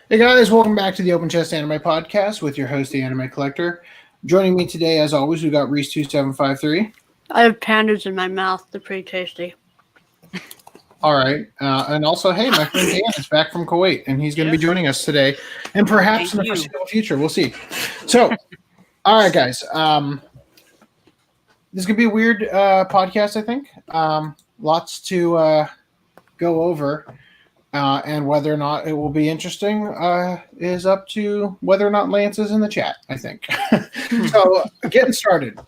Hey guys, welcome back to the Open Chest Anime Podcast with your host, the Anime Collector. Joining me today, as always, we've got Reese2753. I have pandas in my mouth. They're pretty tasty. All right. And also, hey, my friend Dan is back from Kuwait, and he's going to be joining us today, and perhaps in the foreseeable future. We'll see. So, all right, guys. This is going to be a weird podcast, I think. Lots to go over. And whether or not it will be interesting is up to whether or not Lance is in the chat, I think. So, getting started.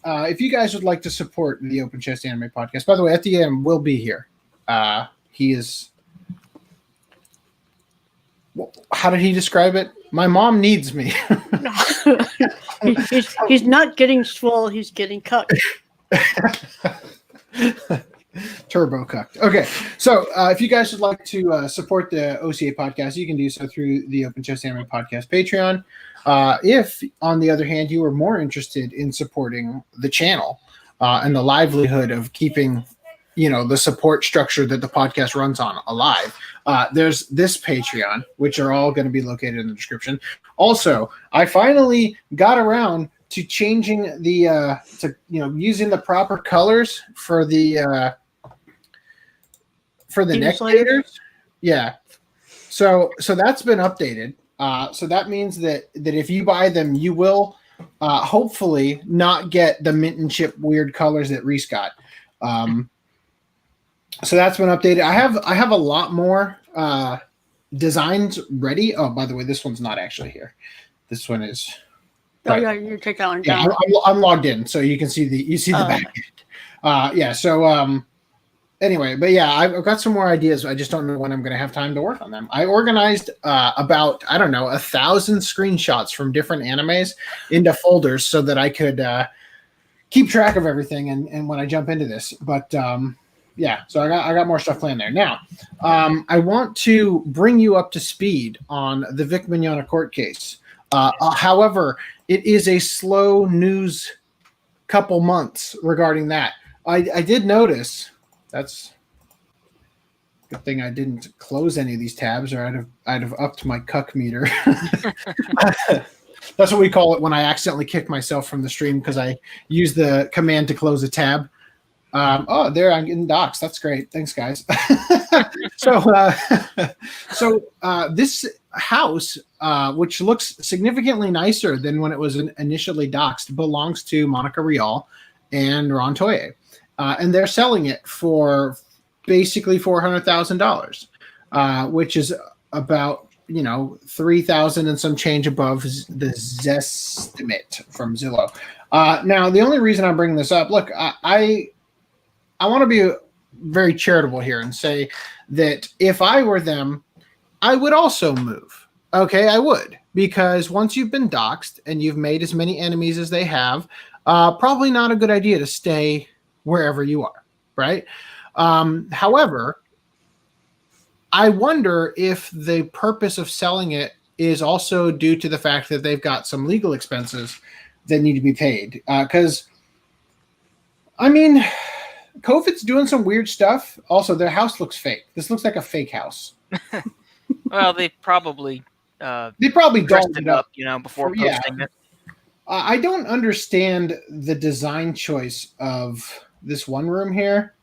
If you guys would like to support the Open Chest Anime Podcast, by the way, at the end, will be here. He is... How did he describe it? My mom needs me. he's not getting swole, he's getting cut. Turbo cucked. Okay, so if you guys would like to support the OCA podcast, you can do so through the Open Chest Anime Podcast Patreon. If, on the other hand, you are more interested in supporting the channel and the livelihood of keeping, the support structure that the podcast runs on alive, there's this Patreon, which are all going to be located in the description. Also, I finally got around to changing the using the proper colors for the neck gaiters. Yeah. So that's been updated. So that means that if you buy them, you will hopefully not get the mint and chip weird colors that Reese got. So that's been updated. I have a lot more designs ready. Oh, by the way, this one's not actually here. This one is. Oh yeah, you take that one down. Yeah, I'm logged in, so you can see the back end. Yeah. So anyway, but yeah, I've got some more ideas. I just don't know when I'm going to have time to work on them. I organized about 1,000 screenshots from different animes into folders so that I could keep track of everything and when I jump into this. But yeah, so I got more stuff planned there. Now, I want to bring you up to speed on the Vic Mignogna court case. However, it is a slow news couple months regarding that. I did notice. That's a good thing I didn't close any of these tabs, or I'd have upped my cuck meter. That's what we call it when I accidentally kick myself from the stream because I use the command to close a tab. There I'm getting doxxed. That's great. Thanks, guys. So this house, which looks significantly nicer than when it was initially doxed, belongs to Monica Rial and Ron Toye. And they're selling it for basically $400,000, which is about, $3,000 and some change above the Zestimate from Zillow. Now, the only reason I'm bringing this up, look, I want to be very charitable here and say that if I were them, I would also move. Okay, I would. Because once you've been doxxed and you've made as many enemies as they have, probably not a good idea to stay wherever you are, right? However, I wonder if the purpose of selling it is also due to the fact that they've got some legal expenses that need to be paid. Because, COVID's doing some weird stuff. Also, their house looks fake. This looks like a fake house. Well, they probably dolled it up, before posting it. I don't understand the design choice of this one room here.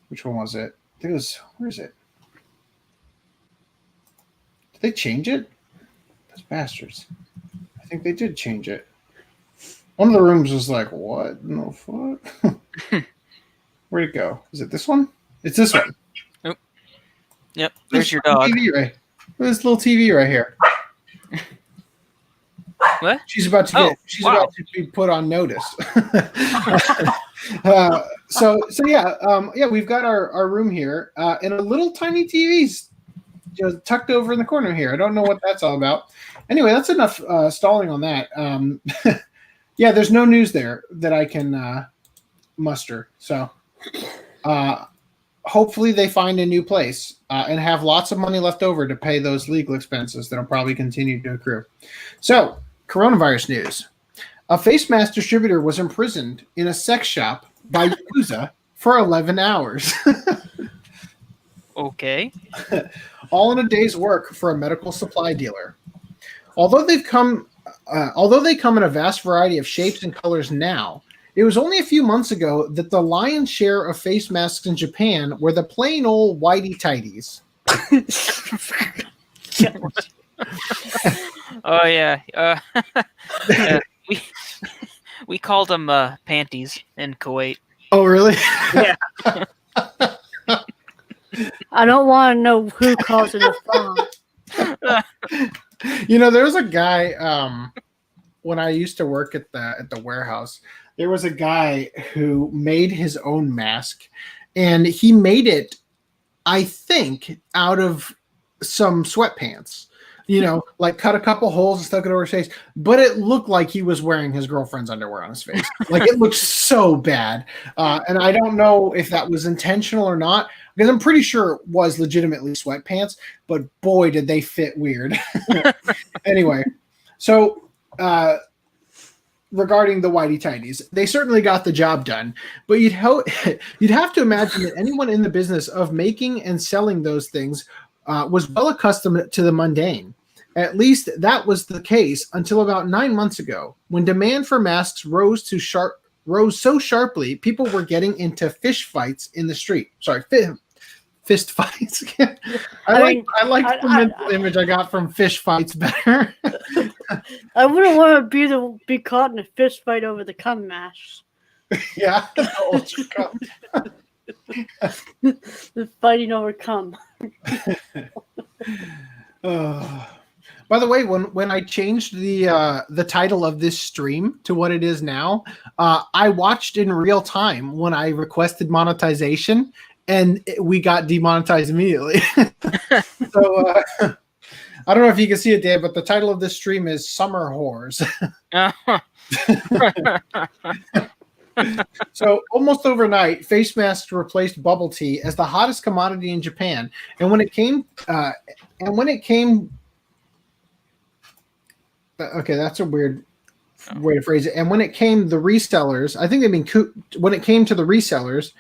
Which one was it? I think it was. Where is it? Did they change it? Those bastards. I think they did change it. One of the rooms was like, what? No fuck. Where'd it go? Is it this one? It's this one. Nope. Yep. There's your dog. This little TV right here. What? She's about to be put on notice. So yeah, we've got our room here, and a little tiny TV's tucked over in the corner here. I don't know what that's all about. Anyway, that's enough stalling on that. Yeah, there's no news there that I can muster. So hopefully they find a new place and have lots of money left over to pay those legal expenses that'll probably continue to accrue. So, coronavirus news. A face mask distributor was imprisoned in a sex shop by Yakuza for 11 hours. Okay. all in a day's work for a medical supply dealer. Although they come in a vast variety of shapes and colors now, it was only a few months ago that the lion's share of face masks in Japan were the plain old whitey tighties. Oh yeah, we called them panties in Kuwait. Oh really? Yeah. I don't want to know who calls it a thong. There was a guy when I used to work at the warehouse. There was a guy who made his own mask, and he made it, I think, out of some sweatpants. Like cut a couple holes and stuck it over his face, but it looked like he was wearing his girlfriend's underwear on his face. Like it looked so bad, and I don't know if that was intentional or not, because I'm pretty sure it was legitimately sweatpants, but boy, did they fit weird. Anyway, so regarding the whitey tighties, they certainly got the job done, but you'd have to imagine that anyone in the business of making and selling those things was well accustomed to the mundane. At least that was the case until about 9 months ago, when demand for masks rose so sharply, people were getting into fist fights in the street. Sorry, fist fights. I like the mental image I got from fish fights better. I wouldn't want to be caught in a fist fight over the cum masks. Yeah. The fighting over cum. By the way, when I changed the title of this stream to what it is now, I watched in real time when I requested monetization, and we got demonetized immediately. So I don't know if you can see it, Dan, but the title of this stream is Summer Whores. So almost overnight, face masks replaced bubble tea as the hottest commodity in Japan. And when it came, okay, that's a weird way to phrase it. And when it came, the resellers, I think they mean when it came to the resellers.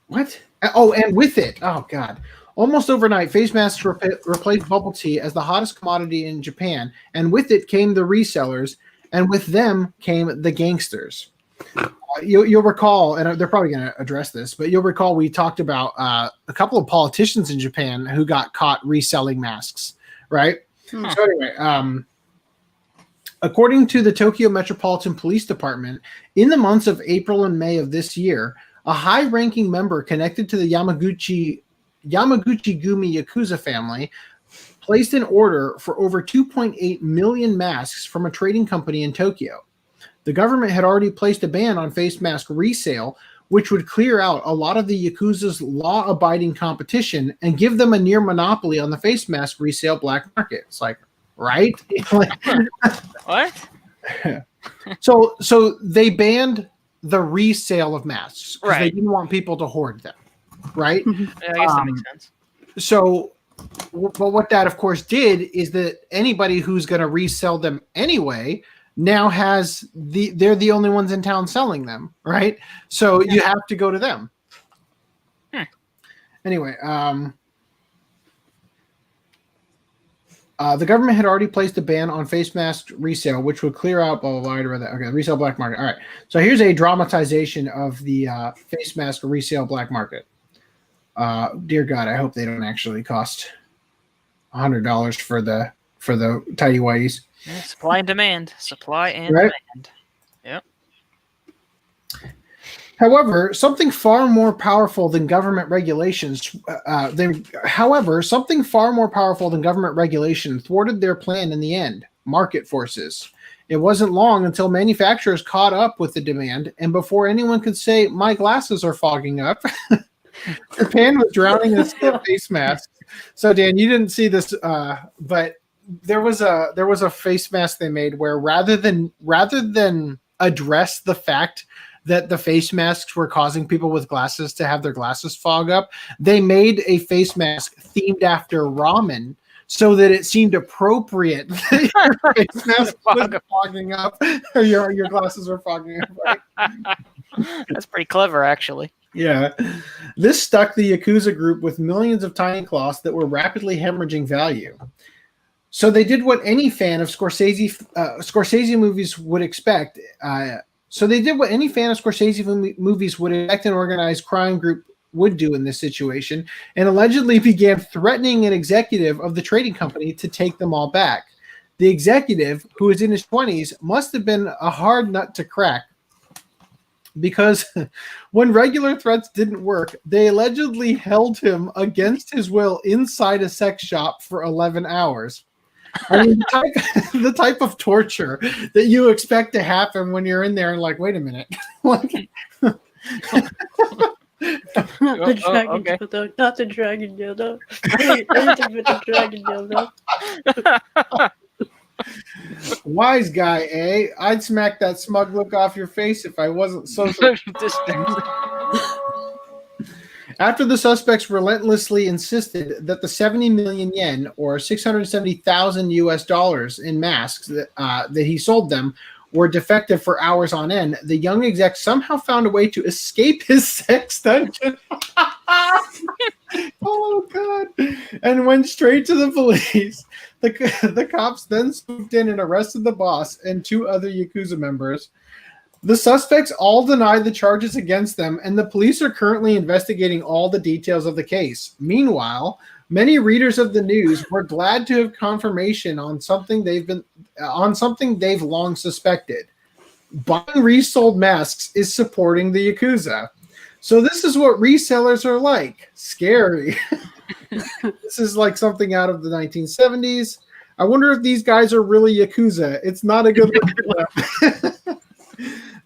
What? Oh, and with it, oh god. Almost overnight, face masks replaced bubble tea as the hottest commodity in Japan, and with it came the resellers, and with them came the gangsters. You'll recall, and they're probably going to address this, but you'll recall we talked about a couple of politicians in Japan who got caught reselling masks, right? So anyway, according to the Tokyo Metropolitan Police Department, in the months of April and May of this year, a high-ranking member connected to the Yamaguchi Gumi Yakuza family placed an order for over 2.8 million masks from a trading company in Tokyo. The government had already placed a ban on face mask resale, which would clear out a lot of the Yakuza's law-abiding competition and give them a near monopoly on the face mask resale black market. It's like, right? What? So they banned the resale of masks because right. They didn't want people to hoard them, right? Yeah, I guess that makes sense. So, but what that of course did is that anybody who's going to resell them anyway now they're the only ones in town selling them, right? So you have to go to them. Anyway, the government had already placed a ban on face mask resale, which would clear out blah, blah, blah. I read that. Okay, resale black market. All right. So here's a dramatization of the face mask resale black market. Dear God, I hope they don't actually cost $100 for the tidy whities. Yeah, supply and demand. Supply and right? demand. Yep. However, something far more powerful than government regulation thwarted their plan in the end. Market forces. It wasn't long until manufacturers caught up with the demand, and before anyone could say, "My glasses are fogging up," Japan was drowning in face masks. So, Dan, you didn't see this, but there was a face mask they made where rather than address the fact that the face masks were causing people with glasses to have their glasses fog up, they made a face mask themed after ramen so that it seemed appropriate that your face mask was fogging up or your glasses were fogging up. Right? That's pretty clever, actually. Yeah. This stuck the Yakuza group with millions of tiny cloths that were rapidly hemorrhaging value. So they did what any fan of Scorsese movies would expect. Movies would expect an organized crime group would do in this situation, and allegedly began threatening an executive of the trading company to take them all back. The executive, who was in his 20s, must have been a hard nut to crack, because when regular threats didn't work, they allegedly held him against his will inside a sex shop for 11 hours. I mean, the type of torture that you expect to happen when you're in there and like, wait a minute. Like, Not the dragon dildo. Not the dragon dildo. Anything but the dragon dildo. Wise guy, eh? I'd smack that smug look off your face if I wasn't social. After the suspects relentlessly insisted that the 70 million yen, or 670,000 US dollars in masks that he sold them were defective for hours on end, the young exec somehow found a way to escape his sex dungeon. Oh, God. And went straight to the police. The cops then swooped in and arrested the boss and 2 other Yakuza members. The suspects all denied the charges against them, and the police are currently investigating all the details of the case. Meanwhile, many readers of the news were glad to have confirmation on something they've long suspected. Buying resold masks is supporting the Yakuza. So this is what resellers are like. Scary. This is like something out of the 1970s. I wonder if these guys are really Yakuza. It's not a good look for them.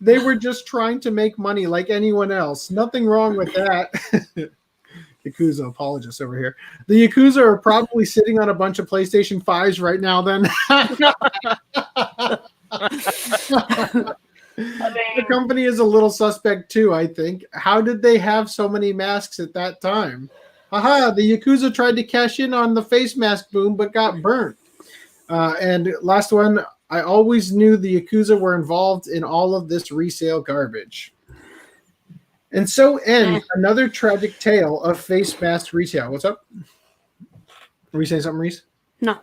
They were just trying to make money like anyone else. Nothing wrong with that. Yakuza apologists over here. The Yakuza are probably sitting on a bunch of PlayStation 5s right now then. The company is a little suspect too, I think. How did they have so many masks at that time? Haha, the Yakuza tried to cash in on the face mask boom but got burnt. And last one, I always knew the Yakuza were involved in all of this resale garbage. And so ends another tragic tale of face mask retail. What's up? Were you saying something, Reese? No.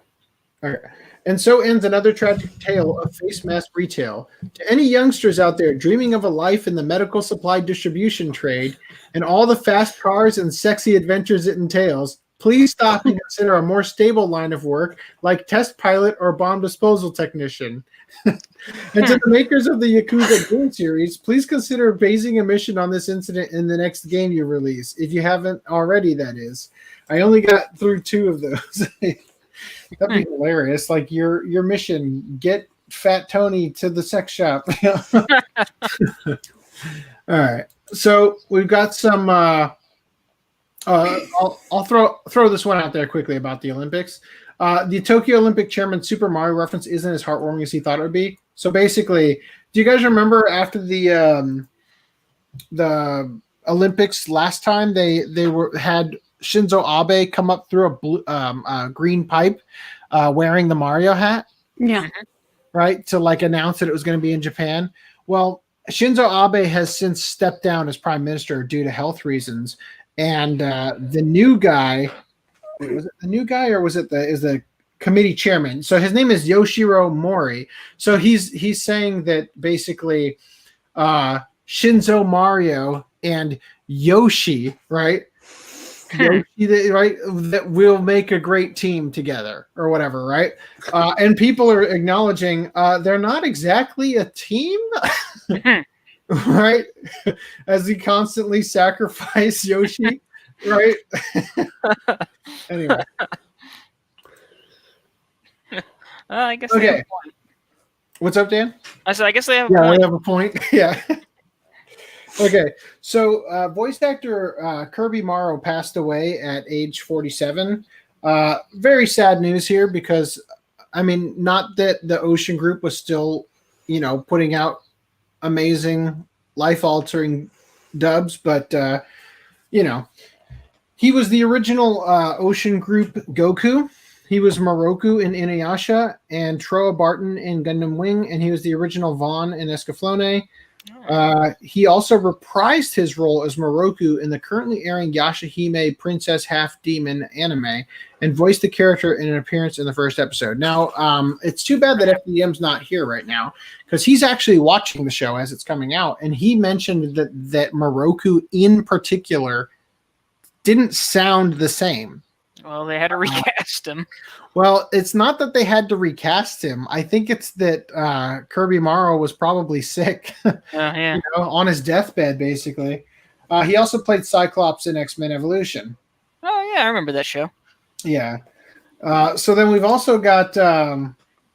Okay. And so ends another tragic tale of face mask retail. To any youngsters out there dreaming of a life in the medical supply distribution trade and all the fast cars and sexy adventures it entails, please stop and consider a more stable line of work like test pilot or bomb disposal technician. And to the makers of the Yakuza game series, please consider basing a mission on this incident in the next game you release, if you haven't already, that is. I only got through 2 of those. That'd be hilarious. Like your mission, get Fat Tony to the sex shop. All right. So we've got some I'll throw this one out there quickly about the Olympics. The Tokyo Olympic chairman Super Mario reference isn't as heartwarming as he thought it would be. So basically, do you guys remember after the Olympics last time they had Shinzo Abe come up through a blue, green pipe wearing the Mario hat? Yeah. Right? To like announce that it was going to be in Japan. Well, Shinzo Abe has since stepped down as prime minister due to health reasons. And the new guy, was it the new guy or was it the committee chairman? So his name is Yoshiro Mori. So he's saying that basically Shinzo Mario and Yoshi, right? Yoshi, right? That will make a great team together or whatever, right? And people are acknowledging they're not exactly a team. Right, as he constantly sacrificed Yoshi, right? Anyway, I guess they have a point. What's up, Dan? I said, I guess they have a point. point. They have a point. Yeah. Okay, so voice actor Kirby Morrow passed away at age 47. Very sad news here because, I mean, not that the Ocean Group was still, putting out amazing life-altering dubs, but he was the original Ocean Group Goku. He was Moroku in Inuyasha and Troa Barton in Gundam Wing, and he was the original Vaughn in Escaflowne. He also reprised his role as Moroku in the currently airing Yashahime Princess Half Demon anime and voiced the character in an appearance in the first episode. Now, it's too bad that FDM's not here right now because he's actually watching the show as it's coming out, and he mentioned that Moroku in particular didn't sound the same. Well, they had to recast him. Well, it's not that they had to recast him. I think it's that Kirby Morrow was probably sick, Yeah. on his deathbed, basically. He also played Cyclops in X-Men Evolution. Oh, yeah, I remember that show. Yeah. So then we've also got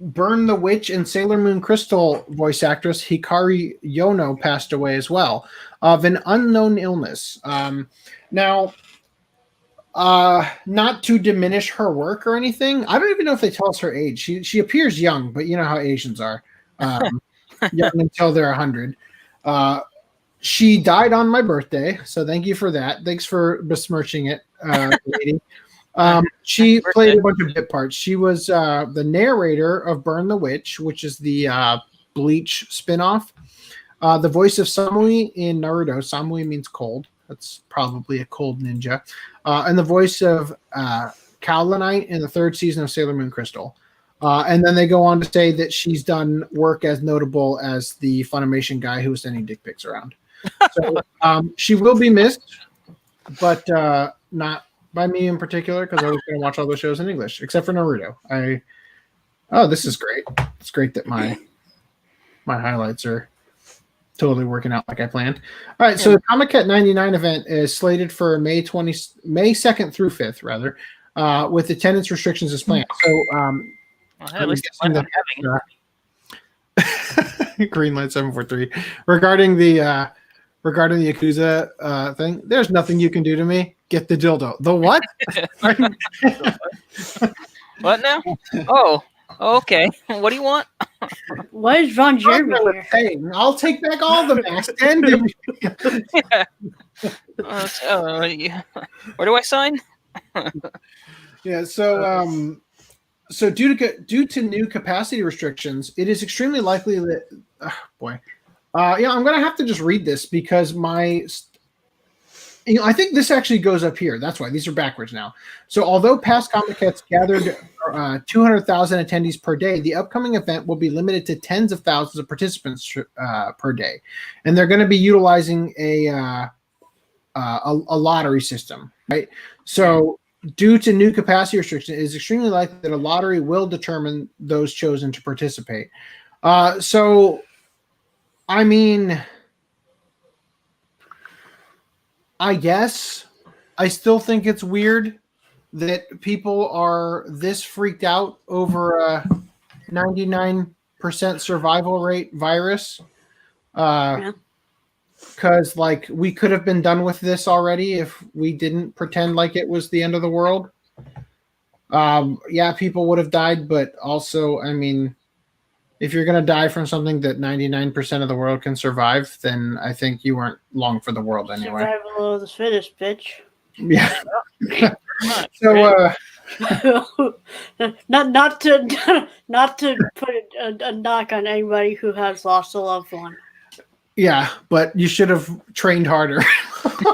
Burn the Witch and Sailor Moon Crystal voice actress Hikari Yono passed away as well of an unknown illness. Now... not to diminish her work or anything. I don't even know if they tell us her age. She appears young, but you know how Asians are. Young until they're 100. She died on my birthday, so thank you for that. Thanks for besmirching it, lady. She played a bunch of bit parts. She was the narrator of Burn the Witch, which is the Bleach spinoff. The voice of Samui in Naruto. Samui means cold. That's probably a cold ninja. And the voice of Kaolinite in the third season of Sailor Moon Crystal. And then they go on to say that she's done work as notable as the Funimation guy who was sending dick pics around. So she will be missed, but not by me in particular, because I was going to watch all those shows in English, except for Naruto. This is great. It's great that my highlights are totally working out like I planned. All right, so the Comic Cat 99 event is slated for May 2nd through 5th, rather, with attendance restrictions as planned. So, at least it's not having Green Light 743 regarding the Yakuza thing. There's nothing you can do to me. Get the dildo. The what? What now? Oh, okay. What do you want? Why is Ron Jeremy here? I'll take back all the masks and where do I sign? Yeah, so so due to new capacity restrictions, it is extremely likely that I'm going to have to just read this because I think this actually goes up here. That's why these are backwards now. So although past Comic Cats gathered 200,000 attendees per day, the upcoming event will be limited to tens of thousands of participants per day, and they're going to be utilizing a lottery system, right? So due to new capacity restrictions, it is extremely likely that a lottery will determine those chosen to participate. So, I mean, I guess I still think it's weird that people are this freaked out over a 99% survival rate virus. Because like we could have been done with this already if we didn't pretend like it was the end of the world. People would have died, but also, I mean, if you're going to die from something that 99% of the world can survive, then I think you weren't long for the world anyway. Survival of the fittest, bitch. Yeah. So, not to put a knock on anybody who has lost a loved one. Yeah, but you should have trained harder.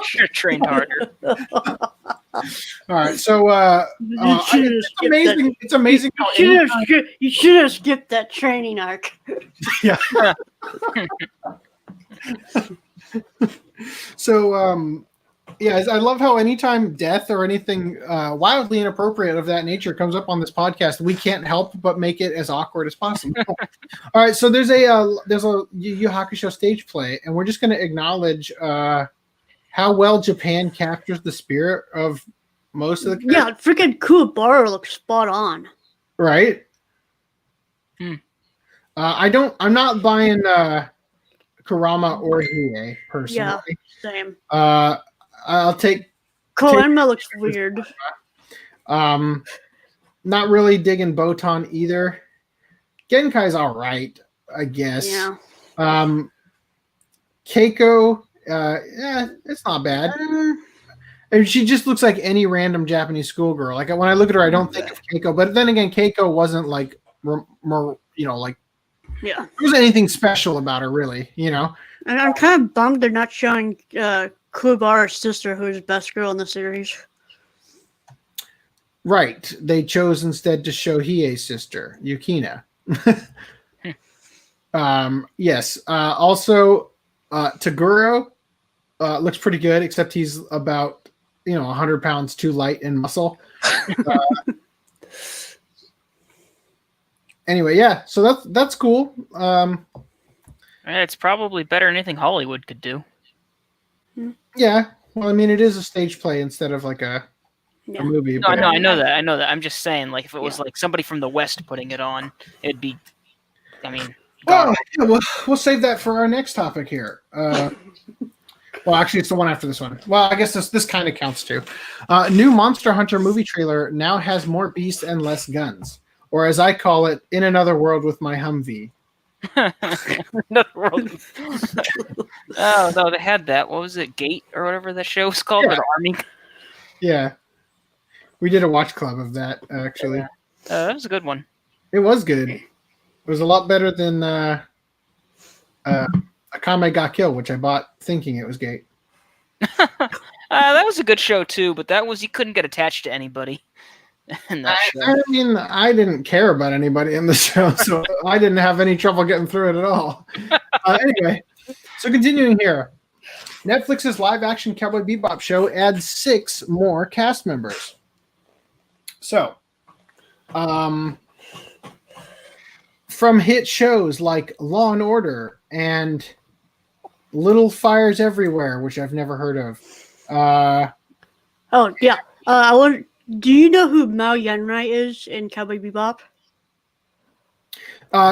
Should have trained harder. All right, so it's amazing how you should have skipped that training arc. Yeah. So I love how anytime death or anything wildly inappropriate of that nature comes up on this podcast, we can't help but make it as awkward as possible. All right, so there's a Yu Yu Hakusho stage play, and we're just going to acknowledge how well Japan captures the spirit of most of the characters. Yeah, freaking Kuwabara looks spot on. Right? I'm not buying Kurama or Hiei personally. Yeah, same. I'll take Koenma looks weird. Not really digging Botan either. Genkai's all right, I guess. Yeah. Keiko, it's not bad. And she just looks like any random Japanese schoolgirl. Like when I look at her, I don't think of Keiko. But then again, Keiko wasn't like, there wasn't anything special about her, really. And I'm kind of bummed they're not showing Kuwabara's sister, who's best girl in the series. Right. They chose instead to show Hiei's sister, Yukina. Yes. Also, Taguro looks pretty good, except he's about 100 pounds too light in muscle. Anyway, yeah. So that's cool. It's probably better than anything Hollywood could do. Yeah. Well, I mean, it is a stage play instead of like a movie. No, I know that. I'm just saying, like, if it was like somebody from the West putting it on, it'd be. I mean. Well, yeah, we'll save that for our next topic here. Well, actually, it's the one after this one. Well, I guess this kind of counts too. New Monster Hunter movie trailer now has more beasts and less guns, or as I call it, in another world with my Humvee. Another world. Oh no, they had that. What was it, Gate or whatever that show was called? Yeah. The Army. Yeah, we did a watch club of that actually. Yeah. That was a good one. It was good. It was a lot better than Akame Ga Kill, which I bought thinking it was Gate. That was a good show too, but that was you couldn't get attached to anybody in that show. I mean, I didn't care about anybody in the show, so I didn't have any trouble getting through it at all. Anyway, so continuing here. Netflix's live-action Cowboy Bebop show adds 6 more cast members. So, from hit shows like Law and Order and Little Fires Everywhere, which I've never heard of. Oh yeah. Do you know who Mao Yenrai is in Cowboy Bebop?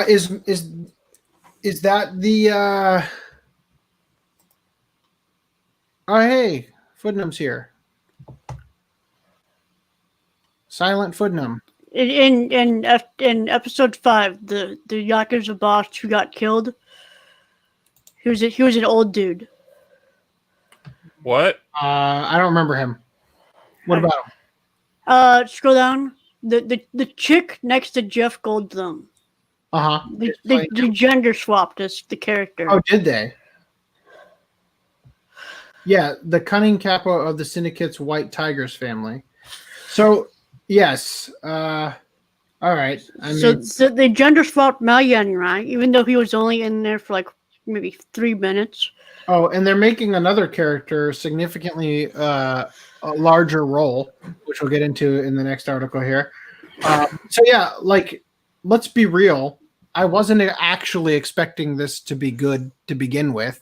Is that the? Oh hey, Footnum's here. Silent Footnum. In episode 5, the Yakuza boss who got killed. He was an old dude. What? I don't remember him. What about him? Scroll down. The chick next to Jeff Goldblum. They gender swapped as the character. Oh, did they? Yeah, the cunning capo of the Syndicate's White Tigers family. So, yes. All right. So they gender swapped Mao Yenrai, even though he was only in there for like maybe 3 minutes. Oh, and they're making another character significantly a larger role, which we'll get into in the next article here. So yeah, like, let's be real. I wasn't actually expecting this to be good to begin with.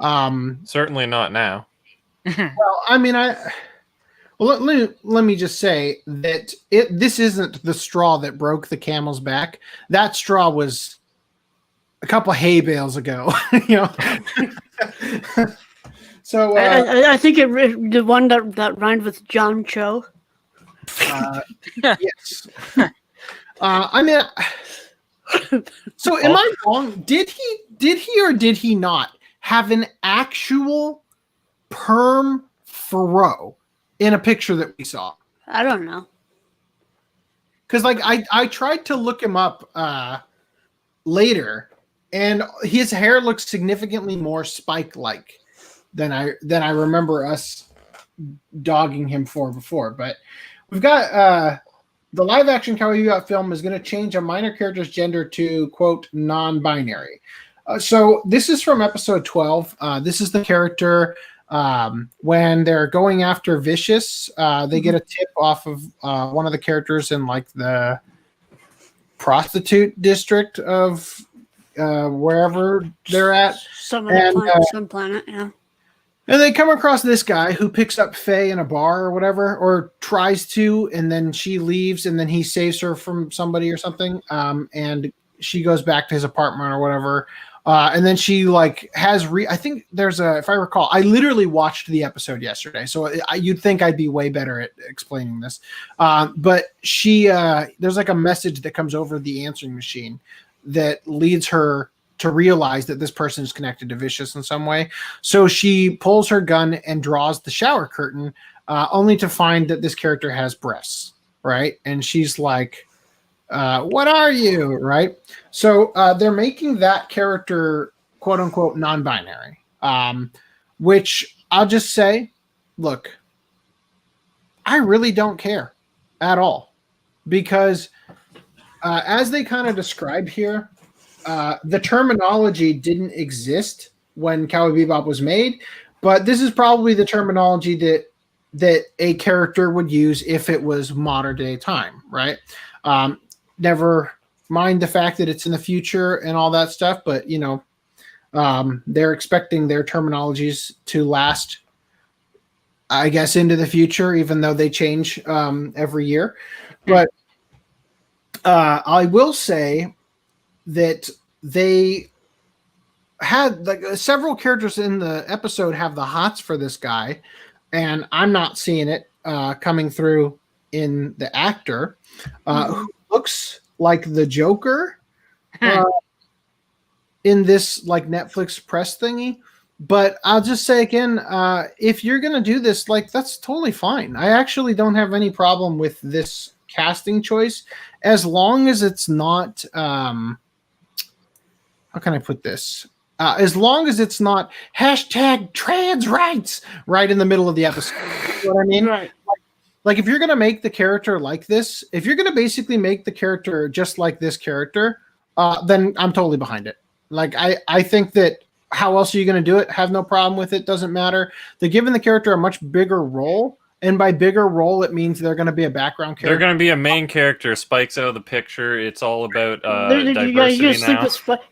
Certainly not now. Well, I mean, let me just say that this isn't the straw that broke the camel's back. That straw was a couple hay bales ago, So I think the one that rhymed with John Cho. Yes. I mean, so am I wrong? Did he or did he not have an actual perm furrow in a picture that we saw? I don't know. Because like I tried to look him up later, and his hair looks significantly more spike-like than I remember us dogging him for before. But we've got the live-action Cowboy Bebop film is going to change a minor character's gender to, quote, non-binary. So this is from episode 12. This is the character when they're going after Vicious. They get a tip off of one of the characters in like the prostitute district of wherever they're at. Some planet, yeah. And they come across this guy who picks up Faye in a bar or whatever, or tries to, and then she leaves, and then he saves her from somebody or something. And she goes back to his apartment or whatever. And then she like has I think there's if I recall, I literally watched the episode yesterday, so you'd think I'd be way better at explaining this. But she there's like a message that comes over the answering machine that leads her to realize that this person is connected to Vicious in some way. So she pulls her gun and draws the shower curtain, only to find that this character has breasts, right? And she's like, what are you, right? So they're making that character quote unquote non-binary. Which I'll just say, look, I really don't care at all, because as they kind of describe here, the terminology didn't exist when Cowboy Bebop was made, but this is probably the terminology that a character would use if it was modern day time, right? Never mind the fact that it's in the future and all that stuff, but you know, they're expecting their terminologies to last, I guess, into the future, even though they change every year. But I will say that they had like several characters in the episode have the hots for this guy, and I'm not seeing it coming through in the actor who looks like the Joker in this like Netflix press thingy. But I'll just say again, if you're gonna do this, like, that's totally fine. I actually don't have any problem with this casting choice, as long as it's not how can I put this? As long as it's not hashtag trans rights right in the middle of the episode. You know what I mean? Right. Like if you're gonna make the character like this, if you're gonna basically make the character just like this character, then I'm totally behind it. Like I think that how else are you gonna do it? Have no problem with it. Doesn't matter. They're giving the character a much bigger role. And by bigger role, it means they're going to be a background character. They're going to be a main character. Spike's out of the picture. It's all about diversity now. You're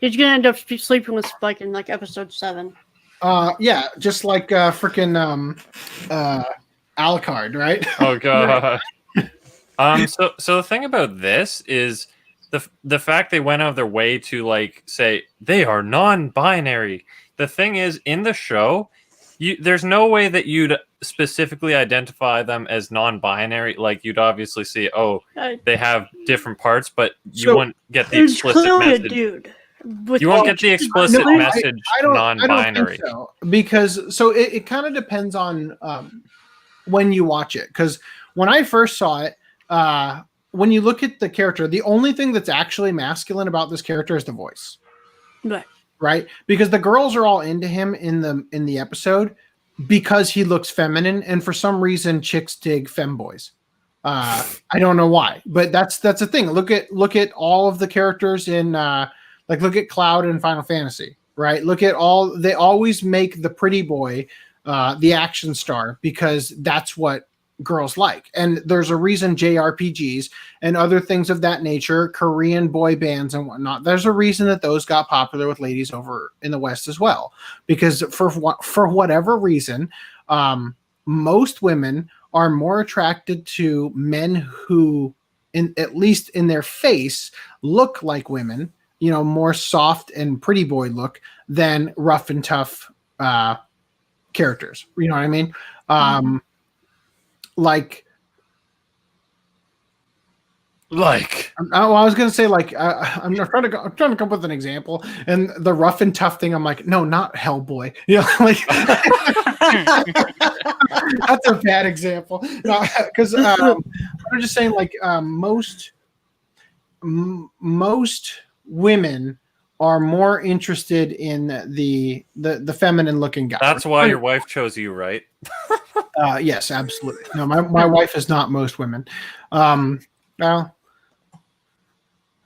going to end up sleeping with Spike in like episode 7. Yeah, just like freaking Alucard, right? Oh god. So the thing about this is the fact they went out of their way to like say they are non-binary. The thing is, in the show, there's no way that you'd specifically identify them as non-binary. Like you'd obviously see, they have different parts, but you wouldn't get the explicit message. You won't get the explicit message non-binary. I don't think so. Because it kind of depends on when you watch it. Because when I first saw it, when you look at the character, the only thing that's actually masculine about this character is the voice. Right? Because the girls are all into him in the episode because he looks feminine, and for some reason chicks dig femboys. I don't know why, but that's the thing. Look at all of the characters in look at Cloud in Final Fantasy, right? Look at they always make the pretty boy the action star because that's what girls like. And there's a reason JRPGs and other things of that nature, Korean boy bands and whatnot, there's a reason that those got popular with ladies over in the West as well. Because for whatever reason, most women are more attracted to men who, at least in their face, look like women, you know, more soft and pretty boy look than rough and tough characters. You know what I mean? I was gonna say I'm trying to come up with an example, and the rough and tough thing, I'm like, no, not Hellboy. You know, like that's a bad example. Because I'm just saying, like most women are more interested in the feminine looking guy. That's why your wife chose you, right? Yes, absolutely. No, my wife is not most women. Well, I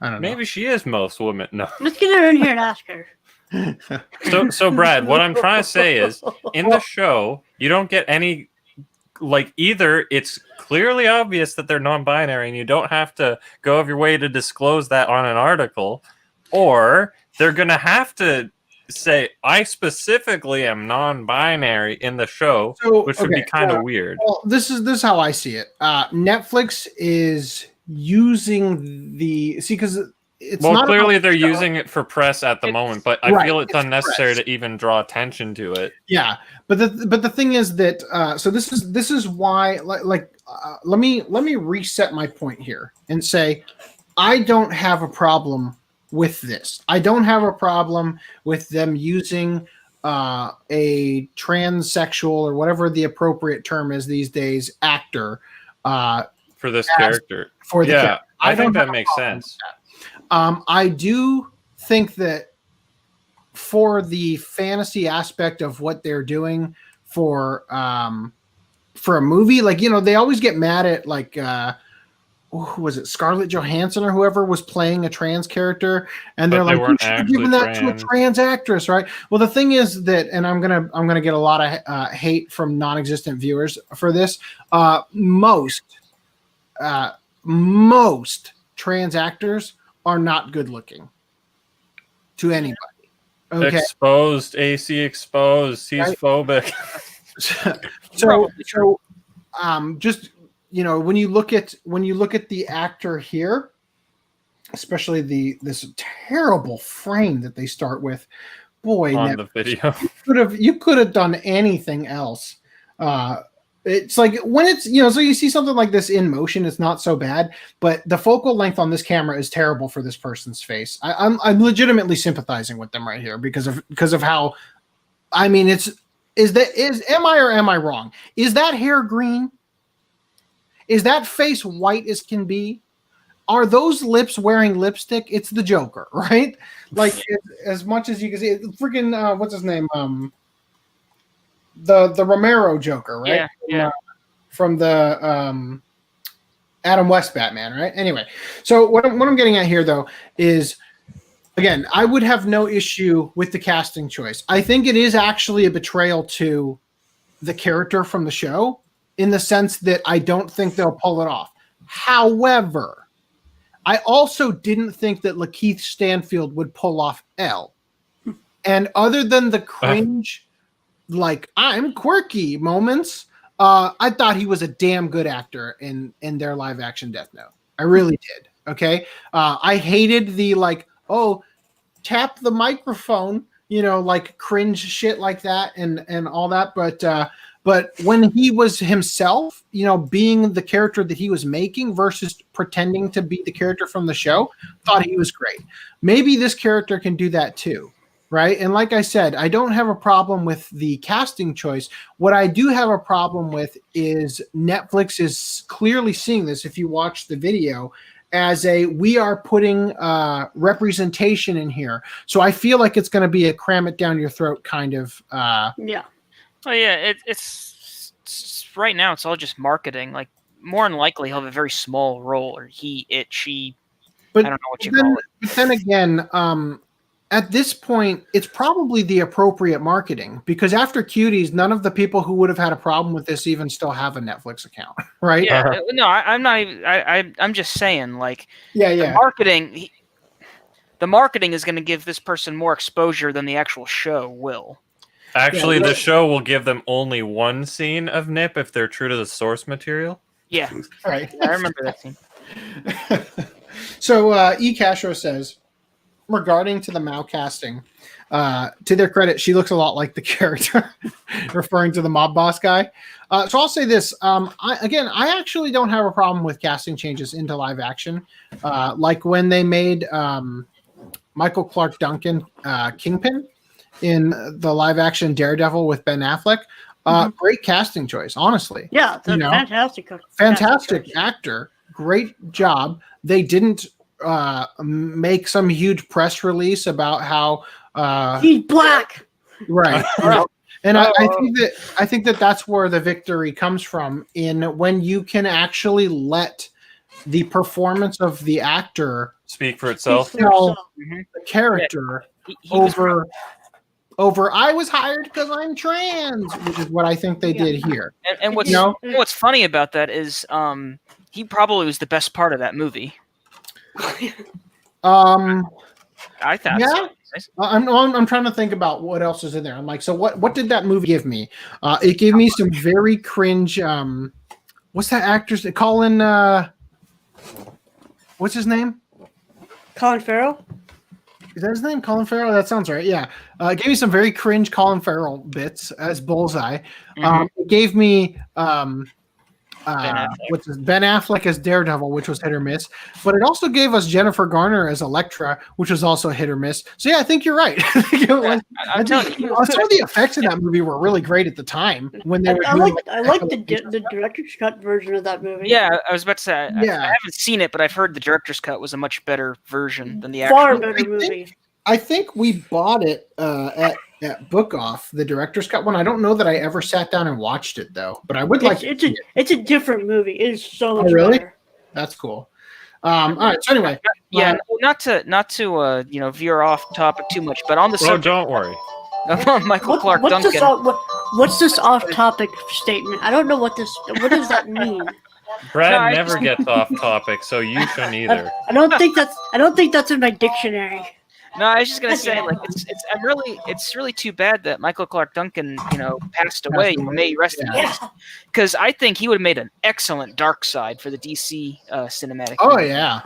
don't know. Maybe she is most women. No. Let's get her in here and ask her. So Brad, what I'm trying to say is, in the show, you don't get any, like, either it's clearly obvious that they're non-binary and you don't have to go out of your way to disclose that on an article, or they're going to have to say, I specifically am non-binary in the show, which would be kind of weird. Well, this is how I see it. Netflix is using because it's clearly they're using it for press at the moment, but I feel it's unnecessary to even draw attention to it. Yeah, but the thing is that so this is why let me reset my point here and say I don't have a problem with this. I don't have a problem with them using a transsexual or whatever the appropriate term is these days actor for this character. Character. I think that makes sense. I do think that for the fantasy aspect of what they're doing for a movie, like, you know, they always get mad at like who was it, Scarlett Johansson or whoever was playing a trans character, and they're like, you should have given that to a trans actress, right? Well, the thing is that, and I'm gonna get a lot of hate from non-existent viewers for this. Most trans actors are not good looking to anybody. Okay. Exposed, AC exposed. He's right? phobic. so just, you know, when you look at the actor here, especially this terrible frame that they start with, boy, on the video, you could have done anything else. It's like when it's, you know, so you see something like this in motion, it's not so bad, but the focal length on this camera is terrible for this person's face. I'm legitimately sympathizing with them right here because of how, I mean, am I wrong? Is that hair green? Is that face white as can be? Are those lips wearing lipstick? It's the Joker, right? Like, as much as you can see, freaking what's his name? The Romero Joker, right? Yeah. From the Adam West Batman, right? Anyway, so what I'm getting at here, though, is, again, I would have no issue with the casting choice. I think it is actually a betrayal to the character from the show, in the sense that I don't think they'll pull it off. However, I also didn't think that Lakeith Stanfield would pull off L. And other than the cringe, like, I'm quirky moments, I thought he was a damn good actor in their live action Death Note. I really did. Okay. I hated the, like, oh, tap the microphone, you know, like cringe shit like that and all that. But when he was himself, you know, being the character that he was making versus pretending to be the character from the show, thought he was great. Maybe this character can do that too. Right. And like I said, I don't have a problem with the casting choice. What I do have a problem with is Netflix is clearly seeing this, if you watch the video, as we are putting representation in here. So I feel like it's going to be a cram it down your throat kind of. Yeah. Oh yeah, it's right now. It's all just marketing. Like, more than likely, he'll have a very small role, or she. But I don't know what you call it. But then again, at this point, it's probably the appropriate marketing, because after Cuties, none of the people who would have had a problem with this even still have a Netflix account, right? Yeah, no, I'm not even. I'm just saying, like, yeah. The marketing is going to give this person more exposure than the actual show will. Actually, the show will give them only one scene of Nip if they're true to the source material. Yeah, right. Yeah, I remember that scene. So E. Castro says, regarding to the Mao casting, to their credit, she looks a lot like the character, referring to the mob boss guy. So I'll say this. I actually don't have a problem with casting changes into live action. Like when they made Michael Clark Duncan Kingpin in the live action Daredevil with Ben Affleck. Great casting choice, honestly. Yeah, it's a fantastic actor. Great job. They didn't make some huge press release about how he's black, right? And I think that that's where the victory comes from, in when you can actually let the performance of the actor speak for itself. The character over I was hired because I'm trans, which is what I think they did here. And what's funny about that is he probably was the best part of that movie. I thought so. I'm trying to think about what else is in there. I'm like, so what did that movie give me? It gave me some very cringe. What's that actor's? Colin. What's his name? Colin Farrell. Is that his name? Colin Farrell? That sounds right. Yeah. It gave me some very cringe Colin Farrell bits as Bullseye. It gave me Ben Affleck as Daredevil, which was hit or miss. But it also gave us Jennifer Garner as Elektra, which was also hit or miss. So yeah, I think you're right. I'm telling you, some of the effects in that movie were really great at the time when they were. I like the director's cut version of that movie. Yeah, I was about to say. I haven't seen it, but I've heard the director's cut was a much better version than the actual. Far better movie. I think we bought it at Book Off, the director's cut one. I don't know that I ever sat down and watched it though, but I would like. It's a different movie. It is so much really better. That's cool. All right. So anyway, not to veer off topic too much, but on the subject. Don't worry. Michael Clark Duncan. What's this off-topic statement? I don't know what does that mean. Brad never gets off topic, so you shouldn't either. I don't think that's in my dictionary. No, I was just gonna say, like, it's really too bad that Michael Clark Duncan, passed away. May he rest in peace. Because I think he would have made an excellent dark side for the DC cinematic. Oh movie. yeah,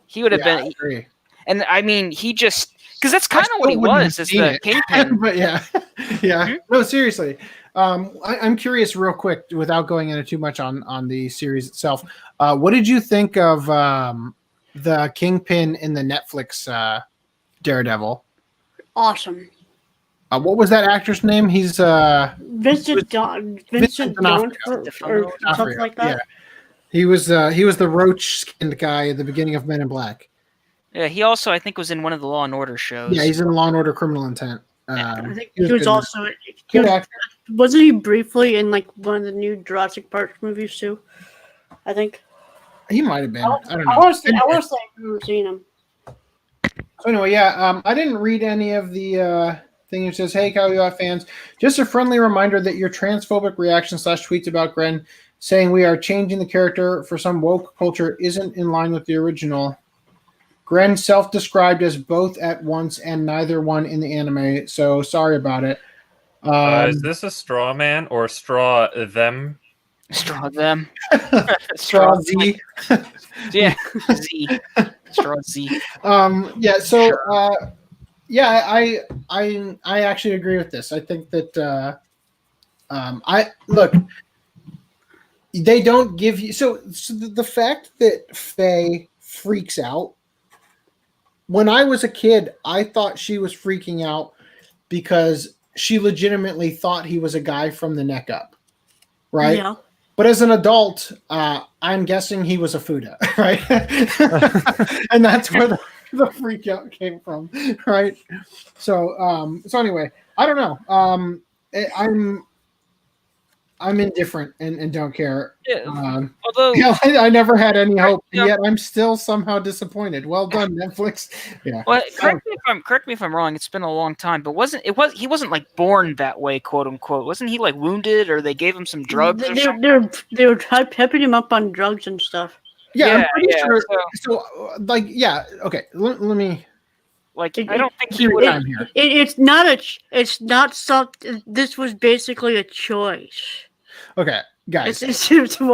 he would have been. I agree. And I mean, he just because that's kind of what he was as the Kingpin. But yeah. Mm-hmm. No, seriously. I'm curious, real quick, without going into too much on the series itself. What did you think of the Kingpin in the Netflix Daredevil? Awesome. What was that actor's name? He's Vincent D'Onofrio or something like that. Yeah. He was the roach-skinned guy at the beginning of Men in Black. Yeah, he also I think was in one of the Law and Order shows. Yeah, he's in Law and Order: Criminal Intent. I think he was also. Wasn't he briefly in like one of the new Jurassic Park movies too? I think he might have been. I don't know. I want to say I've never seen him. So anyway, I didn't read any of the thing that says, "Hey, Kaguya fans, just a friendly reminder that your transphobic reaction / tweets about Gren saying we are changing the character for some woke culture isn't in line with the original. Gren self-described as both at once and neither one in the anime, so sorry about it." Is this a straw man or straw them? Straw them. Straw Z. Yeah, Z. Straw Z. Yeah. So, sure. I actually agree with this. I think that they don't give you so the fact that Faye freaks out. When I was a kid, I thought she was freaking out because she legitimately thought he was a guy from the neck up, right? Yeah. But as an adult, I'm guessing he was a Fuda, right? And that's where the freak out came from, right? So anyway, I don't know. I'm indifferent and don't care. Yeah. Although I never had any hope, yet I'm still somehow disappointed. Well done, Netflix. Yeah. Well, correct me if I'm wrong. It's been a long time, but he wasn't like born that way, quote unquote. Wasn't he like wounded, or they gave him some drugs? They were pepping him up on drugs and stuff. Yeah, I'm pretty sure. So, okay. Let me. Like, I don't think he would. It's not something. This was basically a choice. Okay, guys. I'm just not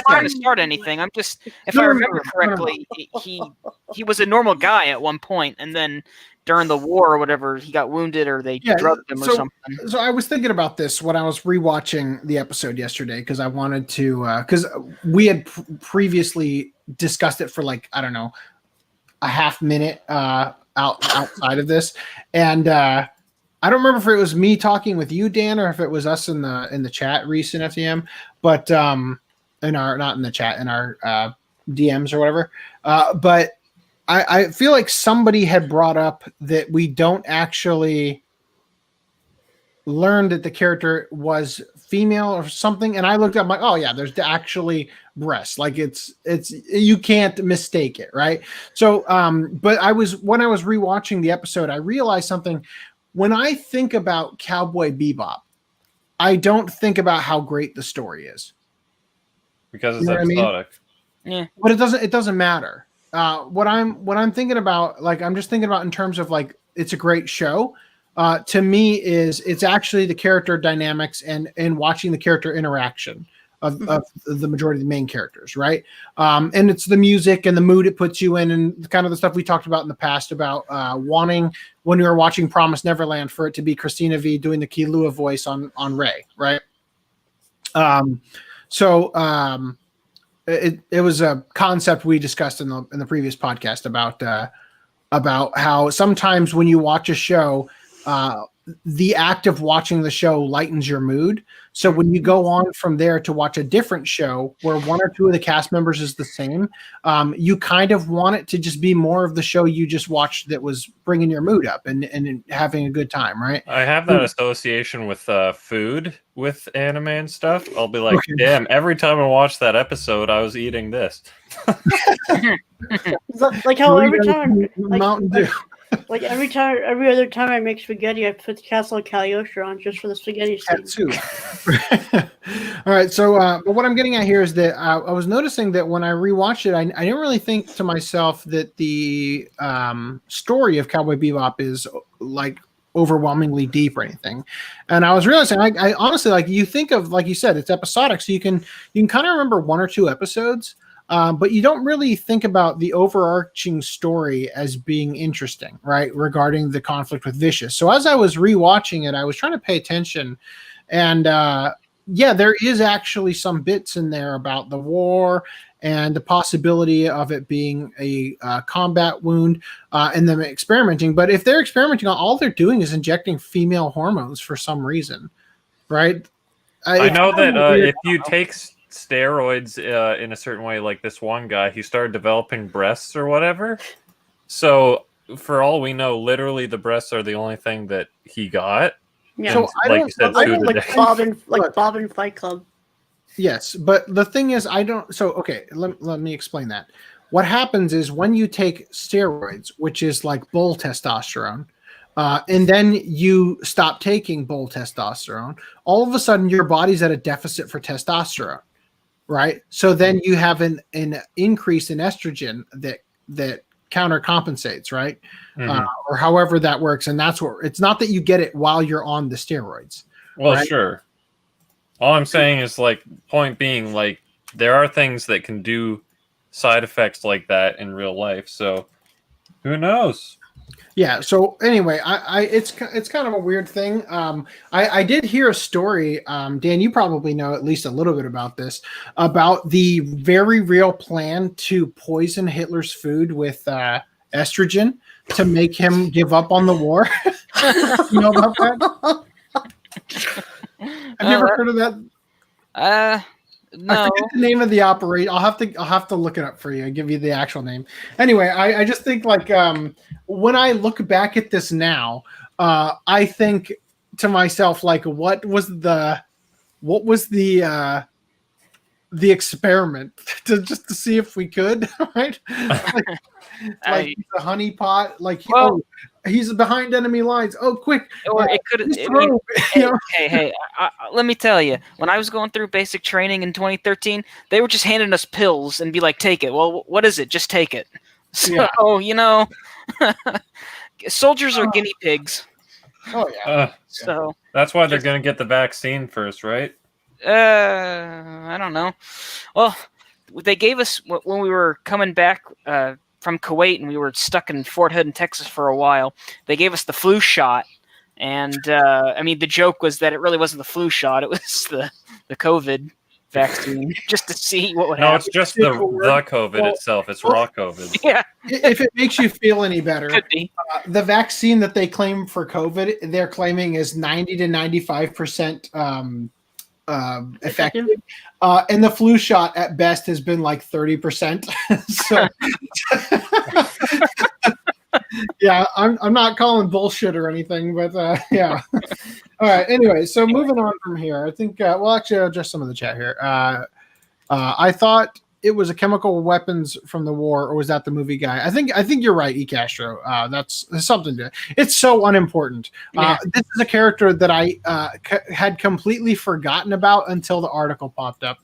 trying to start anything. I'm just, if I remember correctly, he was a normal guy at one point, and then during the war or whatever, he got wounded or they drugged him or something. So I was thinking about this when I was rewatching the episode yesterday because I wanted to, because we had previously discussed it for like, I don't know, a half minute outside of this, and I don't remember if it was me talking with you, Dan, or if it was us in the chat, Reese and FDM, but not in the chat, in our DMs or whatever. But I feel like somebody had brought up that we don't actually learn that the character was female or something, and I looked up, I'm like, oh yeah, there's actually breasts. Like it's you can't mistake it, right? So, but when I was rewatching the episode, I realized something. When I think about Cowboy Bebop, I don't think about how great the story is. Because it's episodic. Yeah. But it doesn't matter. What I'm thinking about, like, I'm just thinking about in terms of like, it's a great show. To me, it's actually the character dynamics and watching the character interaction of the majority of the main characters, right? And it's the music and the mood it puts you in, and kind of the stuff we talked about in the past about wanting, when we were watching Promise Neverland, for it to be Christina V doing the Killua voice on Rey, right? It was a concept we discussed in the previous podcast about how sometimes when you watch a show, the act of watching the show lightens your mood. So when you go on from there to watch a different show where one or two of the cast members is the same, you kind of want it to just be more of the show you just watched that was bringing your mood up and having a good time, right? I have that association with food with anime and stuff. I'll be like, damn, every time I watch that episode, I was eating this. Like how every time, Mountain Dew. Like every other time I make spaghetti, I put Castle Cagliostro on just for the spaghetti scene. All right, so but what I'm getting at here is that I was noticing that when I rewatched it, I didn't really think to myself that the story of Cowboy Bebop is like overwhelmingly deep or anything. And I was realizing, I honestly, like, you think of, like you said, it's episodic, so you can kind of remember one or two episodes. But you don't really think about the overarching story as being interesting, right? Regarding the conflict with Vicious. So as I was rewatching it, I was trying to pay attention, and there is actually some bits in there about the war and the possibility of it being a combat wound and them experimenting. But if they're experimenting, all they're doing is injecting female hormones for some reason, right? I know that if you take steroids in a certain way, like this one guy, he started developing breasts or whatever. So for all we know, literally the breasts are the only thing that he got. Yeah, so like you said, Bob and Fight Club. Yes, but the thing is, I don't. So okay, let me explain that. What happens is when you take steroids, which is like bull testosterone, and then you stop taking bull testosterone, all of a sudden your body's at a deficit for testosterone. Right. So then you have an increase in estrogen that countercompensates, right? Mm-hmm. Or however that works. And that's what it's not that you get it while you're on the steroids. Well, right? Sure. All I'm saying is, like, point being, like, there are things that can do side effects like that in real life. So who knows? Yeah. So anyway, it's kind of a weird thing. I did hear a story. Dan, you probably know at least a little bit about this, about the very real plan to poison Hitler's food with estrogen to make him give up on the war. You know about that? Have you ever heard of that? No. I forget the name of the operation. I'll have to look it up for you and give you the actual name. Anyway, I just think, like, when I look back at this now, I think to myself, like, what was the experiment to see if we could, right? like the honey pot, like, he's behind enemy lines. Oh, quick! Or it could. Hey, let me tell you. When I was going through basic training in 2013, they were just handing us pills and be like, "Take it." Well, what is it? Just take it. So soldiers are guinea pigs. Oh yeah. So that's why they're going to get the vaccine first, right? I don't know. Well, they gave us when we were coming back from Kuwait and we were stuck in Fort Hood in Texas for a while. They gave us the flu shot, and I mean, the joke was that it really wasn't the flu shot; it was the COVID vaccine, just to see what would happen. No, it's just the COVID itself. It's raw COVID. Yeah. If it makes you feel any better, Could be. The vaccine that they claim for COVID, they're claiming is 90 to 95% effective, and the flu shot at best has been like 30%. So, yeah, I'm not calling bullshit or anything, but yeah. All right. Anyway, so moving on from here, I think actually I'll address some of the chat here. I thought it was a chemical weapons from the war, or was that the movie guy? I think you're right, E. Castro. That's something to. It's so unimportant. Yeah. This is a character that I had completely forgotten about until the article popped up.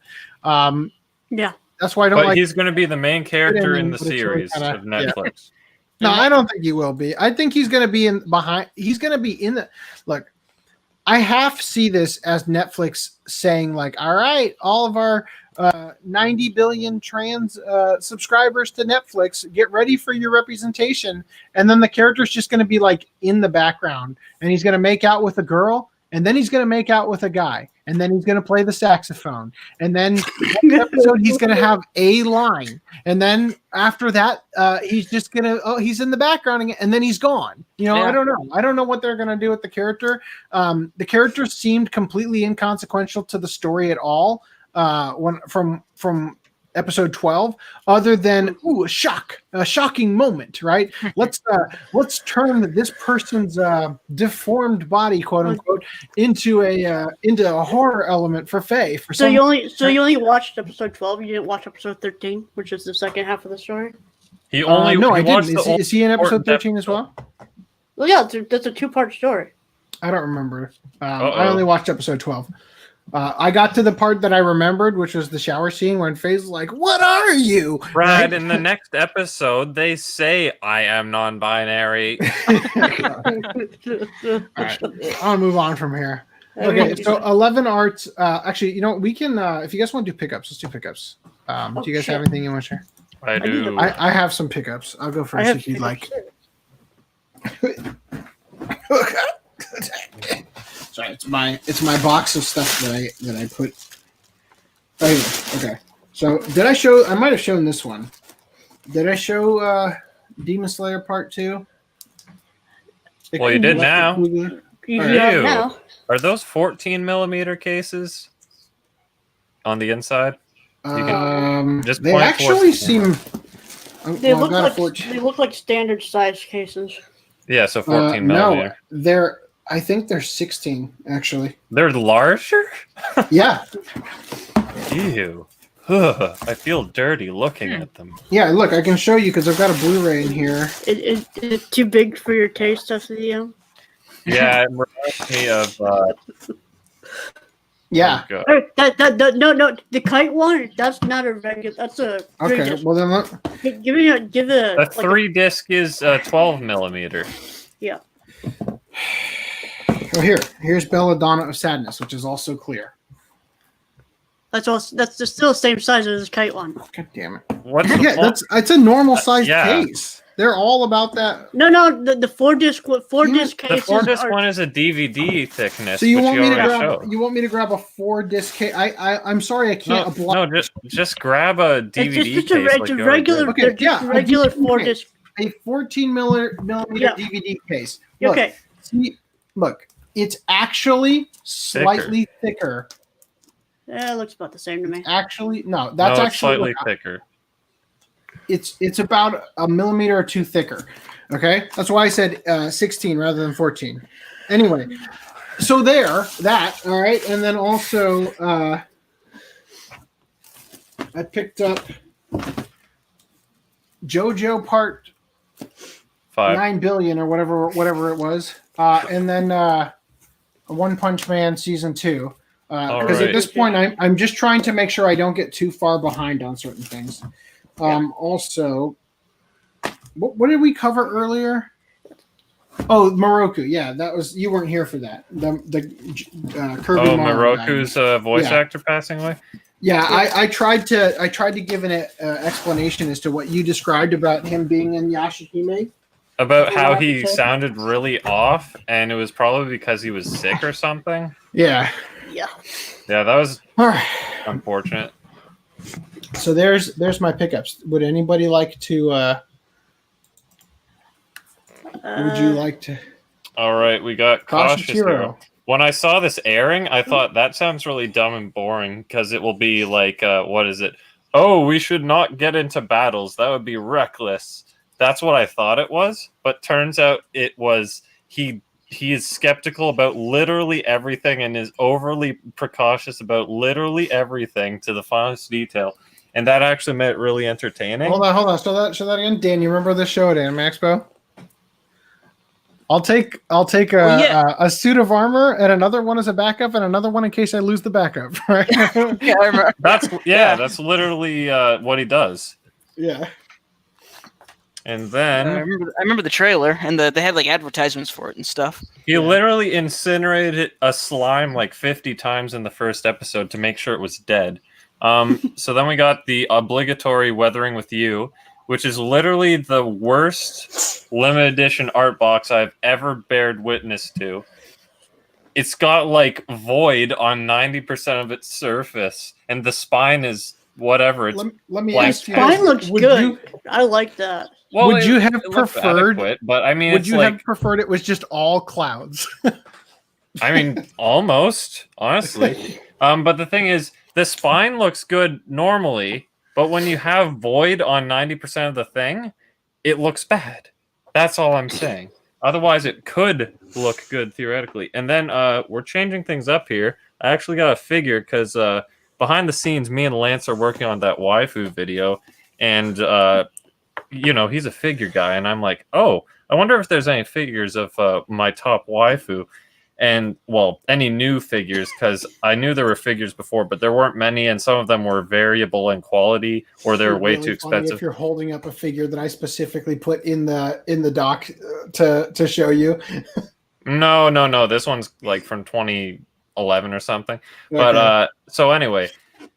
Yeah, that's why I don't. But he's going to be the main character in the series of Netflix. Yeah. No, I don't think he will be. I think he's going to be He's going to be in the. Look, I half see this as Netflix saying, like, all right, all of our 90 billion trans subscribers to Netflix, get ready for your representation. And then the character's just going to be like in the background, and he's going to make out with a girl, and then he's going to make out with a guy, and then he's going to play the saxophone, and then next episode he's going to have a line, and then after that he's just going to he's in the background again, and then he's gone. I don't know what they're going to do with the character. The character seemed completely inconsequential to the story at all from episode 12, other than a shocking moment, right? Let's turn this person's deformed body, quote unquote, into a horror element for Faye. You only watched episode 12. You didn't watch episode 13, which is the second half of the story. I didn't. Is he in episode 13 as well? Well, yeah, that's a 2-part story. I don't remember. I only watched episode 12. I got to the part that I remembered, which was the shower scene when Faye's like, "What are you?" Right. In the next episode, they say, "I am non-binary." All right, I'll move on from here. Okay, so 11 arts. Actually, we can. If you guys want to do pickups, let's do pickups. Do you guys have anything you want to share? I do. I have some pickups. I'll go first if you'd like. Sorry, it's my box of stuff that I put. Okay. So did I show? I might have shown this one. Did I show Demon Slayer Part 2? Well, you did now. Now. Are those 14 millimeter cases on the inside? Just they actually seem. They look like standard size cases. Yeah, so 14 millimeter. No, I think they're 16, actually. They're larger? Yeah. Ew. Ugh, I feel dirty looking at them. Yeah, look, I can show you because I've got a Blu-ray in here. Is it too big for your taste, SDM? Yeah, it reminds me of... Yeah. Oh, No, the kite one, that's not a regular, that's a... Okay, well then look. Give it a 3-disc is 12 millimeter. Yeah. Oh, here's Belladonna of Sadness, which is also clear. That's still the same size as the kite one. God damn it! It's a normal sized case. They're all about that. No, the 4-disc case. The 4-disc one is a DVD thickness. So you want me to grab a 4-disc case? I'm sorry, I can't. No, just grab a DVD it's just a regular 4-disc. A 14 millimeter DVD case. Look, okay. Look, it's actually slightly thicker. Yeah, it looks about the same to me. Actually, no, it's slightly thicker. It's about a millimeter or 2 thicker. Okay, that's why I said 16 rather than 14. Anyway, so all right, and then also I picked up JoJo Part 5. 9 billion or whatever it was, and then One Punch Man Season 2. Because at this point, I'm just trying to make sure I don't get too far behind on certain things. Also, what did we cover earlier? Oh, Moroku. Yeah, that was, you weren't here for that. The Kirby Morrow Moroku's voice actor passing away. Yeah, I tried to give an explanation as to what you described about him being in Yashahime. About how he sounded really off, and it was probably because he was sick or something. Yeah. Yeah, that was unfortunate. So there's my pickups. Would anybody like to? Would you like to? All right, we got Cautious Hero. When I saw this airing, I thought that sounds really dumb and boring because it will be like, what is it? Oh, we should not get into battles. That would be reckless. That's what I thought it was, but turns out it was he is skeptical about literally everything and is overly precautious about literally everything to the finest detail. And that actually made it really entertaining. Hold on. Show that again. Dan, you remember this show at Anime Expo? I'll take a suit of armor and another one as a backup and another one in case I lose the backup. Right? Yeah, I remember. That's literally what he does. Yeah. And then I remember the trailer, and they had like advertisements for it and stuff. He literally incinerated a slime like 50 times in the first episode to make sure it was dead. So then we got the obligatory Weathering with You, which is literally the worst limited edition art box I've ever bared witness to. it's got like void on 90% of its surface, and the spine is whatever. It's let me blank ask you. Spine looks Would good. you- I like that. well, would you have it looks preferred- adequate, but I mean, Would it's you like have preferred it was just all clouds? I mean, almost, honestly. But the thing is, the spine looks good normally, but when you have void on 90% of the thing, it looks bad. That's all I'm saying. Otherwise, it could look good theoretically. And then we're changing things up here. I actually got a figure because behind the scenes, me and Lance are working on that waifu video, and you know, he's a figure guy, and I'm like, oh, I wonder if there's any figures of my top waifu. And, well, any new figures, because I knew there were figures before, but there weren't many, and some of them were variable in quality, or they're way really too expensive. If you're holding up a figure that I specifically put in the doc to show you. No. This one's like from 2011 or something. Okay. But so anyway,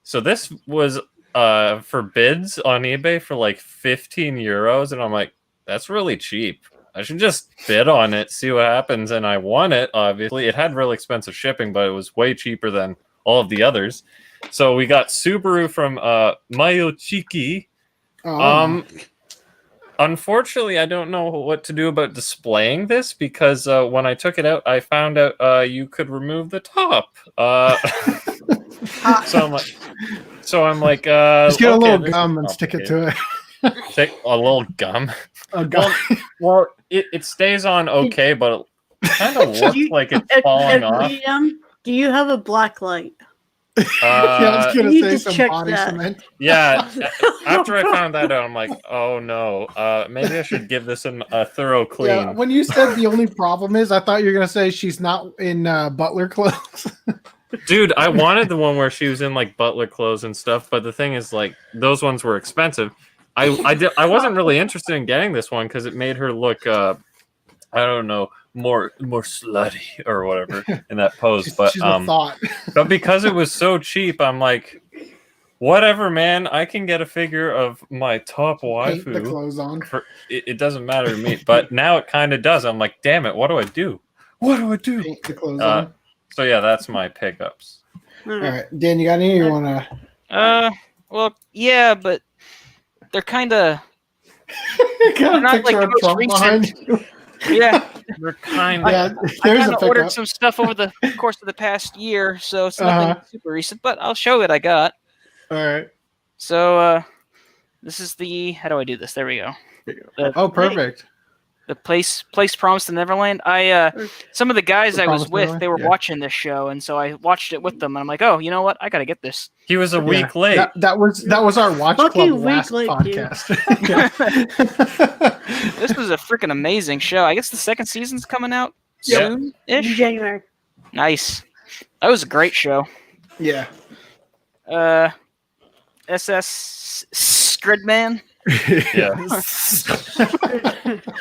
so this was for bids on eBay for like 15 euros, and I'm like, that's really cheap. I should just bid on it, see what happens, and I won it, obviously. It had really expensive shipping, but it was way cheaper than all of the others. So we got Subaru from Mayochiki. Unfortunately, I don't know what to do about displaying this, because when I took it out, I found out you could remove the top. So I'm like, just get a okay, little gum and stick it to it. Take a little gum. A gum. Well, it stays on okay, but it kind of looks like it's falling off. Do you have a black light? Yeah, I was gonna You say just some check body that. cement. Yeah, after I found that out, I'm like, oh no, maybe I should give this a thorough clean. Yeah, when you said the only problem is, I thought you were gonna say she's not in butler clothes. Dude, I wanted the one where she was in like butler clothes and stuff, but the thing is, like, those ones were expensive. I wasn't really interested in getting this one because it made her look I don't know, more slutty or whatever in that pose. But she's a thought. but because it was so cheap, I'm like, whatever, man. I can get a figure of my top Paint the waifu. clothes on. It doesn't matter to me. But now it kind of does. I'm like, damn it, what do I do? What do I do? Paint the clothes on. So yeah, that's my pickups. All right, Dan, you got any? You wanna? Well, yeah, but they're kind of Got a not picture like of the most Trump behind you. yeah. They're kind of. Yeah, I there's kind a of ordered pickup. some stuff over the course of the past year, so it's nothing super recent. But I'll show what I got. All right. So this is the. How do I do this? There we go. Oh, perfect. The place promised in Neverland. Some of the guys I was with, they were watching this show, and so I watched it with them. And I'm like, oh, you know what? I gotta get this. He was a week late. That was our watch Fucking club last week late, podcast. This was a freaking amazing show. I guess the second season's coming out soon-ish. January. Nice. That was a great show. Yeah. SS Skridman. Yeah.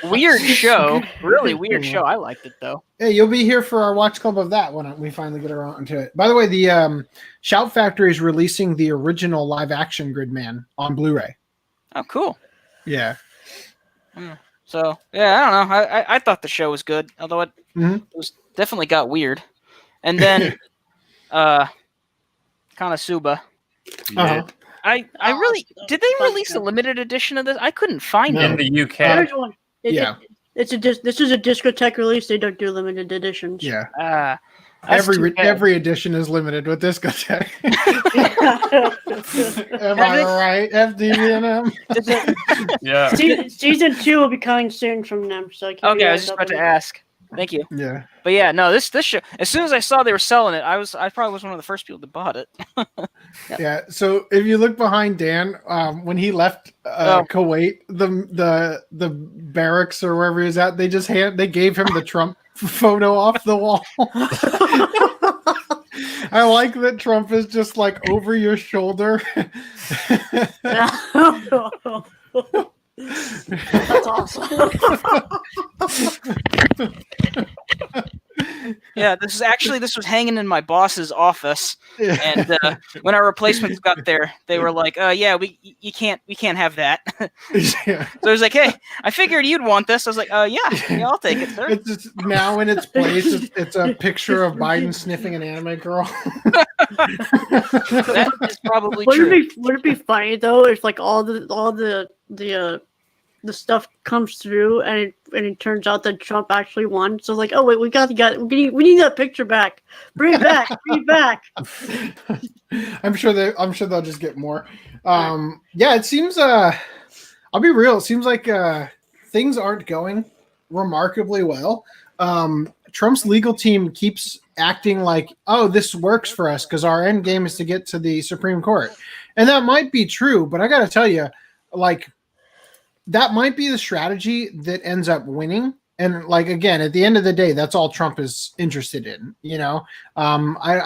Weird show. Really weird show. I liked it though. Hey, you'll be here for our watch club of that when we finally get around to it. By the way, the Shout Factory is releasing the original live action Gridman on Blu-ray. Oh, cool. Yeah. So yeah, I don't know. I thought the show was good, although it was definitely got weird. And then Konosuba. Uh-huh. I really did they release a limited edition of this? I couldn't find In it. the UK. There's one. Yeah. This is a discotheque release. They don't do limited editions. Yeah. That's too bad. Every edition is limited with discotheque. Am I right? FDM. Yeah. Season 2 will be coming soon from them. So I Okay, I was just about to ask. Thank you. Yeah. But yeah, no, this show. As soon as I saw they were selling it, I probably was one of the first people that bought it. Yeah. So if you look behind Dan, when he left Kuwait, the barracks or wherever he was at, they gave him the Trump photo off the wall. I like that Trump is just like over your shoulder. That's awesome. Yeah, this was hanging in my boss's office, and when our replacements got there, they were like, "Yeah, we can't have that." Yeah. So I was like, "Hey, I figured you'd want this." I was like, yeah, I'll take it, sir." It's just, now in its place, it's a picture of Biden sniffing an anime girl. That is probably true. Would it be funny though if like all the stuff comes through and it turns out that Trump actually won? So like, oh wait, we need that picture back. Bring it back. Bring it back. I'm sure they'll just get more. Yeah, it seems. I'll be real. It seems like things aren't going remarkably well. Trump's legal team keeps acting like, oh, this works for us because our end game is to get to the Supreme Court. And that might be true, but I got to tell you, like, that might be the strategy that ends up winning. And like, again, at the end of the day, that's all Trump is interested in, you know? I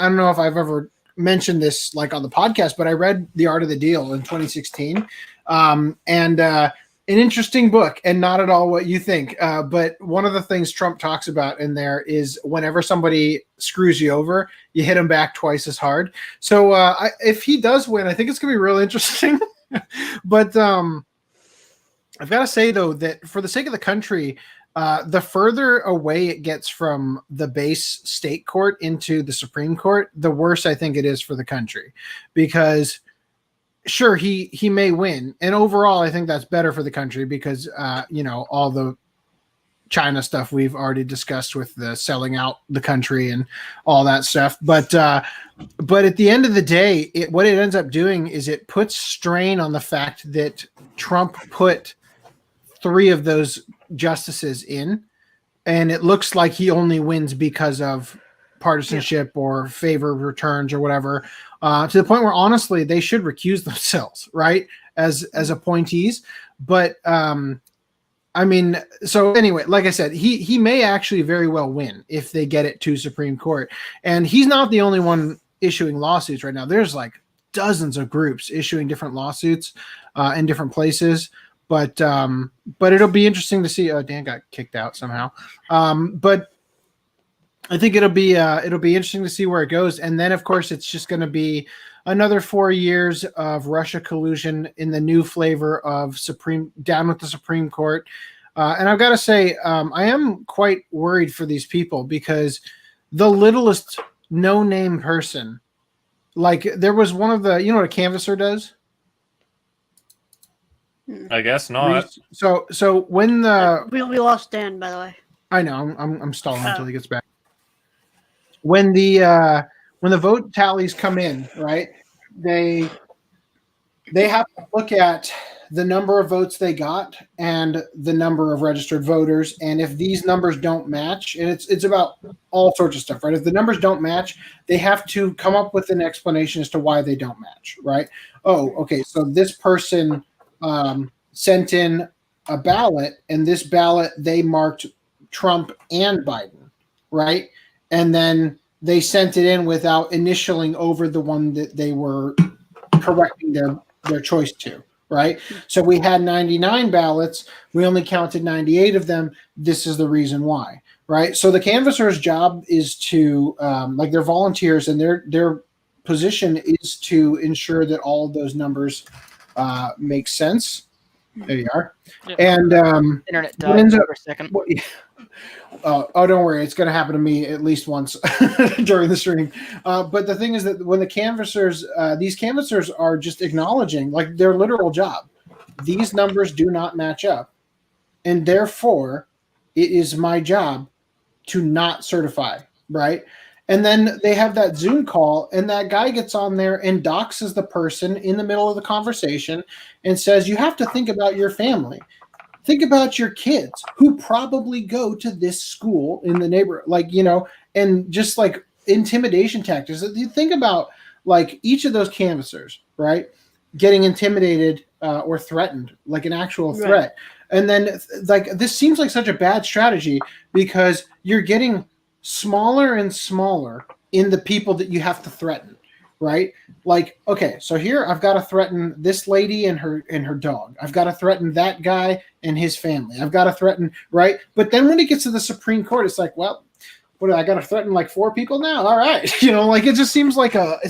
don't know if I've ever mentioned this like on the podcast, but I read The Art of the Deal in 2016. An interesting book and not at all what you think. But one of the things Trump talks about in there is whenever somebody screws you over, you hit them back twice as hard. So if he does win, I think it's going to be real interesting. But I've got to say, though, that for the sake of the country, the further away it gets from the base state court into the Supreme Court, the worse I think it is for the country. Because sure, he may win. And overall, I think that's better for the country because, all the China stuff we've already discussed with the selling out the country and all that stuff. But at the end of the day, what it ends up doing is it puts strain on the fact that Trump put 3 of those justices in, and it looks like he only wins because of partisanship or favor returns or whatever, to the point where honestly they should recuse themselves, right, as appointees. But I mean, so anyway, like I said, he may actually very well win if they get it to Supreme Court. And he's not the only one issuing lawsuits right now. There's like dozens of groups issuing different lawsuits in different places. But it'll be interesting to see. Dan got kicked out somehow. But I think it'll be interesting to see where it goes. And then, of course, it's just going to be another 4 years of Russia collusion in the new flavor of down with the Supreme Court. And I've got to say, I am quite worried for these people because the littlest no-name person, like there was one of the, you know what a canvasser does? I guess not. So when we lost Dan, by the way. I know I'm stalling until he gets back. When the vote tallies come in, right? They have to look at the number of votes they got and the number of registered voters, and if these numbers don't match, and it's about all sorts of stuff, right? If the numbers don't match, they have to come up with an explanation as to why they don't match, right? Oh, okay, so this person sent in a ballot, and this ballot they marked Trump and Biden, right? And then they sent it in without initialing over the one that they were correcting their choice to, right? So we had 99 ballots. We only counted 98 of them. This is the reason why, right? So the canvasser's job is to, like they're volunteers, and their position is to ensure that all of those numbers make sense. There you are. Yep. And internet died for a second. Oh, don't worry. It's going to happen to me at least once during the stream. But the thing is that when the canvassers, these canvassers are just acknowledging, like their literal job, these numbers do not match up. And therefore, it is my job to not certify, right? And then they have that Zoom call, and that guy gets on there and doxes the person in the middle of the conversation and says, you have to think about your family. Think about your kids who probably go to this school in the neighborhood, like, you know, and just like intimidation tactics. You think about like each of those canvassers, right, getting intimidated or threatened, like an actual threat. Right. And then like this seems like such a bad strategy because you're getting smaller and smaller in the people that you have to threaten, right? Like, okay, so here I've got to threaten this lady and her dog. I've got to threaten that guy and his family. I've got to threaten, right? But then when it gets to the Supreme Court, it's like, well, what I got to threaten like 4 people now? All right, like it just seems like a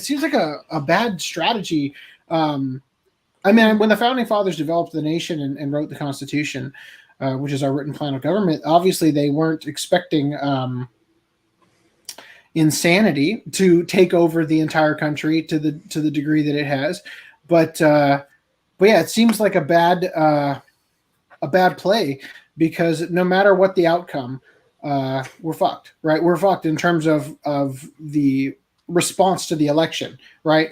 bad strategy. I mean, when the founding fathers developed the nation and wrote the Constitution, which is our written plan of government, obviously they weren't expecting insanity to take over the entire country to the degree that it has. But yeah, it seems like a bad play, because no matter what the outcome, we're fucked, right? We're fucked in terms of the response to the election, right?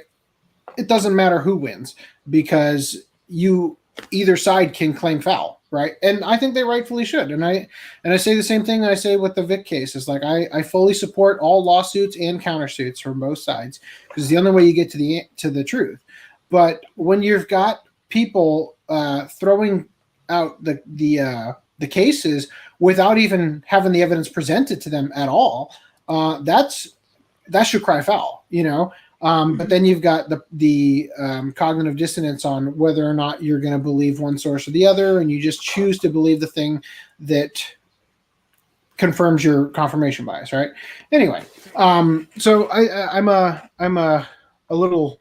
It doesn't matter who wins, because either side can claim foul, right? And I think they rightfully should. And I say the same thing I say with the Vic case. It's like I fully support all lawsuits and countersuits from both sides, because it's the only way you get to the truth. But when you've got people throwing out the cases without even having the evidence presented to them at all, that should cry foul, But then you've got the cognitive dissonance on whether or not you're going to believe one source or the other, and you just choose to believe the thing that confirms your confirmation bias, right? Anyway, so I'm a little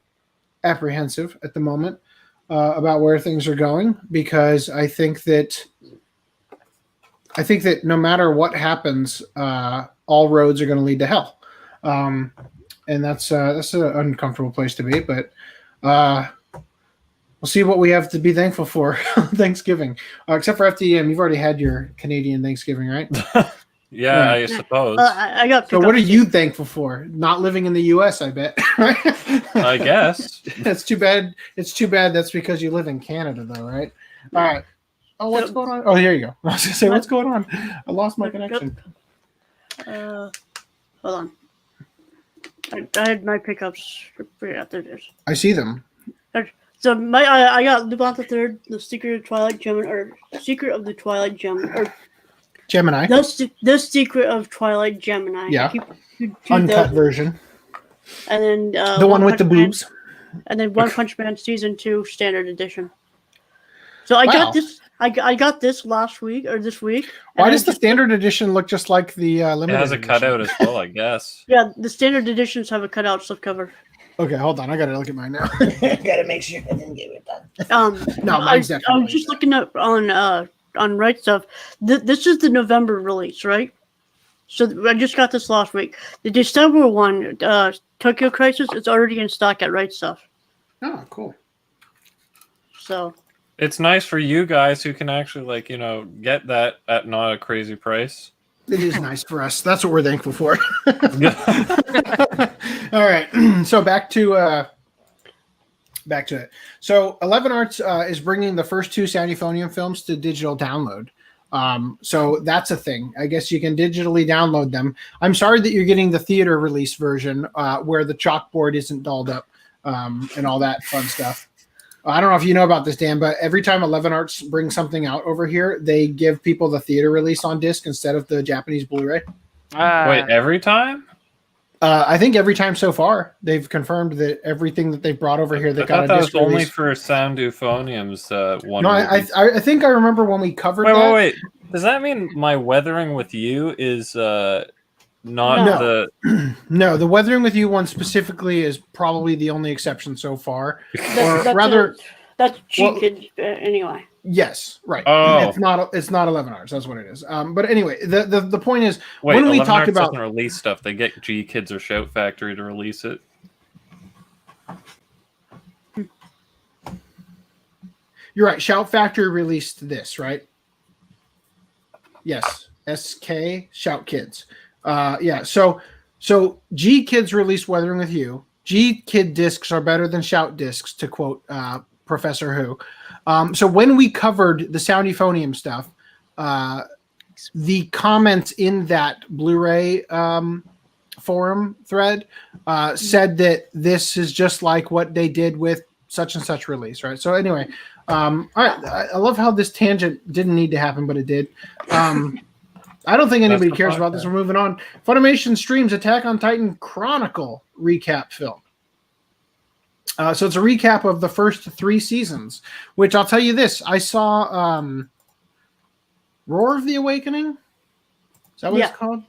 apprehensive at the moment about where things are going, because I think that no matter what happens, all roads are going to lead to hell. And that's an uncomfortable place to be, but we'll see what we have to be thankful for Thanksgiving. Except for FDM, you've already had your Canadian Thanksgiving, right? Yeah, I suppose. I got. So, what are you thankful for? Not living in the U.S., I bet. I guess. It's too bad. That's because you live in Canada, though, right? All right. Oh, what's going on? Oh, here you go. I was gonna say, what's going on? I lost my connection. Hold on. I had my pickups. Yeah, there it is. I see them. So I got Lupin III, The Secret of Twilight Gemini, or Secret of the Twilight Gemini, or Gemini. The Secret of Twilight Gemini. Yeah. Uncut version. And then the one with the boobs. And then One Punch Man Season 2 Standard Edition. So I got this. I got this last week or this week. Why does the standard edition look just like the limited? It has a edition? cutout as well, I guess. Yeah, the standard editions have a cutout slipcover. Okay, hold on. I gotta look at mine now. Gotta make sure I didn't get it done. No, mine's definitely. I was just looking up on Right Stuff. This is the November release, right? So I just got this last week. The December one, Tokyo Crisis, is already in stock at Right Stuff. Oh, cool. So. It's nice for you guys who can actually, get that at not a crazy price. It is nice for us. That's what we're thankful for. All right. So back to it. So 11 Arts is bringing the first 2 Sound Euphonium films to digital download. So that's a thing. I guess you can digitally download them. I'm sorry that you're getting the theater release version where the chalkboard isn't dolled up and all that fun stuff. I don't know if you know about this, Dan, but every time 11 Arts brings something out over here, they give people the theater release on disc instead of the Japanese Blu-ray. Wait, every time? I think every time so far. They've confirmed that everything that they've brought over here, they got a disc release. Only for Sound Euphonium's one. No, I think I remember when we covered that. Wait. Does that mean My Weathering with You is not the... No, the Weathering with You one specifically is probably the only exception so far. That's G-Kids anyway. Yes, right. Oh. It's not 11 Arts. That's what it is. But anyway, the point is, wait, when we talked about doesn't release stuff, they get G-Kids or Shout Factory to release it. You're right. Shout Factory released this, right? Yes. SK Shout Kids. Yeah. So G Kids released Weathering with You. G Kid discs are better than Shout discs, to quote Professor Who. So when we covered the Sound Euphonium stuff, the comments in that Blu-ray forum thread said that this is just like what they did with such and such release, right? So anyway, all right. I love how this tangent didn't need to happen, but it did. I don't think anybody cares about this. We're moving on. Funimation streams Attack on Titan Chronicle recap film. So it's a recap of the first 3 seasons, which I'll tell you this. I saw Roar of the Awakening. Is that what it's called?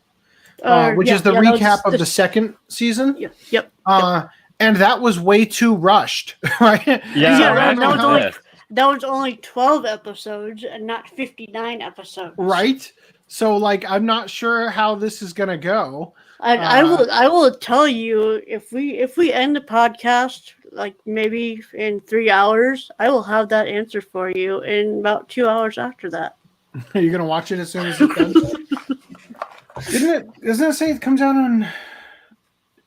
which is the recap of the second season. Yeah, yep. And that was way too rushed, right? That was only 12 episodes and not 59 episodes. Right. So, like, I'm not sure how this is gonna go. I will tell you if we end the podcast like maybe in 3 hours, I will have that answer for you in about 2 hours after that. Are you gonna watch it as soon as it's done? Doesn't it say it comes out on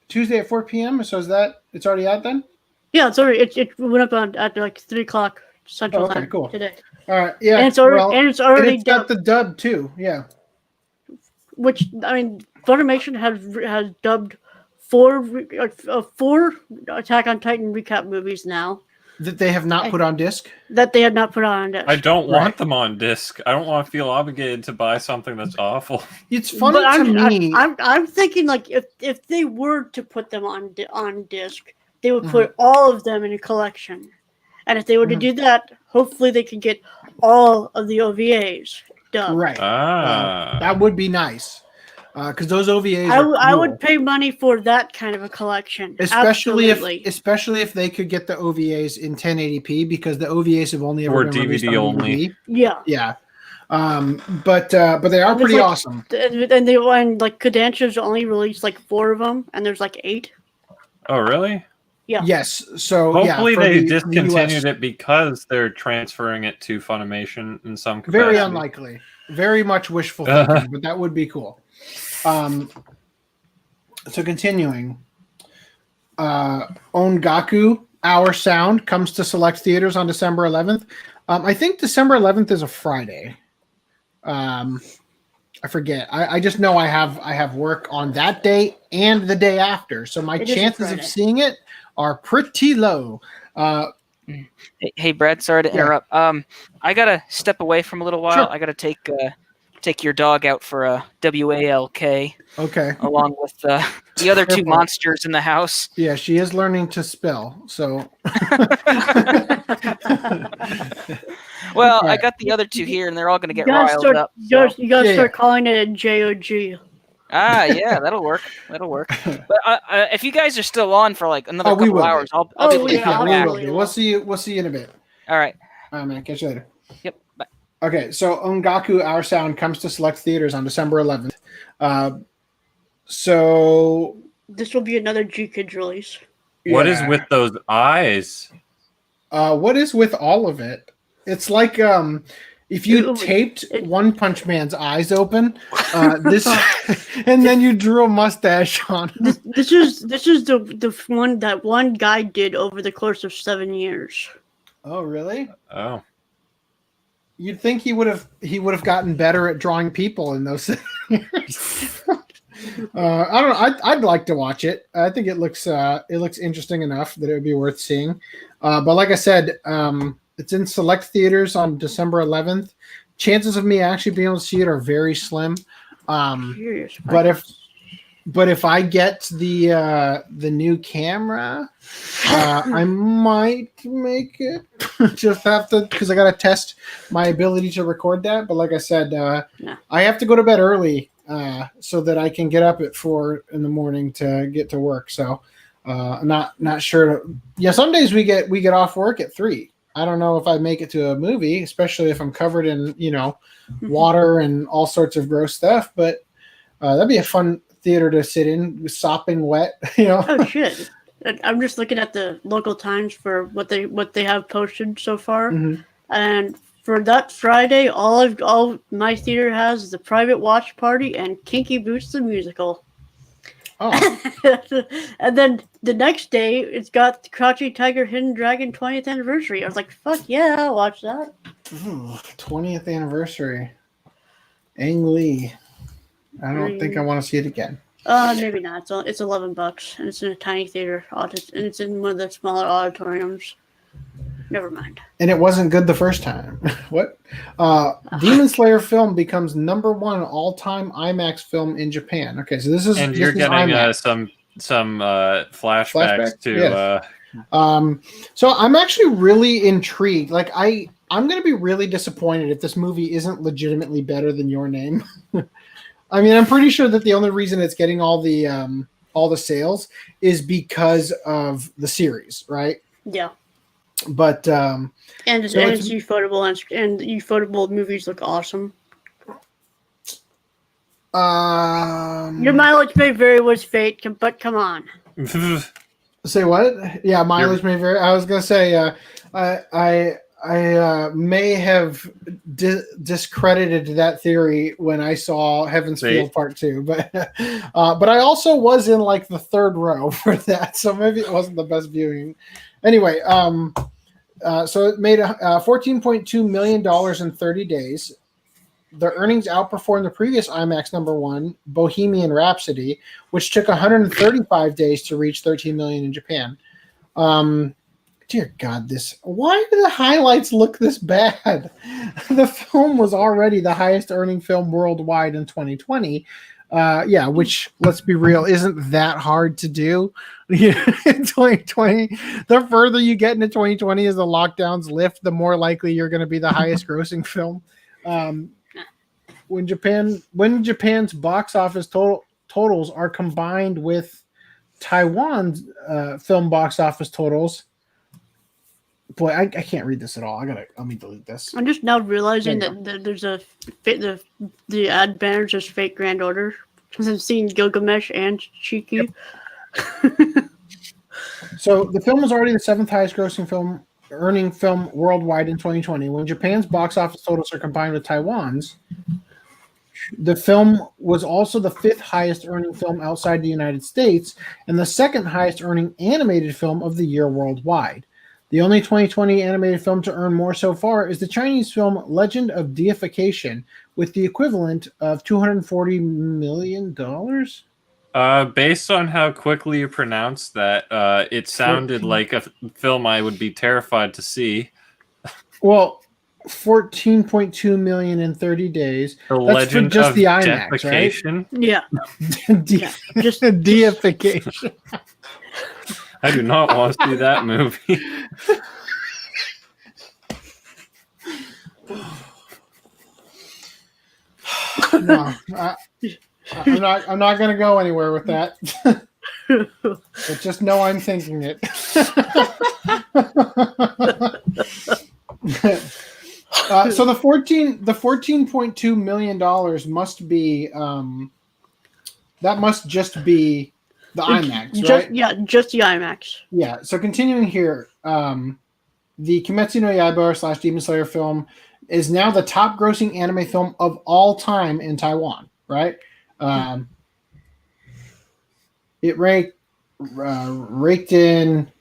Tuesday at 4 p.m.? So is that it's already out then? Yeah, it's already it went up at like 3 o'clock Central Time today. All right, yeah, and it's already got the dub too. Yeah, which I mean, Funimation has dubbed four Attack on Titan recap movies now that they have not put on disc. That they have not put on disc. I don't want them on disc. I don't want to feel obligated to buy something that's awful. It's funny to me. I'm thinking like if they were to put them on disc, they would put all of them in a collection, and if they were to do that, hopefully they could get all of the OVAs dubbed. Right. That would be nice. Because those OVAs, I would pay money for that kind of a collection, especially if they could get the OVAs in 1080p, because the OVAs have only ever been released on DVD. Yeah. But they are pretty awesome. And like Kodansha's only released like 4 of them, and there's like 8. Oh, really? Yeah. Yes. So hopefully they discontinued it because they're transferring it to Funimation in some capacity. Very unlikely. Very much wishful thinking, but that would be cool. So continuing, On-Gaku, Our Sound comes to select theaters on December 11th. I think December 11th is a Friday. I forget. I just know I have work on that day and the day after, so my chances of seeing it are pretty low. Hey Brad, sorry to interrupt. I gotta step away from a little while. Sure. I gotta take your dog out for a WALK. Okay. Along with the other 2 monsters in the house. Yeah, she is learning to spell. So. Well, I got the other 2 here, and they're all going to get riled up. You gotta start calling it a JOG. Yeah, that'll work. But if you guys are still on for like another couple hours, I'll be late. We'll see you in a bit. All right. All right, man. Catch you later. Yep. Bye. Okay, so On-Gaku, Our Sound comes to select theaters on December 11th. So this will be another G-Kids release. What is with those eyes? What is with all of it? It's like if you taped One Punch Man's eyes open, this, and then you drew a mustache on. This is the one that one guy did over the course of 7 years. Oh, really? Oh. You'd think he would have gotten better at drawing people in those years. I don't know. I'd like to watch it. I think it looks interesting enough that it would be worth seeing. But like I said, it's in select theaters on December 11th. Chances of me actually being able to see it are very slim. But if I get the new camera, I might make it. Just have to, because I got to test my ability to record that. But like I said, I have to go to bed early so that I can get up at 4 in the morning to get to work. So I'm not sure. Some days we get off work at 3. I don't know if I make it to a movie, especially if I'm covered in water and all sorts of gross stuff. But that'd be a fun theater to sit in, sopping wet. Oh shit! I'm just looking at the local times for what they have posted so far, and for that Friday, all my theater has is the Private Watch Party and Kinky Boots the musical. Oh. And then the next day, it's got the Crouching Tiger, Hidden Dragon 20th anniversary. I was like, fuck yeah, I'll watch that. 20th anniversary. Ang Lee. I don't think I want to see it again. Maybe not. It's $11, and it's in a tiny theater, and it's in one of the smaller auditoriums. Never mind. And it wasn't good the first time. What? Demon Slayer film becomes #1 all-time IMAX film in Japan. Okay, so this is you're getting some flashbacks to. Yes. So I'm actually really intrigued. Like I'm going to be really disappointed if this movie isn't legitimately better than Your Name. I mean, I'm pretty sure that the only reason it's getting all the sales is because of the series, right? Yeah. But and it's ufotable, and ufotable movies look awesome. Your mileage may vary with fate, but come on. Say what? Yeah, mileage may vary. I was gonna say, I may have discredited that theory when I saw Heaven's Feel Part 2, but I also was in like the third row for that, so maybe it wasn't the best viewing. Anyway, so it made $14.2 million in 30 days. The earnings outperformed the previous IMAX #1, Bohemian Rhapsody, which took 135 days to reach 13 million in Japan. Dear God, why do the highlights look this bad? The film was already the highest earning film worldwide in 2020. Which, let's be real, isn't that hard to do in 2020. The further you get into 2020 as the lockdowns lift, the more likely you're going to be the highest grossing film. When Japan's box office totals are combined with Taiwan's film box office totals, boy, I can't read this at all. Let me delete this. I'm just now realizing that there's the ad banner's just fake Grand Order, because I've seen Gilgamesh and Shiki. So the film was already the 7th highest grossing film worldwide in 2020. When Japan's box office totals are combined with Taiwan's, the film was also the 5th highest earning film outside the United States and the 2nd highest earning animated film of the year worldwide. The only 2020 animated film to earn more so far is the Chinese film Legend of Deification, with the equivalent of $240 million. Based on how quickly you pronounced that, it sounded like a film I would be terrified to see. Well, 14.2 million in 30 days. The That's Legend for just of the IMAX, right? Yeah. Just deification. I do not want to see that movie. No, I'm not going to go anywhere with that. But just know I'm thinking it. So the $14.2 million must be that must just be the IMAX, right? Just the IMAX. Yeah. So continuing here, the Kimetsu no Yaiba / Demon Slayer film is now the top grossing anime film of all time in Taiwan, right? It raked in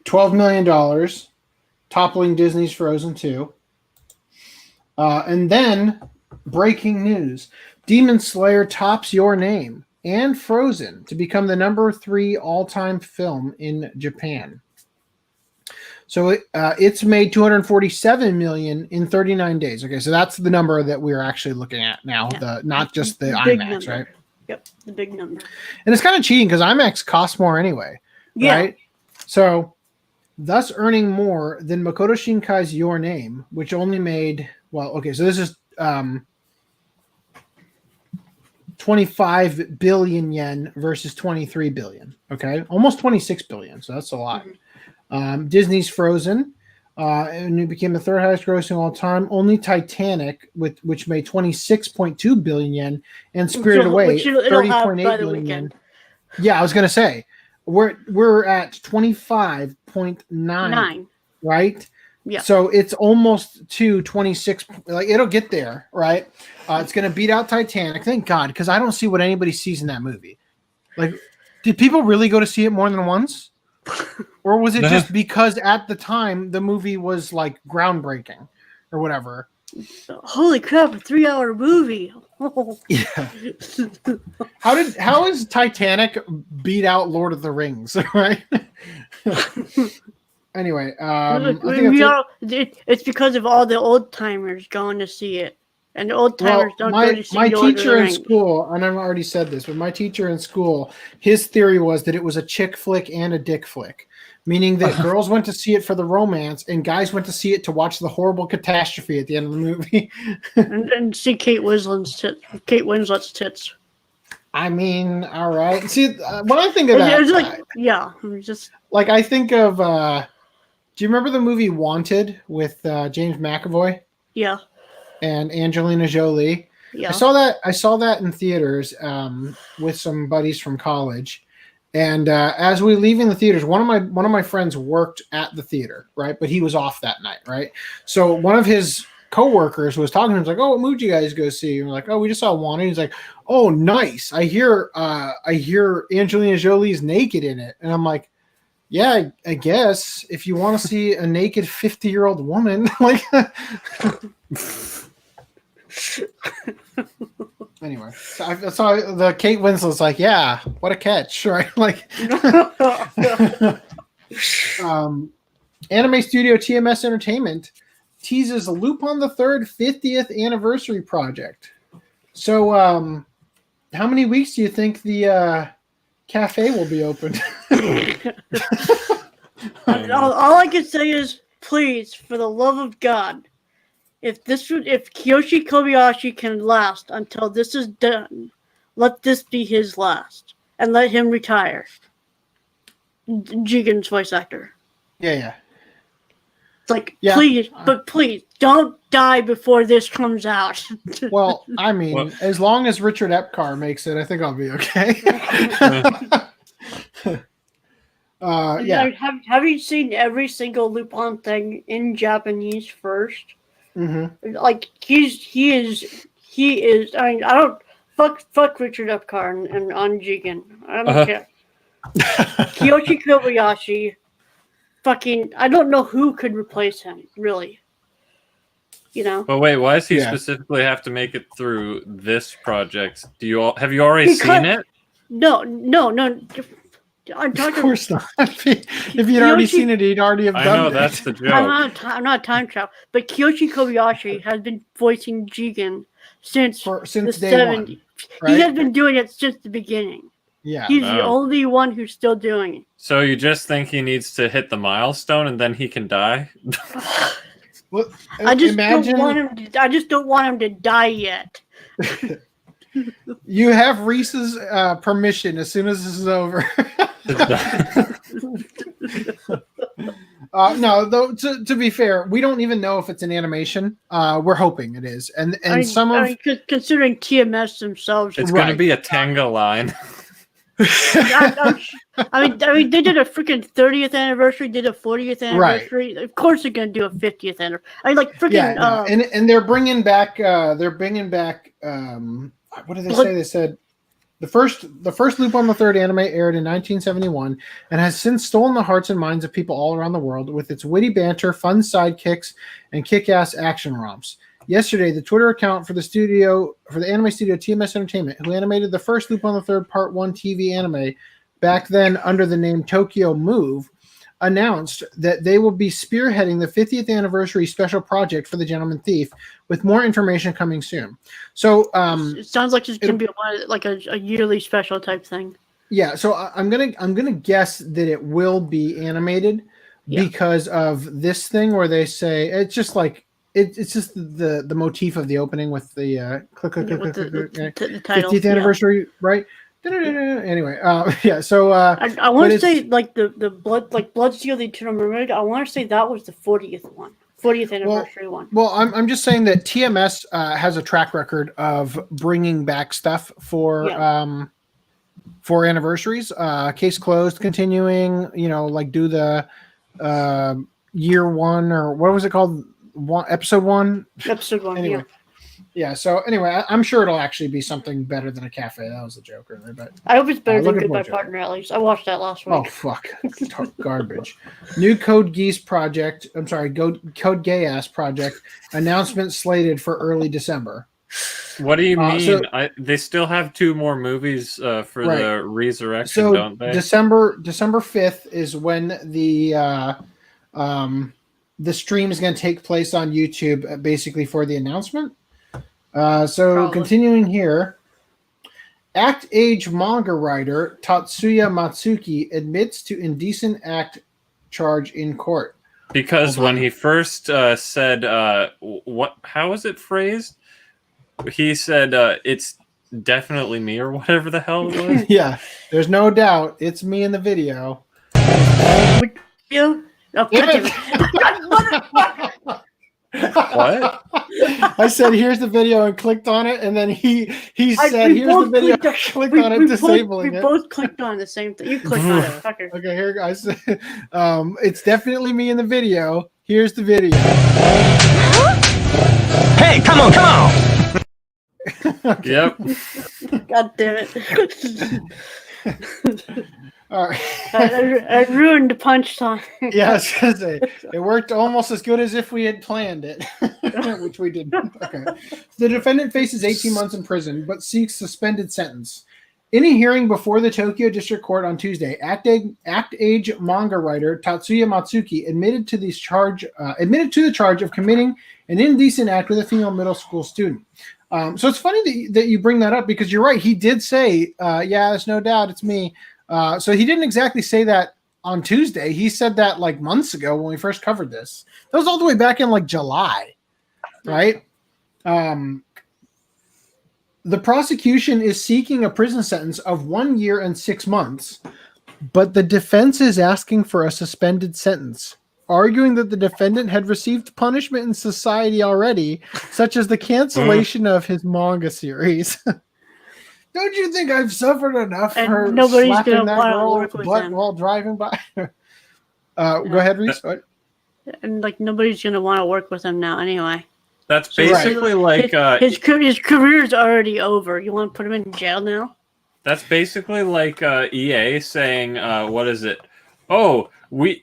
$12 million, toppling Disney's Frozen 2. And then, breaking news, Demon Slayer tops Your Name and Frozen to become the #3 all-time film in Japan. So it's made $247 million in 39 days. Okay, so that's the number that we're actually looking at now, not just the IMAX, number. Right? Yep, the big number. And it's kind of cheating because IMAX costs more anyway, right? So, thus earning more than Makoto Shinkai's Your Name, which only made, so this is 25 billion yen versus 23 billion. Okay, almost 26 billion. So that's a lot. Mm-hmm. Disney's Frozen, and it became the 3rd highest grossing all time. Only Titanic, which made 26.2 billion yen, and Spirited Away 30.8 billion yen. Yeah, I was gonna say we're at 25.9, right? Yeah. So it's almost to 26. Like it'll get there, right? It's going to beat out Titanic. Thank God, because I don't see what anybody sees in that movie. Like, did people really go to see it more than once, or was it just because at the time the movie was like groundbreaking or whatever? Holy crap! A 3-hour movie. Yeah. How is Titanic beat out Lord of the Rings? Right. Anyway, it's because of all the old timers going to see it, and the old timers don't go to see my Lord teacher of the in Rings. school, and I've already said this, but my teacher in school, his theory was that it was a chick flick and a dick flick. meaning that girls went to see it for the romance and guys went to see it to watch the horrible catastrophe at the end of the movie. and see Kate Winslet's tits. I mean, all right. See, when I think of that, it's like, yeah, just like I think of. Do you remember the movie Wanted with James McAvoy? Yeah. And Angelina Jolie. Yeah. I saw that in theaters with some buddies from college. And as we were leaving the theaters, one of my friends worked at the theater, right? But he was off that night, right? So one of his coworkers was talking to him, was like, "Oh, what movie did you guys go see?" And we're like, "Oh, we just saw Wanted." He's like, "Oh, nice. I hear Angelina Jolie's naked in it." And I'm like, "Yeah, I guess if you want to see a naked 50-year-old woman, like." Anyway, so the Kate Winslet's like, "Yeah, what a catch!" Right? Like, anime studio TMS Entertainment teases Lupin III 50th anniversary project. So, how many weeks do you think the cafe will be open? all I can say is, please, for the love of God, if Kiyoshi Kobayashi can last until this is done, let this be his last, and let him retire. Jigen's voice actor. Yeah. It's like, please, don't die before this comes out. Well, I mean, as long as Richard Epcar makes it, I think I'll be okay. Yeah. Have you seen every single Lupin thing in Japanese first? Mm-hmm. Like he is. I mean, I don't fuck Richard Epcar and on Jigen. I don't care. Kiyoshi Kobayashi. Fucking, I don't know who could replace him, really. You know. But wait, why does he specifically have to make it through this project? Have you already seen it? No. I'm talking. Of course not. If you'd already seen it, he'd already have done it. I know, that's the joke. I'm not time travel, but Kiyoshi Kobayashi has been voicing Jigen since the day 70s. one, right? He has been doing it since the beginning. Yeah. He's the only one who's still doing it. So you just think he needs to hit the milestone and then he can die? Well, I just don't want him to die yet. You have Reese's permission as soon as this is over. No, though. To be fair, we don't even know if it's an animation. We're hoping it is, and considering TMS themselves, it's going to be a Tenga line. I mean, they did a freaking 30th anniversary, did a 40th anniversary. Right. Of course, they're going to do a 50th anniversary. I mean, like freaking. And they're bringing back. What did they say? They said the first Lupin III anime aired in 1971 and has since stolen the hearts and minds of people all around the world with its witty banter, fun sidekicks, and kick-ass action romps. Yesterday, the Twitter account for the anime studio TMS Entertainment, who animated the first Lupin III Part 1 TV anime back then under the name Tokyo Move, announced that they will be spearheading the 50th anniversary special project for The Gentleman Thief, with more information coming soon. So it sounds like it's going to be a yearly special type thing. Yeah, so I'm gonna guess that it will be animated because of this thing where they say it's just like. It's just the motif of the opening with the the title, 50th anniversary, right? Anyway, So I want to say like the Blood Seal, the Eternal Mermaid. I want to say that was the 40th anniversary one. Well, I'm just saying that TMS has a track record of bringing back stuff for anniversaries. Case closed, continuing. Do the year one or what was it called? Episode one. Anyway. Yeah. So anyway, I'm sure it'll actually be something better than a cafe. That was a joke earlier, but I hope it's better than Goodbye Partner. At least I watched that last week. Oh fuck, garbage. New Code Geass project. I'm sorry, Code Geass project announcement slated for early December. What do you mean? They still have 2 more movies for the resurrection, don't they? December 5th is when the stream is going to take place on YouTube, basically for the announcement. Continuing here, Act Age manga writer Tatsuya Matsuki admits to indecent act charge in court. Because when he first said, how was it phrased? He said, it's definitely me or whatever the hell it was. Yeah, there's no doubt it's me in the video. You? Oh, What? I said, here's the video and clicked on it, and then he said, here's the video, clicked on it, disabling it. We both clicked on the same thing. You clicked on it, fucker. Okay, here, guys. It's definitely me in the video. Here's the video. Hey, come on! Okay. Yep. God damn it. All right. I ruined the punchline. Yeah, I was gonna say it worked almost as good as if we had planned it, which we didn't. Okay. The defendant faces 18 months in prison, but seeks suspended sentence. In a hearing before the Tokyo District Court on Tuesday, Act Age manga writer Tatsuya Matsuki admitted to the charge of committing an indecent act with a female middle school student. So it's funny that you bring that up because you're right. He did say, "Yeah, there's no doubt it's me." So he didn't exactly say that on Tuesday. He said that like months ago when we first covered this. That was all the way back in like July, right? The prosecution is seeking a prison sentence of 1 year and 6 months, but the defense is asking for a suspended sentence, arguing that the defendant had received punishment in society already, such as the cancellation of his manga series. Don't you think I've suffered enough for nobody's slapping gonna that want to girl's work with butt him. while driving by? Go ahead, Reese. What? And like nobody's gonna want to work with him now anyway. That's basically like his career's already over. You want to put him in jail now? that's basically like EA saying, what is it? Oh,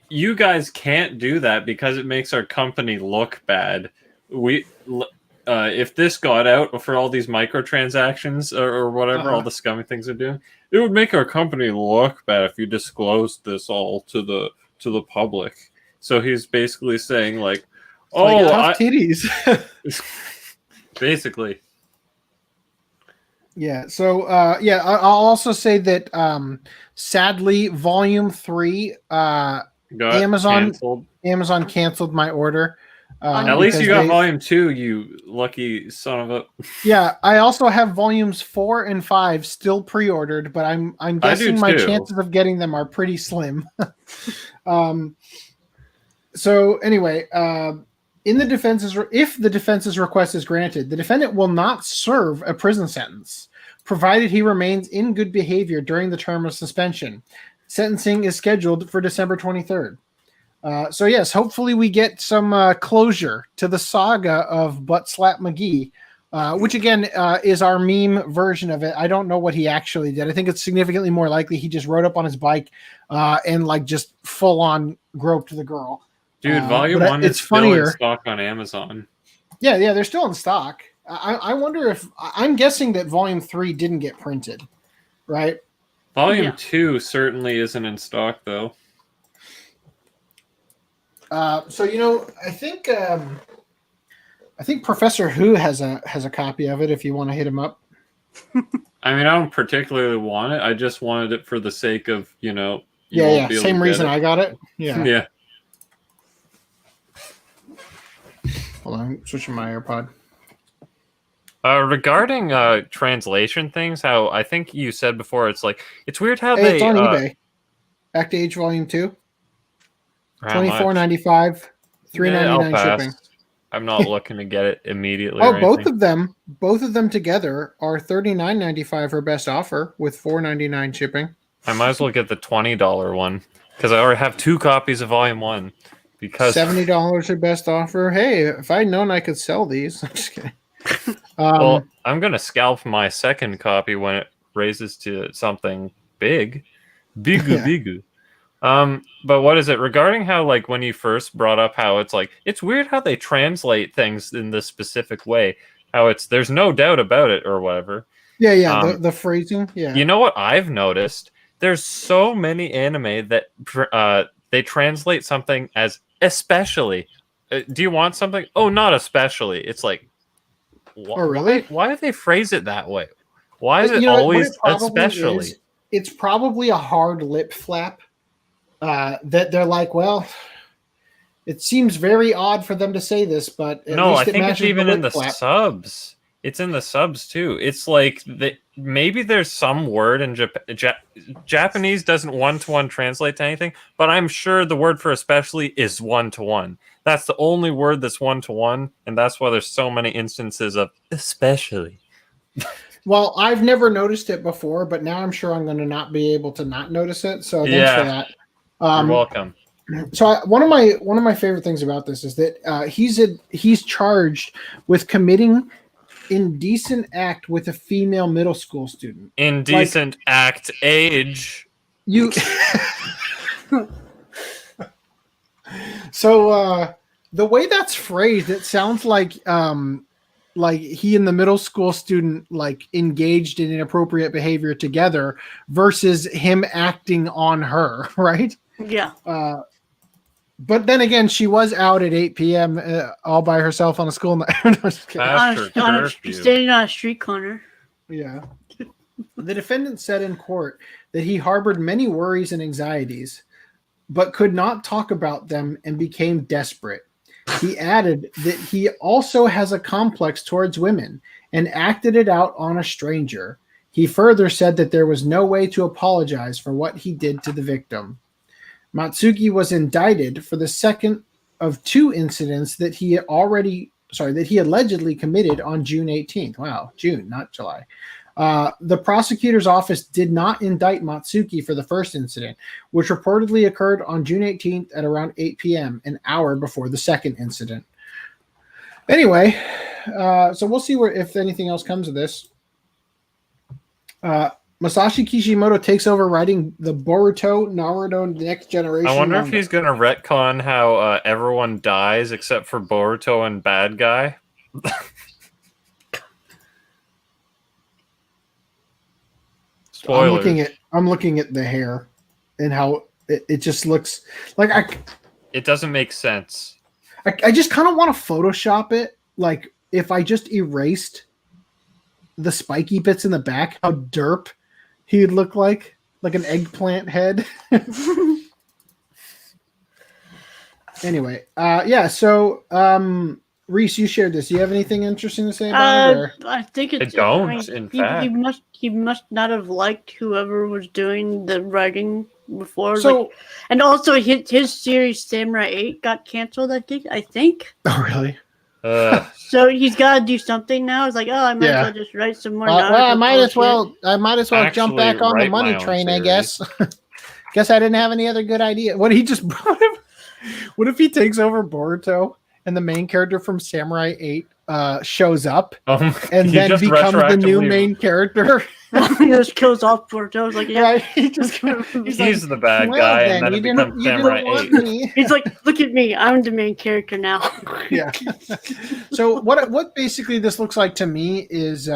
you guys can't do that because it makes our company look bad. If this got out for all these microtransactions or whatever, all the scummy things are doing, it would make our company look bad if you disclosed this all to the public. So he's basically saying like, tough titties. Basically. Yeah. So I'll also say that sadly, Volume 3, Amazon canceled my order. At least you got Volume 2, you lucky son of a. Yeah, I also have Volumes 4 and 5 still pre-ordered, but I'm guessing my chances of getting them are pretty slim. So anyway, if the defense's request is granted, the defendant will not serve a prison sentence, provided he remains in good behavior during the term of suspension. Sentencing is scheduled for December 23rd. So yes, hopefully we get some closure to the saga of Butt Slap McGee, which again is our meme version of it. I don't know what he actually did. I think it's significantly more likely he just rode up on his bike and like just full on groped the girl. Dude, Volume 1 is still in stock on Amazon. Yeah, they're still in stock. I wonder if I'm guessing that Volume 3 didn't get printed, right? Volume 2 certainly isn't in stock though. So I think Professor Who has a copy of it. If you want to hit him up. I mean, I don't particularly want it. I just wanted it for the sake of Same reason I got it. Yeah. Hold on, I'm switching my AirPod. Regarding translation things, how I think you said before, it's weird how it's on eBay. Act Age Volume 2. $24.95, $3.99 shipping. I'm not looking to get it immediately. Both of them together are $39.95 for best offer with $4.99 shipping. I might as well get the $20 one because I already have 2 copies of Volume 1. Because $70 for best offer. Hey, if I'd known I could sell these, I'm just kidding. Well, I'm gonna scalp my second copy when it raises to something big. But what is it regarding how when you first brought up how it's weird how they translate things in this specific way, how there's no doubt about it or whatever. The phrasing. You know what I've noticed? There's so many anime that they translate something as especially. Do you want something? Oh, not especially. It's like, oh really? Why do they phrase it that way? Why is it always especially? It's probably a hard lip flap. that they're like, well, it seems very odd for them to say this, but at No, least I think it's matches even in the flap. subs. It's in the subs too. It's like maybe there's some word in Japanese doesn't one-to-one translate to anything, but I'm sure the word for especially is one-to-one. That's the only word that's one-to-one, and that's why there's so many instances of especially. Well, I've never noticed it before, but now I'm sure I'm going to not be able to not notice it. So thanks for that. You're welcome. So one of my favorite things about this is that he's charged with committing indecent act with a female middle school student. Indecent act age. You. So the way that's phrased, it sounds like he and the middle school student like engaged in inappropriate behavior together versus him acting on her, right? Yeah. But then again, she was out at 8 p.m. All by herself on a school night. Standing on a street corner. Yeah. The defendant said in court that he harbored many worries and anxieties, but could not talk about them and became desperate. He added that he also has a complex towards women and acted it out on a stranger. He further said that there was no way to apologize for what he did to the victim. Matsuki was indicted for the second of two incidents that he allegedly committed on June 18th. Wow, June, not July. The prosecutor's office did not indict Matsuki for the first incident, which reportedly occurred on June 18th at around 8 p.m., an hour before the second incident. Anyway, so we'll see if anything else comes of this. Masashi Kishimoto takes over writing the Boruto Naruto Next Generation. I wonder manga. if he's going to retcon how everyone dies except for Boruto and Bad Guy. Spoilers. I'm looking at the hair and how it just looks like it doesn't make sense. I just kind of want to Photoshop it. Like if I just erased the spiky bits in the back, how derp he'd look like an eggplant head. Anyway, yeah. So, Reese, you shared this. Do you have anything interesting to say about it? Or? I think it's. I don't. In fact, he must not have liked whoever was doing the writing before. So, and also his series Samurai 8 got canceled. I think. Oh, really? So he's got to do something now. It's like, oh, I might as well just write some more. I might as well jump back on the money train. I guess. Guess I didn't have any other good idea. What if he takes over Boruto and the main character from Samurai 8 shows up and then becomes the new main character? He just kills off Boruto. It's like, yeah, right. He's the bad guy, and then it becomes Samurai 8. He's like, look at me, I'm the main character now. Yeah. So what basically this looks like to me is,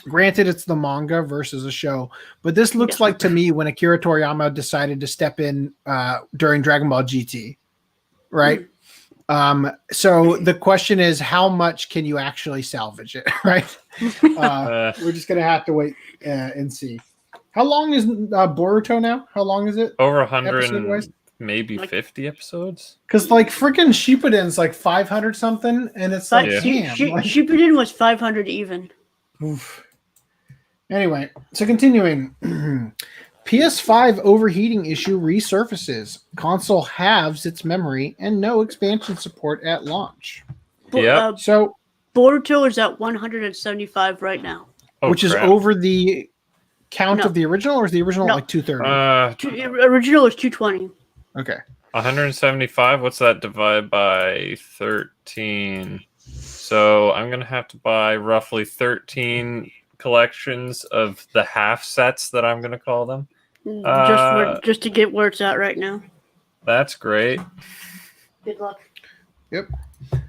granted it's the manga versus a show, but this looks like to me when Akira Toriyama decided to step in during Dragon Ball GT, right? So the question is, how much can you actually salvage it, right? We're just gonna have to wait and see. How long is Boruto now? How long is it? Over 100, maybe 50 episodes. Because like freaking Shippuden's like 500 something, and it's like Shippuden was 500 even. Oof. Anyway, so continuing. PS5 overheating issue resurfaces. Console halves its memory and no expansion support at launch. Yeah. So Boruto is at 175 right now. Which is over the count of the original, or is the original like 230? Original is 220. Okay. 175. What's that divided by 13? So I'm gonna have to buy roughly 13 collections of the half sets that I'm gonna call them. Just to get where it's at right now. That's great. Good luck. Yep.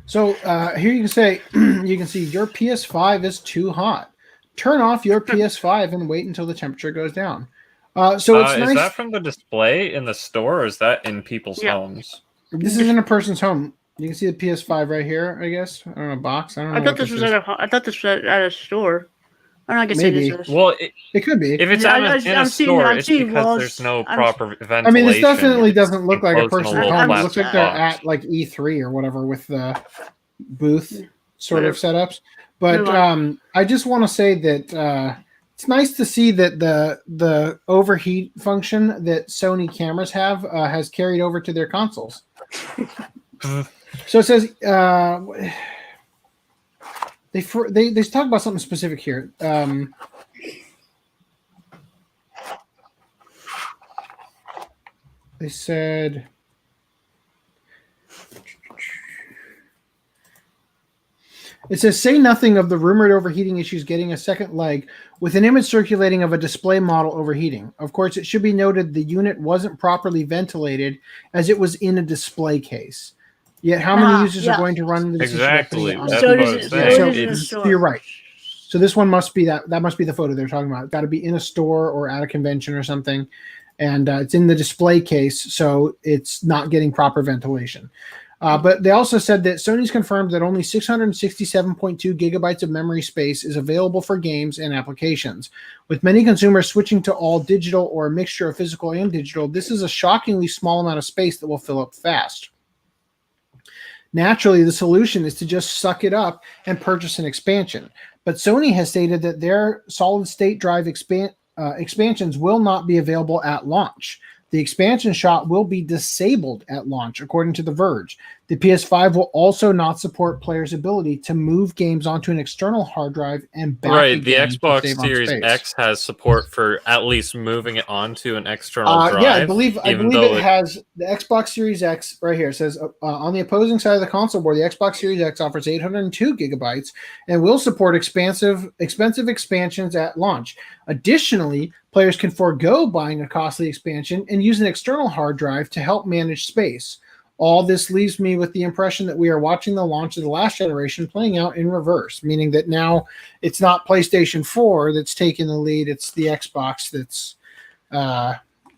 So here you can see your PS5 is too hot. Turn off your PS5 and wait until the temperature goes down. So it's nice. Is that from the display in the store, or is that in people's homes? This is in a person's home. You can see the PS5 right here, I guess, on a box. I don't know. I thought this was at a store. I'm not gonna Maybe. say this. Well, It could be. if it's Yeah, in a store, it's because walls. there's no I'm- proper ventilation. I mean, this definitely It's doesn't look like a enclosed in person little home. It plastic looks like they're box. at like E3 or whatever with the booth sort of Whatever. setups. But Move on. I just want to say that it's nice to see that the overheat function that Sony cameras have has carried over to their consoles. So it says they talk about something specific here. They said it says, say nothing of the rumored overheating issues getting a second leg with an image circulating of a display model overheating. Of course, it should be noted the unit wasn't properly ventilated as it was in a display case. Yet how many users are going to run into this issue by putting Exactly. it on That's So what it I is- was so saying. it is in a It's- store. You're right. So this one must be that must be the photo they're talking about. It's got to be in a store or at a convention or something. And it's in the display case, so it's not getting proper ventilation. But they also said that Sony's confirmed that only 667.2 gigabytes of memory space is available for games and applications. With many consumers switching to all digital or a mixture of physical and digital, this is a shockingly small amount of space that will fill up fast. Naturally, the solution is to just suck it up and purchase an expansion. But Sony has stated that their solid-state drive expansions will not be available at launch. The expansion shot will be disabled at launch, according to The Verge. The PS5 will also not support players' ability to move games onto an external hard drive and back Right, the again to Xbox save on Series space. X has support for at least moving it onto an external drive. Yeah, I believe even though it has the Xbox Series X right here. It says on the opposing side of the console board, the Xbox Series X offers 802 gigabytes and will support expensive expansions at launch. Additionally, players can forego buying a costly expansion and use an external hard drive to help manage space. All this leaves me with the impression that we are watching the launch of the last generation playing out in reverse, meaning that now it's not PlayStation 4 that's taking the lead, it's the Xbox that's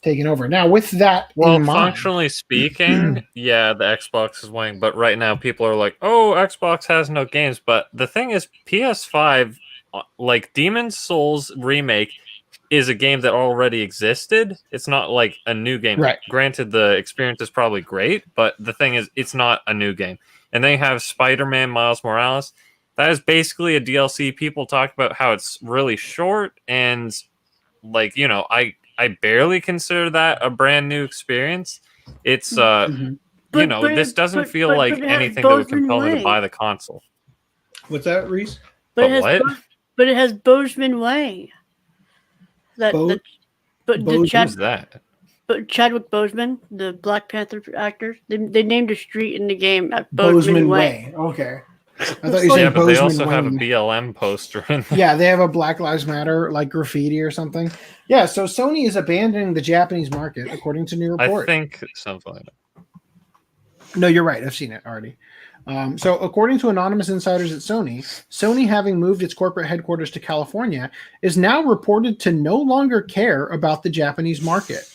taking over. Now, with that in mind, functionally speaking, yeah, the Xbox is winning, but right now people are like, oh, Xbox has no games. But the thing is, PS5, like Demon's Souls Remake, is a game that already existed. It's not like a new game. Right. Granted, the experience is probably great, but the thing is, it's not a new game. And then you have Spider-Man Miles Morales. That is basically a DLC. People talk about how it's really short, and like, you know, I barely consider that a brand new experience. It's this doesn't feel like it has anything that would Bozeman compel me to Way. buy the console. what's that, Reese? But it has what? but it has Bozeman Way. Who's that? But Chadwick Boseman, the Black Panther actor, they named a street in the game at Bozeman Way. Okay. I thought you Yeah, said but they Bozeman also have a Wayne. BLM poster in there. Yeah, they have a Black Lives Matter like graffiti or something. Yeah, so Sony is abandoning the Japanese market, according to new report. I think something like that. No, you're right. I've seen it already. So according to anonymous insiders at Sony, having moved its corporate headquarters to California, is now reported to no longer care about the Japanese market.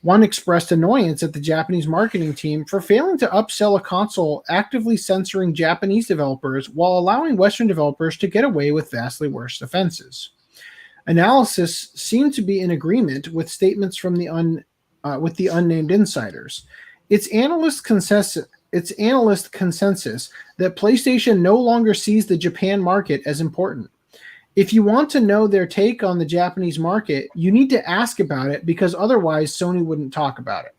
One expressed annoyance at the Japanese marketing team for failing to upsell a console actively censoring Japanese developers while allowing Western developers to get away with vastly worse offenses. Analysis seemed to be in agreement with statements from the unnamed insiders. It's analyst consensus that PlayStation no longer sees the Japan market as important. If you want to know their take on the Japanese market, you need to ask about it because otherwise Sony wouldn't talk about it.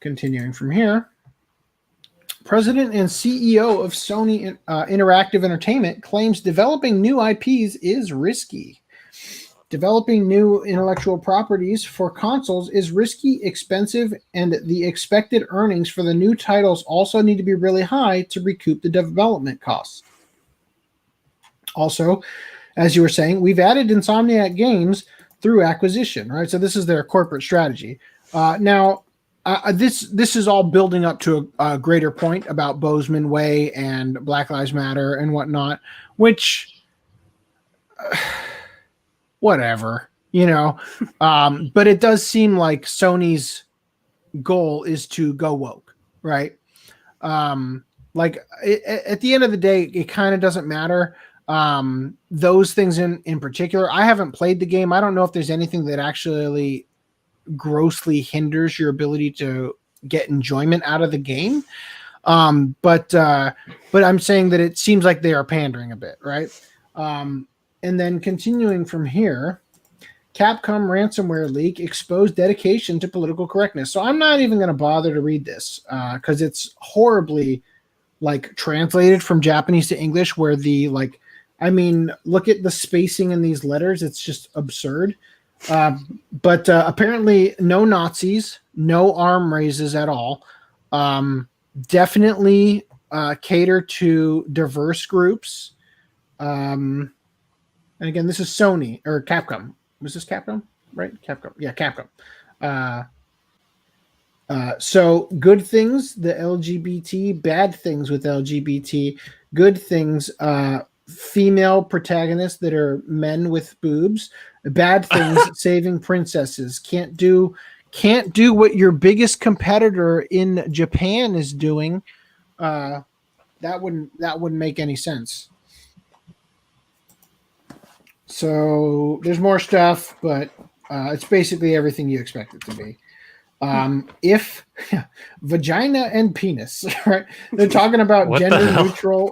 Continuing from here, President and CEO of Sony Interactive Entertainment claims developing new IPs is risky. Developing new intellectual properties for consoles is risky, expensive, and the expected earnings for the new titles also need to be really high to recoup the development costs. Also, as you were saying, we've added Insomniac Games through acquisition, right? So this is their corporate strategy. This is all building up to a greater point about Bozeman Way and Black Lives Matter and whatnot, which... whatever, but it does seem like Sony's goal is to go woke, right? At the end of the day, it kind of doesn't matter. Those things in particular. I haven't played the game. I don't know if there's anything that actually grossly hinders your ability to get enjoyment out of the game. But I'm saying that it seems like they are pandering a bit, right? And then continuing from here, Capcom ransomware leak exposed dedication to political correctness. So I'm not even going to bother to read this because it's horribly like translated from Japanese to English, where the like, I mean, look at the spacing in these letters. It's just absurd. But apparently no Nazis, no arm raises at all. Definitely cater to diverse groups. And again, this is Sony or Capcom. Was this Capcom? Right? Capcom. Yeah, Capcom. So good things, the LGBT, bad things with LGBT, good things, female protagonists that are men with boobs, bad things, saving princesses. Can't do what your biggest competitor in Japan is doing. That wouldn't make any sense. So there's more stuff, but it's basically everything you expect it to be. If vagina and penis, right? They're talking about gender neutral,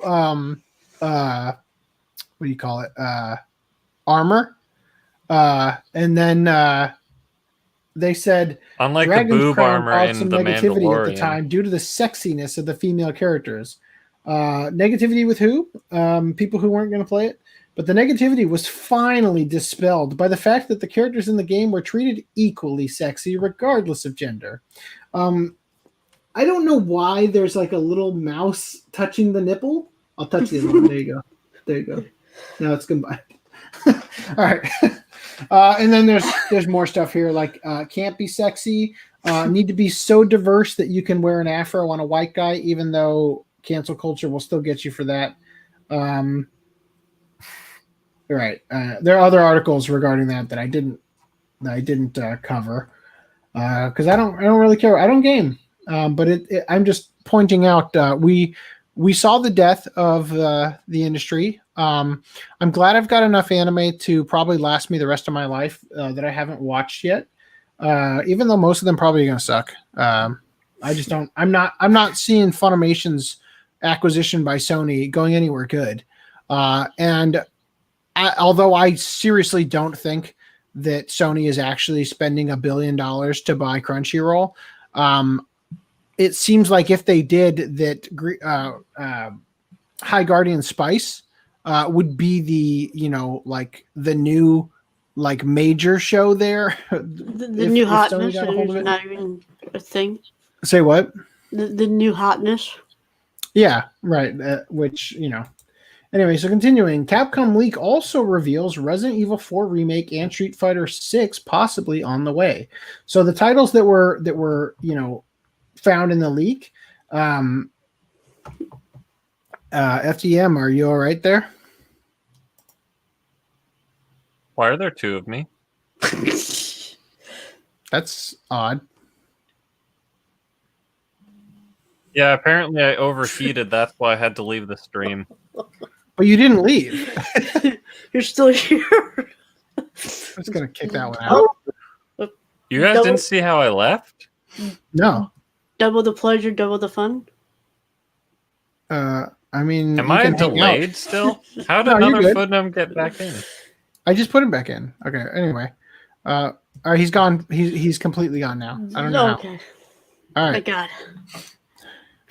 what do you call it? Armor. And then they said, unlike Dragon's the boob Crown armor caused in some the negativity Mandalorian, at the time due to the sexiness of the female characters. Negativity with who? People who weren't going to play it. But the negativity was finally dispelled by the fact that the characters in the game were treated equally sexy, regardless of gender. I don't know why there's like a little mouse touching the nipple. I'll touch the other one. There you go. There you go. Now it's combined. All right. And then there's more stuff here like can't be sexy. Need to be so diverse that you can wear an afro on a white guy, even though cancel culture will still get you for that. Right. There are other articles regarding that I didn't cover because I don't really care. I don't game, but I'm just pointing out we saw the death of the industry. I'm glad I've got enough anime to probably last me the rest of my life that I haven't watched yet. Even though most of them probably are gonna suck. I just don't. I'm not seeing Funimation's acquisition by Sony going anywhere good. And although I seriously don't think that Sony is actually spending $1 billion to buy Crunchyroll, it seems like if they did, that High Guardian Spice would be the new major show there. The new hotness is not even a thing. Say what? The new hotness. Yeah, right. Which Anyway, so continuing, Capcom leak also reveals Resident Evil 4 remake and Street Fighter 6 possibly on the way. So the titles that were found in the leak. FDM, are you all right there? Why are there two of me? That's odd. Yeah, apparently I overheated. That's why I had to leave the stream. But you didn't leave. You're still here. I'm just going to kick that one out. You guys didn't see how I left? No. Double the pleasure, double the fun. I mean, am I delayed still? How did another Funimation get back in? I just put him back in. Okay. Anyway, all right, he's gone. He's completely gone now. I don't know. Okay. All right. My God.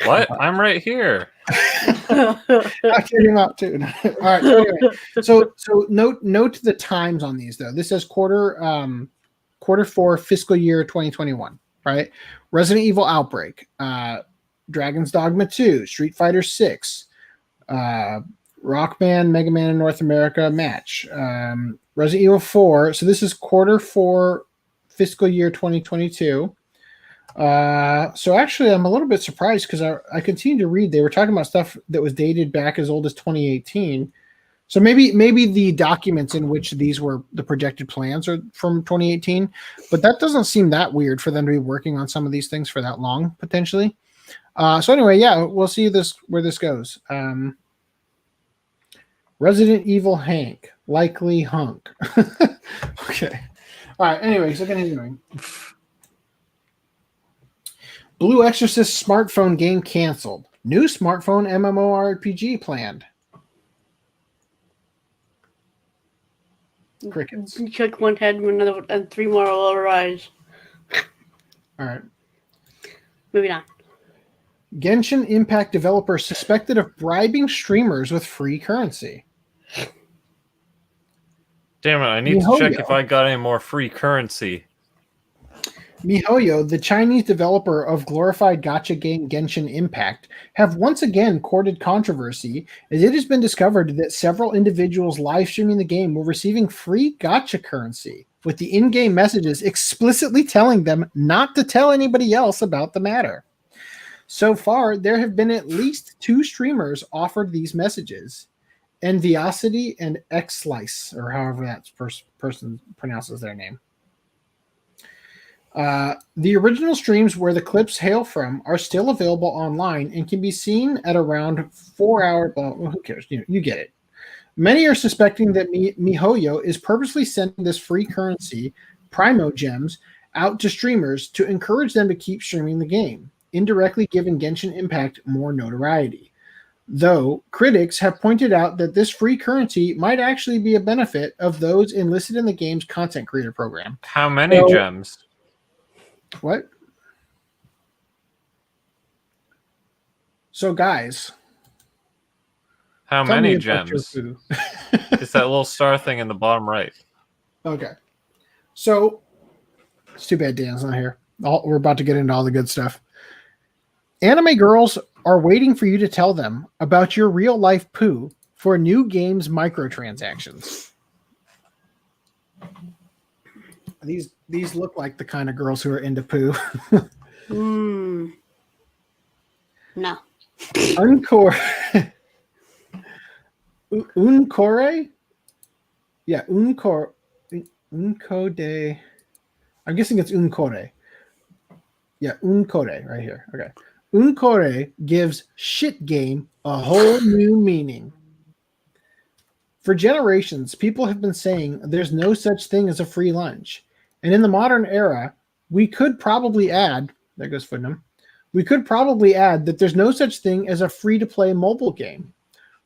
What? I'm right here. I kicked him out too. All right. Anyway, so note the times on these though. This says quarter 4 fiscal year 2021. Right. Resident Evil Outbreak, Dragon's Dogma 2, Street Fighter 6, Rockman, Mega Man in North America match, Resident Evil 4. So this is quarter 4 fiscal year 2022. So actually, I'm a little bit surprised because I continue to read. They were talking about stuff that was dated back as old as 2018. So maybe the documents in which these were the projected plans are from 2018, but that doesn't seem that weird for them to be working on some of these things for that long potentially. So anyway, yeah, we'll see where this goes. Resident Evil Hank, likely hunk. Okay. All right. Anyway, so continuing. Blue Exorcist smartphone game canceled. New smartphone MMORPG planned. Crickets. Check one head and another, and three more will arise. All right. Moving on. Genshin Impact developer suspected of bribing streamers with free currency. Damn it, I need to check if I got any more free currency. MiHoYo, the Chinese developer of glorified gacha game Genshin Impact, have once again courted controversy as it has been discovered that several individuals live streaming the game were receiving free gacha currency, with the in-game messages explicitly telling them not to tell anybody else about the matter. So far, there have been at least 2 streamers offered these messages, Enviosity and Xslice, or however that person pronounces their name. The original streams where the clips hail from are still available online and can be seen at around 4 hours. Well, who cares? You get it. Many are suspecting that MiHoYo is purposely sending this free currency, Primo Gems, out to streamers to encourage them to keep streaming the game, indirectly giving Genshin Impact more notoriety. Though critics have pointed out that this free currency might actually be a benefit of those enlisted in the game's content creator program. How many gems? What? So, guys. How many gems? It's that little star thing in the bottom right. Okay. So, it's too bad Dan's not here. We're about to get into all the good stuff. Anime girls are waiting for you to tell them about your real-life poo for new games microtransactions. These look like the kind of girls who are into poo. No. Uncore. Uncore? Yeah, Uncode. I'm guessing it's Uncore. Yeah, Uncore right here. Okay. Uncore gives shit game a whole new meaning. For generations, people have been saying there's no such thing as a free lunch. And in the modern era, we could probably add, there goes Funimation, we could probably add that there's no such thing as a free-to-play mobile game.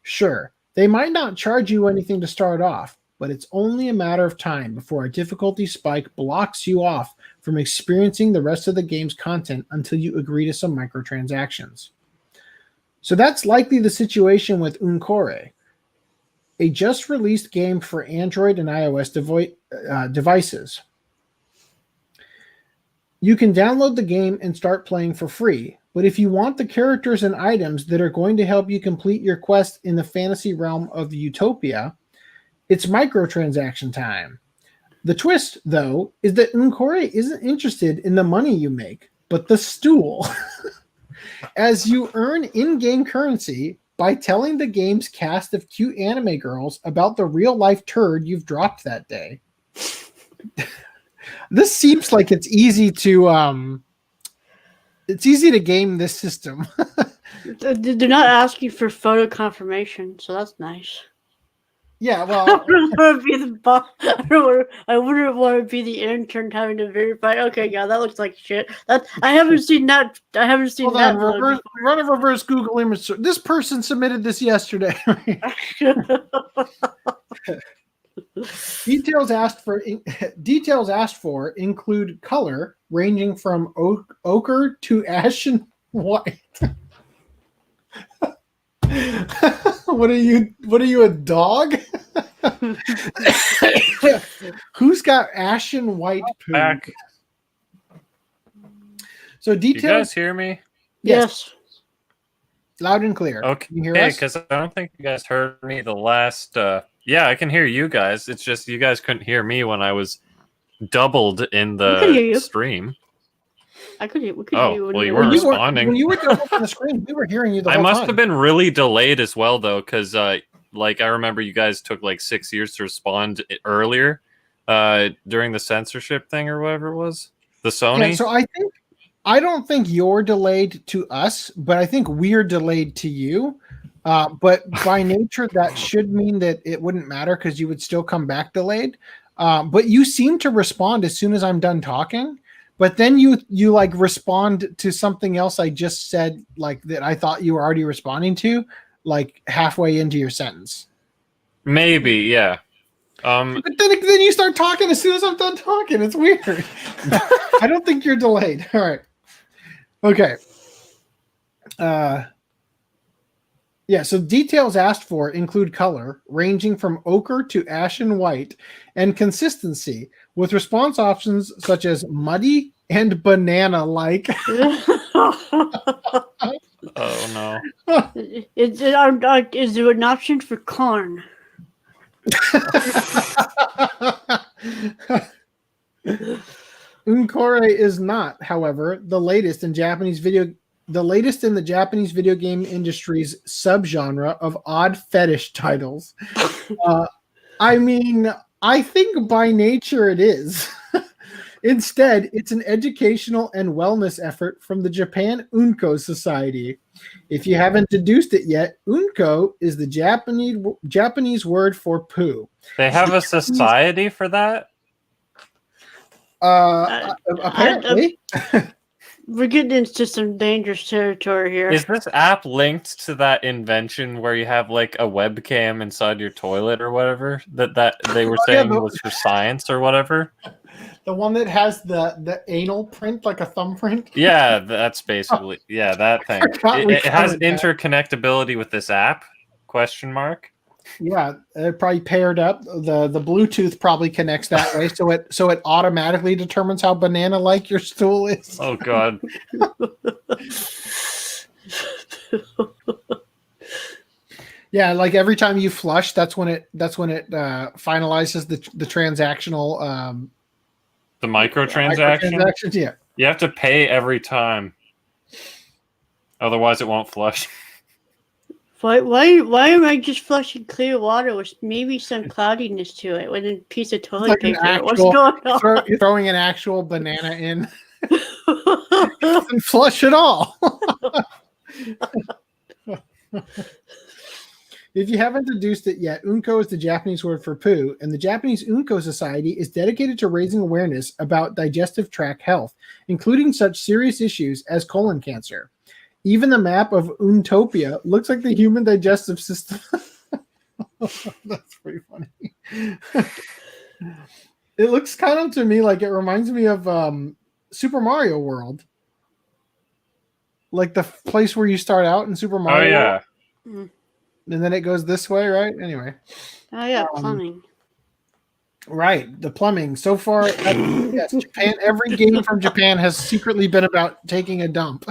Sure, they might not charge you anything to start off, but it's only a matter of time before a difficulty spike blocks you off from experiencing the rest of the game's content until you agree to some microtransactions. So that's likely the situation with Uncore, a just-released game for Android and iOS devices. You can download the game and start playing for free, but if you want the characters and items that are going to help you complete your quest in the fantasy realm of Utopia, it's microtransaction time. The twist, though, is that Uncore isn't interested in the money you make, but the stool. As you earn in-game currency by telling the game's cast of cute anime girls about the real-life turd you've dropped that day. This seems like it's easy to game this system. They're not asking for photo confirmation, so that's nice. Yeah, well, I wouldn't want to be the boss. I wouldn't want to be the intern having to verify. Okay, yeah, that looks like shit. I haven't seen that. I haven't seen that. Run a reverse Google image search. This person submitted this yesterday. Details asked for include color ranging from ochre to ashen white. What are you, a dog? Who's got ashen white poo? Back. So details. You guys hear me? Yes. Loud and clear. Okay. Can you hear us? Because I don't think you guys heard me the last. Yeah, I can hear you guys. It's just you guys couldn't hear me when I was doubled in the stream. I could hear. We could hear you. Well, you weren't responding. When you were doubled on the screen, we were hearing you the whole time. I must have been really delayed as well, though, because I remember you guys took like 6 years to respond earlier during the censorship thing or whatever it was. The Sony. Yeah, so I don't think you're delayed to us, but I think we're delayed to you. But by nature, that should mean that it wouldn't matter because you would still come back delayed. But you seem to respond as soon as I'm done talking. But then you like respond to something else I just said, like that I thought you were already responding to, like halfway into your sentence. Maybe, yeah. But then you start talking as soon as I'm done talking. It's weird. I don't think you're delayed. All right. Okay. Yeah, so details asked for include color, ranging from ochre to ashen white, and consistency, with response options such as muddy and banana-like. Oh, no. Is there an option for corn? Uncore is not, however, the latest in the Japanese video game industry's subgenre of odd fetish titles. I mean, I think by nature it is. Instead, it's an educational and wellness effort from the Japan Unko Society. If you haven't deduced it yet, Unko is the Japanese word for poo. They have a society for that? Apparently. We're getting into some dangerous territory here. Is this app linked to that invention where you have like a webcam inside your toilet or whatever that they were saying was for science or whatever? The one that has the anal print, like a thumbprint? Yeah, that's basically, yeah, that thing. It has interconnectability with this app, question mark. Yeah, it probably paired up. The Bluetooth probably connects that way, so it automatically determines how banana-like your stool is. Oh God. Yeah, like every time you flush, that's when it finalizes the transactional. The microtransaction. Yeah. You have to pay every time, otherwise it won't flush. Why am I just flushing clear water with maybe some cloudiness to it with a piece of toilet paper? What's going on? You're throwing an actual banana in and flush it all. If you haven't deduced it yet, Unko is the Japanese word for poo, and the Japanese Unko Society is dedicated to raising awareness about digestive tract health, including such serious issues as colon cancer. Even the map of Untopia looks like the human digestive system. That's pretty funny. It looks kind of to me like it reminds me of Super Mario World. Like the place where you start out in Super Mario Oh, yeah. World. And then it goes this way, right? Anyway. Oh, yeah, plumbing. Right, the plumbing. So far, yes, Japan. Every game from Japan has secretly been about taking a dump.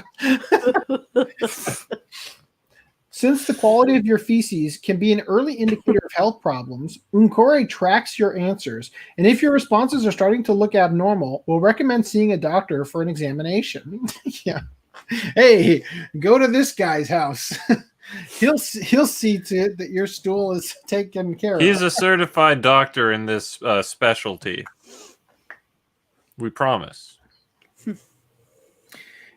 Since the quality of your feces can be an early indicator of health problems, Uncore tracks your answers, and if your responses are starting to look abnormal, we'll recommend seeing a doctor for an examination. Yeah. Hey, go to this guy's house. He'll see to it that your stool is taken care of. He's a certified doctor in this specialty. We promise.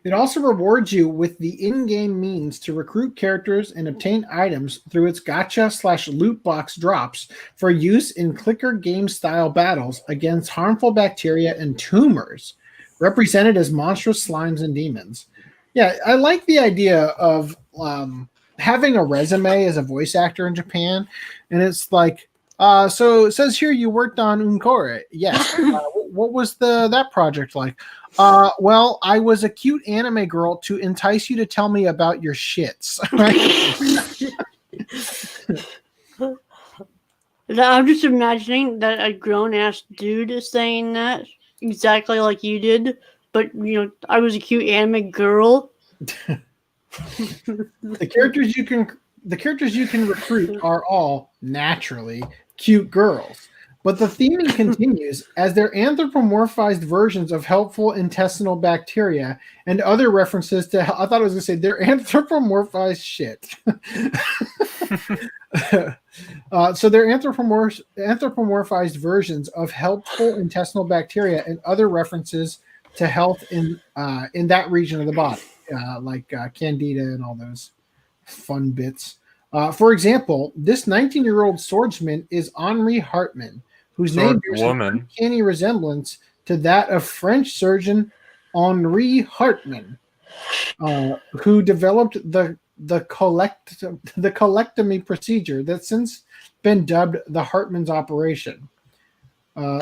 It also rewards you with the in-game means to recruit characters and obtain items through its gacha/loot box drops for use in clicker game-style battles against harmful bacteria and tumors, represented as monstrous slimes and demons. Yeah, I like the idea of having a resume as a voice actor in Japan, and it's like, so it says here you worked on Uncore. Yes. What was that project like? Well, I was a cute anime girl to entice you to tell me about your shits. I'm just imagining that a grown-ass dude is saying that exactly like you did, but, I was a cute anime girl. The characters you can recruit are all naturally cute girls, but the theming continues as they're anthropomorphized versions of helpful intestinal bacteria and other references to. I thought I was going to say they're anthropomorphized shit. So they're anthropomorphized versions of helpful intestinal bacteria and other references to health in that region of the body. Like Candida and all those fun bits. For example, this 19-year-old swordsman is Henri Hartmann, whose name bears an uncanny resemblance to that of French surgeon Henri Hartmann, who developed the colectomy procedure that's since been dubbed the Hartmann's operation.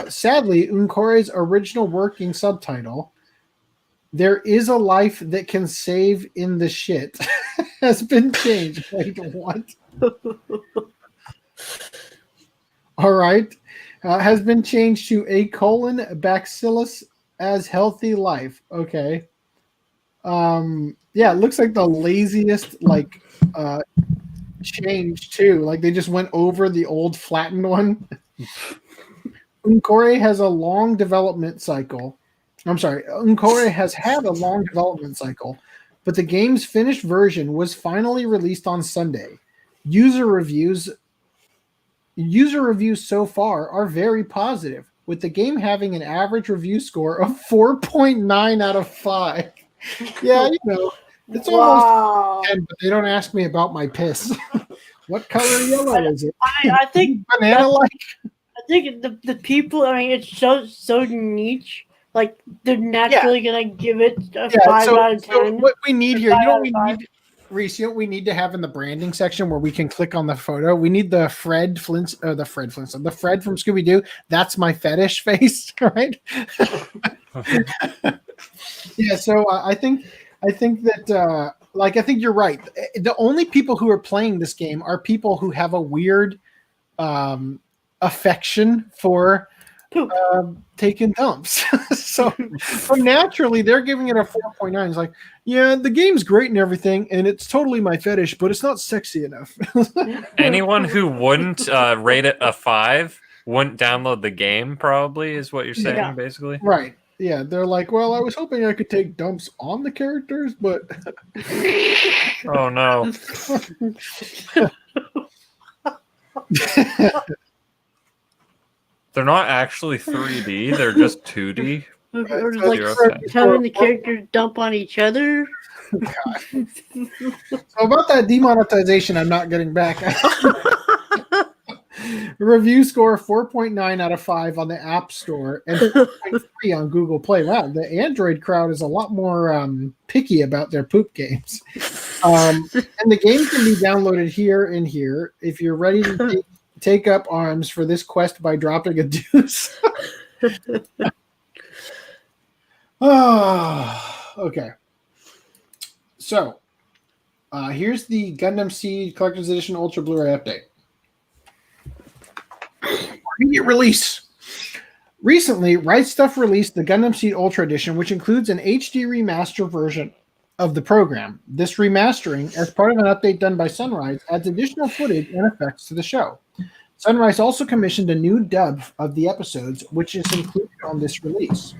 Sadly, Unkore's original working subtitle, "There is a life that can save in the shit," has been changed. Wait, what? All right. Has been changed to "A colon bacillus as healthy life." Okay. Yeah, it looks like the laziest change too. Like they just went over the old flattened one. Uncore has a long development cycle. Uncore has had a long development cycle, but the game's finished version was finally released on Sunday. User reviews so far are very positive, with the game having an average review score of 4.9 out of 5. Yeah, it's almost 10, but they don't ask me about my piss. What color yellow is it? I think banana-like. I think the people. I mean, it's so niche. Like they're naturally gonna give it a 5 out of 10. So what we need here, Reese, what we need to have in the branding section where we can click on the photo. We need the Fred from Scooby Doo. That's my fetish face, right? Yeah. So I think that I think you're right. The only people who are playing this game are people who have a weird affection for taking dumps. So naturally they're giving it a 4.9. It's like, yeah, the game's great and everything, and it's totally my fetish, but it's not sexy enough. Anyone who wouldn't rate it a 5 wouldn't download the game, probably, is what you're saying, basically. Right. Yeah, they're like, well, I was hoping I could take dumps on the characters, but oh no. They're not actually 3D, they're just 2D. Or like having the characters dump on each other. So about that demonetization, I'm not getting back. Review score 4.9 out of 5 on the App Store and 4.3 on Google Play. Wow, the Android crowd is a lot more picky about their poop games. And the game can be downloaded here and here if you're ready to take up arms for this quest by dropping a deuce. Okay. So, here's the Gundam Seed Collector's Edition Ultra Blu-ray update. Immediate release. Recently, Right Stuff released the Gundam Seed Ultra Edition, which includes an HD remaster version of the program. This remastering, as part of an update done by Sunrise, adds additional footage and effects to the show. Sunrise also commissioned a new dub of the episodes, which is included on this release.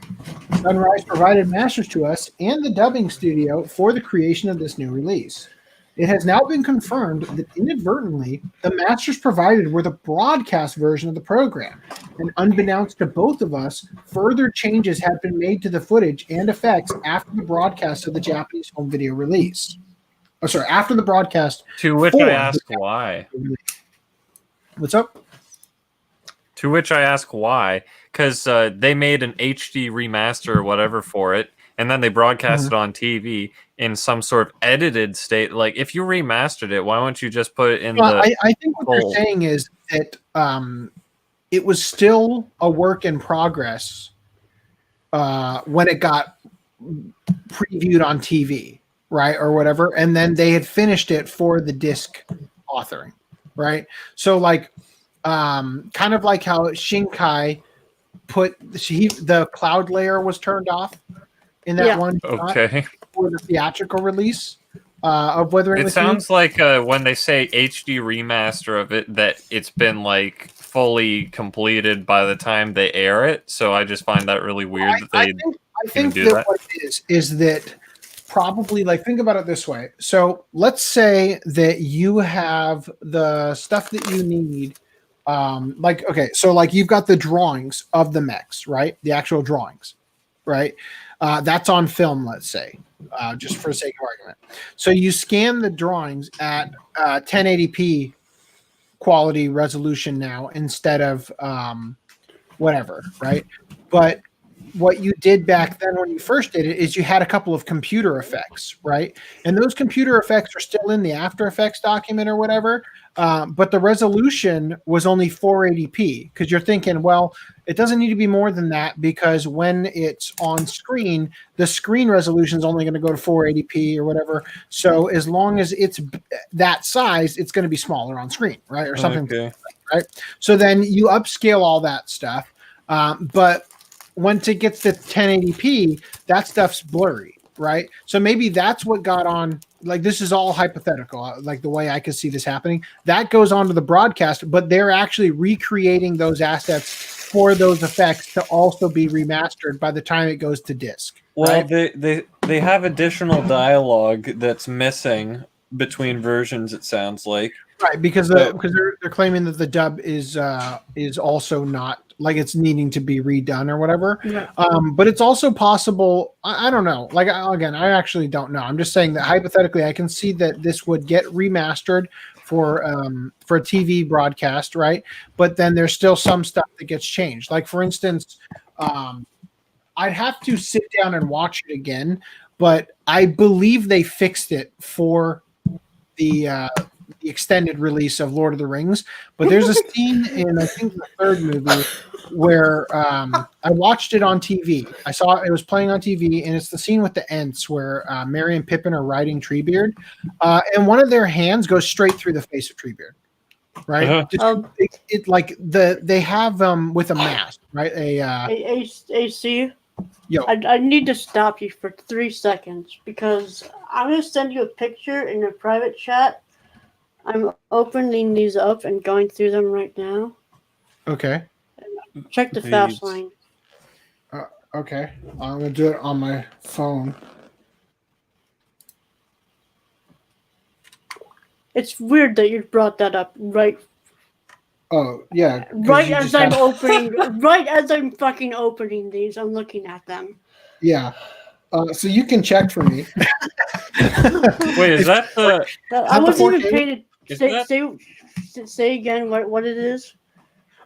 Sunrise provided masters to us and the dubbing studio for the creation of this new release. It has now been confirmed that inadvertently, the masters provided were the broadcast version of the program, and unbeknownst to both of us, further changes have been made to the footage and effects after the broadcast of the Japanese home video release. After the broadcast. To which I ask why. What's up? To which I ask why, because they made an HD remaster or whatever for it, and then they broadcast it on TV in some sort of edited state. Like, if you remastered it, why won't you just put it in I think what they're saying is that it was still a work in progress when it got previewed on TV, right, or whatever, and then they had finished it for the disc authoring, right? So, like, kind of like how Shinkai the cloud layer was turned off in that one shot for the theatrical release of Weathering It sounds like when they say HD remaster of it, that it's been like fully completed by the time they air it. So I just find that really weird that they I think that what it is that probably, like, think about it this way. So let's say that you have the stuff that you need. So you've got the drawings of the mechs, right? The actual drawings, right? That's on film, let's say. just for the sake of argument. So you scan the drawings at 1080p quality resolution now instead of whatever, right? But what you did back then when you first did it is you had a couple of computer effects, right? And those computer effects are still in the After Effects document or whatever, but the resolution was only 480p because you're thinking, well, it doesn't need to be more than that because when it's on screen, the screen resolution is only going to go to 480p or whatever. So as long as it's that size, it's going to be smaller on screen, right? Or something, Okay. right? So then you upscale all that stuff, but once it gets to 1080p, that stuff's blurry, right? So maybe that's what got on. Like, this is all hypothetical, like the way I could see this happening. That goes onto the broadcast, but they're actually recreating those assets for those effects to also be remastered by the time it goes to disc. Well, right? they have additional dialogue that's missing between versions. It sounds like. Right, because they're claiming that the dub is also not, like, it's needing to be redone or whatever. Yeah. But it's also possible. I don't know. Like, again, I actually don't know. I'm just saying that hypothetically, I can see that this would get remastered for a TV broadcast, right? But then there's still some stuff that gets changed. Like, for instance, I'd have to sit down and watch it again, but I believe they fixed it for the extended release of Lord of the Rings. But there's a scene in, I think, the third movie where I watched it on TV. I saw it was playing on TV, and it's the scene with the Ents where Merry and Pippin are riding Treebeard, and one of their hands goes straight through the face of Treebeard. Right? Uh-huh. They have with a mask, right? AC. Yo. I need to stop you for 3 seconds because I'm going to send you a picture in a private chat. I'm opening these up and going through them right now. Okay. Check the fast line. Okay. I'm going to do it on my phone. It's weird that you brought that up right. Oh, yeah. Right as I'm opening, right as I'm fucking opening these, I'm looking at them. Yeah. So you can check for me. Wait, is that the? I wasn't even paid. Is Say again what it is.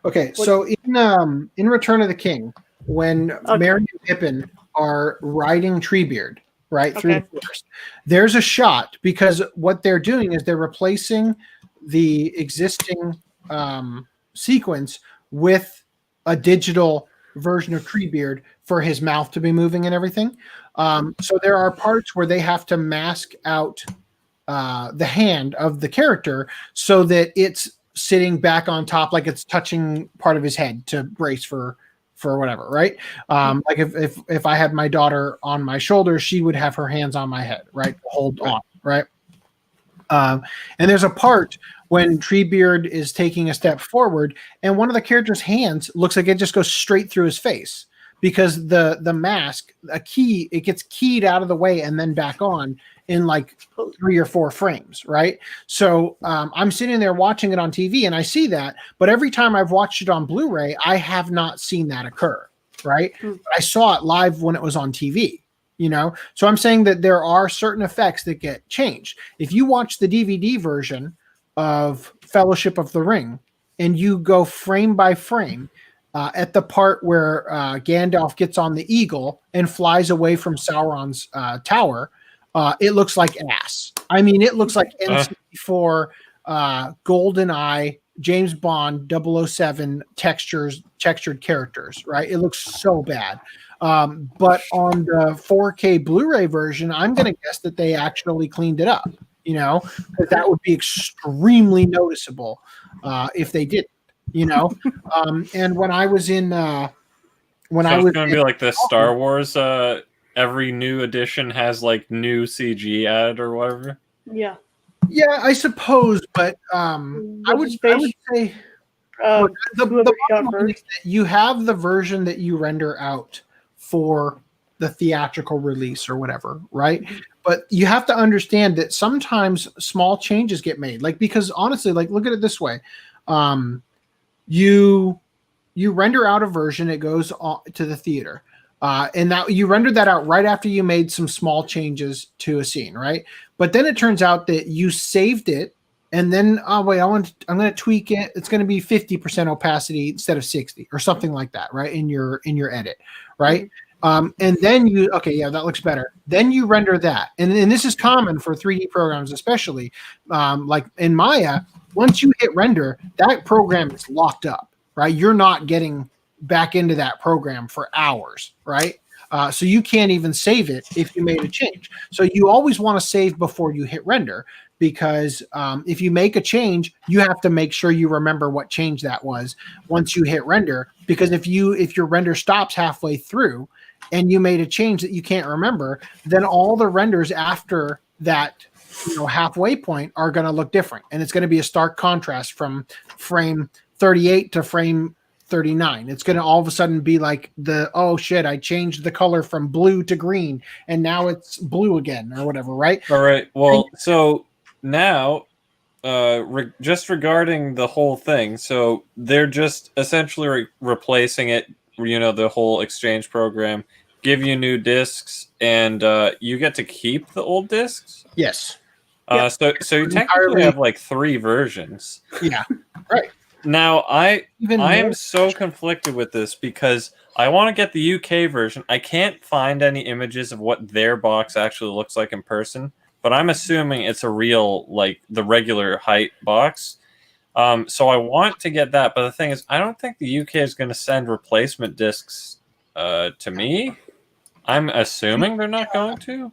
Okay, so in Return of the King, when Merry and Pippin are riding Treebeard, right, through the forest, there's a shot because what they're doing is they're replacing the existing sequence with a digital version of Treebeard for his mouth to be moving and everything. So there are parts where they have to mask out the hand of the character so that it's sitting back on top, like it's touching part of his head to brace for whatever, right? Like if I had my daughter on my shoulder, she would have her hands on my head, right? Hold on, right? And there's a part when Treebeard is taking a step forward, and one of the character's hands looks like it just goes straight through his face because the mask, it gets keyed out of the way and then back on in like 3 or 4 frames, right? So I'm sitting there watching it on TV and I see that, but every time I've watched it on Blu-ray, I have not seen that occur, right? But I saw it live when it was on TV, you know? So I'm saying that there are certain effects that get changed. If you watch the DVD version of Fellowship of the Ring and you go frame by frame, at the part where Gandalf gets on the eagle and flies away from Sauron's tower, it looks like ass. I mean, it looks like N64, GoldenEye, James Bond, 007 textured characters, right? It looks so bad. But on the 4K Blu-ray version, I'm going to guess that they actually cleaned it up, you know, because that would be extremely noticeable if they didn't. You know, and when I was in, when I was going to be like the Star Wars. Every new edition has like new CG added or whatever. Yeah. Yeah, I suppose, but I would say the bottom line is that you have the version that you render out for the theatrical release or whatever, right? But you have to understand that sometimes small changes get made, like because honestly, like look at it this way. You render out a version, it goes to the theater. And that you rendered that out right after you made some small changes to a scene, right? But then it turns out that you saved it, and then I'm going to tweak it. It's going to be 50% opacity instead of 60 or something like that, right? In your edit, right? And then that looks better. Then you render that, and this is common for 3D programs, especially like in Maya. Once you hit render, that program is locked up, right? You're not getting back into that program for hours, right? So you can't even save it if you made a change. So you always want to save before you hit render, because if you make a change, you have to make sure you remember what change that was once you hit render. Because if your render stops halfway through and you made a change that you can't remember, then all the renders after that halfway point are going to look different, and it's going to be a stark contrast from frame 38 to frame 39. It's going to all of a sudden be like oh shit, I changed the color from blue to green and now it's blue again or whatever, right? All right. Well, so now just regarding the whole thing, so they're just essentially replacing it, the whole exchange program, give you new discs, and you get to keep the old discs? Yes. So you technically have like 3 versions. Yeah. Right. Now, I am so conflicted with this because I want to get the UK version. I can't find any images of what their box actually looks like in person, but I'm assuming it's a real, like, the regular height box. So I want to get that, but the thing is, I don't think the UK is going to send replacement discs to me. I'm assuming they're not going to.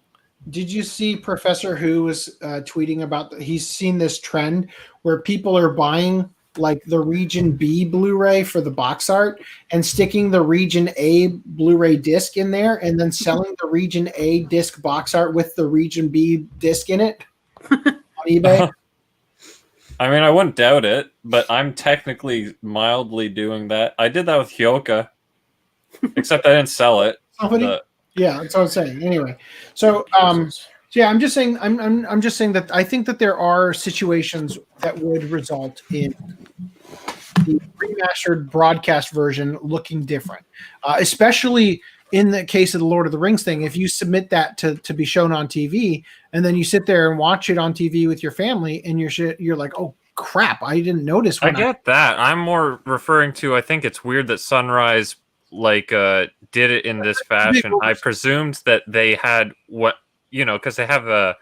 Did you see Professor Who was tweeting about he's seen this trend where people are buying like the Region B Blu-ray for the box art and sticking the Region A Blu-ray disc in there and then selling the Region A disc box art with the Region B disc in it on eBay? I mean, I wouldn't doubt it, but I'm technically mildly doing that. I did that with Hyoka, except I didn't sell it. Yeah, that's what I'm saying. Anyway, so I'm just saying I'm just saying that I think that there are situations that would result in the remastered broadcast version looking different, especially in the case of the Lord of the Rings thing. If you submit that to be shown on TV, and then you sit there and watch it on TV with your family, and you're like, oh crap, I didn't notice. I get that. I'm more referring to, I think it's weird that Sunrise did it in this fashion. I presumed that they had because they have the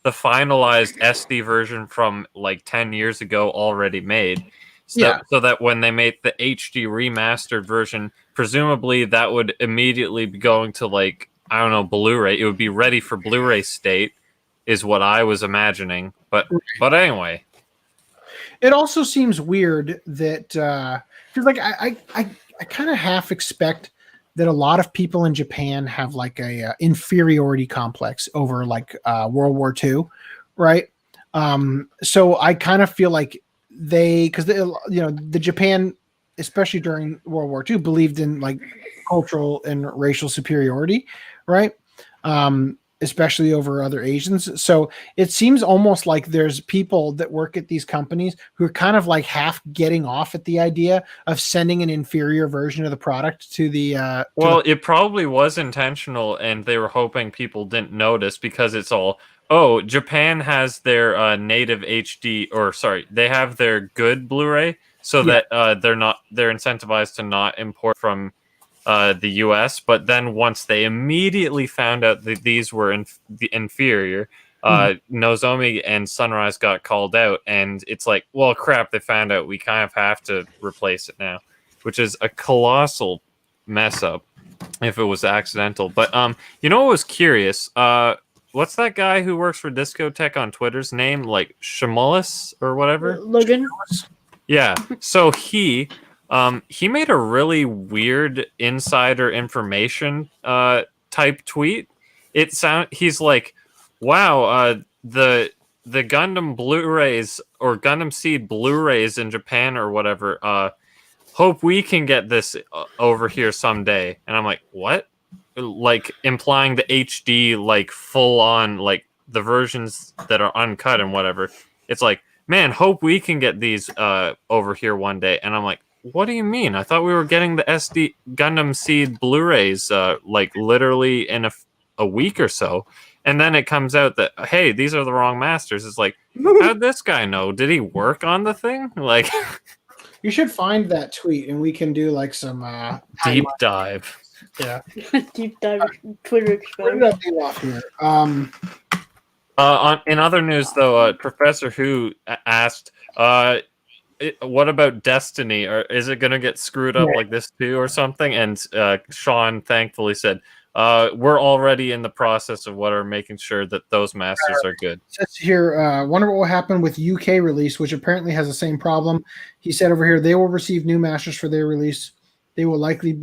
finalized SD version from like 10 years ago already made. So that when they made the HD remastered version, presumably that would immediately be going to Blu-ray. It would be ready for Blu-ray state, is what I was imagining. But anyway, it also seems weird that because I kind of half expect that a lot of people in Japan have like a inferiority complex over World War II, right? So I kind of feel like the Japan, especially during World War II, believed in like cultural and racial superiority, right? Especially over other Asians. So it seems almost like there's people that work at these companies who are kind of like half getting off at the idea of sending an inferior version of the product to the it probably was intentional, and they were hoping people didn't notice, because it's all, Japan has their native HD, they have their good Blu-ray, so that they're incentivized to not import from the US. But then once they immediately found out that these were the inferior, Nozomi and Sunrise got called out, and it's like, well, crap, they found out, we kind of have to replace it now, which is a colossal mess up if it was accidental. But what was curious, what's that guy who works for Discotech on Twitter's name, like Shamulis or whatever? Logan. Yeah, so he made a really weird insider information type tweet. He's like, wow, the Gundam Blu-rays or Gundam Seed Blu-rays in Japan or whatever, hope we can get this over here someday. And I'm like, what? Like implying the HD, like full on, like the versions that are uncut and whatever. It's like, man, hope we can get these over here one day. And I'm like, What do you mean? I thought we were getting the SD Gundam Seed Blu-rays like literally in a week or so, and then it comes out that hey, these are the wrong masters. It's like, how'd this guy know? Did he work on the thing? Like, you should find that tweet and we can do like some deep dive. Yeah, deep dive Twitter where did I do off here? In other news, though, Professor Who asked, what about Destiny? Or is it going to get screwed up like this too or something? And Sean thankfully said, we're already in the process of making sure that those masters are good. It says here, wonder what will happen with UK release, which apparently has the same problem. He said over here, they will receive new masters for their release. There will likely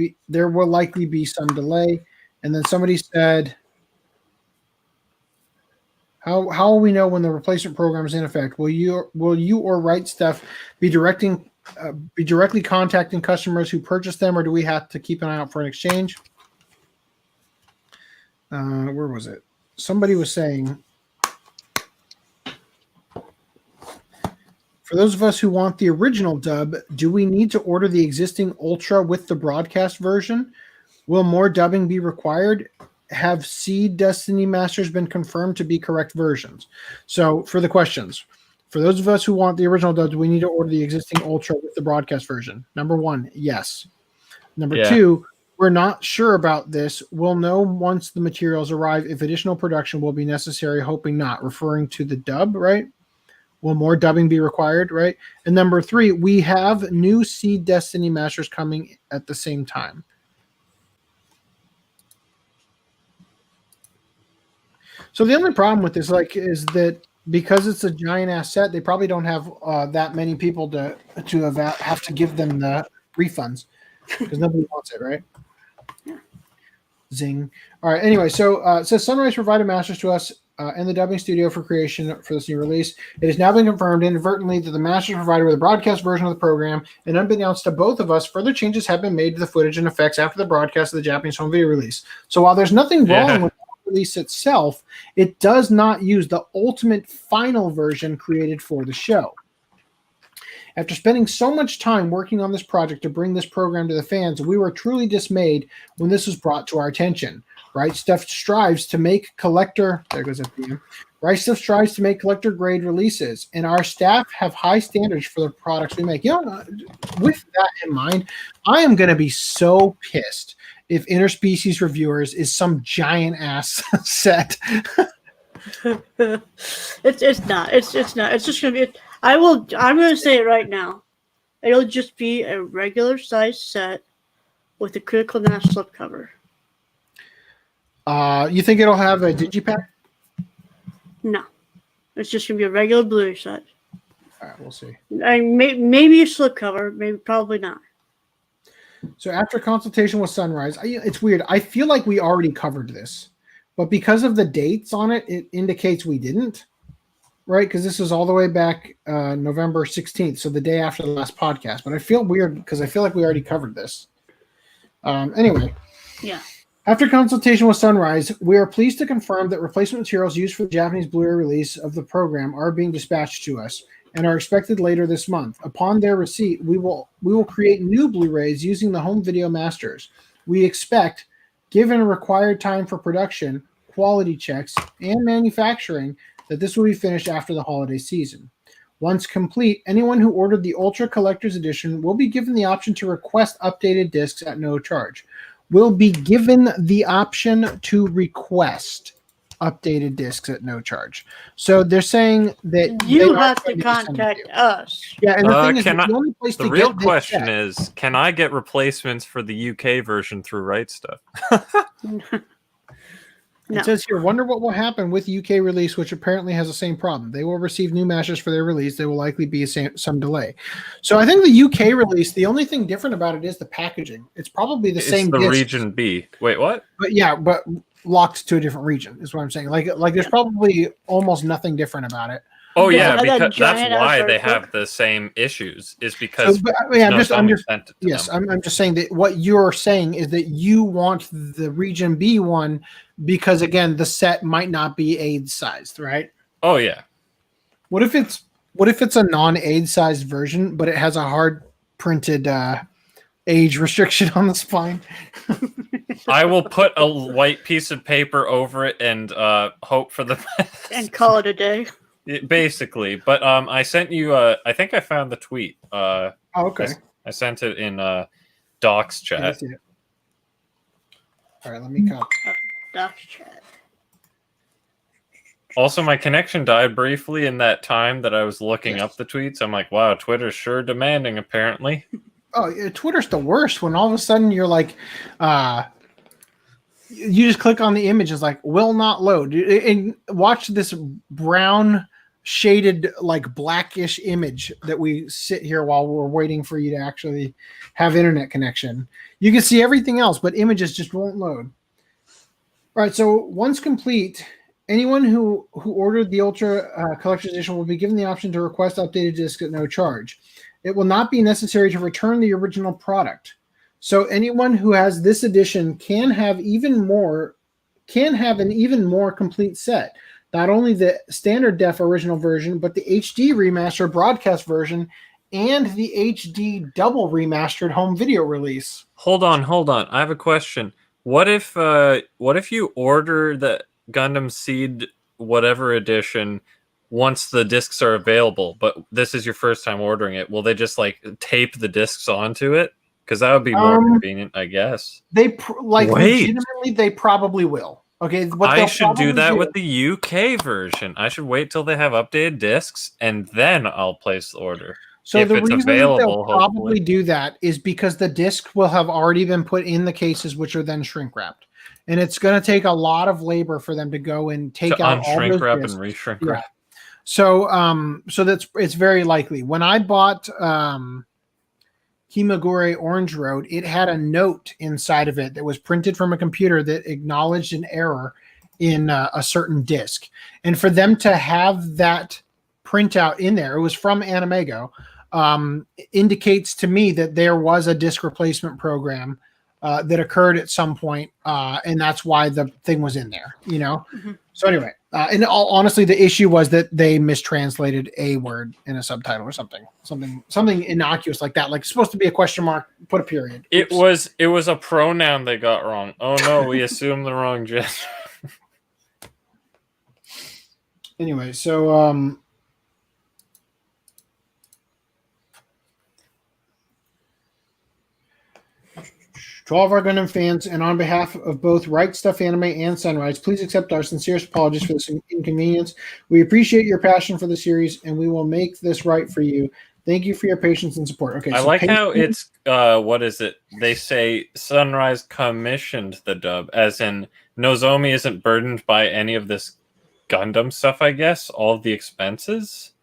be some delay. And then somebody said, How will we know when the replacement program is in effect? Will you or Right Stuff be directly contacting customers who purchase them, or do we have to keep an eye out for an exchange? Where was it? Somebody was saying, for those of us who want the original dub, do we need to order the existing Ultra with the broadcast version? Will more dubbing be required? Have Seed Destiny Masters been confirmed to be correct versions? So for the questions, for those of us who want the original dub, do we need to order the existing Ultra with the broadcast version? Number one, yes. Number two, we're not sure about this. We'll know once the materials arrive if additional production will be necessary, hoping not, referring to the dub, right? Will more dubbing be required, right? And number three, we have new Seed Destiny Masters coming at the same time. So the only problem with this, is that because it's a giant ass set, they probably don't have that many people to have to give them the refunds because nobody wants it, right? Zing. All right. Anyway, so it says Sunrise provided masters to us and the dubbing studio for creation for this new release. It has now been confirmed inadvertently that the masters provided with a broadcast version of the program, and unbeknownst to both of us, further changes have been made to the footage and effects after the broadcast of the Japanese home video release. So while there's nothing wrong with release itself, it does not use the ultimate final version created for the show. After spending so much time working on this project to bring this program to the fans, we were truly dismayed when this was brought to our attention. Right Stuff strives to make collector grade releases, and our staff have high standards for the products we make. With that in mind, I am going to be so pissed if Interspecies Reviewers is some giant ass set. It's not. It's not. It's just gonna be. I'm gonna say it right now. It'll just be a regular size set with a critical mass slipcover. You think it'll have a digipack? No, it's just gonna be a regular Blu-ray set. All right, we'll see. And maybe a slipcover, maybe probably not. So after consultation with Sunrise, it's weird. I feel like we already covered this, but because of the dates on it, it indicates we didn't, right? Because this is all the way back November 16th, so the day after the last podcast. But I feel weird because I feel like we already covered this. Anyway. Yeah. After consultation with Sunrise, we are pleased to confirm that replacement materials used for the Japanese Blu-ray release of the program are being dispatched to us and are expected later this month. Upon their receipt, we will create new Blu-rays using the home video masters. We expect, given a required time for production, quality checks, and manufacturing, that this will be finished after the holiday season. Once complete, anyone who ordered the Ultra Collector's Edition will be given the option to request updated discs at no charge. Will be given the option to request updated discs at no charge. So they're saying that you have to contact us. Yeah, and the thing is, the only place to the real get question is, can I get replacements for the UK version through Right Stuff? It says here, wonder what will happen with UK release, which apparently has the same problem. They will receive new masters for their release. There will likely be some delay. So I think the UK release, the only thing different about it is the packaging. It's probably the same. It's the disc, region B. Wait, what? But locked to a different region is what I'm saying. Like there's probably almost nothing different about it. Oh yeah, because that's why they have the same issues. Is because I'm just saying that what you're saying is that you want the region B one because again the set might not be AIDS sized, right? Oh yeah. What if it's a non-AIDS sized version, but it has a hard printed age restriction on the spine. I will put a white piece of paper over it and hope for the best. And call it a day. Basically, but I sent you. I think I found the tweet. Okay. I sent it in Doc's Yeah, I chat. see it. All right, let me copy. Doc's chat. Also, my connection died briefly in that time that I was looking up the tweets. I'm like, wow, Twitter's sure demanding, apparently. Oh, yeah, Twitter's the worst when all of a sudden you're like, you just click on the image, it's like, will not load. And watch this brown shaded, like blackish image that we sit here while we're waiting for you to actually have internet connection. You can see everything else, but images just won't load. All right, so once complete, anyone who ordered the Ultra Collector's Edition will be given the option to request updated discs at no charge. It will not be necessary to return the original product. So anyone who has this edition can have an even more complete set. Not only the standard def original version, but the HD remastered broadcast version and the HD double remastered home video release. Hold on. I have a question. What if you order the Gundam Seed whatever edition once the discs are available, but this is your first time ordering it? Will they just like tape the discs onto it? Because that would be more convenient, I guess. Legitimately, they probably will. Okay, I should do that with the UK version. I should wait till they have updated discs and then I'll place the order. So if the it's reason available, they'll probably do that is because the disc will have already been put in the cases, which are then shrink wrapped, and it's going to take a lot of labor for them to go and take out all unshrink those wrap discs. and reshrink Yeah. wrap. So it's very likely. When I bought Himagure Orange Road, it had a note inside of it that was printed from a computer that acknowledged an error in a certain disc. And for them to have that printout in there, it was from Animego, indicates to me that there was a disc replacement program that occurred at some point, and that's why the thing was in there, you know? Mm-hmm. So anyway, and honestly, the issue was that they mistranslated a word in a subtitle or something innocuous like that. Like it's supposed to be a question mark, put a period. Oops. It was a pronoun they got wrong. Oh no, we assumed the wrong gender. Anyway, so to all of our Gundam fans, and on behalf of both Right Stuff Anime and Sunrise, please accept our sincerest apologies for this inconvenience. We appreciate your passion for the series, and we will make this right for you. Thank you for your patience and support. Okay, I like how it's what is it? They say Sunrise commissioned the dub, as in Nozomi isn't burdened by any of this Gundam stuff, I guess, all of the expenses.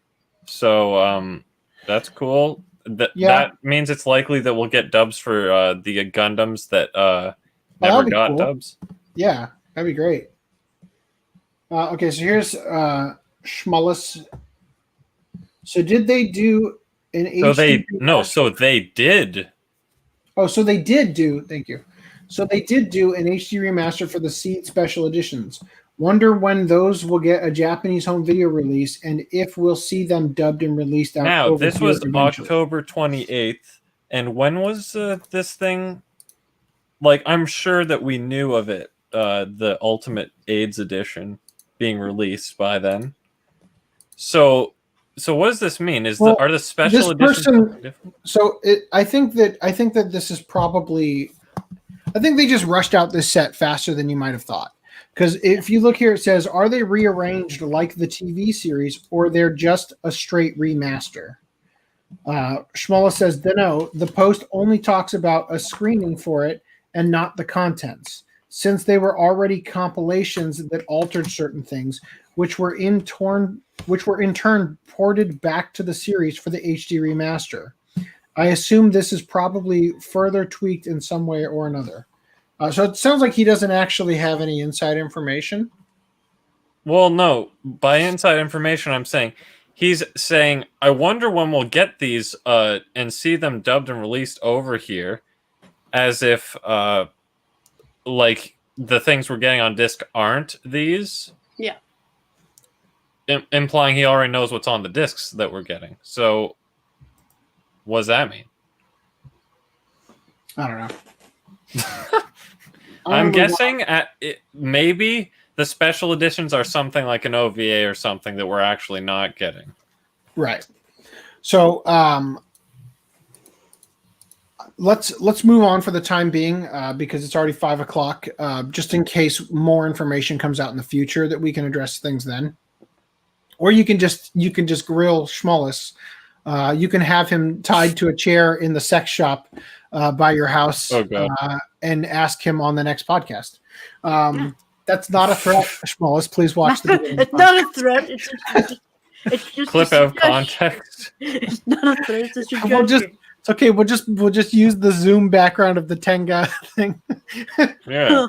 So that's cool. That means it's likely that we'll get dubs for the Gundams that never got cool. Dubs. Yeah, that'd be great. Okay, so here's Schmullis. So did they do an HD? So they did. Oh, so they did do. Thank you. So they did do an HD remaster for the Seed Special Editions. Wonder when those will get a Japanese home video release, and if we'll see them dubbed and released out. Now, this was October 28th, and when was this thing? Like, I'm sure that we knew of it, the Ultimate AIDS Edition being released by then. So what does this mean? Are the special editions different? So I think that this is probably. I think they just rushed out this set faster than you might have thought. Because if you look here, it says, are they rearranged like the TV series, or they're just a straight remaster? Shmola says, no, the post only talks about a screening for it and not the contents, since they were already compilations that altered certain things, which were in turn ported back to the series for the HD remaster. I assume this is probably further tweaked in some way or another. So it sounds like he doesn't actually have any inside information. Well, no. By inside information, I'm saying he's saying, I wonder when we'll get these and see them dubbed and released over here, as if like the things we're getting on disc aren't these. Yeah. Implying he already knows what's on the discs that we're getting. So what does that mean? I don't know. I'm guessing maybe the special editions are something like an OVA or something that we're actually not getting. Right. So let's move on for the time being because it's already 5 o'clock. Just in case more information comes out in the future that we can address things then, or you can just grill Schmollis. You can have him tied to a chair in the sex shop by your house and ask him on the next podcast. That's not a threat, Schmollis. Please watch the beginning. It's not a threat. It's just clip out of context. It's not a threat. It's a suggestion. It's okay. We'll just use the Zoom background of the Tenga thing. Yeah.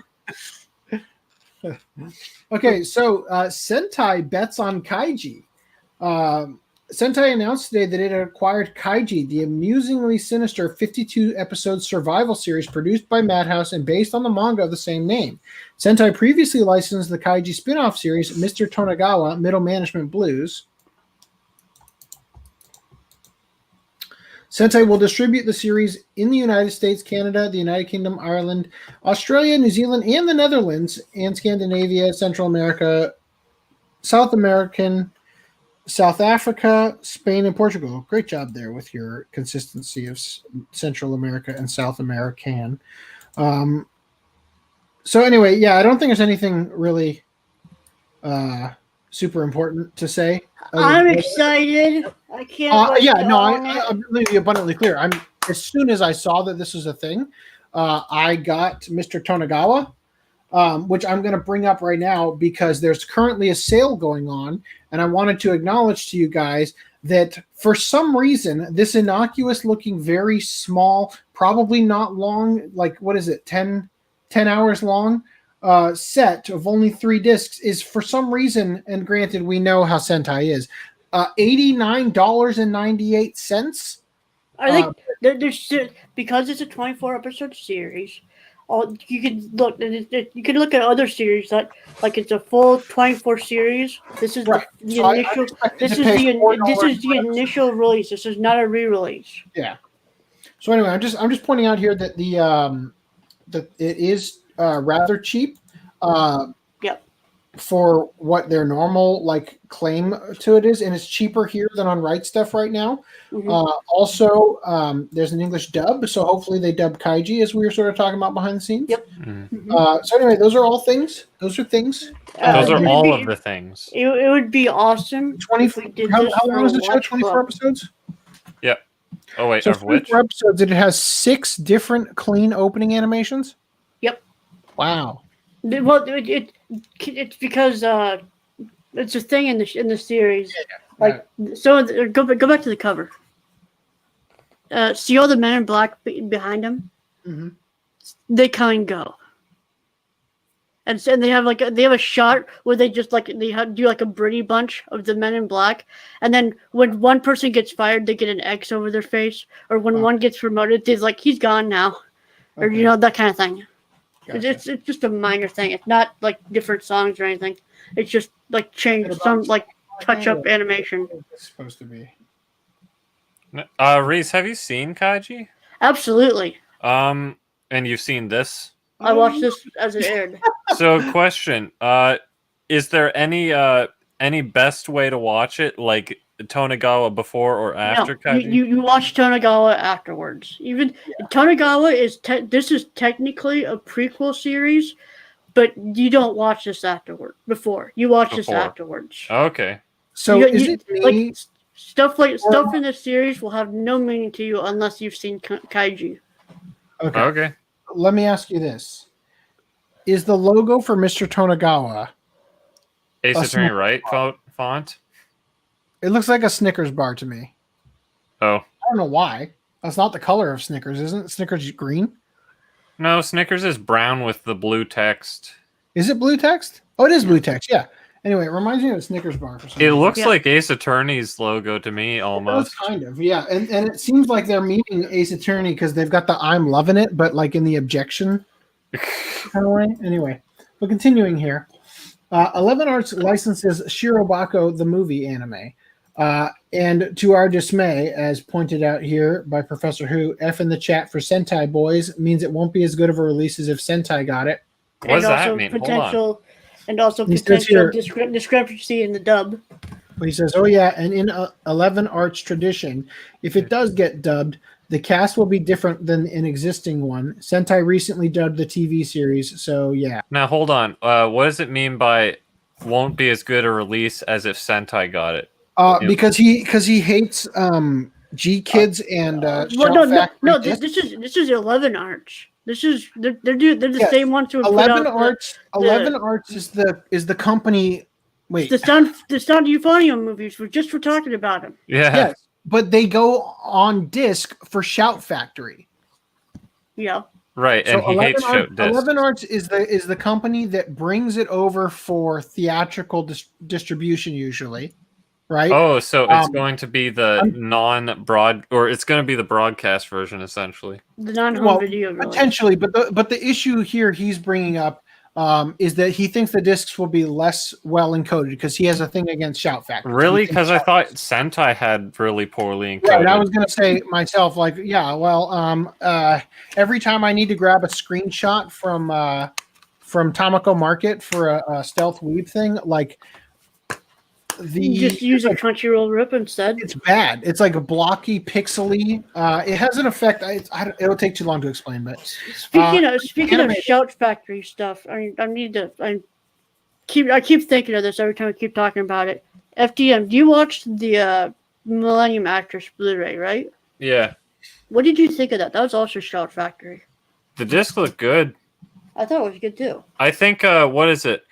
Okay, so Sentai bets on Kaiji. Sentai announced today that it had acquired Kaiji, the amusingly sinister 52-episode survival series produced by Madhouse and based on the manga of the same name. Sentai previously licensed the Kaiji spin-off series Mr. Tonagawa Middle Management Blues. Sentai will distribute the series in the United States, Canada, the United Kingdom, Ireland, Australia, New Zealand, and the Netherlands, and Scandinavia, Central America, South Africa, Spain, and Portugal. Great job there with your consistency of Central America and South American. So anyway, yeah, I don't think there's anything really super important to say. I'm excited. I can't wait. I'm going to be abundantly clear. As soon as I saw that this was a thing, I got Mr. Tonagawa, which I'm going to bring up right now because there's currently a sale going on, and I wanted to acknowledge to you guys that for some reason, this innocuous-looking, very small, probably not long, like, what is it, 10 hours long, set of only 3 discs is for some reason, and granted, we know how Sentai is, $89.98. I think there's because it's a 24-episode series. You can look at other series that like it's a full 24 series. This is the initial. This is the initial release. This is not a re-release. Yeah. So anyway, I'm just pointing out here that that it is rather cheap. Yep. For what their normal claim to it is, and it's cheaper here than on Right Stuff right now. Mm-hmm. Also, there's an English dub, so hopefully they dub Kaiji as we were sort of talking about behind the scenes. Yep. Mm-hmm. So anyway, those are all things. Those are things. Those are all of the things. It would be awesome. 20. How long is the show? 24 episodes. Yep. Oh wait, so of which? 24 episodes. It has 6 different clean opening animations. Yep. Wow. Well, it's because it's a thing in the series. Yeah. So go back to the cover. See all the men in black behind them? Mm-hmm. They come and go. And they have a shot where they just do a Brady Bunch of the men in black, and then when one person gets fired, they get an X over their face, or when one gets promoted, it's like he's gone now, or that kind of thing. Gotcha. It's just a minor thing. It's not like different songs or anything. It's just change some touch up animation. It's supposed to be. Reese, have you seen Kaiji? Absolutely. And you've seen this? I watched this as it aired. So, question: is there any best way to watch it, like Tonagawa before or after Kaiji? You watch Tonagawa afterwards. Even Tonagawa is this is technically a prequel series, but you don't watch this before. You watch this afterwards. Okay. So is it me? Stuff in this series will have no meaning to you unless you've seen Kaiji. Okay. Let me ask you this. Is the logo for Mr. Tonagawa Ace Attorney Right font? It looks like a Snickers bar to me. Oh. I don't know why. That's not the color of Snickers, isn't it? Snickers green? No, Snickers is brown with the blue text. Is it blue text? Oh, it is blue text, yeah. Anyway, it reminds me of a Snickers bar for some reason. It looks like Ace Attorney's logo to me, almost. Kind of, yeah. And it seems like they're meeting Ace Attorney because they've got the I'm loving it, but in the objection kind of way. Anyway, but continuing here. 11 Arts licenses Shirobako, the movie anime. And to our dismay, as pointed out here by Professor Who, F in the chat for Sentai boys means it won't be as good of a release as if Sentai got it. What does that mean? Hold on. Potential discrepancy in the dub. He says, "Oh yeah, and in 11 Arts tradition, if it does get dubbed, the cast will be different than an existing one. Sentai recently dubbed the TV series, so yeah." Now hold on. What does it mean by won't be as good a release as if Sentai got it? Because he hates G Kids and this is 11 Arts. They're the same ones who 11 Arts. 11 Arts is the company. Wait, the sound Euphonium movies. We're talking about them. Yeah. Yes, but they go on disc for Shout Factory. Yeah. Right, and he hates Shout discs. 11 Arts is the company that brings it over for theatrical distribution usually, right? Oh, so it's going to be the non-broad, or it's going to be the broadcast version essentially. The non-home video, really. Potentially, but the issue here he's bringing up is that he thinks the discs will be less well encoded because he has a thing against Shout Factory. Really? Because I thought Sentai had really poorly encoded. Yeah, and I was going to say myself, like, yeah, well, every time I need to grab a screenshot from Tamako Market for a stealth weeb thing, like, you just use a Crunchyroll rip instead. It's bad. It's like a blocky, pixely. It has an effect. It'll take too long to explain. But speaking of Shout Factory stuff, I keep thinking of this every time I keep talking about it. FDM, you watched the Millennium Actress Blu-ray, right? Yeah. What did you think of that? That was also Shout Factory. The disc looked good. I thought it was good too. I think what is it?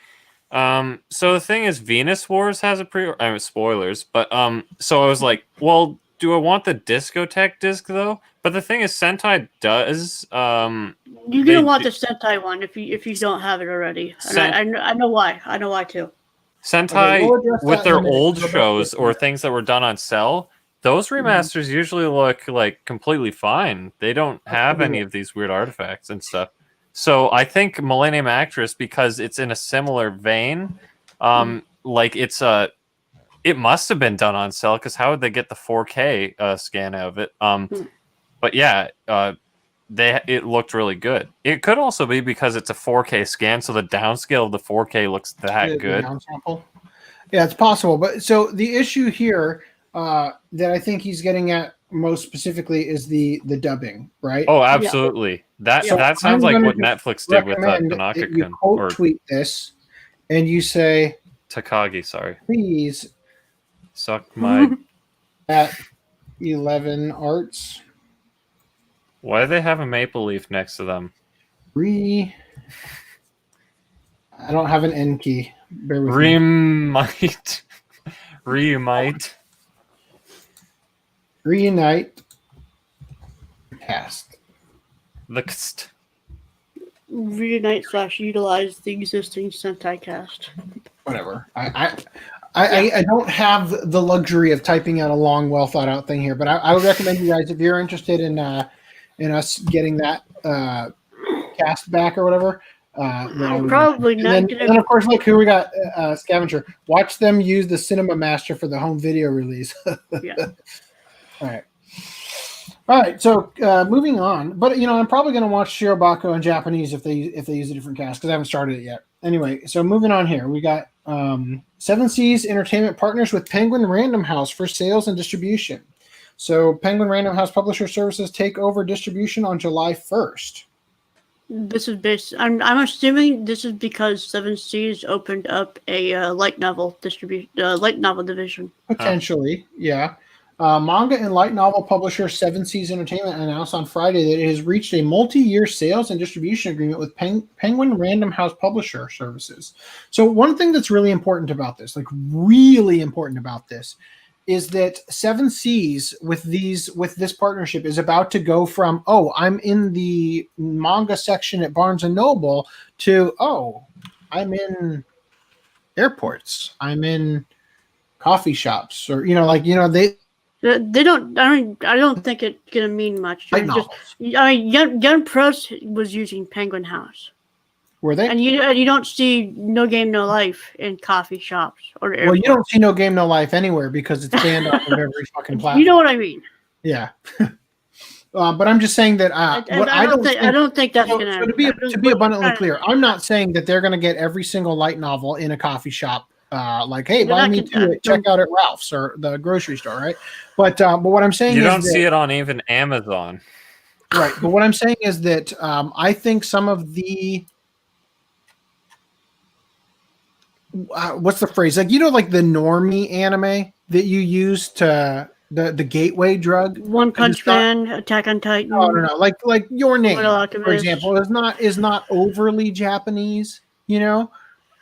So the thing is, Venus Wars has a spoilers, but so I was like, well, do I want the discotheque disc though? But the thing is, Sentai does. You're gonna want the Sentai one if you don't have it already. And I know why. I know why too. Sentai with their old shows or things that were done on Cell, those remasters usually look like completely fine. They don't have any of these weird artifacts and stuff. So I think Millennium Actress, because it's in a similar vein, like it must have been done on Cell, because how would they get the 4K scan out of it? But yeah, it looked really good. It could also be because it's a 4K scan, so the downscale of the 4K looks that good. Yeah, it's possible. But so the issue here that I think he's getting at most specifically is the dubbing, right? Oh, absolutely. Yeah. That sounds like what Netflix did with Tanaka-kun. You quote tweet this, and you say, Takagi, sorry. Please suck my at 11 Arts. Why do they have a maple leaf next to them? I don't have an N key. Bear with me. Reunite. Past. Reunite / utilize the existing Sentai cast. Whatever. I don't have the luxury of typing out a long, well thought out thing here, but I would recommend you guys, if you're interested in us getting that cast back or whatever. Probably not. And then of course, like who we got, Scavenger. Watch them use the Cinema Master for the home video release. Yeah. All right. So moving on, but I'm probably going to watch Shirobako in Japanese if they use a different cast because I haven't started it yet. Anyway, so moving on here, we got 7 Seas Entertainment partners with Penguin Random House for sales and distribution. So Penguin Random House Publisher Services take over distribution on July 1st. This is based. I'm assuming this is because 7 Seas opened up a light novel division. Potentially, yeah. Manga and light novel publisher 7 Seas Entertainment announced on Friday that it has reached a multi-year sales and distribution agreement with Penguin Random House Publisher Services. So one thing that's really important about this, is that 7 Seas with this partnership is about to go from, I'm in the manga section at Barnes & Noble to, I'm in airports, I'm in coffee shops, or they don't. I don't think it's gonna mean much. Gun Press was using Penguin House. Were they? And you don't see No Game No Life in coffee shops or airports. Well, you don't see No Game No Life anywhere because it's banned off of every fucking platform. You know what I mean? Yeah. But I'm just saying that I don't think that's gonna. So to be abundantly clear, I'm not saying that they're gonna get every single light novel in a coffee shop. Like, hey, buy me two. Check out at Ralph's or the grocery store, right? But what I'm saying you is don't see it on even Amazon, right? But what I'm saying is that I think some of the what's the phrase? Like, like the normie anime that you use to the gateway drug. One Punch Man, Attack on Titan. No. Like Your Name, for example, is not overly Japanese.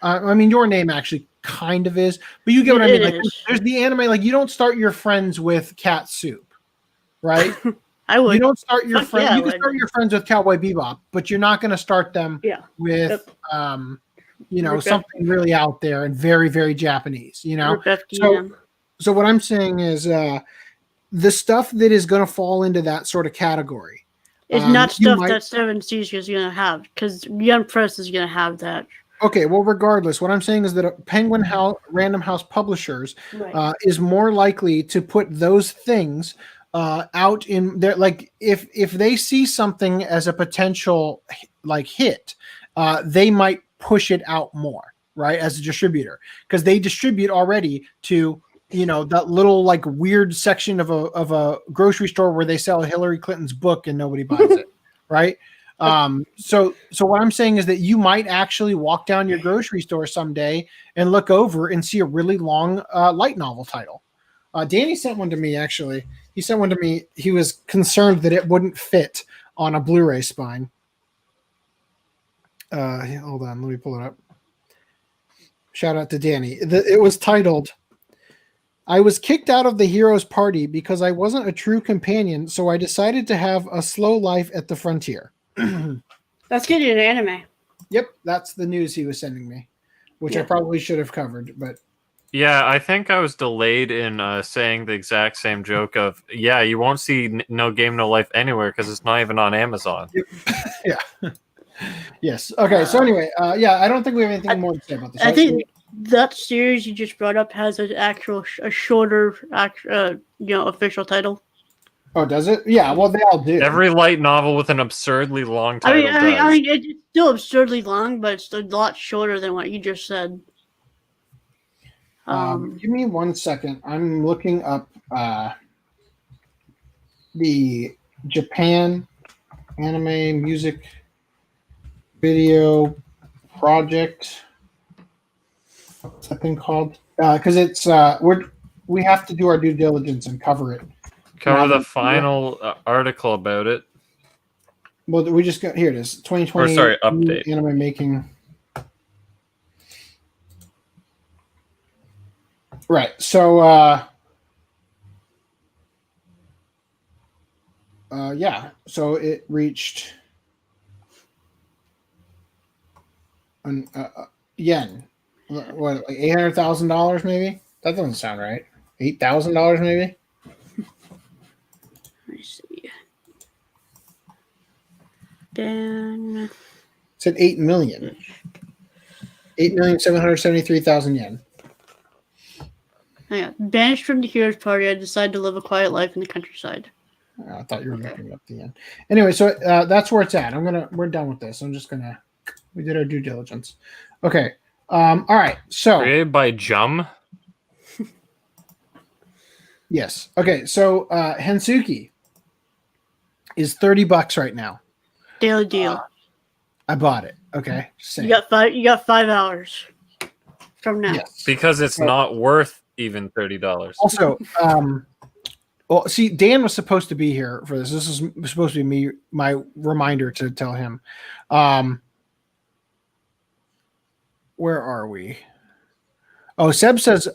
I mean, Your Name actually kind of is, but you get what I mean. Like, there's the anime. Like, you don't start your friends with cat soup, right? I would. You don't start your friends. Yeah, you can start your friends with Cowboy Bebop, but you're not going to start them with something really out there and very, very Japanese. So what I'm saying is the stuff that is going to fall into that sort of category. It's not stuff that 7Seas is going to have, because Young Press is going to have that. Okay, well, regardless, what I'm saying is that Penguin House, Random House Publishers is more likely to put those things out in there. Like, if they see something as a potential hit, they might push it out more, right, as a distributor, because they distribute already to that little weird section of a grocery store where they sell Hillary Clinton's book and nobody buys it, right? So what I'm saying is that you might actually walk down your grocery store someday and look over and see a really long light novel title. Danny sent one to me, actually. He sent one to me. He was concerned that it wouldn't fit on a Blu-ray spine. Hold on, let me pull it up. Shout out to Danny. It was titled, "I was kicked out of the hero's party because I wasn't a true companion, so I decided to have a slow life at the frontier." That's getting an anime. Yep, that's the news he was sending me, which I probably should have covered, but yeah, I think I was delayed in saying the exact same joke of, you won't see No Game No Life anywhere because it's not even on Amazon. Yeah. Yes. Okay. So anyway, I don't think we have anything more to say about this. I think that series you just brought up has a shorter, official title. Oh, does it? Yeah. Well, they all do. Every light novel with an absurdly long title. I mean, it's still absurdly long, but it's a lot shorter than what you just said. Give me 1 second. I'm looking up the Japan anime music video project. What's that thing called? Because it's we have to do our due diligence and cover it. Cover the final article about it. Well, we just got here. It is 2020. Update anime making. Right. So. So it reached yen. What, like $800,000 maybe? That doesn't sound right. $8,000 maybe? Let me see. Then it said 8 million. 8,773,000 yen. Yeah. Banished from the hero's party, I decided to live a quiet life in the countryside. I thought you were looking up the end. Anyway, so that's where it's at. We're done with this. We did our due diligence. Okay. All right. So created by Jum. Yes. Okay. So Hensuki is $30 right now. Daily deal. I bought it. Okay. You got 5 hours from now. Yes. Because it's not worth even $30. Also, well, see, Dan was supposed to be here for this. This is supposed to be my reminder to tell him. Where are we? Oh, Seb says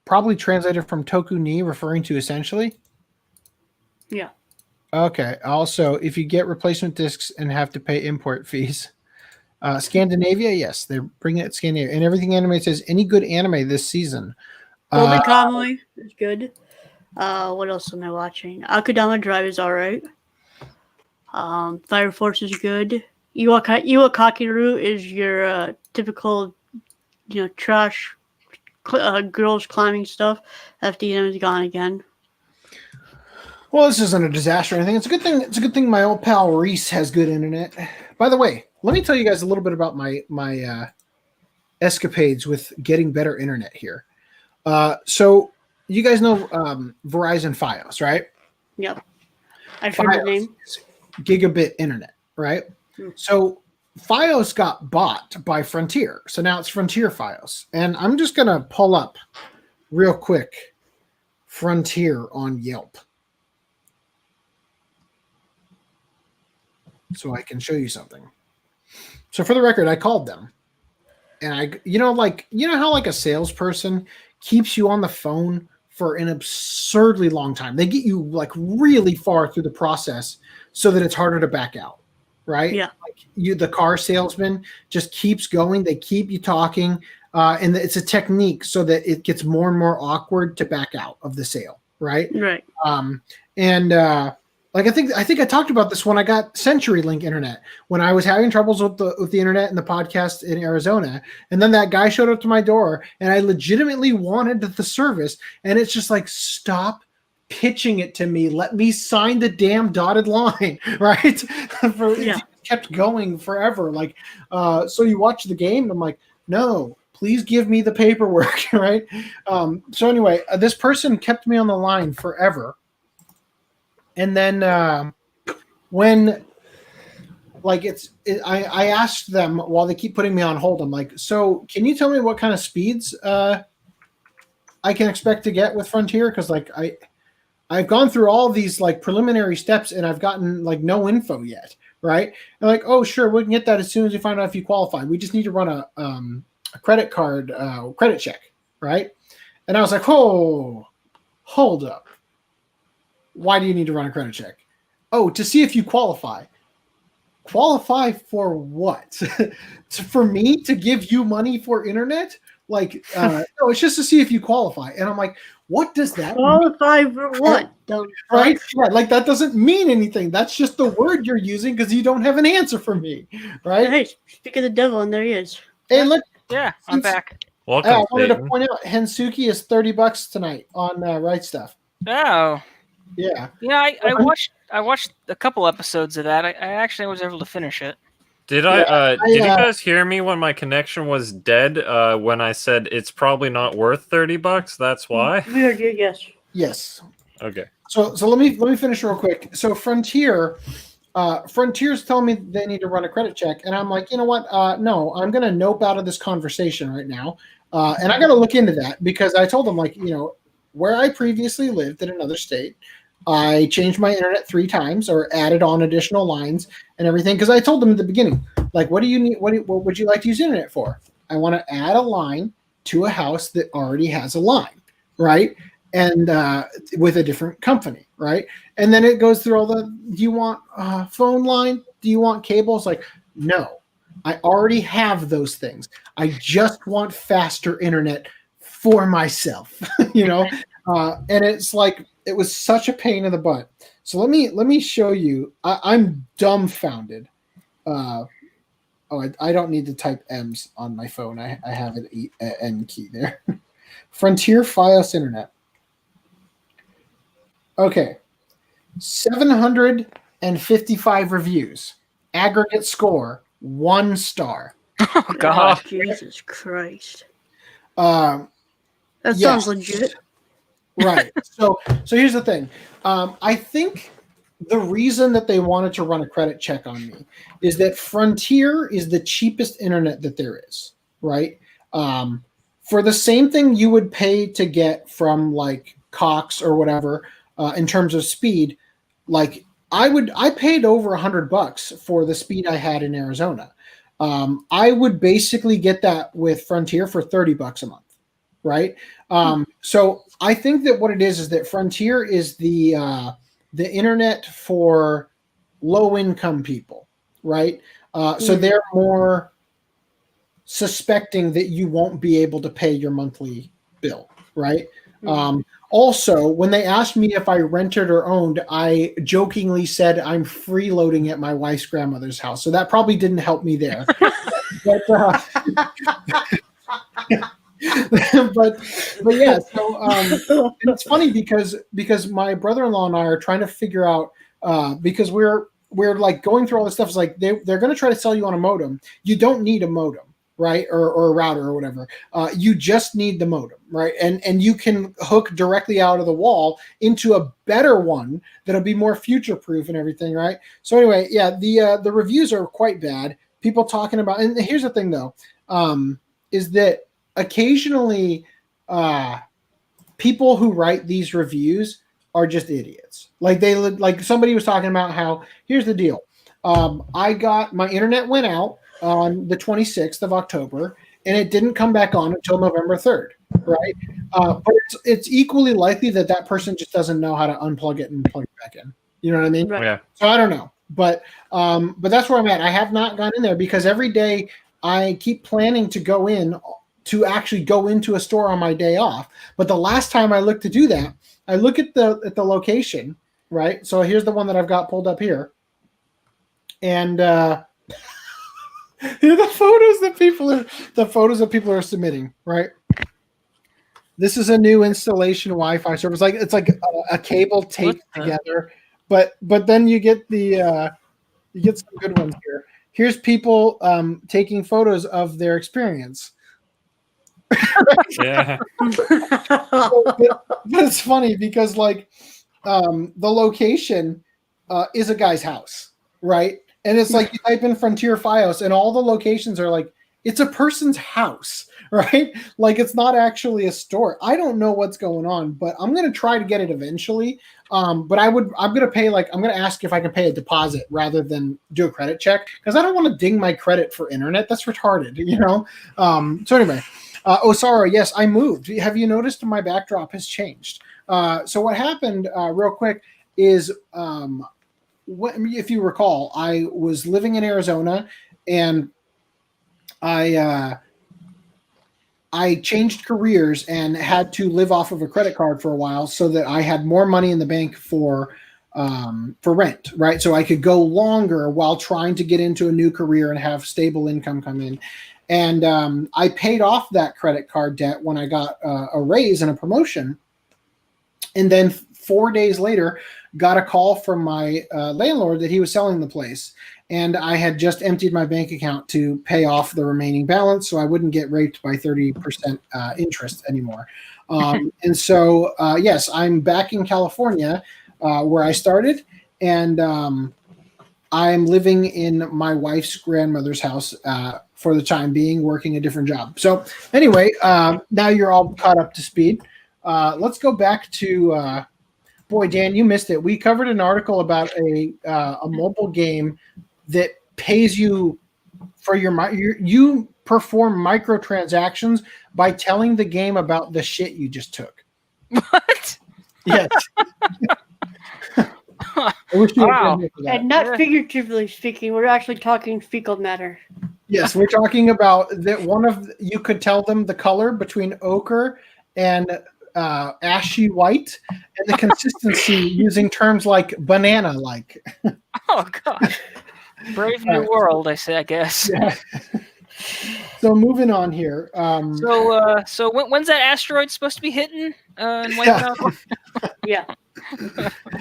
probably translated from Toku ni, referring to essentially. Yeah. Okay. Also, if you get replacement discs and have to pay import fees. Scandinavia, yes, they're bringing it Scandinavia. And Everything Anime says any good anime this season. Golden Kamuy is good. What else am I watching? Akudama Drive is alright. Fire Force is good. Iwakakiru is your typical, trash girls climbing stuff after the is gone again. Well, this isn't a disaster or anything. It's a good thing. It's a good thing my old pal Reese has good internet. By the way, let me tell you guys a little bit about my escapades with getting better internet here. So you guys know Verizon Fios, right? Yep. I've heard the name. Gigabit internet, right? So Fios got bought by Frontier. So now it's Frontier Fios. And I'm just going to pull up real quick Frontier on Yelp, so I can show you something. So for the record, I called them. And you know how like a salesperson keeps you on the phone for an absurdly long time. They get you like really far through the process so that it's harder to back out, right? Yeah. Like the car salesman just keeps going. They keep you talking, and it's a technique so that it gets more and more awkward to back out of the sale, right? Right. Like I think I talked about this when I got CenturyLink internet, when I was having troubles with the internet and the podcast in Arizona, and then that guy showed up to my door, and I legitimately wanted the service, and it's just like, stop pitching it to me, let me sign the damn dotted line, right? It kept going forever. Like, so you watch the game, and I'm like, no, please give me the paperwork, right? So anyway, this person kept me on the line forever. And then when, like, I asked them while they keep putting me on hold, I'm like, so can you tell me what kind of speeds I can expect to get with Frontier? Because like I've gone through all these like preliminary steps and I've gotten like no info yet, right? And like, oh sure, we can get that as soon as we find out if you qualify. We just need to run a credit card credit check, right? And I was like, oh, hold up. Why do you need to run a credit check? Oh, to see if you qualify. Qualify for what? For me to give you money for internet? Like, no, it's just to see if you qualify. And I'm like, what does that qualify mean? For what? Right? Like, that doesn't mean anything. That's just the word you're using because you don't have an answer for me, right? Hey, speak of the devil, and there he is. Hey, look. Yeah, I'm back. Welcome, I wanted Satan. to point out, Hensuki is $30 tonight on Right Stuff. Oh. Yeah. Yeah, I watched a couple episodes of that. I actually was able to finish it. Did did you guys hear me when my connection was dead? When I said it's probably not worth $30? That's why. We heard you, yes. Yes. Okay. So let me finish real quick. So Frontier's telling me they need to run a credit check, and I'm like, you know what? No, I'm gonna nope out of this conversation right now, and I got to look into that because I told them, like, where I previously lived in another state, I changed my internet 3 times or added on additional lines and everything. Because I told them at the beginning, like, what do you need? What would you like to use internet for? I want to add a line to a house that already has a line, right? And with a different company, right? And then it goes through all the, do you want a phone line? Do you want cables? Like, no, I already have those things. I just want faster internet for myself, and it's like, it was such a pain in the butt. So let me show you. I'm dumbfounded. I don't need to type M's on my phone. I have an N key there. Frontier Fios Internet. Okay. 755 reviews. Aggregate score, 1 star. Oh, God. Jesus Christ. That sounds legit. Right. So here's the thing. I think the reason that they wanted to run a credit check on me is that Frontier is the cheapest internet that there is, right? For the same thing you would pay to get from like Cox or whatever, in terms of speed, like I paid over $100 for the speed I had in Arizona. I would basically get that with Frontier for $30 a month. Right. So I think that what it is that Frontier is the internet for low income people. Right. So they're more suspecting that you won't be able to pay your monthly bill. Right. Also, when they asked me if I rented or owned, I jokingly said I'm freeloading at my wife's grandmother's house. So that probably didn't help me there. but yeah. So and it's funny because my brother-in-law and I are trying to figure out because we're like going through all this stuff. It's like they're going to try to sell you on a modem. You don't need a modem. Right, or a router or whatever. You just need the modem, right? And you can hook directly out of the wall into a better one that'll be more future proof and everything, right? So anyway, yeah, the reviews are quite bad. People talking about, and here's the thing though, is that occasionally people who write these reviews are just idiots. Like somebody was talking about how here's the deal. I got my internet went out on the 26th of October, and it didn't come back on until November 3rd, right? But it's equally likely that person just doesn't know how to unplug it and plug it back in. You know what I mean? Right. Yeah. So I don't know, but that's where I'm at. I have not gone in there because every day I keep planning to actually go into a store on my day off. But the last time I looked to do that, I look at the location, right? So here's the one that I've got pulled up here, and here are the photos that people are submitting, right? This is a new installation Wi-Fi service. It's like a cable taped together, but then you get you get some good ones here. Here's people taking photos of their experience. Yeah. but it's funny because the location is a guy's house, right? And it's like you type in Frontier Fios and all the locations are like, it's a person's house, right? Like it's not actually a store. I don't know what's going on, but I'm going to try to get it eventually. But I'm going to ask if I can pay a deposit rather than do a credit check because I don't want to ding my credit for internet. That's retarded, you know? So anyway, Osara, yes, I moved. Have you noticed my backdrop has changed? So what happened real quick is, if you recall, I was living in Arizona, and I changed careers and had to live off of a credit card for a while, so that I had more money in the bank for rent, right? So I could go longer while trying to get into a new career and have stable income come in. And I paid off that credit card debt when I got a raise and a promotion, and then 4 days later, got a call from my landlord that he was selling the place. And I had just emptied my bank account to pay off the remaining balance so I wouldn't get raped by 30% interest anymore. And so, yes, I'm back in California where I started. And I'm living in my wife's grandmother's house for the time being, working a different job. So anyway, now you're all caught up to speed. Let's go back to... Boy, Dan, you missed it. We covered an article about a mobile game that pays you for you perform microtransactions by telling the game about the shit you just took. What? Yes. I wish you Wow. had been here for that. And not figuratively speaking, we're actually talking fecal matter. Yes, we're talking about that you could tell them the color between ochre and ashy white, and the consistency using terms like banana-like. Oh God! Brave new world, I say. I guess. Yeah. So moving on here. So when's that asteroid supposed to be hitting? And wiping out? Yeah.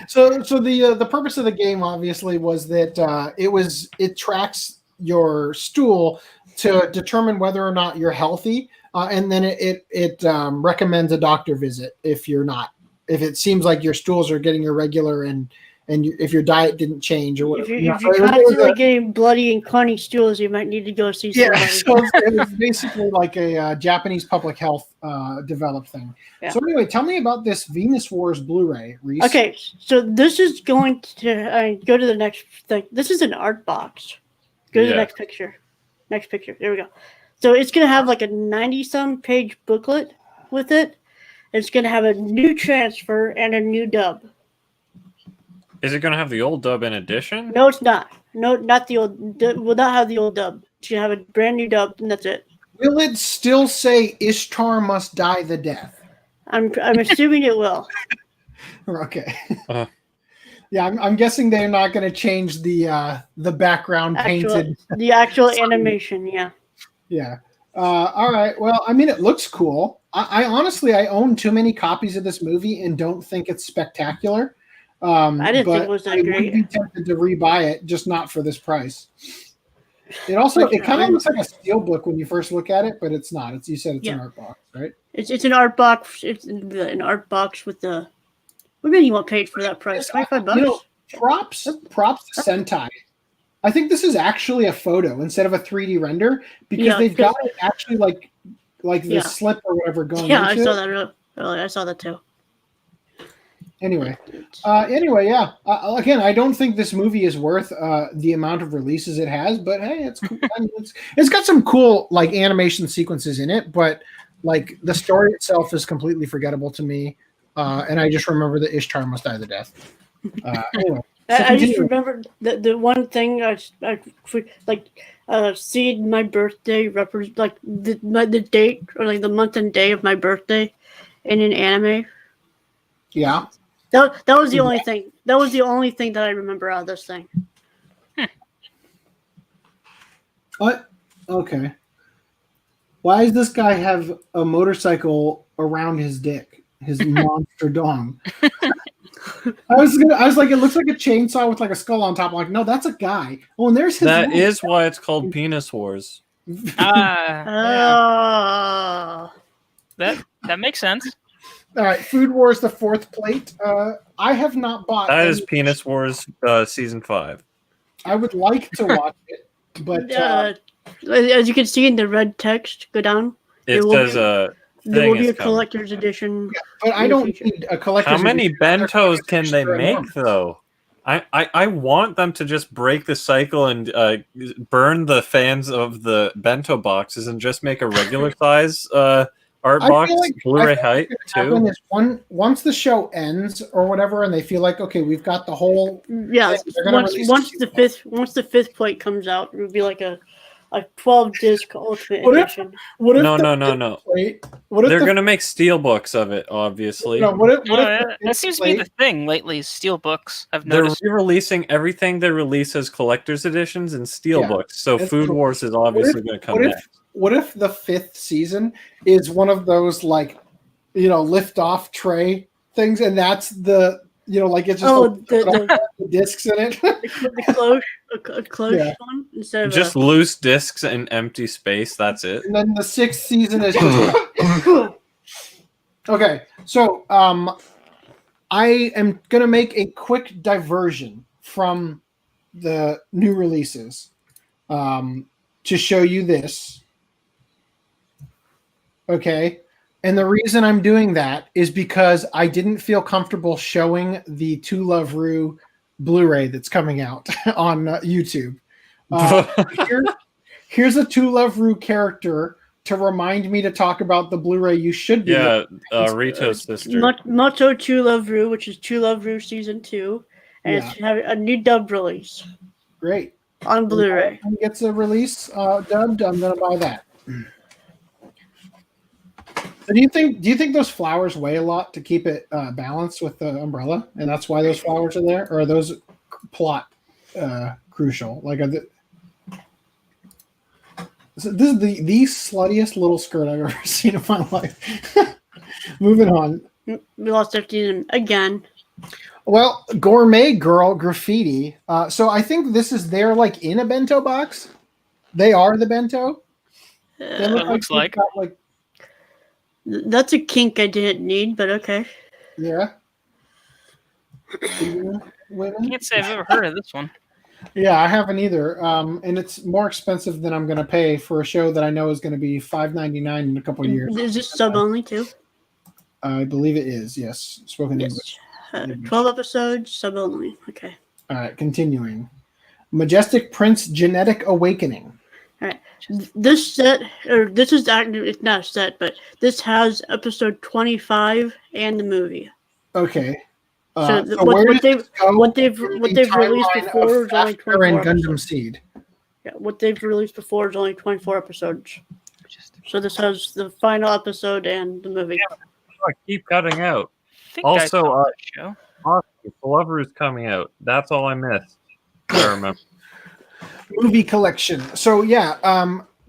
So the purpose of the game obviously was that it tracks your stool to determine whether or not you're healthy. And then it recommends a doctor visit if you're not. If it seems like your stools are getting irregular and if your diet didn't change or whatever. If you're constantly getting bloody and clotty stools, you might need to go see somebody. Yeah, so it was basically like a Japanese public health developed thing. Yeah. So anyway, tell me about this Venus Wars Blu-ray, Reese. Okay, so this is going to go to the next thing. This is an art box. Go to the next picture. Next picture. There we go. So it's going to have like a 90-some page booklet with it. It's going to have a new transfer and a new dub. Is it going to have the old dub in addition? No, it's not. No, not the old. Will not have the old dub. It's going to have a brand new dub, and that's it. Will it still say Ishtar must die the death? I'm assuming it will. Okay. Uh. Yeah, I'm guessing they're not going to change the background painted. The actual animation, yeah. Yeah. All right. Well, I mean, it looks cool. I honestly, I own too many copies of this movie and don't think it's spectacular. I didn't think it was that great. I would be tempted to rebuy it, just not for this price. It kind of looks like a steelbook when you first look at it, but it's not. You said it's an art box, right? It's an art box. It's an art box with the. What do you want paid for that price? $25. You know, props to Sentai. I think this is actually a photo instead of a 3D render because they've got it actually like the slip or whatever going. Yeah, I saw that. I saw that too. Anyway, yeah. Again, I don't think this movie is worth the amount of releases it has, but hey, it's cool. I mean, it's got some cool like animation sequences in it, but like the story itself is completely forgettable to me. And I just remember that Ishtar must die the death. Anyway, I just remembered the one thing I seeing my birthday like the date or like the month and day of my birthday in an anime. Yeah. That was the only thing. That was the only thing that I remember out of this thing. What? Okay. Why does this guy have a motorcycle around his dick? His monster dong. I was like, it looks like a chainsaw with like a skull on top. I'm like, no, that's a guy. Oh, and there's his. That is why it's called Penis Wars. That makes sense. All right, Food Wars, the fourth plate. I have not bought. That is Penis Wars season 5. I would like to watch it, but as you can see in the red text, go down. It says there will be a collector's edition. Yeah, but I don't need a collector's edition. How many bentos can they make, month. though? I want them to just break the cycle and burn the fans of the bento boxes and just make a regular size art box, Blu-ray height, too. Once the show ends or whatever, and they feel like, okay, we've got the whole... Yeah, once the fifth plate comes out, it would be like a 12-disc ultimate edition. No. They're going to make steelbooks of it, obviously. No, that seems to be the thing lately, steelbooks. I've noticed. They're re-releasing everything they release as collector's editions and steelbooks, so Food Wars is obviously going to come next. What if the 5th season is one of those, like, lift-off tray things, and that's the... it's just the discs in it. A close one instead of just loose discs and empty space. That's it. And then the 6th season is just okay. So I am gonna make a quick diversion from the new releases to show you this. Okay. And the reason I'm doing that is because I didn't feel comfortable showing the To Love Ru Blu-ray that's coming out on YouTube. Here's a To Love Ru character to remind me to talk about the Blu-ray you should be. Yeah, Rito's sister. Motto To Love Ru, which is To Love Ru Season 2. And it's having a new dub release. Great. On Blu-ray. When it gets a release dubbed, I'm going to buy that. So do you think those flowers weigh a lot to keep it balanced with the umbrella, and that's why those flowers are there, or are those plot crucial? Like, so this is the sluttiest little skirt I've ever seen in my life. Moving on. We lost 15 again. Well, Gourmet Girl Graffiti. So I think this is their like in a bento box. They are the bento. It looks like. That's a kink I didn't need, but okay. Yeah. Can't say I've ever heard of this one. Yeah, I haven't either. And it's more expensive than I'm going to pay for a show that I know is going to be $5.99 in a couple of years. Is this sub only too? I believe it is. Yes, spoken English. 12 episodes, sub only. Okay. All right, continuing. Majestic Prince Genetic Awakening. All right. This set, or this is actually, it's not a set, but this has episode 25 and the movie. Okay. So what they've released before is only 24 and Gundam episodes. Seed. Yeah, what they've released before is only 24 episodes. So this has the final episode and the movie. I keep cutting out. I think I Also, saw that show. The Lover is coming out. That's all I missed. I remember. Movie collection. So yeah,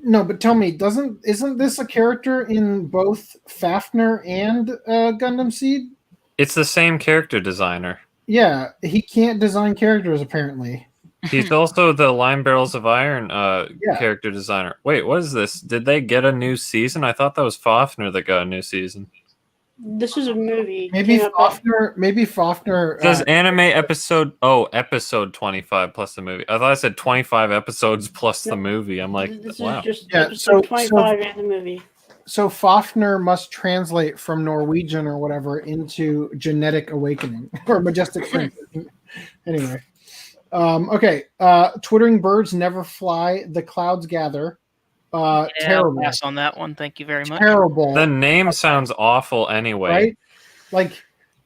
no, but tell me, isn't this a character in both Fafnir and Gundam Seed? It's the same character designer. Yeah, he can't design characters apparently. He's also the Line Barrels of Iron Yeah. character designer. Wait, what is this? Did they get a new season? I thought that was Fafnir that got a new season. This is a movie. Maybe Came out Fafnir. It says anime episode 25 plus the movie. I thought I said 25 episodes plus the movie. I'm like, this wow. is just Yeah, episode 25 and the movie. So Fafnir must translate from Norwegian or whatever into Genetic Awakening or Majestic Friend. Anyway. Okay. Twittering birds never fly. The clouds gather. Terrible. I'll pass on that one. Thank you very much. Terrible. The name sounds awful anyway. Right? Like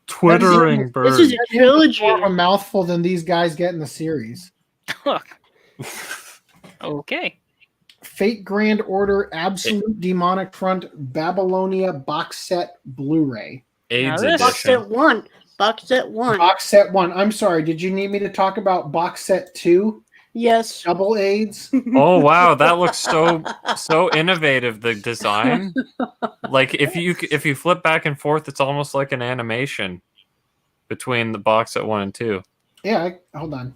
Twittering birds. This is a trilogy. more of a mouthful than these guys get in the series. Okay. Fate Grand Order Absolute Demonic Front Babylonia box set Blu-ray. AIDS Now this- Box set edition. 1. Box set 1. Box set 1. I'm sorry. Did you need me to talk about box set 2? Yes. Double AIDS? Oh wow, that looks so innovative. The design, like if you flip back and forth, it's almost like an animation between the box set 1 and 2. Yeah. Hold on.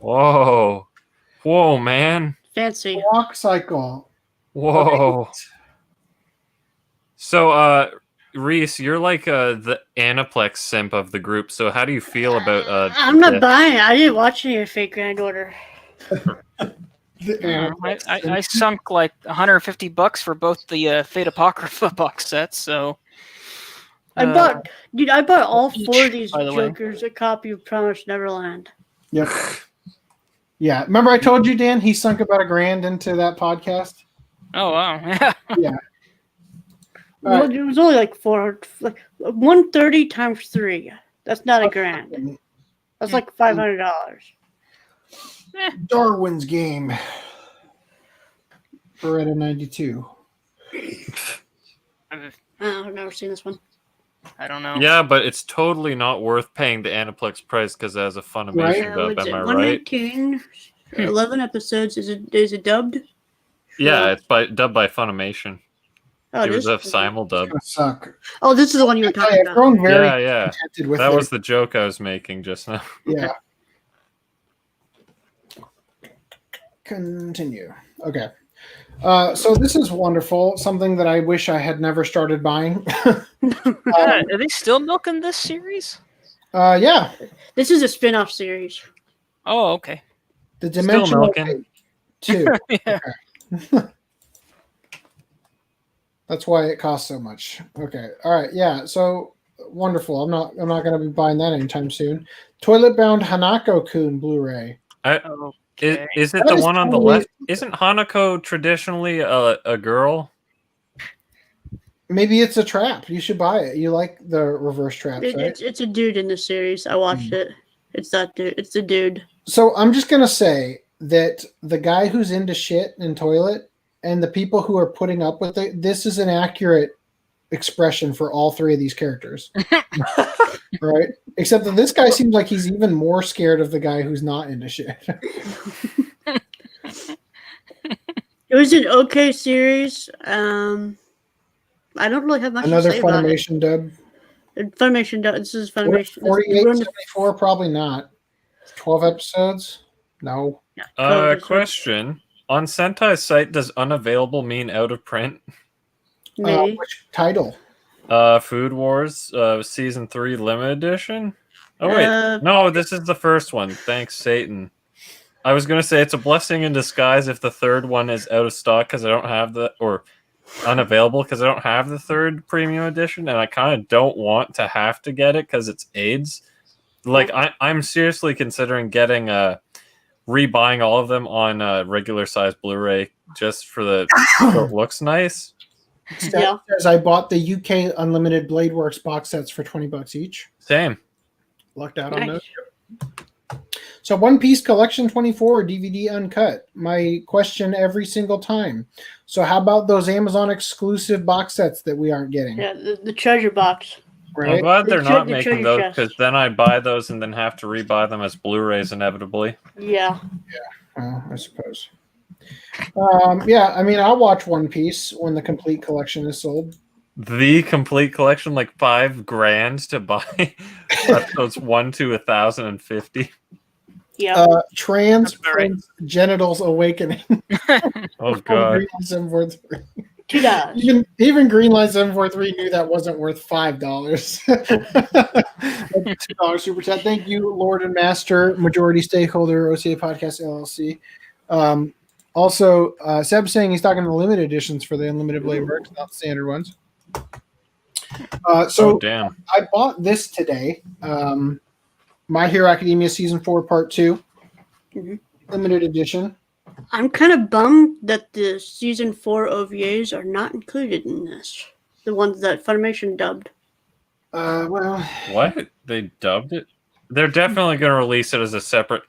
Whoa, man. Fancy. Walk cycle. Whoa. So, Reese, you're like the Aniplex simp of the group. So, how do you feel about? I'm not buying it. I didn't watch any of Fate Grand Order. I sunk like $150 for both the Fate Apocrypha box sets. So I bought all 4 of these by the way. jokers a copy of Promised Neverland. Yep. Yeah. Remember I told you, Dan, he sunk about $1,000 into that podcast? Oh wow. Yeah. Well, it was only like 130 times 3. That's not $1,000. That's like $500. Darwin's Game. Beretta 92. I've never seen this one. I don't know. Yeah, but it's totally not worth paying the Aniplex price because it has a Funimation dub. Am I right? 119, 11 episodes. Is it dubbed? Yeah, it's dubbed by Funimation. Oh, It was a this? simul dub. Gonna suck. Oh, this is the one you were talking I've about. grown very Yeah. contented with That it. was the joke I was making just now. Yeah. Continue. Okay. So this is wonderful. Something that I wish I had never started buying. Are they still milking this series? Yeah. This is a spin-off series. Oh, okay. The Still Dimensional milking. 2. Yeah. Okay. That's why it costs so much. Okay. All right. Yeah. So wonderful. I'm not going to be buying that anytime soon. Toilet Bound Hanako-kun Blu-ray. Okay. Is it That the is one on the totally- left? Isn't Hanako traditionally a girl? Maybe it's a trap. You should buy it. You like the reverse traps, right? It's a dude in the series. I watched it. It's that dude. It's the dude. So I'm just going to say that the guy who's into shit and toilet and the people who are putting up with it, this is an accurate expression for all 3 of these characters. Right? Except that this guy seems like he's even more scared of the guy who's not into shit. It was an okay series. I don't really have much Another to say about it. Funimation dub. Funimation. This is Funimation. 48, 74, probably not. 12 episodes? No. Question. On Sentai's site, does unavailable mean out of print? Maybe. Which title? Food Wars, Season 3 Limited Edition? Oh, wait. No, this is the first one. Thanks, Satan. I was going to say it's a blessing in disguise if the third one is out of stock because I don't have or unavailable because I don't have the third premium edition, and I kind of don't want to have to get it because it's AIDS. Like, I'm seriously considering getting rebuying all of them on regular size Blu-ray just for so it looks nice. Stat says I bought the UK Unlimited Blade Works box sets for $20 each. Same. Lucked out on Nice. those. So One Piece Collection 24 DVD uncut. My question every single time. So how about those Amazon exclusive box sets that we aren't getting? Yeah, the treasure box. Right? I'm glad they're They not should making your those chest. because then I buy those and then have to rebuy them as Blu-rays inevitably. Yeah. I suppose. Yeah, I mean, I'll watch One Piece when the complete collection is sold. The complete collection, like $5,000 to buy episodes 1 to 1,050. Yeah. Trans That's right. Prince Genitals Awakening. Oh god. Greenlight 743. $2. Even Greenlight 743 knew that wasn't worth $5. $2 super chat. Thank you, Lord and Master, majority stakeholder, OCA Podcast LLC. Also, Seb's saying he's talking to limited editions for the Unlimited Blade Works, not standard ones. Oh damn. I bought this today. My Hero Academia Season 4 Part 2. Mhm. Limited edition. I'm kind of bummed that the season 4 OVAs are not included in this. The ones that Funimation dubbed. Well, What? They dubbed it? They're definitely going to release it as a separate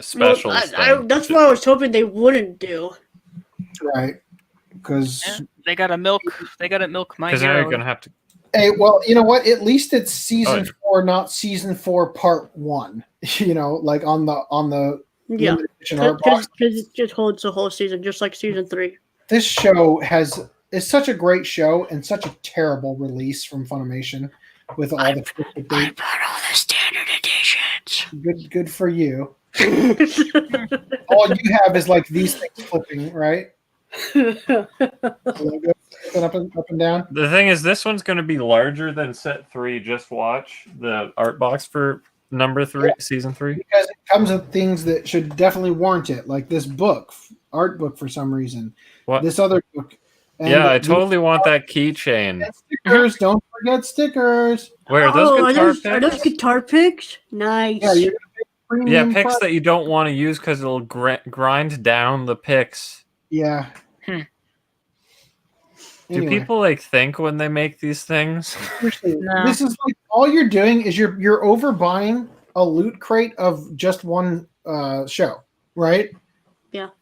special. That's what I was hoping they wouldn't do. right. Because Yeah, they got to milk my Because now you're going to have to. hey, well, you know what? At least it's season Oh. 4, not season 4 part 1. You know, like on the Yeah. limited edition art Because box. it just holds the whole season, just like season 3. This show is such a great show and such a terrible release from Funimation with all the I bought all the standard editions. good for you. All you have is like these things flipping, right? The logo flipping up and down. The thing is, this one's going to be larger than set 3. Just watch the art box for number 3, season 3. Because it comes with things that should definitely warrant it, like this book, art book for some reason. What? This other book. And Yeah, I totally want that keychain. and stickers. Don't forget stickers. Where are those guitar are those picks? guitar picks? Nice. Yeah, you're gonna pay Yeah, premium picks price. that you don't want to use because it'll grind down the picks. Yeah. Hmm. Do Anyway. people like think when they make these things? Seriously, No. this is like all you're doing is you're overbuying a loot crate of just one show, right?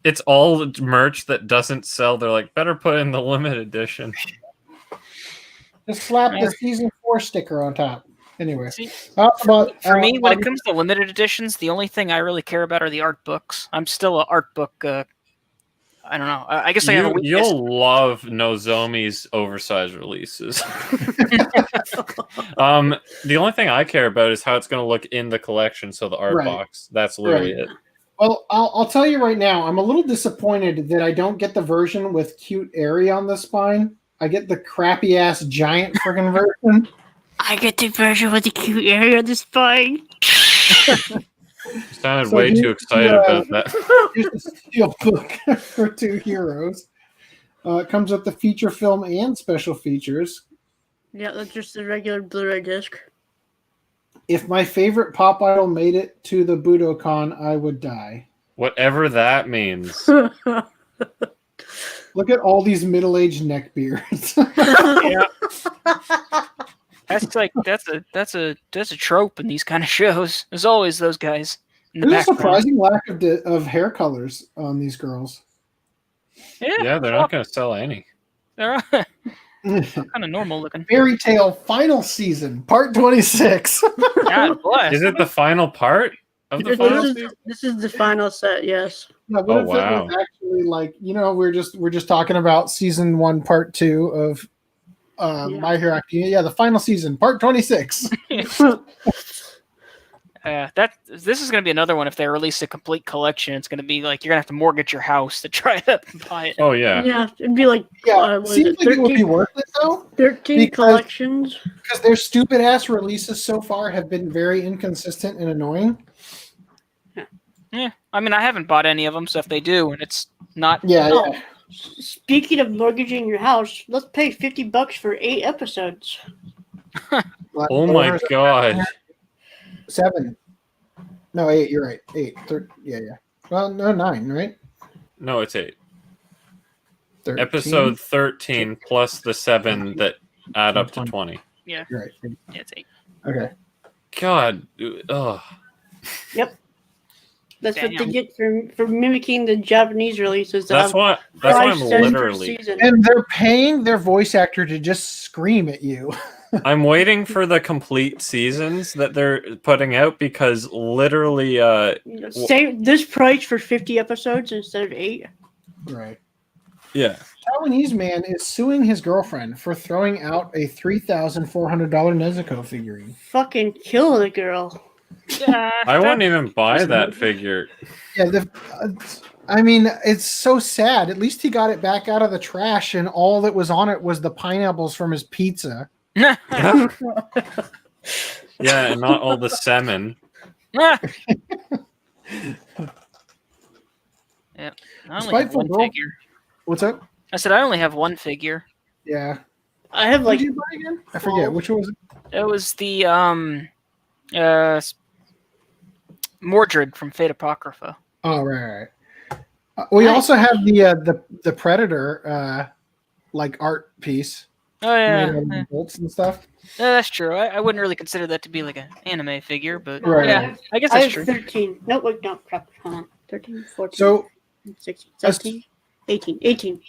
It's all merch that doesn't sell. They're like, better put in the limited edition. Just slap Yeah. the season 4 sticker on top. Anyway, See, but For me, when it comes to limited editions, the only thing I really care about are the art books. I'm still an art book. I don't know. I guess I have a weakness. You'll love Nozomi's oversized releases. The only thing I care about is how it's going to look in the collection. So the art Right. box. That's literally it. well, I'll tell you right now, I'm a little disappointed that I don't get the version with cute Airy on the spine. I get the crappy ass giant friggin' version. I get the version with the cute area on the spine. You sounded So way you- too excited about that. Here's the steel book for 2 heroes. It comes with the feature film and special features. Yeah, that's just the regular Blu-ray disc. If my favorite pop idol made it to the Budokan, I would die. Whatever that means. Look at all these middle-aged neckbeards. Yeah. That's a trope in these kind of shows. There's always those guys in the There's a background. surprising lack of hair colors on these girls. Yeah, they're not going to sell any. They're kind of normal looking. Fairy Tale final season, part 26. God bless. Is it the final part of the final season? This is the final set, yes. Yeah, what Oh, if wow. it was actually like, we're just talking about season 1, part 2 of My Hero Academia. Yeah, the final season, part 26. This is going to be another one. If they release a complete collection, it's going to be like you're going to have to mortgage your house to try to buy it. Oh, yeah. Yeah, it'd be like Yeah, what is seems it, like it would be worth it though, 13 because- collections. because their stupid ass releases so far have been very inconsistent and annoying. Yeah, I mean, I haven't bought any of them, so if they do, and it's not, Yeah, Oh. yeah. Speaking of mortgaging your house, let's pay $50 for 8 episodes. Like, Oh, my God. 7. No, 8. You're right. 8. Yeah. Well, no, 9, right? No, it's 8. 13? Episode 13 plus the 7 that add up to 20. yeah, You're right. yeah, it's 8. Okay. God. Ugh. That's what they Damn. get for mimicking the Japanese releases. that That's have why I'm 5 cents per literally. season. And they're paying their voice actor to just scream at you. I'm waiting for the complete seasons that they're putting out because literally, Same this price for 50 episodes instead of 8. Right. yeah. Taiwanese man is suing his girlfriend for throwing out a $3,400 Nezuko figurine. Fucking kill the girl. I won't even buy that figure. Yeah, I mean, it's so sad. At least he got it back out of the trash, and all that was on it was the pineapples from his pizza. Yeah, and not all the semen. Yeah. I only have Spiteful one girl. figure. What's up? I said I only have one figure. Yeah. I have What like did you buy again? I forget. Which one was it? It was the Mordred from Fate Apocrypha. Oh, right. We also have the Predator like art piece. Oh yeah, Made out of bolts and stuff. Yeah, that's true. I wouldn't really consider that to be like an anime figure, but Right. yeah, I guess I that's have true. 13. No, wait, no, crap. Hold on. 13, 14, So, 16, 17, 18. 18.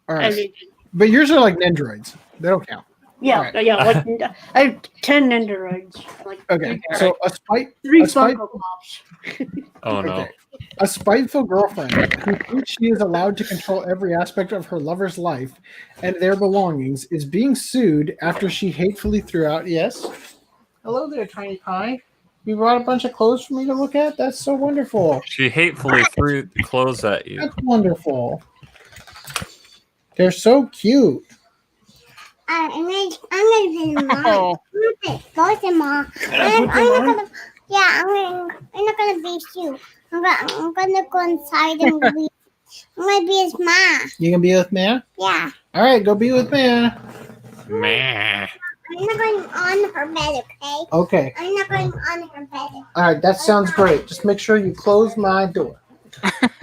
all I right. mean, But yours are like Nendroids. They don't count. yeah, Alright. yeah. Like, I have 10 Nendoroids. Like Okay. So three a spite- Funko Pops. Oh no. Okay. A spiteful girlfriend who thinks she is allowed to control every aspect of her lover's life and their belongings is being sued after she hatefully threw out. Yes. Hello there, Tiny Pie. You brought a bunch of clothes for me to look at? That's so wonderful. She hatefully threw clothes at you. That's wonderful. They're so cute. I'm gonna put them on. Oh, I'm gonna put both of them on. I'm not gonna. Yeah, I'm not gonna be you. I'm gonna go inside and be. I'm gonna be his mom. You gonna be with Ma? Yeah. All right, go be with Ma. Meh. I'm not going on her bed, okay? Okay. I'm not going on her bed. All right, that sounds great. Just make sure you close my door. I have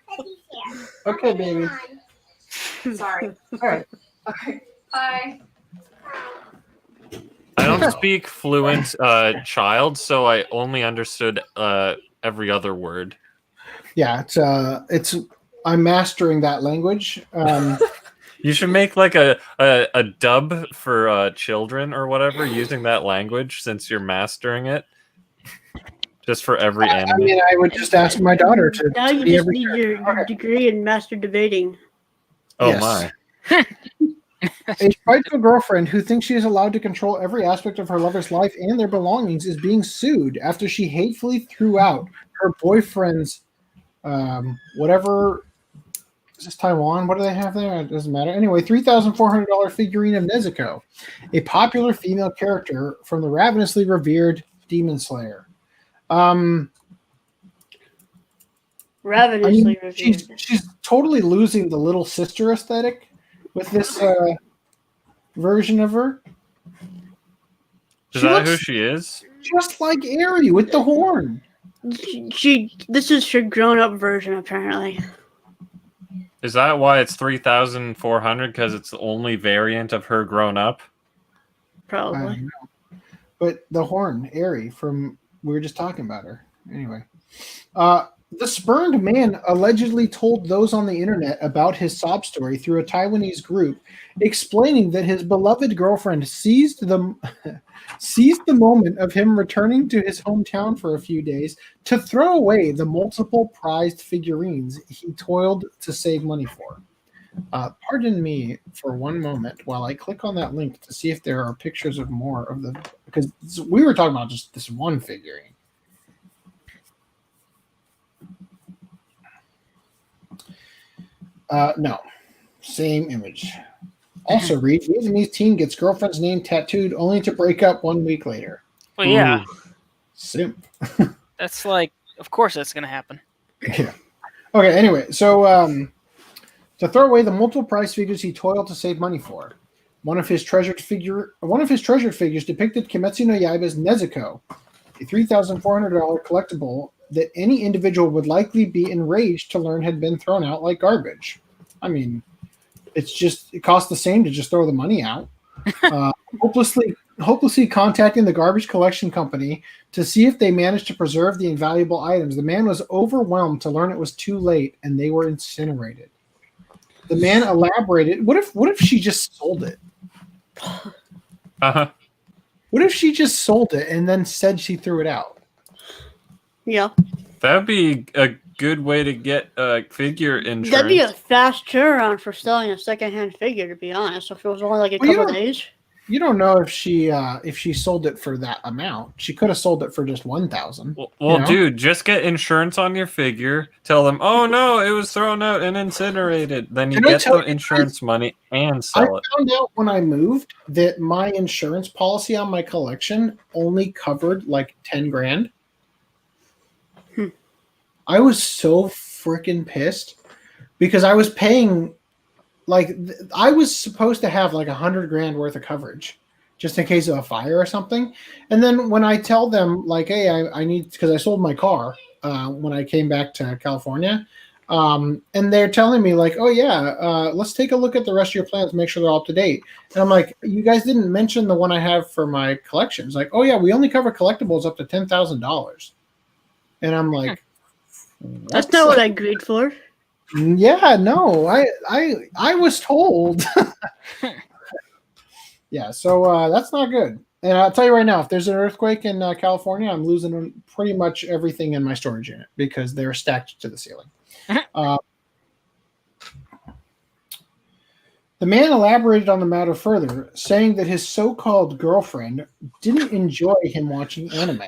Teddy's here. Okay, baby. Sorry. All right. Okay. Bye. I don't speak fluent child, so I only understood every other word. Yeah, it's. I'm mastering that language. You should make like a dub for children or whatever using that language since you're mastering it. Just for every I anime. mean, I would just ask my daughter to. Now you be just every need character. your degree in master debating. Oh Yes. my. A spiteful girlfriend who thinks she is allowed to control every aspect of her lover's life and their belongings is being sued after she hatefully threw out her boyfriend's whatever. Is this Taiwan? What do they have there? It doesn't matter. Anyway, $3,400 figurine of Nezuko, a popular female character from the ravenously revered Demon Slayer. Ravenously revered. She's totally losing the little sister aesthetic with this version of her. Is She that looks- who she is? Just like Aerie with the horn. This is her grown-up version, apparently. Is that why it's 3,400? Because it's the only variant of her grown up? I Probably. don't know. But the horn, Aerie, from we were just talking about her. Anyway. The spurned man allegedly told those on the internet about his sob story through a Taiwanese group, explaining that his beloved girlfriend seized the moment of him returning to his hometown for a few days to throw away the multiple prized figurines he toiled to save money for. Pardon me for one moment while I click on that link to see if there are pictures of more of the, because we were talking about just this one figurine. No, same image. Also read, Vietnamese teen gets girlfriend's name tattooed only to break up 1 week later. well, yeah, Simp. that's like, of course, that's gonna happen. Yeah. Okay, anyway, so to throw away the multiple prize figures he toiled to save money for. One of his treasured figures depicted Kimetsu no Yaiba's Nezuko, a $3,400 collectible that any individual would likely be enraged to learn had been thrown out like garbage. I mean, it costs the same to just throw the money out. Hopelessly contacting the garbage collection company to see if they managed to preserve the invaluable items, the man was overwhelmed to learn it was too late and they were incinerated. The man elaborated, what if she just sold it? Uh-huh. What if she just sold it and then said she threw it out? Yeah. That'd be a good way to get figure insurance. That'd be a fast turnaround for selling a secondhand figure, to be honest. If it was only like a couple days. You don't know if she sold it for that amount. She could have sold it for just 1,000. Well, dude, just get insurance on your figure. Tell them, oh no, it was thrown out and incinerated. Then you get the insurance money and sell it. I found out when I moved that my insurance policy on my collection only covered like 10 grand. I was so freaking pissed because I was paying. Like, I was supposed to have like 100 grand worth of coverage just in case of a fire or something. And then when I tell them, like, hey, I need, because I sold my car when I came back to California. And they're telling me, like, oh, yeah, let's take a look at the rest of your plans, make sure they're all up to date. And I'm like, you guys didn't mention the one I have for my collections. Like, oh, yeah, we only cover collectibles up to $10,000. And I'm like, that's not what I agreed for. Yeah, no, I was told. Yeah, so that's not good. And I'll tell you right now, if there's an earthquake in California, I'm losing pretty much everything in my storage unit because they're stacked to the ceiling. The man elaborated on the matter further, saying that his so-called girlfriend didn't enjoy him watching anime,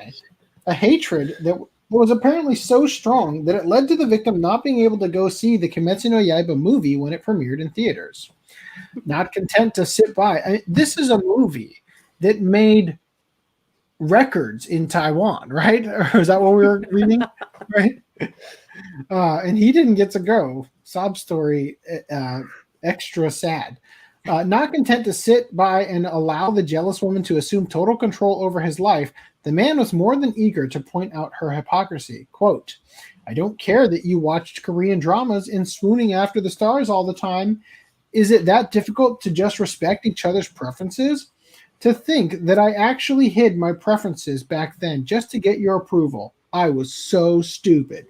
a hatred that was apparently so strong that it led to the victim not being able to go see the Kimetsu no Yaiba movie when it premiered in theaters. Not content to sit by. This is a movie that made records in Taiwan, right? Or is that what we were reading? Right? And he didn't get to go. Sob story, extra sad. Not content to sit by and allow the jealous woman to assume total control over his life, the man was more than eager to point out her hypocrisy. Quote, I don't care that you watched Korean dramas and swooning after the stars all the time. Is it that difficult to just respect each other's preferences? To think that I actually hid my preferences back then just to get your approval. I was so stupid.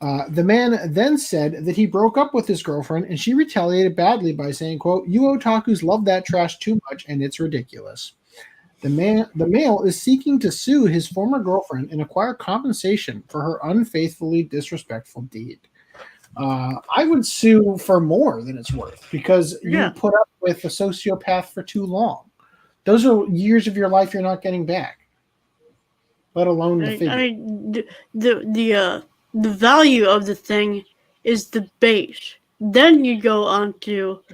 The man then said that he broke up with his girlfriend and she retaliated badly by saying, quote, you otakus love that trash too much and it's ridiculous. The male is seeking to sue his former girlfriend and acquire compensation for her unfaithfully disrespectful deed. I would sue for more than it's worth because you put up with a sociopath for too long. Those are years of your life you're not getting back, let alone the figure. I mean, the value of the thing is the base. Then you go on to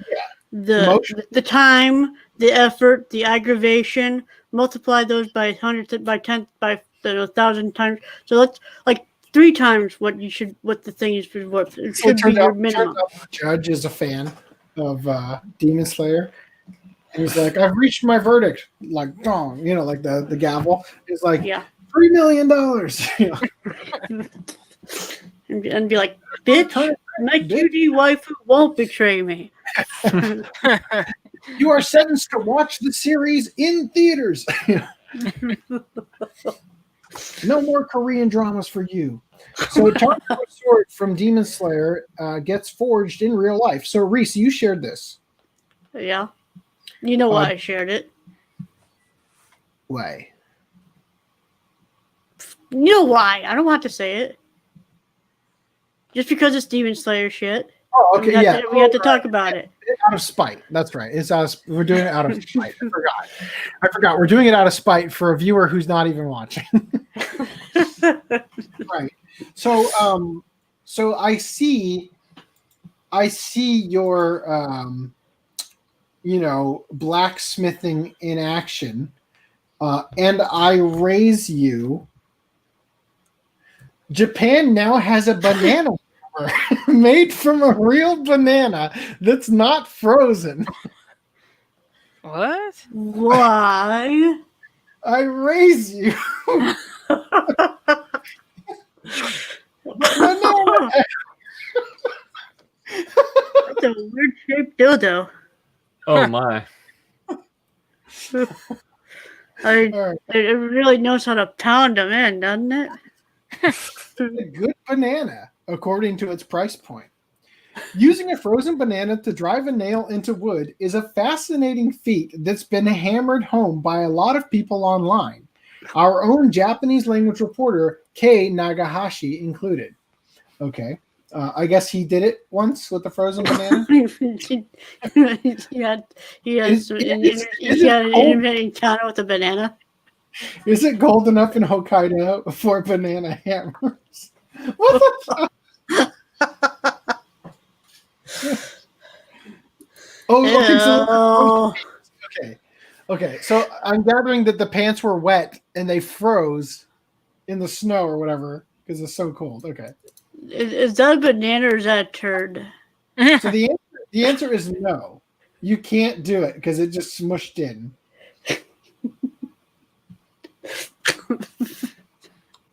the time, the effort, the aggravation. Multiply those by 100, by 10, by 1,000 times. So that's like 3 times what the thing is worth. It should be your minimum. The judge is a fan of Demon Slayer. And he's like, I've reached my verdict. Like, dong, like the gavel. He's like, $3 million. And be like, bitch, my cutie waifu won't betray me. You are sentenced to watch the series in theaters. No more Korean dramas for you. So Tanjiro sword from Demon Slayer gets forged in real life. So Reese, you shared this. Yeah. You know why I shared it. Why? You know why. I don't want to say it. Just because it's Demon Slayer shit. Oh, okay, we have to talk about it. Out of spite. That's right. We're doing it out of spite. I forgot. We're doing it out of spite for a viewer who's not even watching. Right. So I see your blacksmithing in action, and I raise you. Japan now has a banana made from a real banana that's not frozen. What? Why? I raise you. Banana. That's a weird shaped dildo. Oh my. It really knows how to pound them in, doesn't it? A good banana, according to its price point. Using a frozen banana to drive a nail into wood is a fascinating feat that's been hammered home by a lot of people online. Our own Japanese language reporter, Kei Nagahashi, included. Okay. I guess he did it once with the frozen banana. he had an intimate encounter with a banana. Is it cold enough in Hokkaido for banana hammers? What the fuck? Okay. So I'm gathering that the pants were wet and they froze in the snow or whatever because it's so cold. Okay. Is that a banana or is that a turd? So the answer is no. You can't do it because it just smushed in.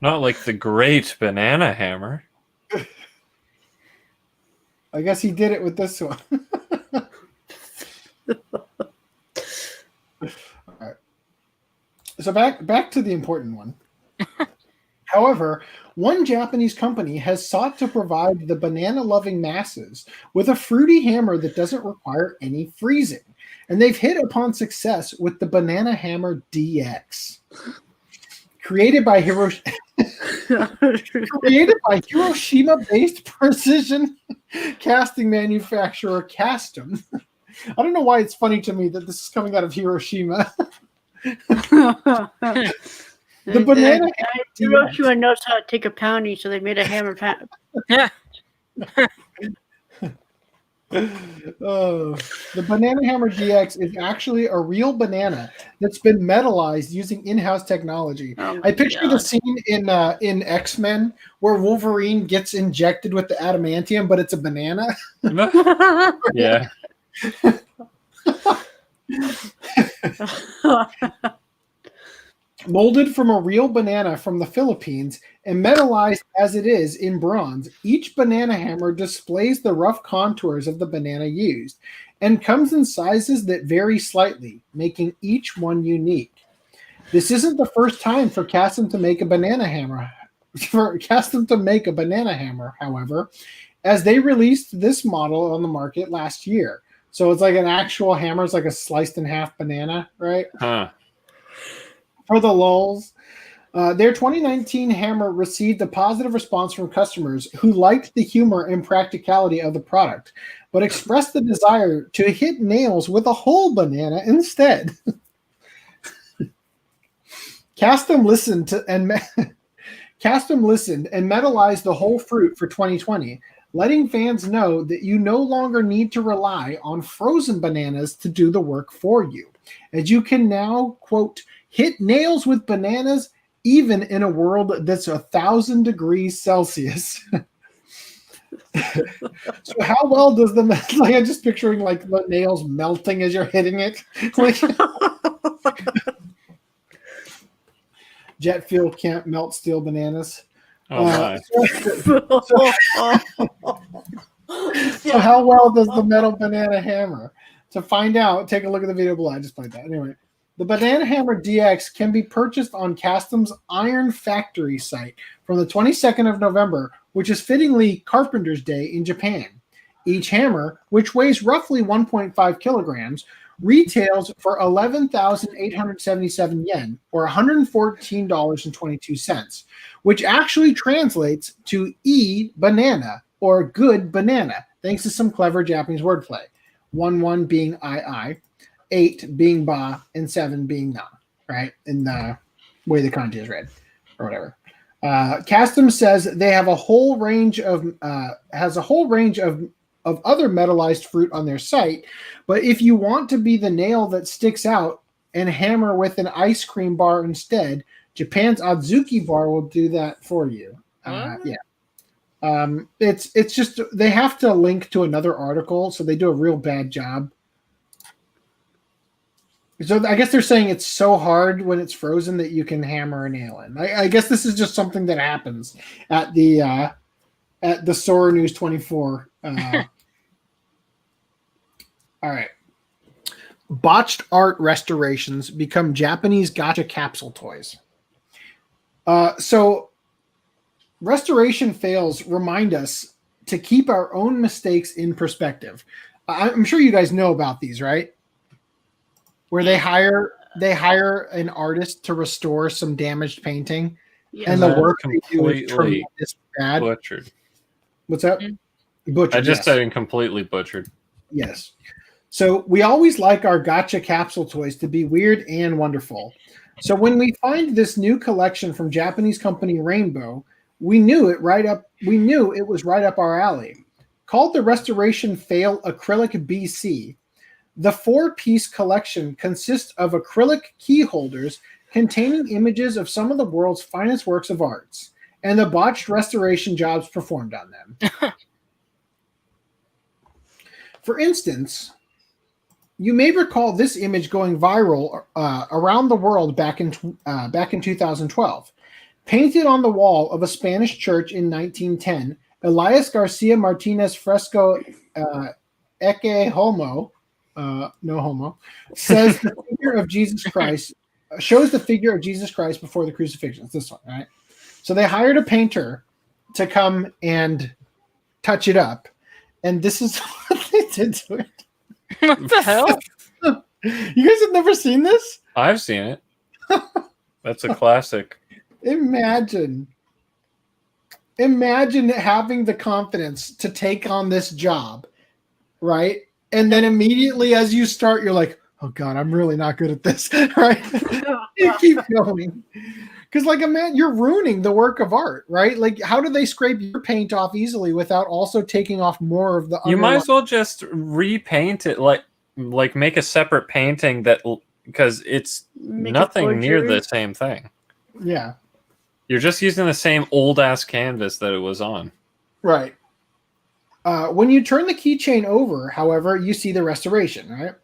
Not like the great banana hammer. I guess he did it with this one. All right. So back to the important one. However, one Japanese company has sought to provide the banana-loving masses with a fruity hammer that doesn't require any freezing, and they've hit upon success with the Banana Hammer DX. Created by Hiroshima-based precision casting manufacturer Castum. I don't know why it's funny to me that this is coming out of Hiroshima. The banana Hiroshima knows how to take a pounding, so they made a hammer pound. Yeah. The Banana Hammer DX is actually a real banana that's been metallized using in-house technology. I picture the scene in X-Men where Wolverine gets injected with the adamantium, but it's a banana. Yeah. Molded from a real banana from the Philippines and metallized as it is in bronze, each banana hammer displays the rough contours of the banana used and comes in sizes that vary slightly, making each one unique. This isn't the first time for Castum to make a banana hammer. However, as they released this model on the market last year. So it's like an actual hammer, it's like a sliced in half banana, right? Huh. For the lulz. Their 2019 hammer received a positive response from customers who liked the humor and practicality of the product, but expressed the desire to hit nails with a whole banana instead. Castum listened and metallized the whole fruit for 2020, letting fans know that you no longer need to rely on frozen bananas to do the work for you, as you can now, quote, hit nails with bananas even in a world that's 1,000 degrees Celsius. So how well does the like I'm just picturing like the nails melting as you're hitting it. Like, jet fuel can't melt steel bananas. Oh my. So how well does the metal banana hammer? To find out, take a look at the video below. I just played that. Anyway, the Banana Hammer DX can be purchased on Castum's Iron Factory site from the 22nd of November, which is fittingly Carpenter's Day in Japan. Each hammer, which weighs roughly 1.5 kilograms, retails for 11,877 yen, or $114.22, which actually translates to E-banana, or good banana, thanks to some clever Japanese wordplay. 1 being I, 8 being ba, and 7 being na, right? In the way the kanji is read, or whatever. Castum says they have a whole range of other metallized fruit on their site, but if you want to be the nail that sticks out and hammer with an ice cream bar instead, Japan's Adzuki bar will do that for you. Yeah. It's just they have to link to another article, so they do a real bad job. So I guess they're saying it's so hard when it's frozen that you can hammer a nail in. I guess this is just something that happens at the Sora News 24. All right. Botched art restorations become Japanese gacha capsule toys. So restoration fails remind us to keep our own mistakes in perspective. I'm sure you guys know about these, right? Where they hire an artist to restore some damaged painting, and the work they do is tremendous bad. Butchered. What's up? Butchered. I just yes. said completely butchered. Yes. So we always like our gacha capsule toys to be weird and wonderful. So when we find this new collection from Japanese company Rainbow, we knew it was right up our alley. Called the Restoration Fail Acrylic BC, the 4-piece collection consists of acrylic key holders containing images of some of the world's finest works of arts and the botched restoration jobs performed on them. For instance, you may recall this image going viral around the world back in 2012. Painted on the wall of a Spanish church in 1910, Elias Garcia Martinez fresco Ecce Homo, no homo, says the figure of Jesus Christ shows the figure of Jesus Christ before the crucifixion. It's this one, right? So they hired a painter to come and touch it up, and this is what they did to it. What the hell? You guys have never seen this? I've seen it. That's a classic. Imagine having the confidence to take on this job, right? And then immediately as you start, you're like, oh God, I'm really not good at this, right? You keep going. Because you're ruining the work of art, right? Like, how do they scrape your paint off easily without also taking off more of the You might as well just repaint it, like make a separate painting because it's nothing near the same thing. Yeah. You're just using the same old-ass canvas that it was on. Right. When you turn the keychain over, however, you see the restoration, right?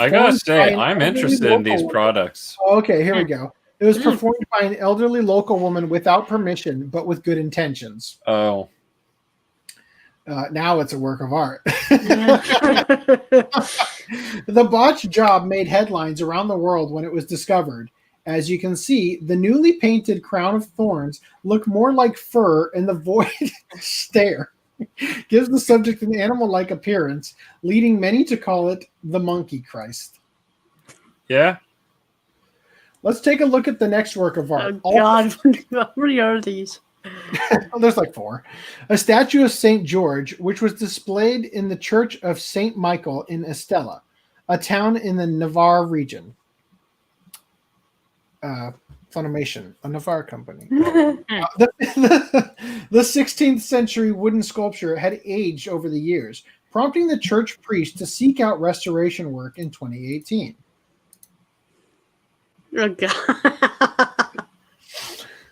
I gotta say, I'm interested in these products. Okay, here we go. It was performed by an elderly local woman without permission, but with good intentions. Oh. Now it's a work of art. The botched job made headlines around the world when it was discovered. As you can see, the newly painted crown of thorns look more like fur, and the void stare gives the subject an animal-like appearance, leading many to call it the Monkey Christ. Yeah. Let's take a look at the next work of art. Oh, God, how many are these? There's like 4. A statue of St. George, which was displayed in the Church of St. Michael in Estella, a town in the Navarre region. Funimation, a Navarre company. The 16th century wooden sculpture had aged over the years, prompting the church priest to seek out restoration work in 2018. Oh, God.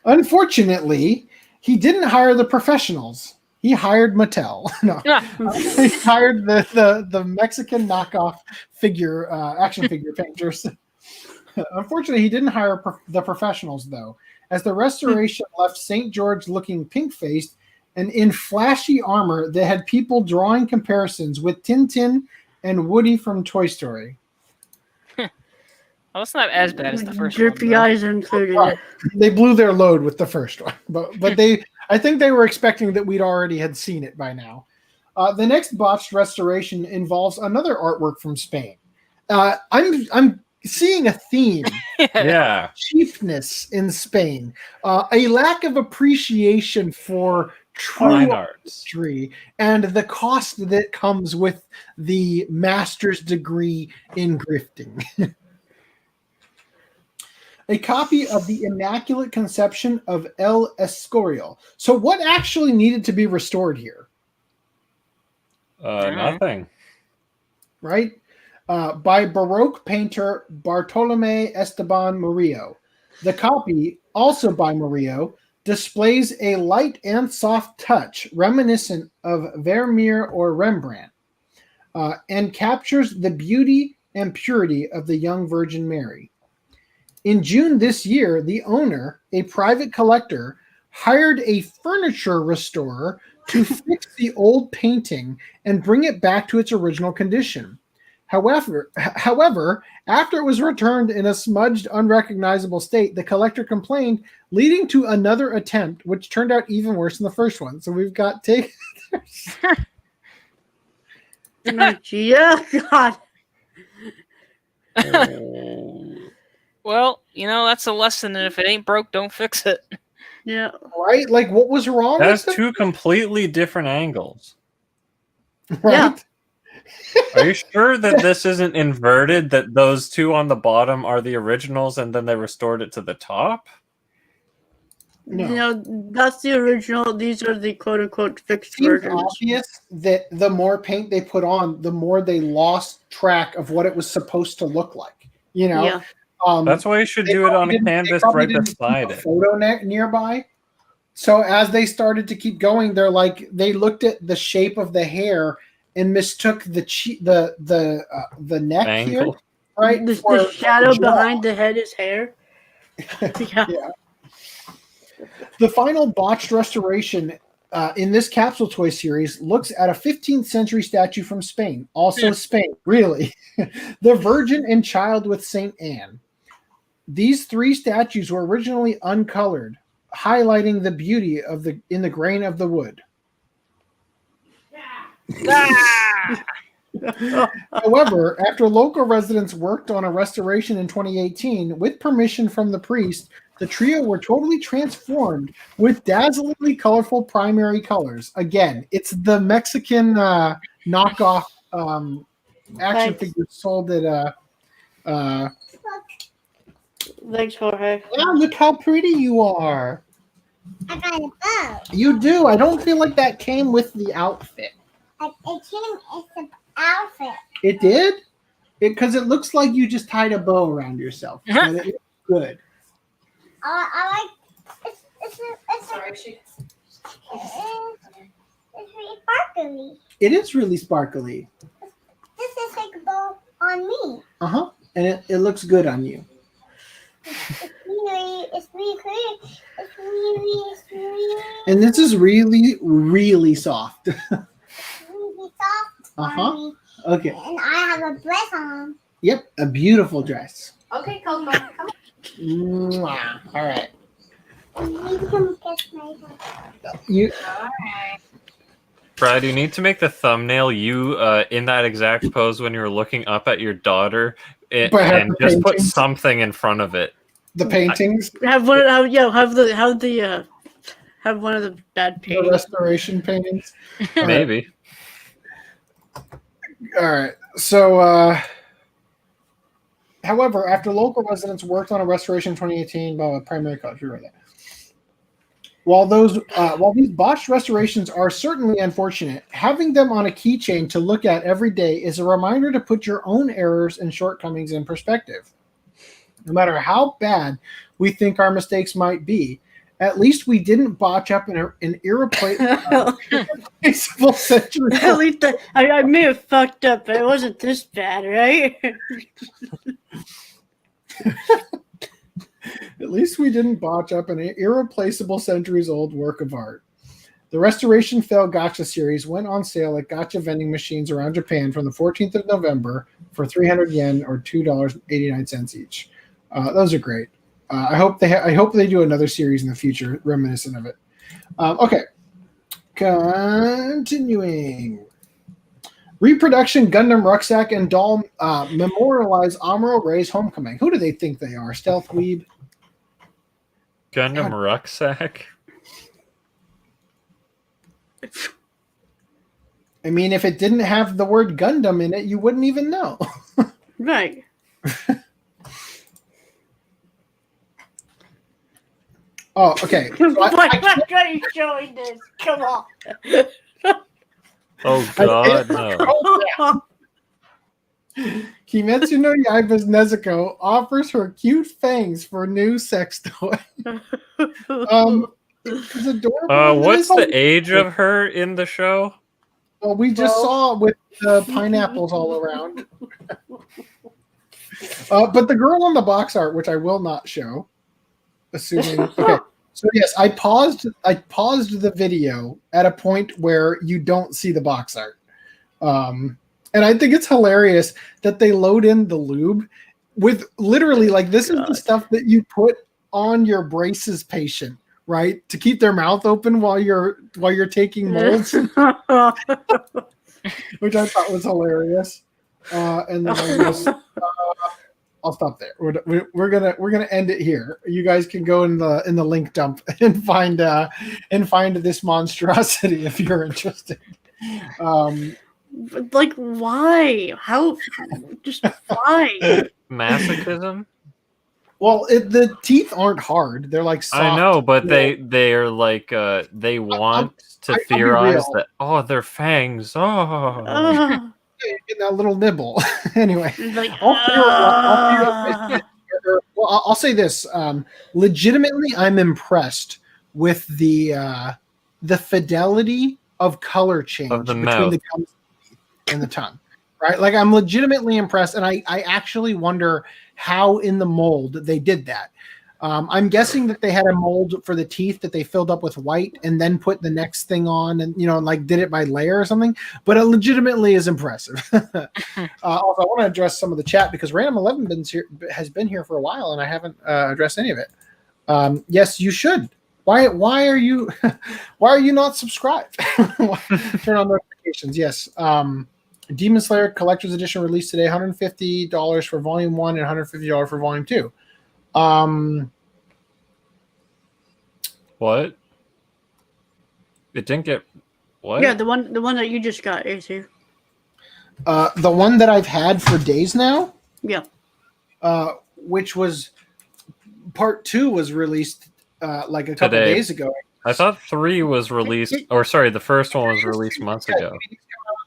Unfortunately, he didn't hire the professionals. He hired Mattel. No, he hired the Mexican knockoff action figure painters. Unfortunately, he didn't hire the professionals, though, as the restoration left St. George looking pink-faced and in flashy armor that had people drawing comparisons with Tintin and Woody from Toy Story. Well, it's not as bad as the first Drippy one. eyes included. Right. They blew their load with the first one, but I think they were expecting that we'd already had seen it by now. The next botched restoration involves another artwork from Spain. I'm seeing a theme. Yeah. Cheapness in Spain. A lack of appreciation for Fine true arts and the cost that comes with the master's degree in grifting. A copy of the Immaculate Conception of El Escorial. So what actually needed to be restored here? Nothing. Right? By Baroque painter Bartolome Esteban Murillo. The copy, also by Murillo, displays a light and soft touch reminiscent of Vermeer or Rembrandt, and captures the beauty and purity of the young Virgin Mary. In June this year, the owner, a private collector, hired a furniture restorer to fix the old painting and bring it back to its original condition. However, after it was returned in a smudged, unrecognizable state, the collector complained, leading to another attempt, which turned out even worse than the first one. So we've got take. Yeah, God. Well, that's a lesson, and if it ain't broke, don't fix it. Yeah. Right? Like, what was wrong That's with two completely different angles. them? Right? Yeah. Are you sure that this isn't inverted, that those two on the bottom are the originals and then they restored it to the top? No. That's the original. These are the quote-unquote fixed It seems versions. obvious that the more paint they put on, the more they lost track of what it was supposed to look like. Yeah. That's why you should do it on a canvas right beside it. Photo nearby. So as they started to keep going, they looked at the shape of the hair and mistook the neck Angle. here, right? The shadow behind the head is hair. Yeah. The final botched restoration in this capsule toy series looks at a 15th century statue from Spain. Also Spain, really. The Virgin and Child with Saint Anne. These three statues were originally uncolored, highlighting the beauty in the grain of the wood. However, after local residents worked on a restoration in 2018, with permission from the priest, the trio were totally transformed with dazzlingly colorful primary colors. Again, it's the Mexican knockoff action figures sold at Thanks, Jorge. wow, look how pretty you are. I got a bow. You do. I don't feel like that came with the outfit. It came as an outfit. It did? Because it looks like you just tied a bow around yourself. But it looks good. I like. It's Sorry, really sparkly. It is really sparkly. This is like a bow on me. Uh-huh. And it looks good on you. It's really clear. It's really. And this is really, really soft. Really soft on me. Okay. And I have a dress on. Yep, a beautiful dress. Okay, Coco, come on. Mwah. All right. You can kiss my You. Alright. Brad, you need to make the thumbnail you in that exact pose when you're looking up at your daughter and just put something in front of it. The paintings. Have one of the bad The paintings. restoration paintings. Maybe. All right. So, however, after local residents worked on a restoration in 2018, blah, blah, primary colors, you're right there. While these botched restorations are certainly unfortunate, having them on a keychain to look at every day is a reminder to put your own errors and shortcomings in perspective. No matter how bad we think our mistakes might be, at least we didn't botch up an irreplaceable century. At least I may have fucked up, but it wasn't this bad, right? At least we didn't botch up an irreplaceable centuries-old work of art. The Restoration Fail Gacha series went on sale at gacha vending machines around Japan from the 14th of November for 300 yen or $2.89 each. Those are great. I hope they do another series in the future reminiscent of it. Okay. Continuing. Reproduction Gundam Rucksack and Doll memorialize Amuro Ray's homecoming. Who do they think they are? Stealth Weeb? Gundam Rucksack? I mean, if it didn't have the word Gundam in it, you wouldn't even know. Right. Oh, okay. So Why are you showing this? Come on. Oh, God, no. Kimetsu no Yaiba's Nezuko offers her cute fangs for new sex toy. It's adorable. What's the age of her in the show? Well, we just saw with the pineapples all around. But the girl on the box art, which I will not show, assuming. Okay, so yes, I paused the video at a point where you don't see the box art. And I think it's hilarious that they load in the lube with literally like this is the stuff that you put on your braces patient, right? To keep their mouth open while you're taking molds, which I thought was hilarious. And then I'll stop there. We're gonna end it here. You guys can go in the link dump and find this monstrosity if you're interested. Like, why? How? Just why? Masochism? Well, the teeth aren't hard. They're like soft. I know, but they're like they want to theorize that their fangs. Oh, in that little nibble. Anyway, Like, I'll say this. Legitimately, I'm impressed with the fidelity of color change of the between mouth. the gums and the tongue. Right? Like I'm legitimately impressed, and I actually wonder how in the mold they did that. I'm guessing that they had a mold for the teeth that they filled up with white and then put the next thing on, and like did it by layer or something. But it legitimately is impressive. Also, I want to address some of the chat because Random 11 has been here for a while, and I haven't addressed any of it. Yes, you should. Why are you not subscribed? Turn on notifications. Yes. Demon Slayer Collector's Edition released today, $150 for Volume 1 and $150 for Volume 2. What? It didn't get what? yeah, the one that you just got, AC. The one that I've had for days now, Yeah. which was Part 2 was released like a couple Today. days ago. I thought 3 was released, or sorry, the first one was released months ago.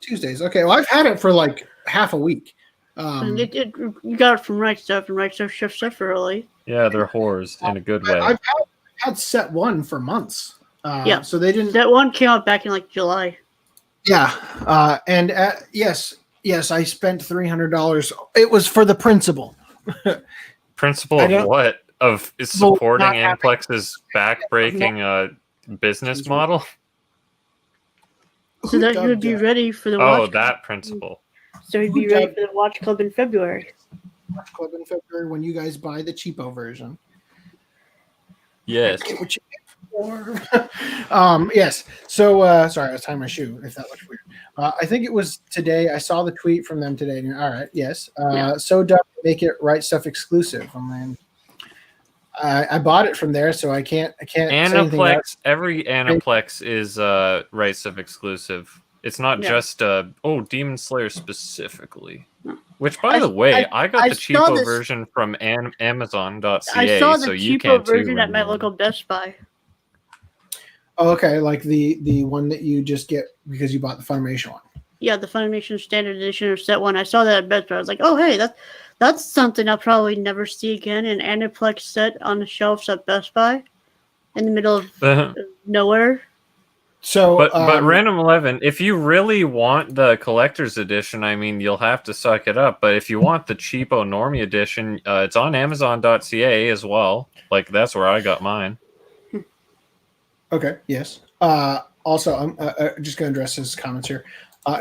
Tuesdays. Okay, well, I've had it for like half a week. You got it from Right Stuff, and Right Stuff ships stuff early. Yeah, they're whores in a good way. I've had set 1 for months. Yeah. So they didn't. That one came out back in like July. Yeah. And yes, I spent $300. It was for the principal. Principle of what? Of supporting Amplex's back-breaking business model? So that you would be ready for the watch. Oh, that principle. So you'd be ready for the watch club in February. Watch club in February when you guys buy the cheapo version. Yes. Get what you get for. Yes. So sorry, I was tying my shoe. If that looks weird, I think it was today. I saw the tweet from them today. All right. Yes. So dumb to make it Right Stuff exclusive. I mean, I bought it from there, so I can't. Aniplex. Every Aniplex is Right Stuff exclusive. It's not just Demon Slayer specifically. Which, by the way, I got the cheapo version from Amazon.ca. I saw the so you cheapo can version too, at my local Best Buy. Oh, okay, like the one that you just get because you bought the Funimation one. Yeah, the Funimation Standard Edition or Set 1. I saw that at Best Buy. I was like, oh, hey, that's something I'll probably never see again. An Aniplex set on the shelves at Best Buy in the middle of nowhere. So, but Random 11, if you really want the collector's edition, I mean, you'll have to suck it up. But if you want the cheapo normie edition, it's on Amazon.ca as well. Like, that's where I got mine. Okay. Yes. Also, I'm just going to address his comments here.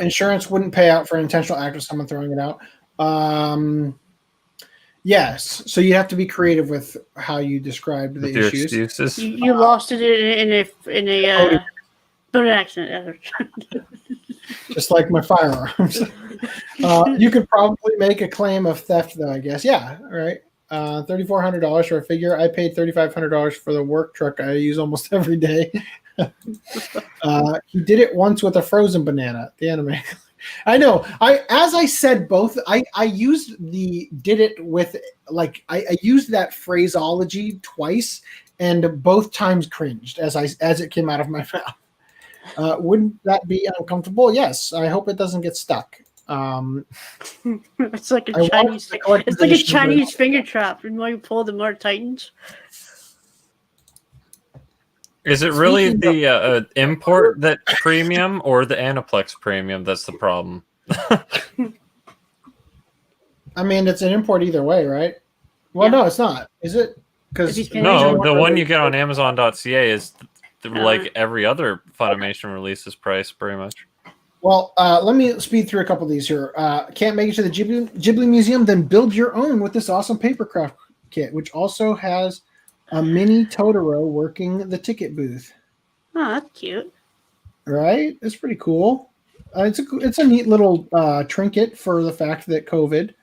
Insurance wouldn't pay out for an intentional act of someone throwing it out. Yes. So you have to be creative with how you described the Your issues. excuses. You lost it in a boat accident. Just like my firearms. You could probably make a claim of theft, though, I guess. Yeah. Right. $3,400 for a figure. I paid $3,500 for the work truck I use almost every day. He did it once with a frozen banana. The anime. I know. As I said, both. I used did it with like I used that phraseology twice, and both times cringed as it came out of my mouth. Wouldn't that be uncomfortable? Yes. I hope it doesn't get stuck. It's like a Chinese finger trap. And when you pull, the more it tightens. Is it really the import that premium or the Aniplex premium that's the problem? I mean, it's an import either way, right? Well, no, it's not. Is it? Because no, the one you get on Amazon.ca is like every other Funimation release's price, pretty much. Well, let me speed through a couple of these here. Can't make it to the Ghibli Museum? Then build your own with this awesome papercraft kit, which also has a mini Totoro working the ticket booth. Oh, that's cute. Right? It's pretty cool. It's a neat little trinket for the fact that COVID.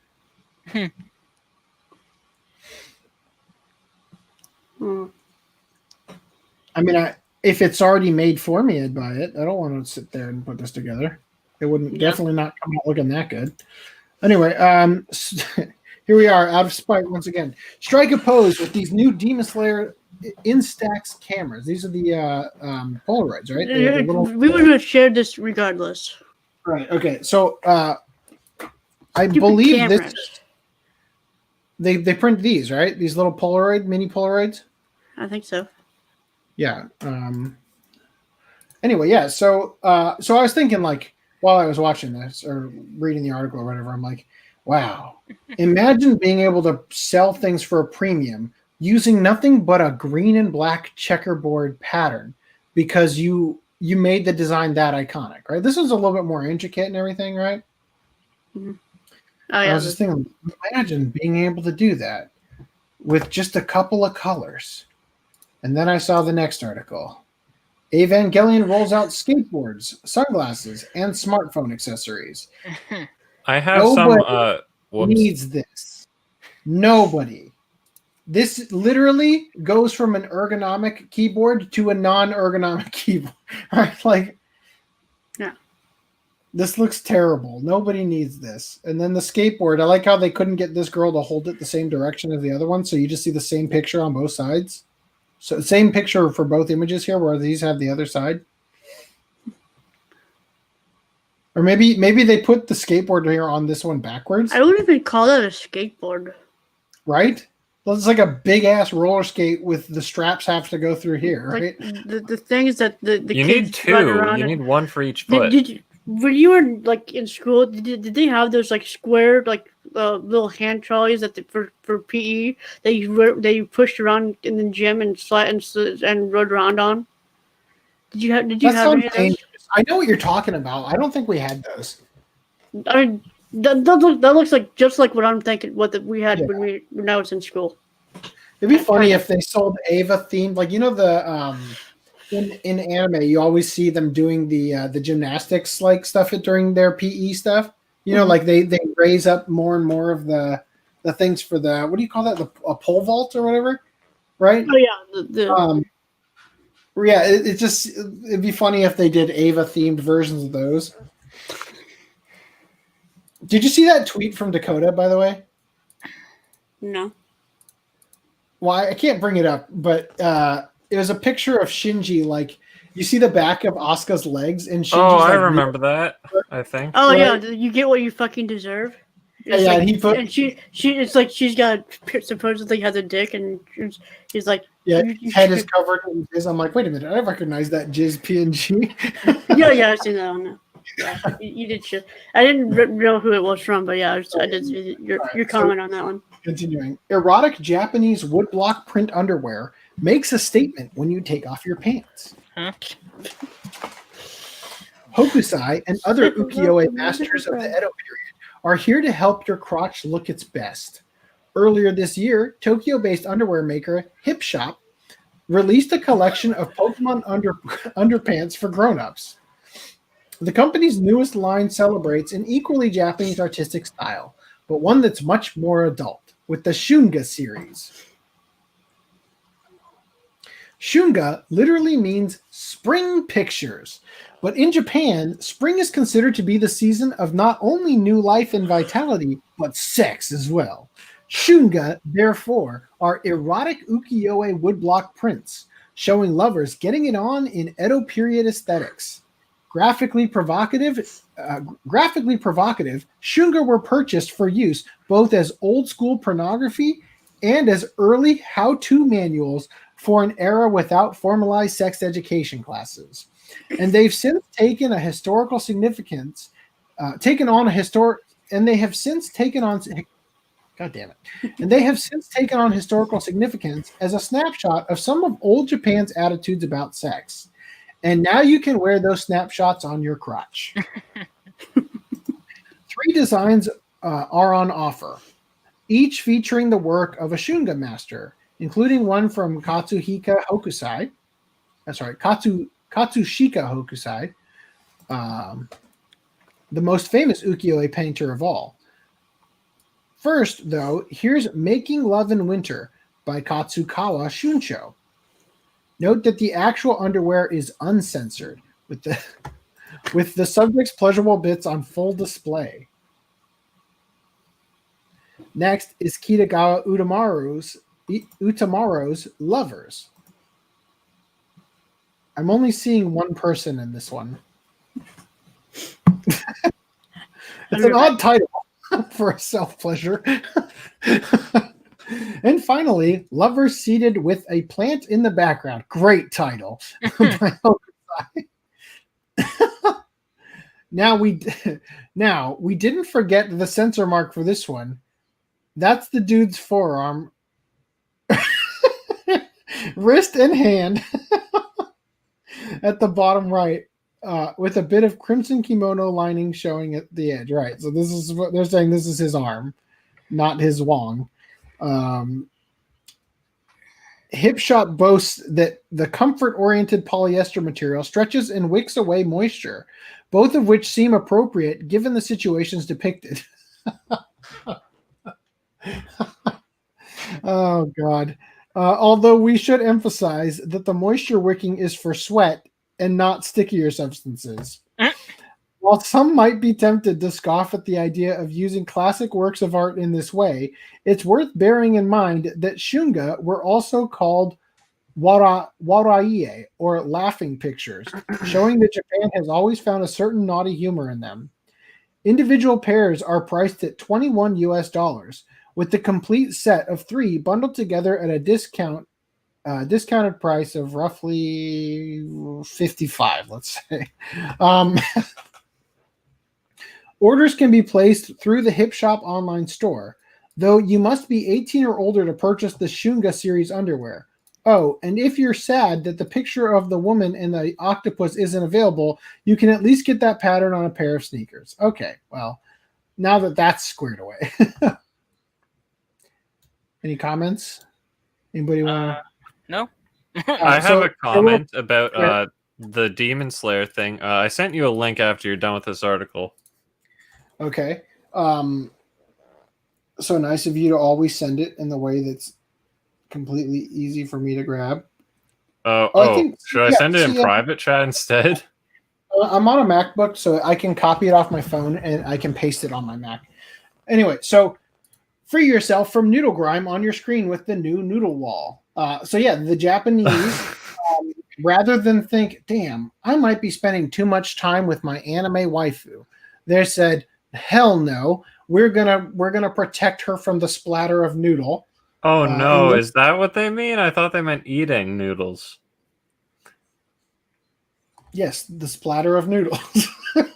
I mean, if it's already made for me, I'd buy it. I don't want to sit there and put this together. It wouldn't definitely not come out looking that good. Anyway, here we are, out of spite once again. Strike a pose with these new Demon Slayer Instax cameras. These are the Polaroids, right? We would have shared this regardless. Right. Okay. So I believe cameras. They print these, right? These little mini Polaroids. I think so. Yeah. Anyway, yeah. So I was thinking, like, while I was watching this or reading the article or whatever, I'm like, wow. Imagine being able to sell things for a premium using nothing but a green and black checkerboard pattern because you made the design that iconic, right? This is a little bit more intricate and everything, right? Mm-hmm. Oh, yeah. I was just thinking, imagine being able to do that with just a couple of colors. And then I saw the next article. Evangelion rolls out skateboards, sunglasses, and smartphone accessories. I have needs this. Nobody. This literally goes from an ergonomic keyboard to a non-ergonomic keyboard. Right? Like, yeah. This looks terrible. Nobody needs this. And then the skateboard, I like how they couldn't get this girl to hold it the same direction as the other one, so you just see the same picture on both sides. So same picture for both images here, where these have the other side. Or maybe they put the skateboard here on this one backwards. I wouldn't even call that a skateboard. Right? Well, it's like a big-ass roller skate with the straps have to go through here, right? Like the thing is that the you kids need two. You need one for each foot. When you were like in school, did they have those like square like little hand trolleys that for PE that you pushed around in the gym and and rode around on? Did you have any of those? I know what you're talking about. I don't think we had those. I mean, that looks like just like what I'm thinking. We had when I was in school. It'd be funny if they sold Ava themed, like the in anime, you always see them doing the gymnastics like stuff during their PE stuff. You know, like they raise up more and more of the things for the, what do you call that? A pole vault or whatever, right? Oh yeah, it'd be funny if they did Ava themed versions of those. Did you see that tweet from Dakota, by the way? No. Well, I can't bring it up, but it was a picture of Shinji, like you see the back of Asuka's legs, and Shinji's I remember that. I think. Oh yeah, you get what you fucking deserve. Yeah, like, and he put, and she it's like she's got supposedly has a dick, and he's like, his head is covered in jizz. I'm like, wait a minute, I recognize that jizz PNG. yeah, I've seen that one. Now. Yeah, you did shit. I didn't know who it was from, but yeah, I did see your comment on that one. Continuing, erotic Japanese woodblock print underwear makes a statement when you take off your pants. Huh? Hokusai and other ukiyo-e masters of the Edo period are here to help your crotch look its best. Earlier this year, Tokyo-based underwear maker Hip Shop released a collection of Pokemon underpants for grown-ups. The company's newest line celebrates an equally Japanese artistic style, but one that's much more adult, with the Shunga series. Shunga literally means spring pictures, but in Japan, spring is considered to be the season of not only new life and vitality, but sex as well. Shunga, therefore, are erotic ukiyo-e woodblock prints, showing lovers getting it on in Edo period aesthetics. Graphically provocative, shunga were purchased for use both as old-school pornography and as early how-to manuals for an era without formalized sex education classes. And they've since taken a historical significance, and they have since taken on historical significance as a snapshot of some of old Japan's attitudes about sex. And now you can wear those snapshots on your crotch. 3 designs are on offer, each featuring the work of a shunga master, including one from Katsushika Hokusai. Katsushika Hokusai, the most famous ukiyo-e painter of all. First, though, here's Making Love in Winter by Katsukawa Shuncho. Note that the actual underwear is uncensored, with the subject's pleasurable bits on full display. Next is Kitagawa Utamaro's Lovers. I'm only seeing one person in this one. It's an odd title for a self-pleasure. And finally, Lovers Seated with a Plant in the Background. Great title. Now we didn't forget the censor mark for this one. That's the dude's forearm, wrist and hand at the bottom right, with a bit of crimson kimono lining showing at the edge. Right. So this is what they're saying. This is his arm, not his wong. Hipshot boasts that the comfort-oriented polyester material stretches and wicks away moisture, both of which seem appropriate given the situations depicted. Oh, God. Although we should emphasize that the moisture wicking is for sweat and not stickier substances. While some might be tempted to scoff at the idea of using classic works of art in this way, it's worth bearing in mind that shunga were also called waraie, or laughing pictures, showing that Japan has always found a certain naughty humor in them. Individual pairs are priced at $21 US, with the complete set of 3 bundled together at a discounted price of roughly $55, let's say. Orders can be placed through the Hip Shop online store, though you must be 18 or older to purchase the Shunga series underwear. Oh, and if you're sad that the picture of the woman and the octopus isn't available, you can at least get that pattern on a pair of sneakers. Okay, well, now that that's squared away. Any comments? Anybody want to? No. I have a comment about the Demon Slayer thing. I sent you a link after you're done with this article. Okay. So nice of you to always send it in the way that's completely easy for me to grab. Should I send it in private chat instead? I'm on a MacBook, so I can copy it off my phone and I can paste it on my Mac. Anyway, so free yourself from noodle grime on your screen with the new Noodle Wall. The Japanese, rather than think, damn, I might be spending too much time with my anime waifu, they said, hell no, we're gonna protect her from the splatter of noodle. Oh no, is that what they mean? I thought they meant eating noodles. Yes, the splatter of noodles.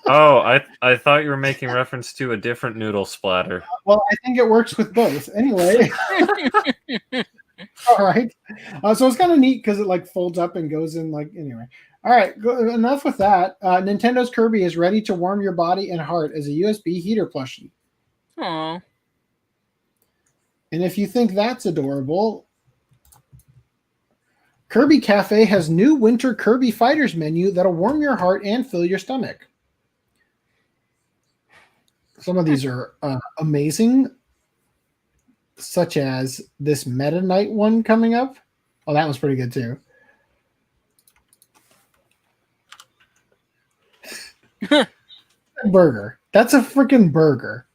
Oh, I thought you were making reference to a different noodle splatter. Well, I think it works with both. Anyway. All right. So it's kind of neat because it like folds up and goes in anyway. All right. Enough with that. Nintendo's Kirby is ready to warm your body and heart as a USB heater plushie. Aww. And if you think that's adorable, Kirby Cafe has new winter Kirby Fighters menu that'll warm your heart and fill your stomach. Some of these are amazing, such as this Meta Knight one coming up. Oh, that was pretty good too. Burger. That's a freaking burger.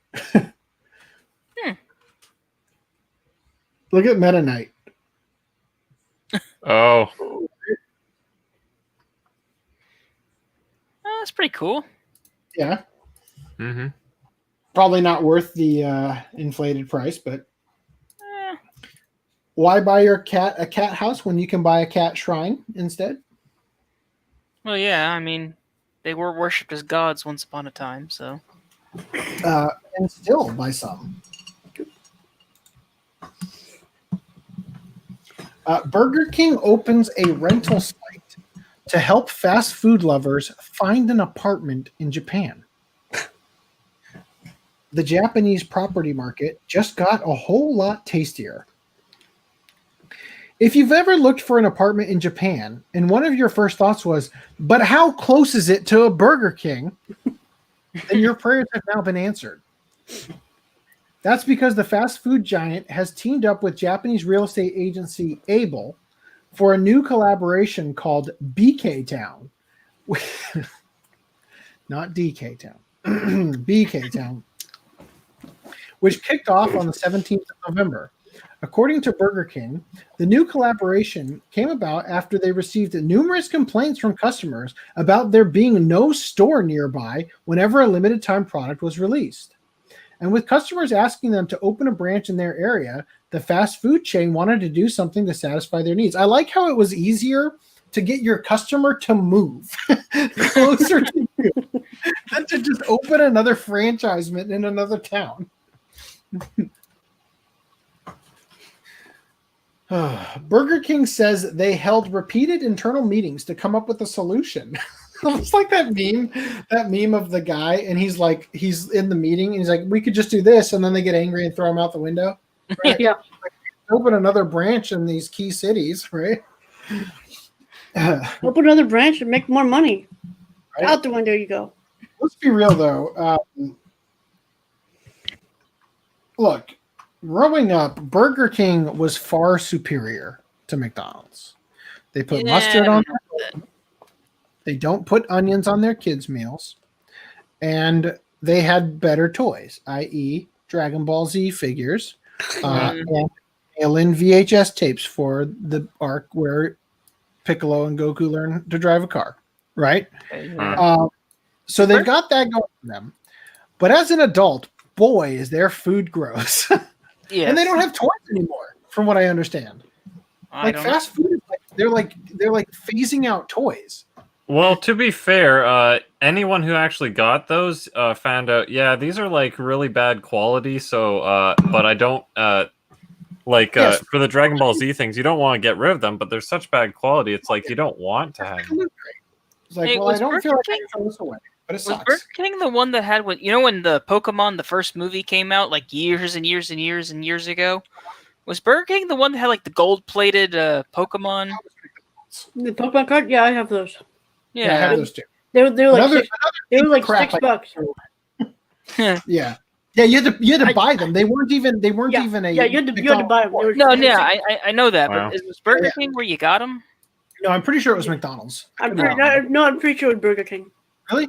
Look at Meta Knight. Oh. That's pretty cool. Yeah. Mm-hmm. Probably not worth the inflated price, but why buy your cat a cat house when you can buy a cat shrine instead? Well, yeah, I mean, they were worshipped as gods once upon a time, so. And still by some. Burger King opens a rental site to help fast food lovers find an apartment in Japan. The Japanese property market just got a whole lot tastier. If you've ever looked for an apartment in Japan and one of your first thoughts was, but how close is it to a Burger King? Then your prayers have now been answered. That's because the fast food giant has teamed up with Japanese real estate agency Able for a new collaboration called BK Town. Not DK Town. BK Town. Which kicked off on the 17th of November. According to Burger King, the new collaboration came about after they received numerous complaints from customers about there being no store nearby whenever a limited time product was released. And with customers asking them to open a branch in their area, the fast food chain wanted to do something to satisfy their needs. I like how it was easier to get your customer to move closer to you than to just open another franchisement in another town. Burger King says they held repeated internal meetings to come up with a solution. Almost like that meme of the guy, and he's in the meeting, and he's like, we could just do this, and then they get angry and throw him out the window. Right? Yeah. Like, open another branch in these key cities, right? Open another branch and make more money. Right? Out the window you go. Let's be real, though. Look, growing up, Burger King was far superior to McDonald's. They put mustard on their food. They don't put onions on their kids' meals. And they had better toys, i.e. Dragon Ball Z figures and mail-in VHS tapes for the arc where Piccolo and Goku learn to drive a car, right? So they've got that going for them. But as an adult, boy, is their food gross. Yes. And they don't have toys anymore, from what I understand. Fast food, they're like phasing out toys. Well, to be fair, anyone who actually got those found out, yeah, these are like really bad quality. So, but I don't yes. For the Dragon Ball Z things, you don't want to get rid of them, but they're such bad quality. It's like you don't want to have them. It's like, well, I don't feel like I can throw this away. But it sucks. Was Burger King the one that had when the Pokemon, the first movie came out, like years and years and years and years ago? Was Burger King the one that had like the gold-plated Pokemon? The Pokemon card? Yeah, I have those. Yeah, I have those too. They were like $6. Yeah. Yeah, you had to buy them. They weren't even a you had to buy them. I know that, wow. But was Burger King where you got them? No, I'm pretty sure it was McDonald's. I'm pretty sure it was Burger King. Really?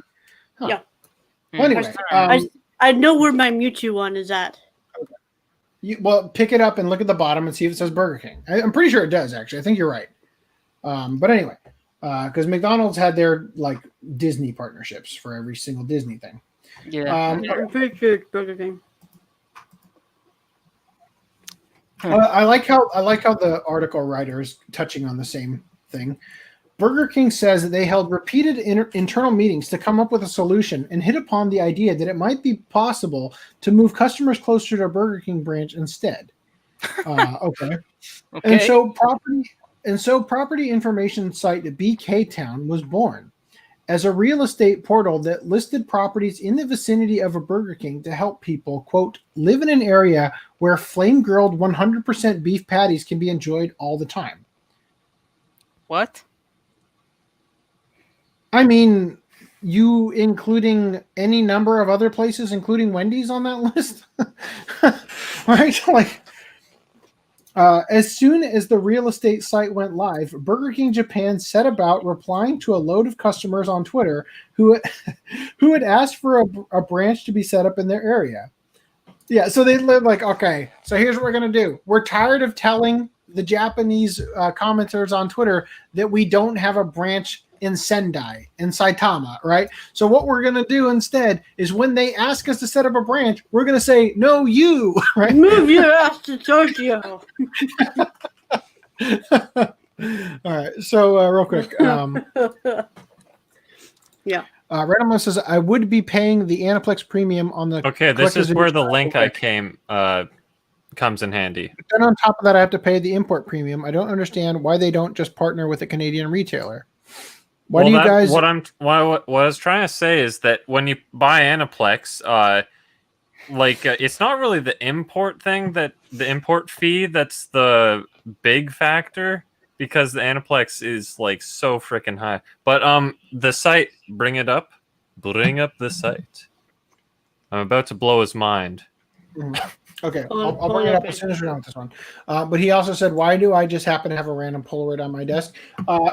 Huh. Yeah. Well, anyway, I know where my Mewtwo one is at. Well, pick it up and look at the bottom and see if it says Burger King. I'm pretty sure it does, actually. I think you're right. But anyway, because McDonald's had their like Disney partnerships for every single Disney thing. Yeah, I'm pretty sure it's Burger King. I like how the article writer is touching on the same thing. Burger King says that they held repeated internal meetings to come up with a solution and hit upon the idea that it might be possible to move customers closer to a Burger King branch instead. Okay. And so property information site BK Town was born as a real estate portal that listed properties in the vicinity of a Burger King to help people, quote, live in an area where flame-grilled 100% beef patties can be enjoyed all the time. What? I mean, you including any number of other places, including Wendy's on that list? Right? Like, as soon as the real estate site went live, Burger King Japan set about replying to a load of customers on Twitter who had asked for a branch to be set up in their area. Yeah, so they live like, okay, so here's what we're going to do. We're tired of telling the Japanese commenters on Twitter that we don't have a branch in Sendai, in Saitama, right? So what we're going to do instead is when they ask us to set up a branch, we're going to say, no, you, right? Move your ass to Tokyo. All right, so real quick. Yeah. Randomly says, I would be paying the Aniplex premium on the... Okay, this is where the link I came comes in handy. But then on top of that, I have to pay the import premium. I don't understand why they don't just partner with a Canadian retailer. Why do you guys? What I was trying to say is that when you buy Aniplex, it's not really the import thing the import fee that's the big factor, because the Aniplex is like so freaking high. But the site, bring up the site. I'm about to blow his mind. Okay, I'll bring it up as soon as we're done with this one. But he also said, why do I just happen to have a random Polaroid on my desk?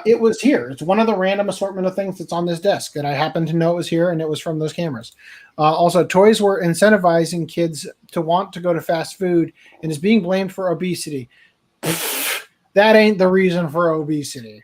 It was here. It's one of the random assortment of things that's on this desk that I happened to know it was here, and it was from those cameras. Also, toys were incentivizing kids to want to go to fast food and is being blamed for obesity. That ain't the reason for obesity.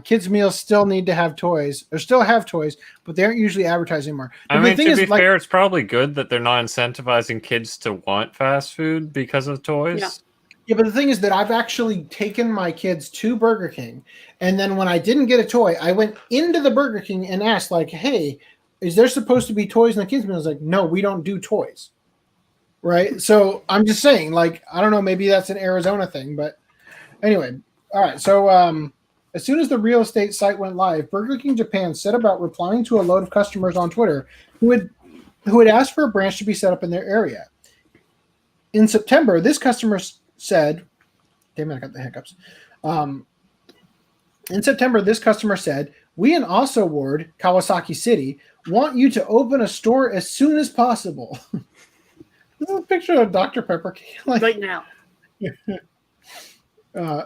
Kids' meals still need to have toys, or still have toys, but they aren't usually advertised anymore. I mean, to be fair, it's probably good that they're not incentivizing kids to want fast food because of toys. Yeah, but the thing is that I've actually taken my kids to Burger King, and then when I didn't get a toy, I went into the Burger King and asked, like, hey, is there supposed to be toys in the kids' meals? Like, no, we don't do toys. Right? So I'm just saying, like, I don't know, maybe that's an Arizona thing, but anyway. All right, so as soon as the real estate site went live, Burger King Japan set about replying to a load of customers on Twitter who had asked for a branch to be set up in their area. In September, this customer said, damn it, I got the hiccups. In September, this customer said, we in Asa Ward, Kawasaki City, want you to open a store as soon as possible. This is a picture of Dr. Pepper. Like, right now.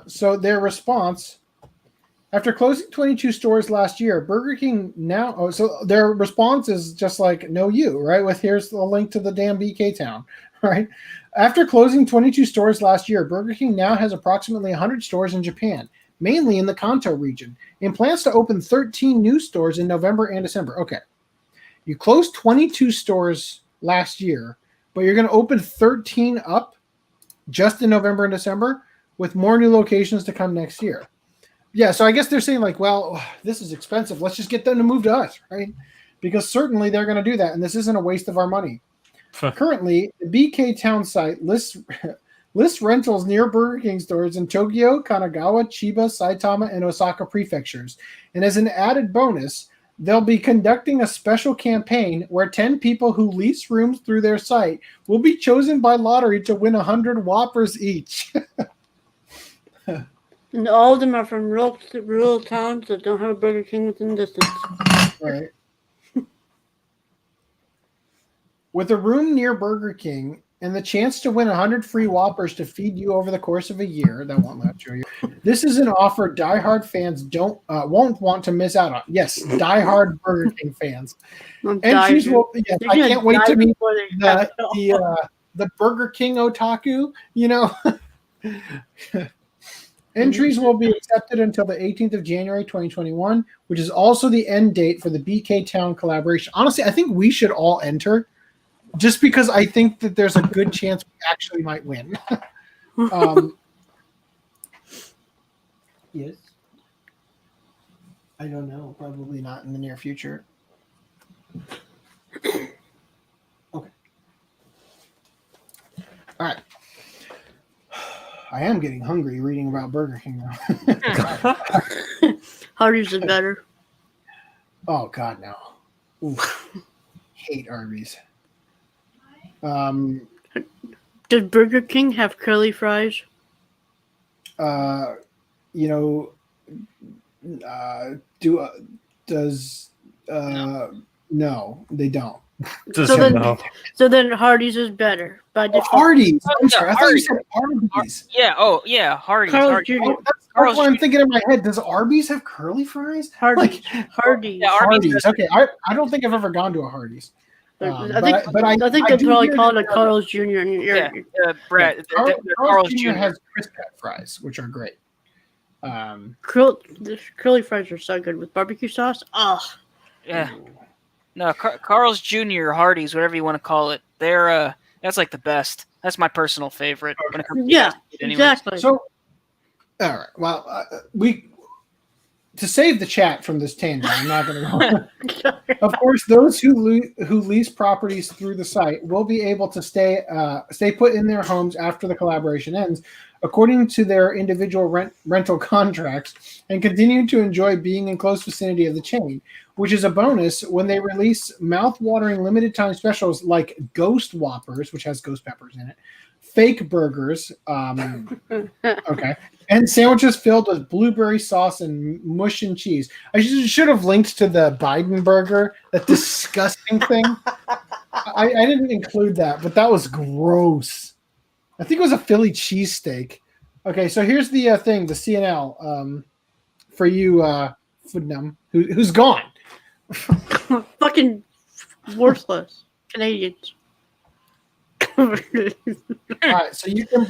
So their response... After closing 22 stores last year, Burger King now... so their response is just like, no you, right? With here's the link to the damn BK Town, right? After closing 22 stores last year, Burger King now has approximately 100 stores in Japan, mainly in the Kanto region, and plans to open 13 new stores in November and December. Okay. You closed 22 stores last year, but you're going to open 13 up just in November and December, with more new locations to come next year. Yeah, so I guess they're saying, like, well, this is expensive. Let's just get them to move to us, right? Because certainly they're going to do that, and this isn't a waste of our money. Currently, the BK Town site lists rentals near Burger King stores in Tokyo, Kanagawa, Chiba, Saitama, and Osaka prefectures. And as an added bonus, they'll be conducting a special campaign where 10 people who lease rooms through their site will be chosen by lottery to win 100 Whoppers each. And all of them are from rural towns that don't have a Burger King within distance. Right. With a room near Burger King and the chance to win 100 free Whoppers to feed you over the course of a year, that won't last you. This is an offer diehard fans won't want to miss out on. Yes, diehard Burger King fans. Entries will. Yes, I can't wait to meet the Burger King otaku. You know. Entries will be accepted until the 18th of January 2021, which is also the end date for the BK Town collaboration. Honestly, I think we should all enter, just because I think that there's a good chance we actually might win. Yes. I don't know. Probably not in the near future. Okay. All right. I am getting hungry reading about Burger King now. Hardee's is better. Oh, God, no. Oof. Hate Arby's. Does Burger King have curly fries? No, they don't. So then Hardee's is better. Hardee's. I'm sorry. I thought you said Arby's. Yeah. Oh, yeah. Hardee's. That's what I'm thinking in my head. Does Arby's have curly fries? Hardee's. Yeah, Hardee's. Okay. I don't think I've ever gone to a Hardee's. I think they'd probably call it a Carl's Jr. Brett. Carl's Jr. has crisp cut fries, which are great. The curly fries are so good with barbecue sauce. Oh. Yeah. No, Carl's Jr., Hardee's, whatever you want to call it. They're that's like the best. That's my personal favorite. When it comes to exactly. So, all right. Well, to save the chat from this tangent, I'm not going to go. Of course, those who lease properties through the site will be able to stay put in their homes after the collaboration ends, according to their individual rental contracts, and continue to enjoy being in close vicinity of the chain, which is a bonus when they release mouth-watering limited-time specials like Ghost Whoppers, which has ghost peppers in it, fake burgers, okay, and sandwiches filled with blueberry sauce and mush and cheese. I should have linked to the Biden burger, that disgusting thing. I didn't include that, but that was gross. I think it was a Philly cheesesteak. Okay, so here's the thing, the CNL for you, Funimation, who's gone. Fucking worthless Canadians. All right, so you can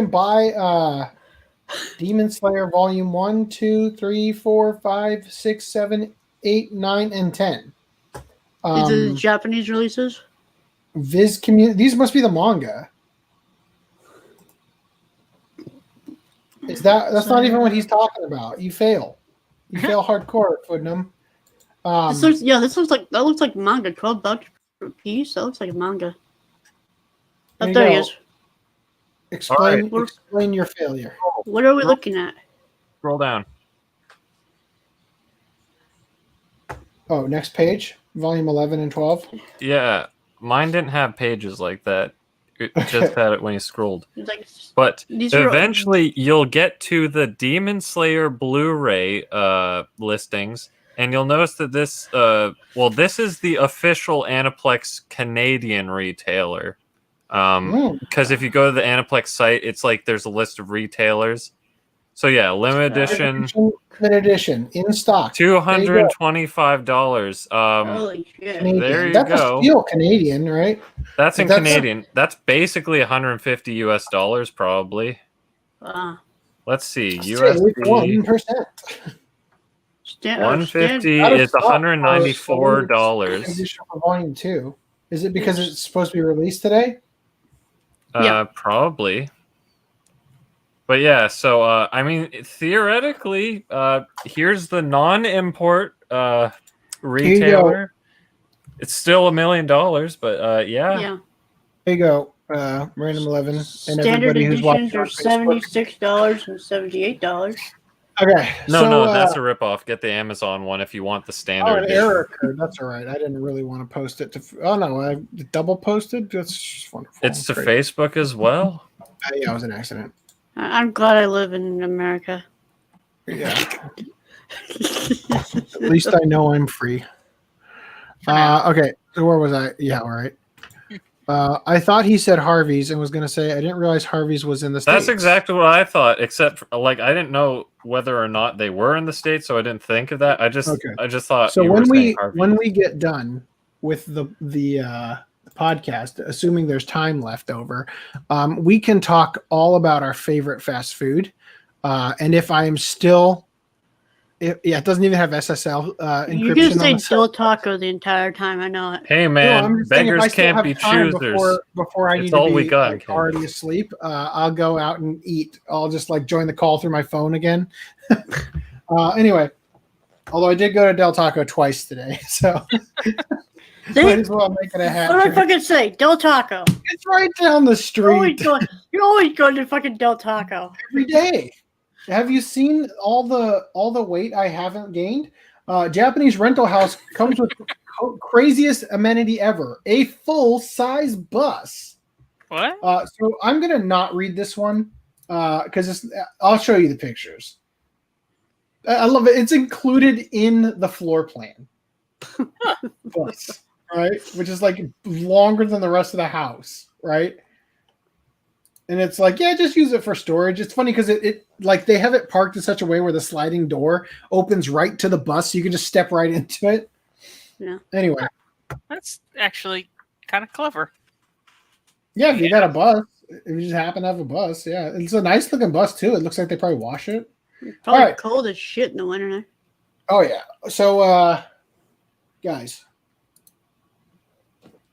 buy Demon Slayer Volume 1, 2, 3, 4, 5, 6, 7, 8, 9, and 10. These are the Japanese releases? Viz Community. These must be the manga. That's not even what he's talking about. You fail. You fail hardcore, Funimation. This looks like manga. $12 per piece. That looks like a manga. Oh, there he is. Explain your failure. What are we looking at? Scroll down. Oh, next page. Volume 11 and 12. Yeah, mine didn't have pages like that. It just had it when you scrolled. But eventually you'll get to the Demon Slayer Blu-ray listings, and you'll notice that this this is the official Aniplex Canadian retailer. Because if you go to the Aniplex site, it's like there's a list of retailers. So yeah, limited edition in stock, $225. Holy shit! There you That's go. That's still Canadian, right? That's in Canadian. That's basically $150 probably. Let's see. USD 1%. 150 is $194. Volume 2. Is it because it's supposed to be released today? Yeah. Probably. But yeah, so I mean, theoretically, here's the non-import retailer. It's still $1 million, but yeah. Yeah. There you go, Random 11, and Standard everybody who's editions watching are $76 and $78. Okay. No, that's a ripoff. Get the Amazon one if you want the standard. Oh, an error occurred. That's all right. I didn't really want to post it to. Oh no, I double posted. That's just wonderful. It's to Facebook as well. Yeah, it was an accident. I'm glad I live in America. Yeah. At least I know I'm free. Okay, so where was I? Yeah, all right. I thought he said Harvey's and was going to say I didn't realize Harvey's was in the States. That's exactly what I thought, except for, I didn't know whether or not they were in the States, so I didn't think of that. I just thought. So when we get done with the podcast, assuming there's time left over, we can talk all about our favorite fast food, and if I am still. It doesn't even have SSL encryption. You're going to say Del Taco the entire time. I know it. Hey, man, beggars can't be choosers. Before I need to be already asleep, I'll go out and eat. I'll just join the call through my phone again. Anyway, although I did go to Del Taco twice today, so might as well make it a habit. What did I fucking say? Del Taco. It's right down the street. You're always going to fucking Del Taco. Every day. Have you seen all the weight I haven't gained? Japanese rental house comes with craziest amenity ever, a full-size bus. What? So I'm gonna not read this one because I'll show you the pictures. I love it. It's included in the floor plan. Bus, right? Which is longer than the rest of the house, right? And it's just use it for storage. It's funny because it they have it parked in such a way where the sliding door opens right to the bus, so you can just step right into it. Yeah. Anyway, that's actually kind of clever. Yeah, if you got a bus, if you just happen to have a bus, yeah, it's a nice looking bus too. It looks like they probably wash it. It's probably cold as shit in the winter. Oh yeah. So, guys.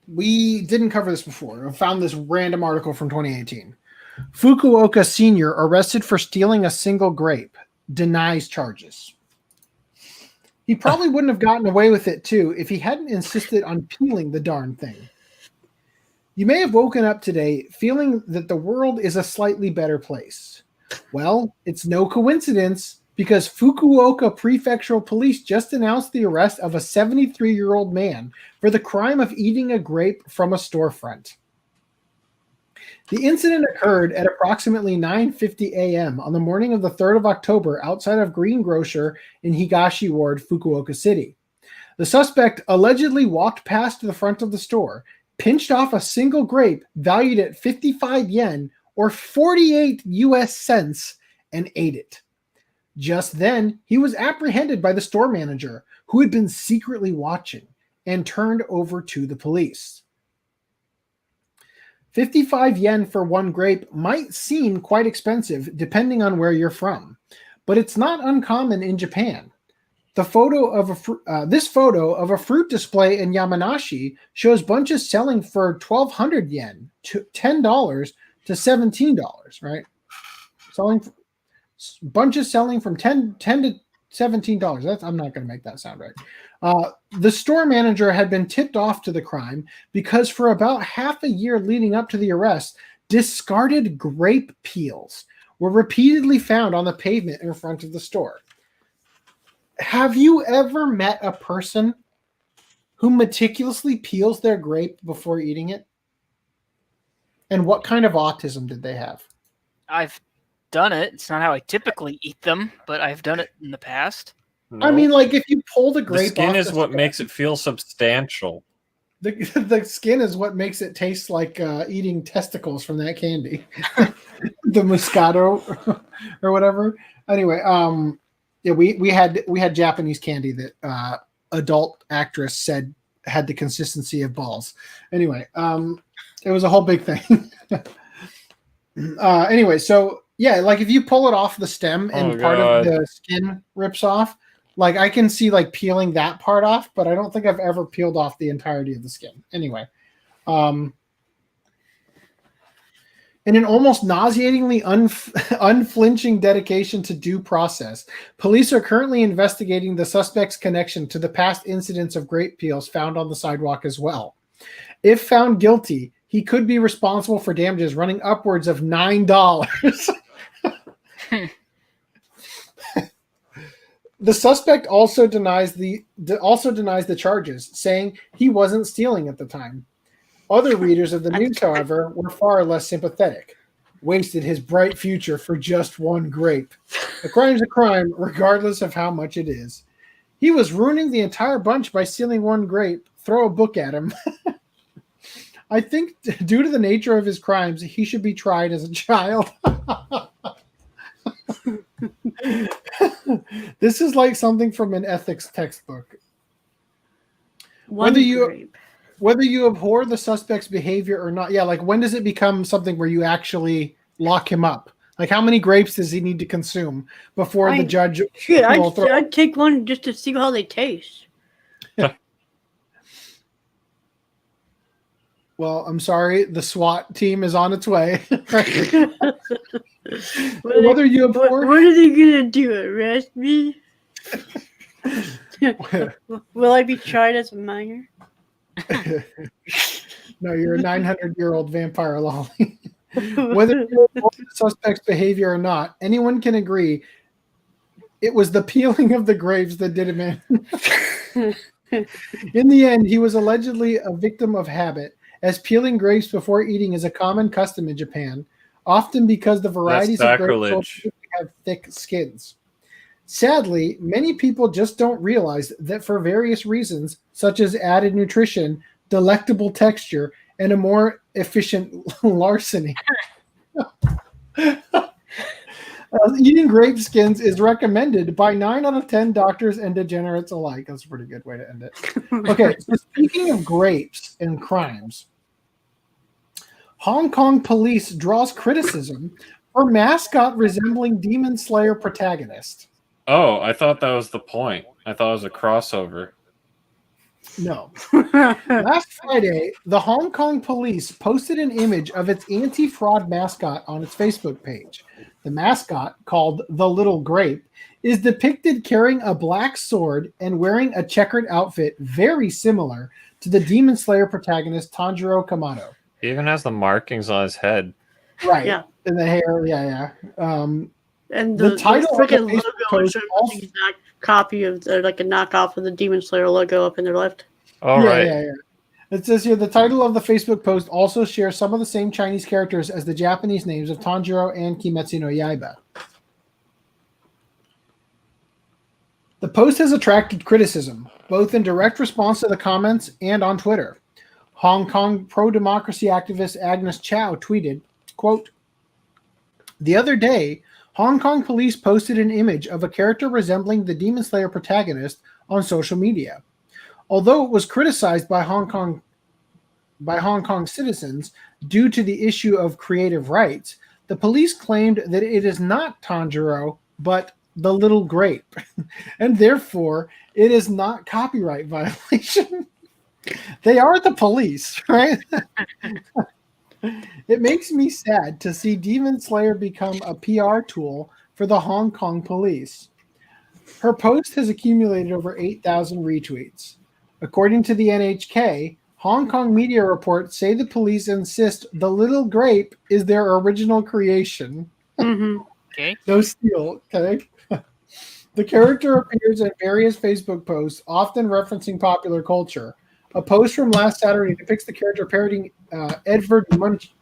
We didn't cover this before. I found this random article from 2018. Fukuoka Sr. arrested for stealing a single grape. denies charges. He probably wouldn't have gotten away with it too if he hadn't insisted on peeling the darn thing. You may have woken up today feeling that the world is a slightly better place. Well, it's no coincidence because Fukuoka Prefectural Police just announced the arrest of a 73-year-old man for the crime of eating a grape from a storefront. The incident occurred at approximately 9:50 a.m. on the morning of the 3rd of October outside of Green Grocer in Higashi Ward, Fukuoka City. The suspect allegedly walked past the front of the store, pinched off a single grape valued at 55 yen or 48 US cents, and ate it. Just then, he was apprehended by the store manager, who had been secretly watching, and turned over to the police. 55 yen for one grape might seem quite expensive depending on where you're from, but it's not uncommon in Japan. This photo of a fruit display in Yamanashi shows bunches selling for 1,200 yen to $10 to $17, right? Bunches selling from $10 to $17. I'm not going to make that sound right. The store manager had been tipped off to the crime because for about half a year leading up to the arrest, discarded grape peels were repeatedly found on the pavement in front of the store. Have you ever met a person who meticulously peels their grape before eating it? And what kind of autism did they have? I've done it. It's not how I typically eat them, but I've done it in the past. No. I mean, like if you pull the The grape skin off is the what stem, makes it feel substantial. the skin is what makes it taste like eating testicles from that candy. The Moscato or whatever. Anyway, yeah, we had Japanese candy that adult actress said had the consistency of balls. Anyway, it was a whole big thing. Anyway, so yeah, like if you pull it off the stem and part of the skin rips off, like I can see like peeling that part off, but I don't think I've ever peeled off the entirety of the skin. Anyway, in an almost nauseatingly unflinching dedication to due process, police are currently investigating the suspect's connection to the past incidents of grape peels found on the sidewalk as well. If found guilty, he could be responsible for damages running upwards of $9. The suspect also denies the charges, saying he wasn't stealing at the time. Other readers of the news, however, were far less sympathetic. Wasted his bright future for just one grape. A crime's a crime, regardless of how much it is. He was ruining the entire bunch by stealing one grape. Throw a book at him. I think due to the nature of his crimes, he should be tried as a child. This is like something from an ethics textbook. Whether you abhor the suspect's behavior or not, yeah, like when does it become something where you actually lock him up? Like how many grapes does he need to consume before the judge? Shit, I'd take one just to see how they taste. Well, I'm sorry, the SWAT team is on its way. Whether you abhor, what are they gonna do? Arrest me? Will I be tried as a minor? No, you're a 900-year-old vampire lolly. Whether you abhor the suspect's behavior or not, anyone can agree it was the peeling of the grapes that did him in. In the end, he was allegedly a victim of habit, as peeling grapes before eating is a common custom in Japan, often because the varieties of grapes have thick skins. Sadly, many people just don't realize that for various reasons, such as added nutrition, delectable texture, and a more efficient larceny, eating grape skins is recommended by 9 out of 10 doctors and degenerates alike. That's a pretty good way to end it. Okay, so speaking of grapes and crimes, Hong Kong police draws criticism for mascot resembling Demon Slayer protagonist. Oh, I thought that was the point. I thought it was a crossover. No. Last Friday, the Hong Kong police posted an image of its anti-fraud mascot on its Facebook page. the mascot, called the Little Grape, is depicted carrying a black sword and wearing a checkered outfit very similar to the Demon Slayer protagonist Tanjiro Kamado. He even has the markings on his head. Right. Yeah. And the hair, yeah. And the title of the freaking Facebook logo post is also- an exact copy of, like a knockoff of the Demon Slayer logo up in their left. All right. Yeah. It says here, the title of the Facebook post also shares some of the same Chinese characters as the Japanese names of Tanjiro and Kimetsu no Yaiba. The post has attracted criticism, both in direct response to the comments and on Twitter. Hong Kong pro-democracy activist Agnes Chow tweeted, quote, "The other day, Hong Kong police posted an image of a character resembling the Demon Slayer protagonist on social media. Although it was criticized by Hong Kong citizens due to the issue of creative rights, the police claimed that it is not Tanjiro, but the Little Grape, and therefore it is not copyright violation." They are the police, right? It makes me sad to see Demon Slayer become a PR tool for the Hong Kong police. Her post has accumulated over 8,000 retweets. According to the NHK, Hong Kong media reports say the police insist the Little Grape is their original creation. Mm-hmm. Okay. No steal, okay? The character appears in various Facebook posts, often referencing popular culture. A post from last Saturday depicts the character parodying Edward Munch.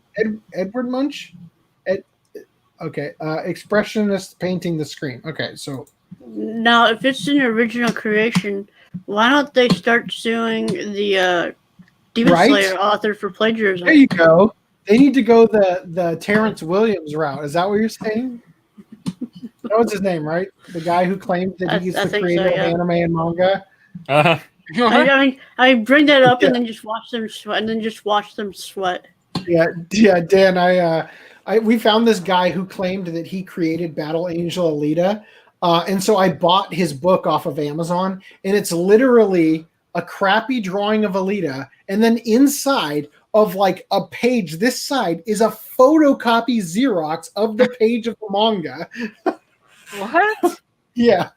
Expressionist painting the screen. Okay, so Now, if it's an original creation, why don't they start suing the Demon Right? Slayer author for plagiarism? there you go. They need to go the Terrence Williams route. Is that what you're saying? That was his name, right? The guy who claimed that he's I the think creator so, yeah. of anime and manga. I mean, I bring that up Yeah. and then just watch them sweat, Yeah, Dan. We found this guy who claimed that he created Battle Angel Alita, and so I bought his book off of Amazon, and it's literally a crappy drawing of Alita, and then inside of like a page this side is a photocopy Xerox of the page of the manga. What? Yeah,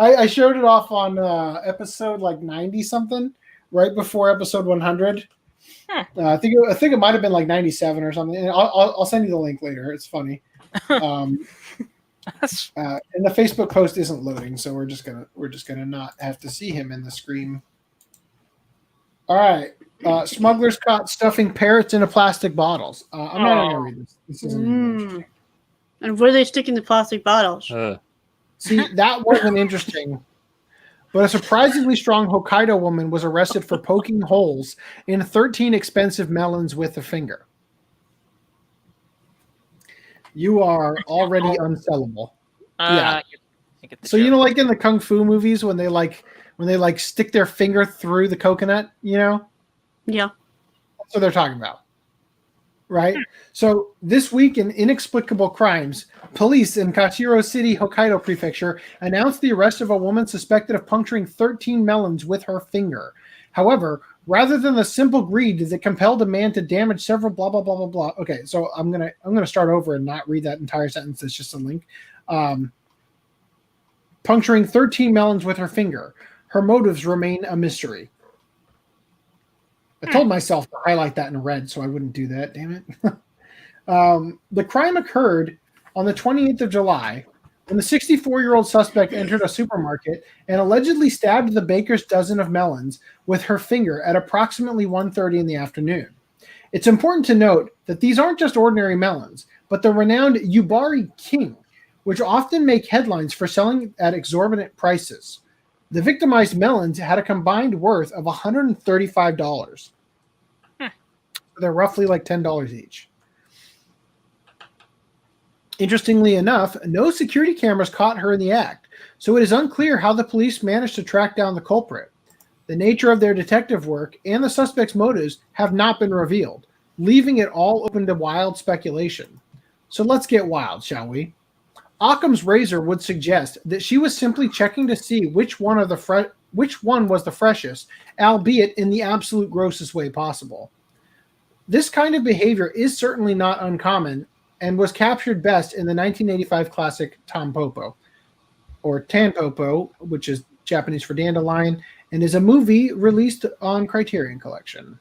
I showed it off on episode like 90 something, right before episode 100. Huh. I think it might have been like 97 or something. And I'll send you the link later. It's funny. And the Facebook post isn't loading, so we're just gonna not have to see him in the screen. All right. Smugglers caught stuffing parrots into plastic bottles. I'm not gonna read this. This isn't even interesting. And where are they sticking the plastic bottles? See, that wasn't interesting. But a surprisingly strong Hokkaido woman was arrested for poking holes in 13 expensive melons with a finger. You are already unsellable. Yeah. I get the So joke. you know, like in the kung fu movies, when they stick their finger through the coconut, you know, Yeah. that's what they're talking about, right? So this week in inexplicable crimes, police in Kashiro City, Hokkaido Prefecture announced the arrest of a woman suspected of puncturing 13 melons with her finger. However, rather than the simple greed that compelled a man to damage several blah blah blah blah blah. Okay, so I'm gonna start over and not read that entire sentence. It's just a link. Puncturing 13 melons with her finger. Her motives remain a mystery. I told myself to highlight that in red so I wouldn't do that. Damn it. The crime occurred on the 28th of July when the 64-year-old suspect entered a supermarket and allegedly stabbed the baker's dozen of melons with her finger at approximately 1:30 in the afternoon. It's important to note that these aren't just ordinary melons, but the renowned Yubari King, which often make headlines for selling at exorbitant prices. The victimized melons had a combined worth of $135. They're roughly like $10 each. Interestingly enough, no security cameras caught her in the act, so it is unclear how the police managed to track down the culprit. The nature of their detective work and the suspect's motives have not been revealed, leaving it all open to wild speculation. So let's get wild, shall we? Occam's razor would suggest that she was simply checking to see which one was the freshest, albeit in the absolute grossest way possible. This kind of behavior is certainly not uncommon and was captured best in the 1985 classic Tampopo, or Tanpopo, which is Japanese for dandelion, and is a movie released on Criterion Collection,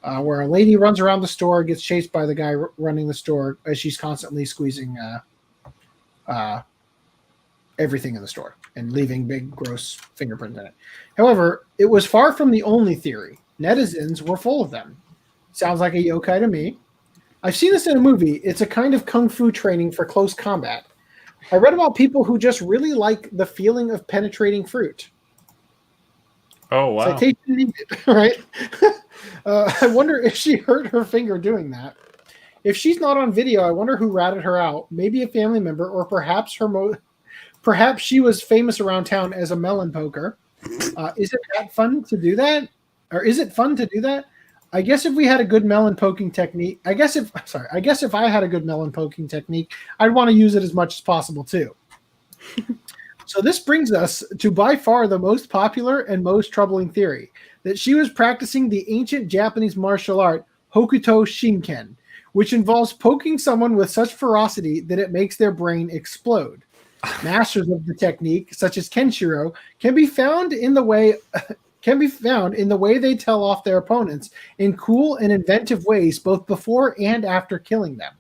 where a lady runs around the store, gets chased by the guy running the store as she's constantly squeezing everything in the store and leaving big, gross fingerprints in it. However, it was far from the only theory. Netizens were full of them. Sounds like a yokai to me. I've seen this in a movie. It's a kind of kung fu training for close combat. I read about people who just really like the feeling of penetrating fruit. Oh, wow. Citation needed, right? I wonder if she hurt her finger doing that. If she's not on video, I wonder who ratted her out. Maybe a family member, or perhaps perhaps she was famous around town as a melon poker. Is it that fun to do that? Or is it fun to do that? I guess if we had a good melon poking technique, I guess if I had a good melon poking technique, I'd want to use it as much as possible too. So this brings us to by far the most popular and most troubling theory, that she was practicing the ancient Japanese martial art Hokuto Shinken, which involves poking someone with such ferocity that it makes their brain explode. Masters of the technique, such as Kenshiro, can be found in the way they tell off their opponents in cool and inventive ways, both before and after killing them.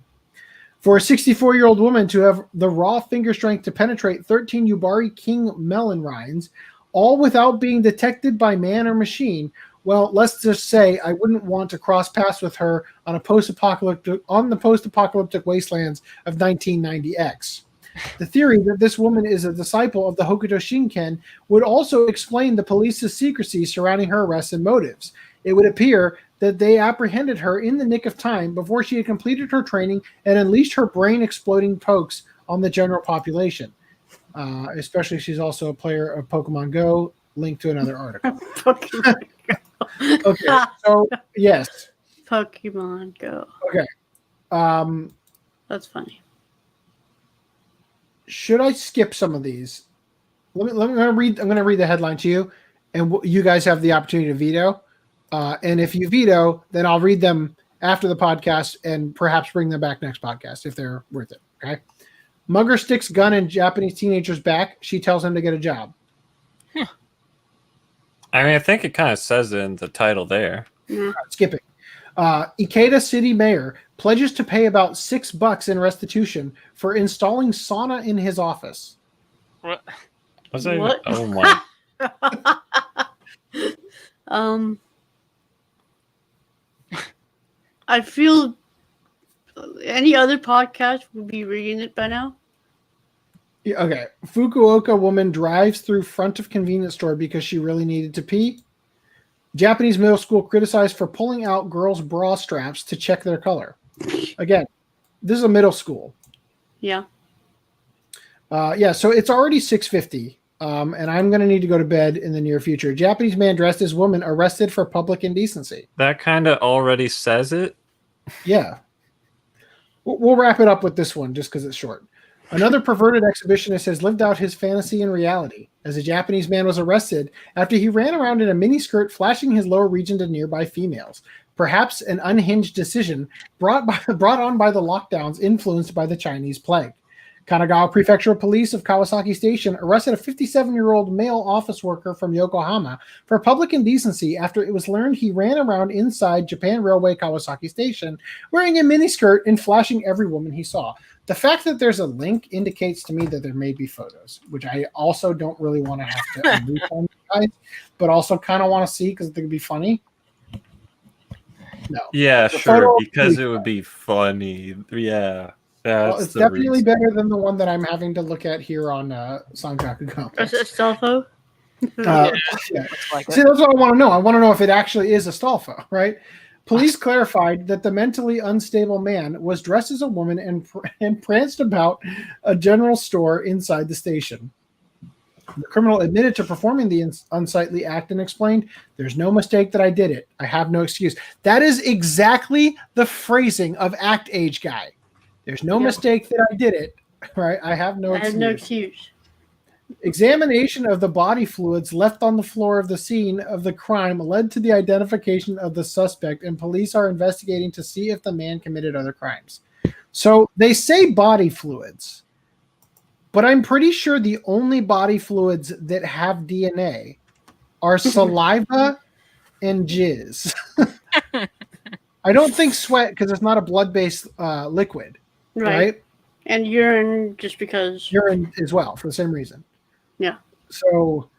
For a 64-year-old woman to have the raw finger strength to penetrate 13 Yubari King melon rinds, all without being detected by man or machine, well, let's just say I wouldn't want to cross paths with her on the post-apocalyptic wastelands of 1990X. The theory that this woman is a disciple of the Hokuto Shinken would also explain the police's secrecy surrounding her arrests and motives. It would appear that they apprehended her in the nick of time before she had completed her training and unleashed her brain-exploding pokes on the general population. Especially she's also a player of Pokemon Go, linked to another article. Pokemon Go. Okay, so yes. Pokemon Go. Okay. That's funny. Should I skip some of these? I'm going to read the headline to you, and you guys have the opportunity to veto. And if you veto, then I'll read them after the podcast and perhaps bring them back next podcast if they're worth it. Okay. Mugger sticks gun in Japanese teenager's back. She tells him to get a job. I mean, I think it kind of says it in the title there. Yeah. Skipping. Ikeda city mayor pledges to pay about $6 in restitution for installing sauna in his office. What? Was that What? Oh my! I feel any other podcast would be reading it by now. Yeah, okay. Fukuoka woman drives through front of convenience store because she really needed to pee. Japanese middle school criticized for pulling out girls' bra straps to check their color. Again, this is a middle school. Yeah. So it's already 6:50, and I'm going to need to go to bed in the near future. Japanese man dressed as woman arrested for public indecency. That kind of already says it. Yeah. We'll wrap it up with this one just because it's short. Another perverted exhibitionist has lived out his fantasy in reality, as a Japanese man was arrested after he ran around in a miniskirt flashing his lower region to nearby females. Perhaps an unhinged decision brought on by the lockdowns influenced by the Chinese plague. Kanagawa Prefectural Police of Kawasaki Station arrested a 57-year-old male office worker from Yokohama for public indecency after it was learned he ran around inside Japan Railway Kawasaki Station wearing a miniskirt and flashing every woman he saw. The fact that there's a link indicates to me that there may be photos, which I also don't really want to have to unmute on you guys, but also kind of want to see because they could be funny. No. Yeah, The sure, photo- because it would be funny. Yeah. Well, That's it's the definitely reason. better than the one that I'm having to look at here on Sanjaku Is Complex. it Stelfo? Yeah. It's like See, that's what I want to know. I want to know if it actually is a Stolfo, right? Police clarified that the mentally unstable man was dressed as a woman and pranced about a general store inside the station. The criminal admitted to performing the unsightly act and explained, "There's no mistake that I did it. I have no excuse." That is exactly the phrasing of Act Age Guy. There's no Yep. mistake that I did it. Right? I have no I excuse. have no excuse. Examination of the body fluids left on the floor of the scene of the crime led to the identification of the suspect, and police are investigating to see if the man committed other crimes. So they say body fluids, but I'm pretty sure the only body fluids that have DNA are saliva and jizz. I don't think sweat, because it's not a blood-based liquid, right? And urine, just because. Urine as well, for the same reason. Yeah. So,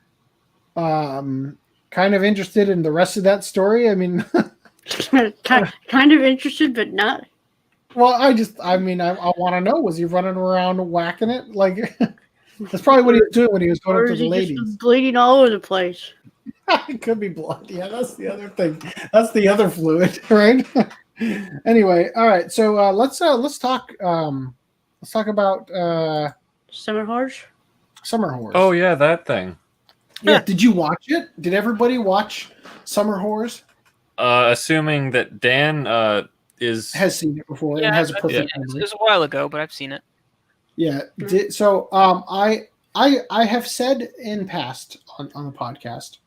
kind of interested in the rest of that story. I mean, kind of interested, but not. Well, I want to know, was he running around whacking it? Like, that's probably what he was doing when he was going up to the ladies. Just bleeding all over the place. It could be blood. Yeah, that's the other thing. That's the other fluid, right? Anyway, all right. So let's talk about Summer Horse. Summer Horse. Oh yeah, that thing. Yeah. Did you watch it? Did everybody watch Summer Horse? Assuming that Dan has seen it before and has a perfect memory. It was a while ago, but I've seen it. Yeah. So I have said in past on the podcast,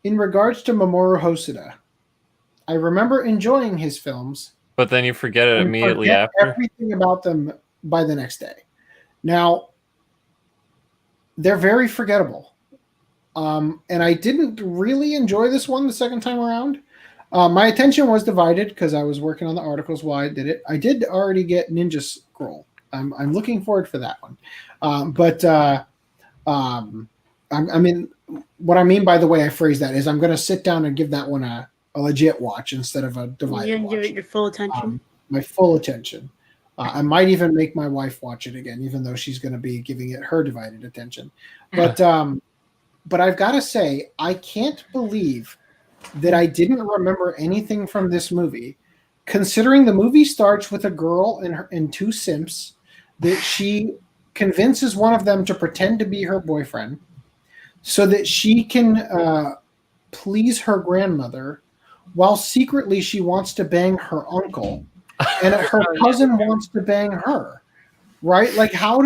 in regards to Mamoru Hosoda, I remember enjoying his films, but then you forget it immediately after. Everything about them by the next day. Now, they're very forgettable, and I didn't really enjoy this one the second time around. My attention was divided because I was working on the articles while I did it. I did already get Ninja Scroll. I'm looking forward for that one, I mean, what I mean by the way I phrase that is I'm going to sit down and give that one a legit watch instead of a divided watch. Give it your full attention. My full attention. I might even make my wife watch it again, even though she's going to be giving it her divided attention. But I've got to say, I can't believe that I didn't remember anything from this movie, considering the movie starts with a girl and two simps that she convinces one of them to pretend to be her boyfriend so that she can please her grandmother, while secretly she wants to bang her uncle, and her cousin wants to bang her. Right? Like, how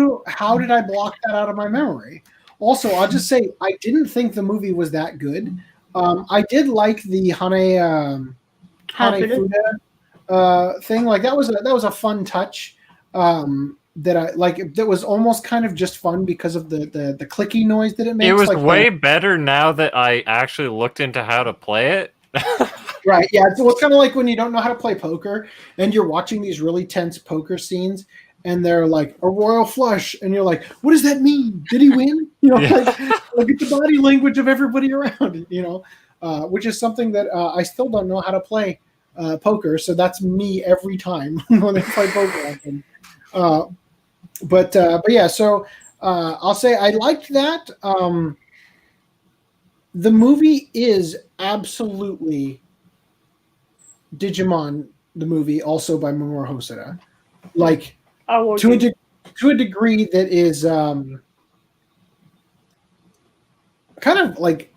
did I block that out of my memory? Also, I'll just say I didn't think the movie was that good. I did like the Hane Fuda thing. Like, that was a fun touch. That I like. That was almost kind of just fun because of the clicky noise that it makes. It was like way better now that I actually looked into how to play it. Right. Yeah. So it's kind of like when you don't know how to play poker and you're watching these really tense poker scenes and they're like a royal flush and you're like, what does that mean? Did he win? You know, like at the body language of everybody around, you know, which is something that I still don't know how to play poker. So that's me every time when I play poker. But yeah, so I'll say I liked that. The movie is absolutely Digimon, the movie, also by Mamoru Hosoda. Like, to a degree that is kind of like,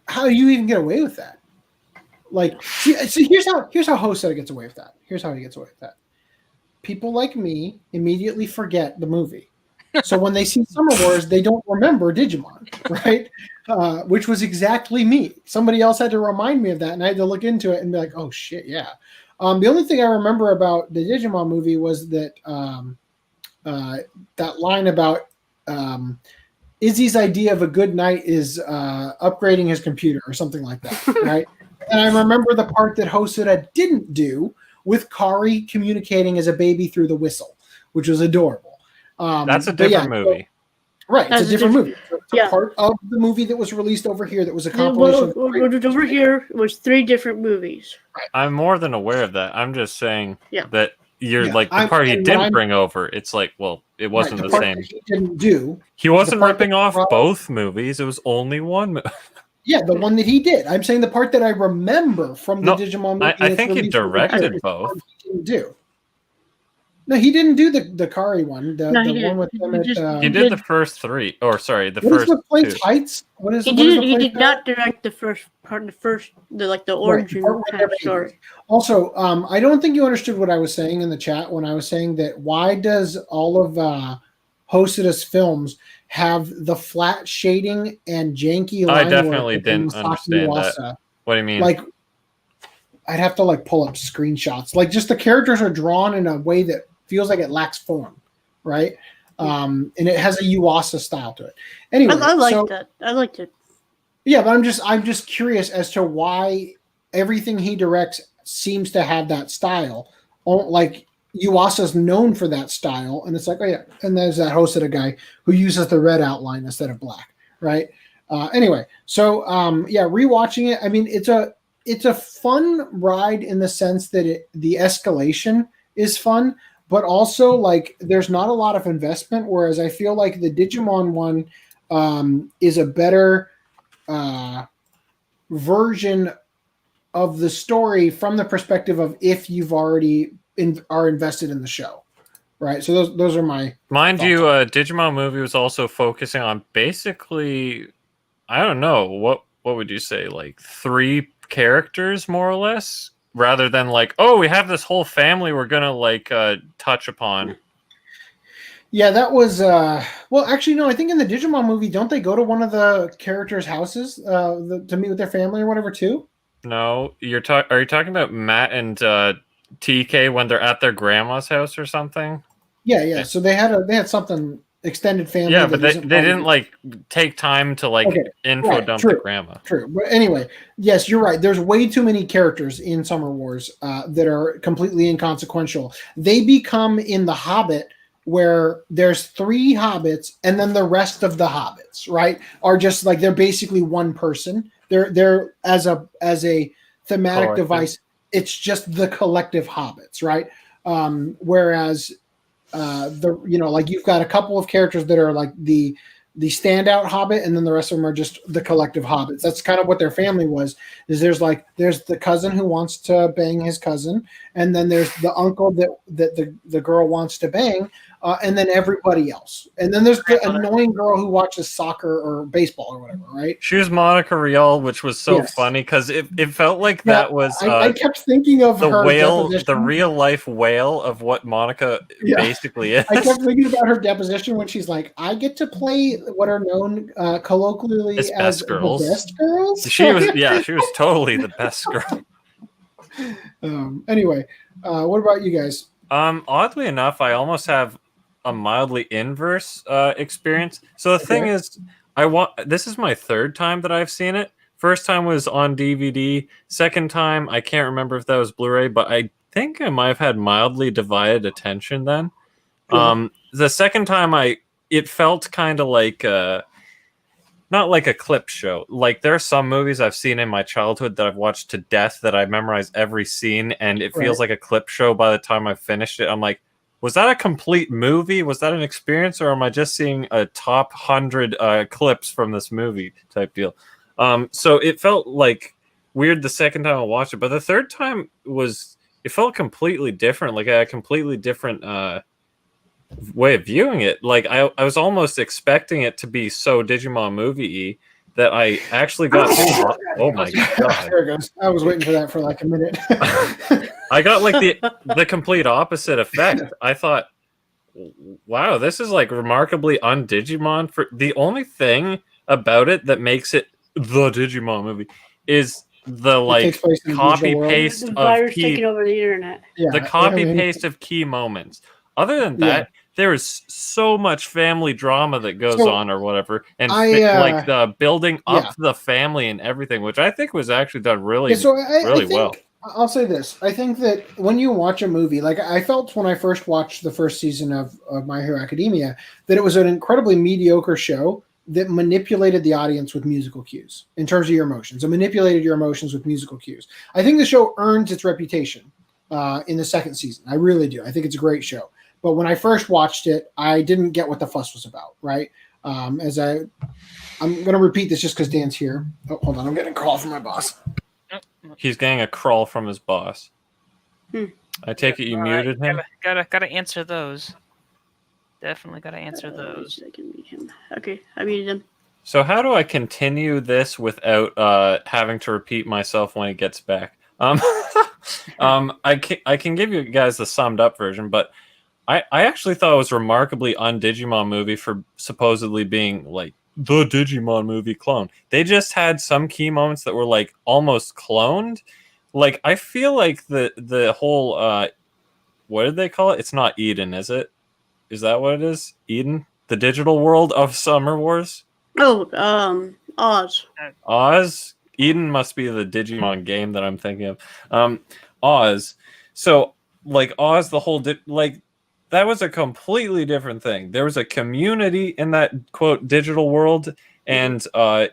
how do you even get away with that? Like, see, here's how Hosoda gets away with that. Here's how he gets away with that. People like me immediately forget the movie. So when they see Summer Wars, they don't remember Digimon, right? Which was exactly me. Somebody else had to remind me of that, and I had to look into it and be like, oh, shit, yeah. The only thing I remember about the Digimon movie was that that line about Izzy's idea of a good night is upgrading his computer or something like that, right? And I remember the part that Hosoda didn't do with Kari communicating as a baby through the whistle, which was adorable. That's a different movie. Right, it's a different movie. So it's a part of the movie that was released over here that was a compilation. Over here was 3 different movies. Right. I'm more than aware of that. I'm just saying that you're like the part he didn't bring over. It's like, well, it wasn't the same. That he didn't do. He wasn't ripping off both movies. It was only one movie. Yeah, the one that he did. I'm saying the part that I remember from the Digimon movie. I think he directed both. He didn't do. No, he didn't do the Kari one. The one with them he did the first 3. Or sorry, the what first. What is the place Heights? What is? He did not direct the first part. The origin story. Also, I don't think you understood what I was saying in the chat when I was saying that. Why does all of Hosoda's films have the flat shading and janky line? I definitely didn't understand that. What do you mean? Like, I'd have to pull up screenshots. Like, just the characters are drawn in a way that feels like it lacks form, right? And it has a Yuasa style to it. Anyway, I like that. I liked it. Yeah, but I'm just curious as to why everything he directs seems to have that style. Like Yuasa's known for that style, and it's like, oh yeah, and there's that Hosada guy who uses the red outline instead of black, right? Anyway, so yeah, rewatching it, I mean, it's a fun ride in the sense that the escalation is fun, but also like there's not a lot of investment. Whereas I feel like the Digimon one is a better version of the story from the perspective of if you've already are invested in the show, right? So those are my mind you. Digimon movie was also focusing on basically, I don't know what would you say, like 3 characters more or less, rather than like, oh, we have this whole family we're gonna like touch upon. Yeah, that was well, actually no, I think in the Digimon movie, don't they go to one of the characters' houses to meet with their family or whatever too? No, are you talking about Matt and TK when they're at their grandma's house or something? Yeah. So they had something extended family. Yeah, but they didn't like take time to like info dump the grandma. True, but anyway, yes, you're right. There's way too many characters in Summer Wars that are completely inconsequential. They become in The Hobbit, where there's 3 hobbits and then the rest of the hobbits, right, are just like they're basically one person. They're as a thematic collective device. It's just the collective hobbits, right? Whereas like you've got a couple of characters that are like the standout hobbit, and then the rest of them are just the collective hobbits. That's kind of what their family was. There's the cousin who wants to bang his cousin, and then there's the uncle that the girl wants to bang, and then everybody else. And then there's the annoying girl who watches soccer or baseball or whatever, right? She was Monica Rial, which was so funny because it felt like that was I kept thinking of the her whale, deposition. the real life whale of what Monica basically is. I kept thinking about her deposition when she's like, I get to play what are known colloquially as best girls. The best girls. She was totally the best girl. Anyway, what about you guys? Oddly enough, I almost have a mildly inverse experience. So the thing is, this is my 3rd time that I've seen it. First time was on DVD. Second time, I can't remember if that was Blu-ray, but I think I might have had mildly divided attention then. The second time, it felt kind of like not like a clip show. Like there are some movies I've seen in my childhood that I've watched to death that I memorize every scene, and it feels like a clip show by the time I finished it. I'm like, was that a complete movie? Was that an experience, or am I just seeing a top 100 clips from this movie type deal? So it felt like weird the second time I watched it, but the third time it felt completely different. Like a completely different way of viewing it. Like I was almost expecting it to be so Digimon movie-y that I actually got. Oh my god! There it goes. I was waiting for that for like a minute. I got like the complete opposite effect. I thought, wow, this is like remarkably un-Digimon. For the only thing about it that makes it the Digimon movie is the like copy paste the of virus key, taking over the internet. the copy paste of key moments. Other than that, there is so much family drama that goes on or whatever, and like the building up the family and everything, which I think was actually done really well. I'll say this. I think that when you watch a movie, like I felt when I first watched the first season of My Hero Academia, that it was an incredibly mediocre show that manipulated the audience with musical cues in terms of your emotions. It manipulated your emotions with musical cues. I think the show earns its reputation in the second season. I really do. I think it's a great show. But when I first watched it, I didn't get what the fuss was about, right? I'm going to repeat this just because Dan's here. Oh, hold on. I'm getting a call from my boss. He's getting a crawl from his boss. I take it you muted him? Gotta answer those. Definitely gotta answer those. I can meet him. Okay, I muted him. So how do I continue this without having to repeat myself when he gets back? I can give you guys the summed up version, but I actually thought it was remarkably un-Digimon movie for supposedly being like the Digimon movie clone. They just had some key moments that were like almost cloned. Like I feel like the whole what did they call it? It's not Eden, is it? Is that what it is? Eden, the digital world of Summer Wars. Oh, Oz. Oz. Eden must be the Digimon game that I'm thinking of. Oz. So like Oz, the whole that was a completely different thing. There was a community in that quote digital world, and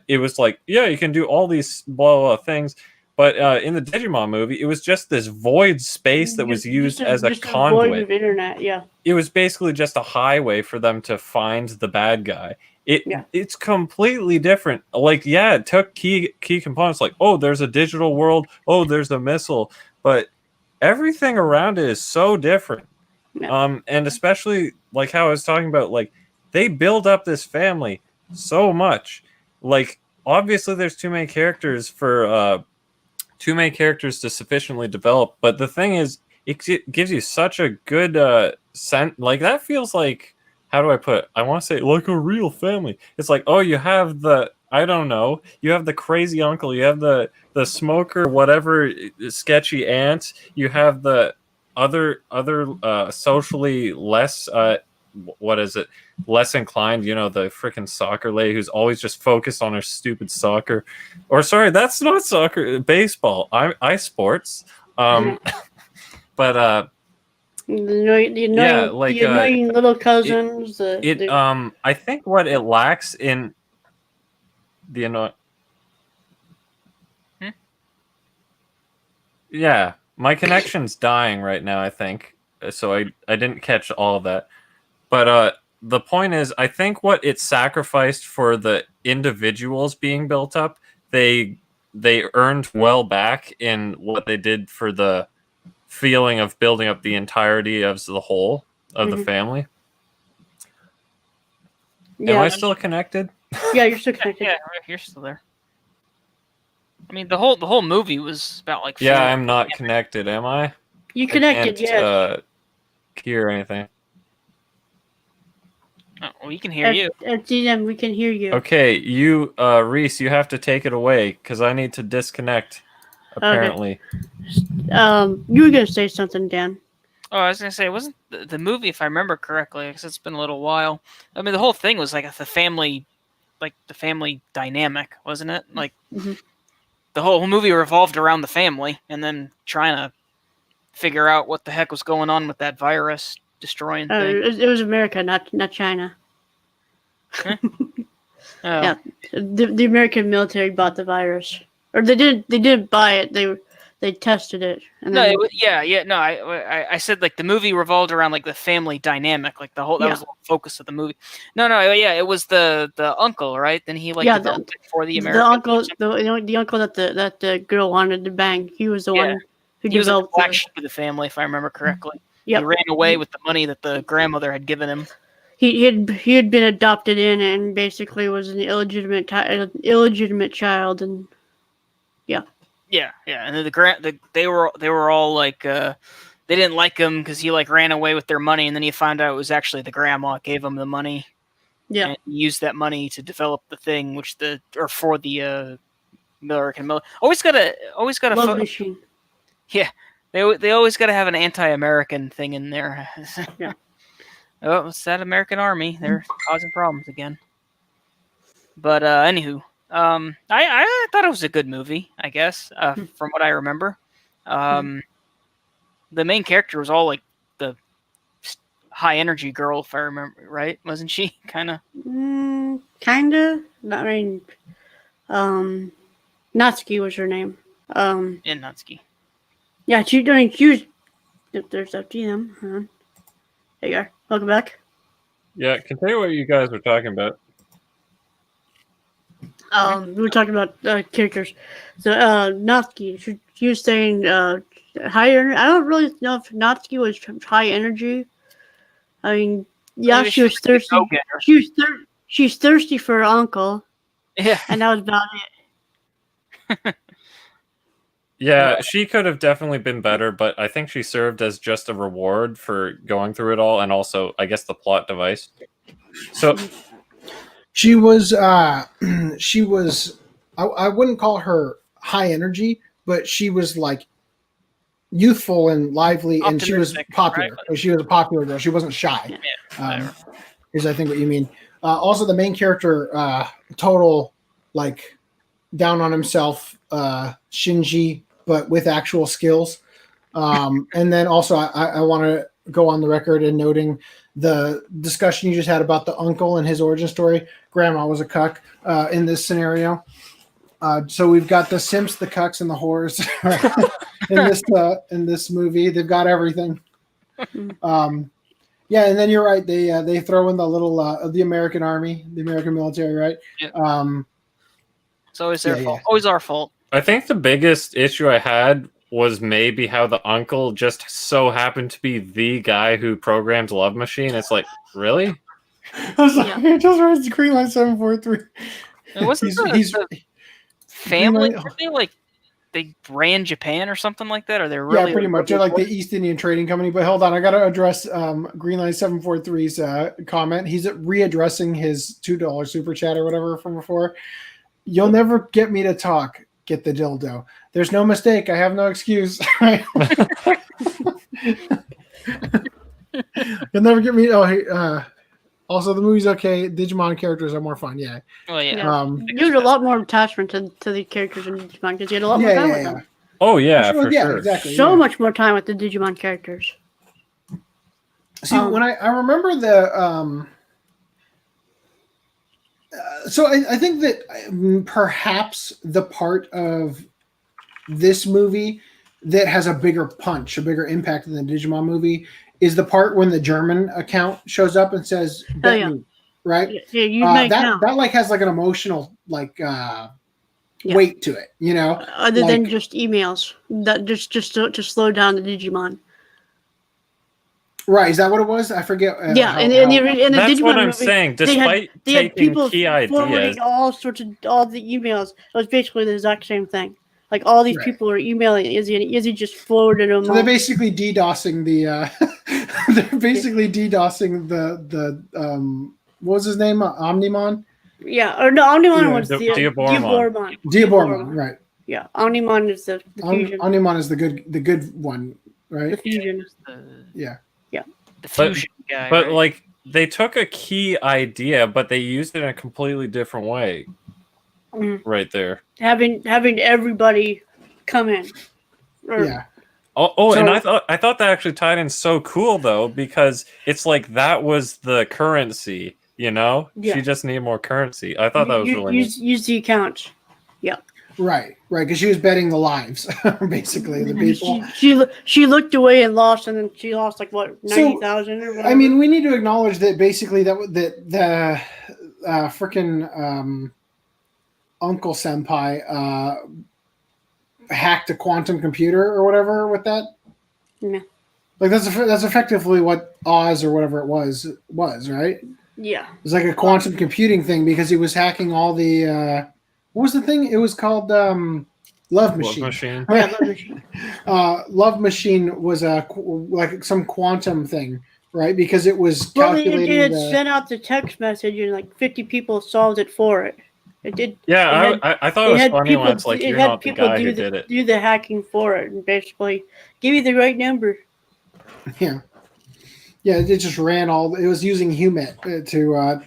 it was like, yeah, you can do all these blah blah things. But in the Digimon movie, it was just this void space that was used as a conduit. Void of internet, yeah. It was basically just a highway for them to find the bad guy. It's completely different. Like, yeah, it took key components like, oh, there's a digital world, oh, there's a missile, but everything around it is so different. Yeah. And especially like how I was talking about, like they build up this family so much. Like, obviously, there's too many characters to sufficiently develop. But the thing is, it gives you such a good sense. Like that feels like, how do I put it? I want to say like a real family. It's like, oh, you have the, I don't know, you have the crazy uncle, you have the smoker, whatever, sketchy aunt, you have the other socially less less inclined, you know, the freaking soccer lady who's always just focused on her stupid soccer, or sorry, that's not soccer, baseball. I sports, but the annoying little cousins. I think what it lacks in the annoying. Yeah, my connection's dying right now, I think, so I didn't catch all of that. But the point is, I think what it sacrificed for the individuals being built up, they earned well back in what they did for the feeling of building up the entirety of the whole of the family. Yeah, am I still connected? Yeah, you're still connected. Yeah, you're still there. I mean, the whole movie was about like. Yeah, I'm not connected, am I? You connected, yes. Hear anything? Oh, well, we can hear you. At GM, we can hear you. Okay, you, Reese, you have to take it away because I need to disconnect. Apparently. Okay. You were gonna say something, Dan. Oh, I was gonna say, it wasn't the movie, if I remember correctly, because it's been a little while. I mean, the whole thing was like the family dynamic, wasn't it? Like the whole movie revolved around the family, and then trying to figure out what the heck was going on with that virus destroying thing. It was America, not China. Huh? Oh. Yeah, the American military bought the virus, or they didn't buy it. They tested it. And no, I said like the movie revolved around like the family dynamic, like the whole that was the focus of the movie. No, it was the uncle, right? Then he developed it for the American. The uncle that the girl wanted to bang. He was the one who developed the black sheep of the family, if I remember correctly. Yep. He ran away with the money that the grandmother had given him. He had been adopted in and basically was an illegitimate child, and yeah, and then they were all like they didn't like him because he like ran away with their money, and then he found out it was actually the grandma gave him the money. Yeah, and he used that money to develop the thing, for the American military. Always gotta love machine. Yeah, they always gotta have an anti-American thing in there. Yeah. Oh, it's that American army. They're causing problems again. But anywho, I thought it was a good movie, I guess, from what I remember. The main character was all like the high energy girl, if I remember right, wasn't she? Kinda. Kinda. I mean, Natsuki was her name. In Natsuki. Yeah, she was. If there's a GM, there you are. Welcome back. Yeah, continue what you guys were talking about. We were talking about characters. So Natsuki, she was saying higher. I don't really know if Natsuki was high energy. I mean, yeah, she was thirsty. She's thirsty for her uncle. Yeah, and that was about it. Yeah, she could have definitely been better, but I think she served as just a reward for going through it all, and also, I guess, the plot device. So she was, I wouldn't call her high energy, but she was like youthful and lively, and she was Optimistic, popular. right? She was a popular girl. She wasn't shy. Yeah, Is I think what you mean. Also, the main character, total like down on himself, Shinji, but with actual skills. And then also, I want to go on the record and noting the discussion you just had about the uncle and his origin story. Grandma was a cuck in this scenario. So we've got the simps, the cucks, and the whores in this movie. They've got everything. Yeah, and then you're right. They throw in the little the American Army, the American military, right? Yeah. It's always their fault. Always our fault. I think the biggest issue I had was maybe how the uncle just so happened to be the guy who programmed Love Machine. It's like, really? I was like, I just read the Green Line 743. It wasn't the family. Like they ran Japan or something like that, or they're really pretty much. They're like the East Indian Trading Company. But hold on, I got to address Green Line 743's comment. He's readdressing his $2 super chat or whatever from before. You'll never get me to talk. Get the dildo. There's no mistake. I have no excuse. You'll never get me. Oh, hey. Also, the movie's okay. Digimon characters are more fun. Yeah. Oh yeah. You had a lot more attachment to the characters in Digimon because you had a lot more time with them. Oh yeah, for sure. Exactly. So much more time with the Digimon characters. See, when I remember the so I think that perhaps the part of this movie that has a bigger punch, a bigger impact than the Digimon movie is the part when the German account shows up and says, "Bet me," right? Yeah, you that like has like an emotional like weight to it, you know, other than just emails that just to slow down the Digimon. Right, is that what it was? I forget. In the that's Digimon what I'm movie, saying. Despite they had people key ideas, forwarding all the emails. It was basically the exact same thing. Like all these people are emailing Izzy, and Izzy just forwarded them. So they're basically DDoSing the. They're basically DDoSing the what was his name? Omnimon. Yeah, or no, Omnimon was the Diaboromon. Diaboromon, right? Yeah, Omnimon is the fusion. Omnimon is the good one, right? The fusion. Yeah. The fusion guy. But like they took a key idea, but they used it in a completely different way. Right there. Having everybody come in. Yeah. So, and I thought that actually tied in so cool though, because it's like that was the currency, you know? Yeah. She just needed more currency. I thought that was really neat. Use the accounts. Yeah. Right, because she was betting the lives, basically, the people. She looked away and lost, and then she lost like what 90,000 or whatever. I mean, we need to acknowledge that basically that the freaking Uncle Senpai hacked a quantum computer or whatever with that. Yeah. Like that's effectively what Oz or whatever it was, right? Yeah. It was like a quantum computing thing because he was hacking all the. What was the thing? It was called Love Machine. Yeah, Love Machine. Love Machine was like some quantum thing, right? Because it was calculating. It sent out the text message, and like 50 people solved it for it. It did. Yeah, I thought it was funny when it's like you're not the guy who did it. Do the hacking for it, and basically give you the right number. Yeah. Yeah, it just ran all. It was using Humet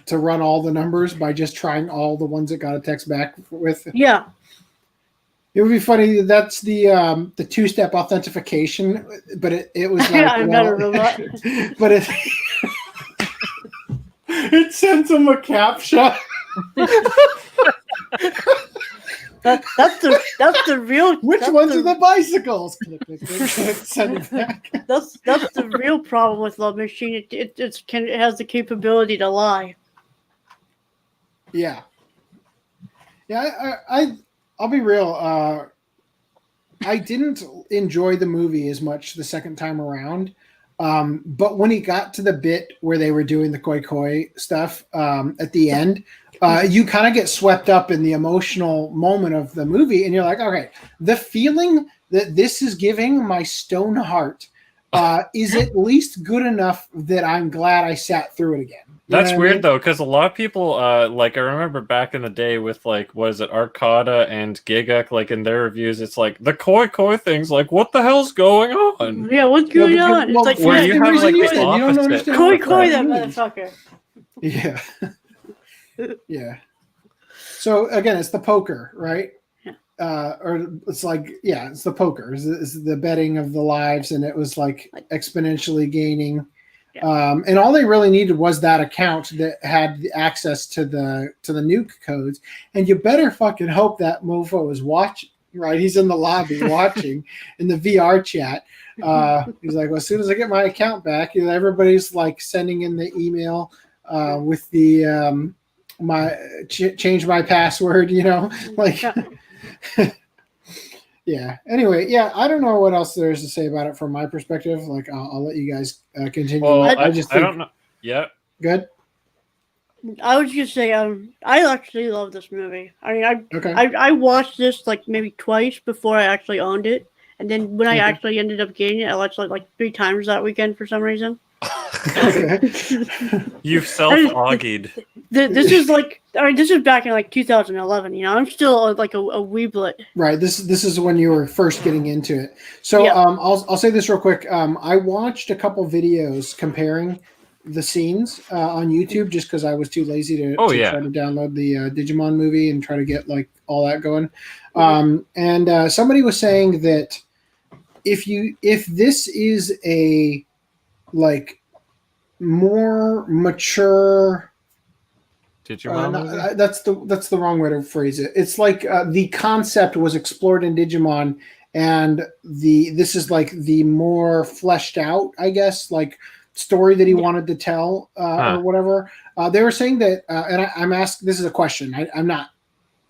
to run all the numbers by just trying all the ones it got a text back with. Yeah, it would be funny. That's the two-step authentication, but it was like I'm not a robot. But it sends them a captcha. That's the real. Which ones are the bicycles? Click, click, click, send it back. That's the real problem with Love Machine. It has the capability to lie. Yeah. Yeah, I'll be real. I didn't enjoy the movie as much the second time around. But when he got to the bit where they were doing the koi stuff at the end, you kind of get swept up in the emotional moment of the movie, and you're like, okay, the feeling that this is giving my stone heart is at least good enough that I'm glad I sat through it again. You That's know what I weird mean? though, because a lot of people, like I remember back in the day with like, what is it, Arcada and Giga, like in their reviews, it's like the koi thing's like, what the hell's going on? Yeah, what's going because- on? well, It's like, Where yeah, you the have reason like you the said you don't opposite. understand koi what koi that that means. motherfucker. Yeah. Yeah. So again, it's the poker, right? Or it's like, yeah, it's the poker. It's the betting of the lives, and it was like exponentially gaining. And all they really needed was that account that had the access to the nuke codes. And you better fucking hope that mofo is watching, right? He's in the lobby watching in the VR chat. He's like, well, as soon as I get my account back, you know, everybody's like sending in the email with the change my password, you know, like. Yeah. Anyway, yeah, I don't know what else there is to say about it from my perspective. Like, I'll let you guys continue. Well, I just think, I don't know. Yeah. Good. I was just say, I actually love this movie. I mean, Okay. I watched this like maybe twice before I actually owned it, and then when I Okay. actually ended up getting it, I watched it like 3 times that weekend for some reason. Okay. You've self-augied. This is like, I mean, this is back in like 2011. You know, I'm still like a weeblet. Right. This is when you were first getting into it. So Yeah. I'll say this real quick. I watched a couple videos comparing the scenes on YouTube just because I was too lazy to try to download the Digimon movie and try to get like all that going. And somebody was saying that if this is a like more mature. Digimon movie? That's the wrong way to phrase it. It's like the concept was explored in Digimon, and this is like the more fleshed out, I guess, like story that he wanted to tell or whatever. They were saying that, and I'm asked. This is a question. I'm not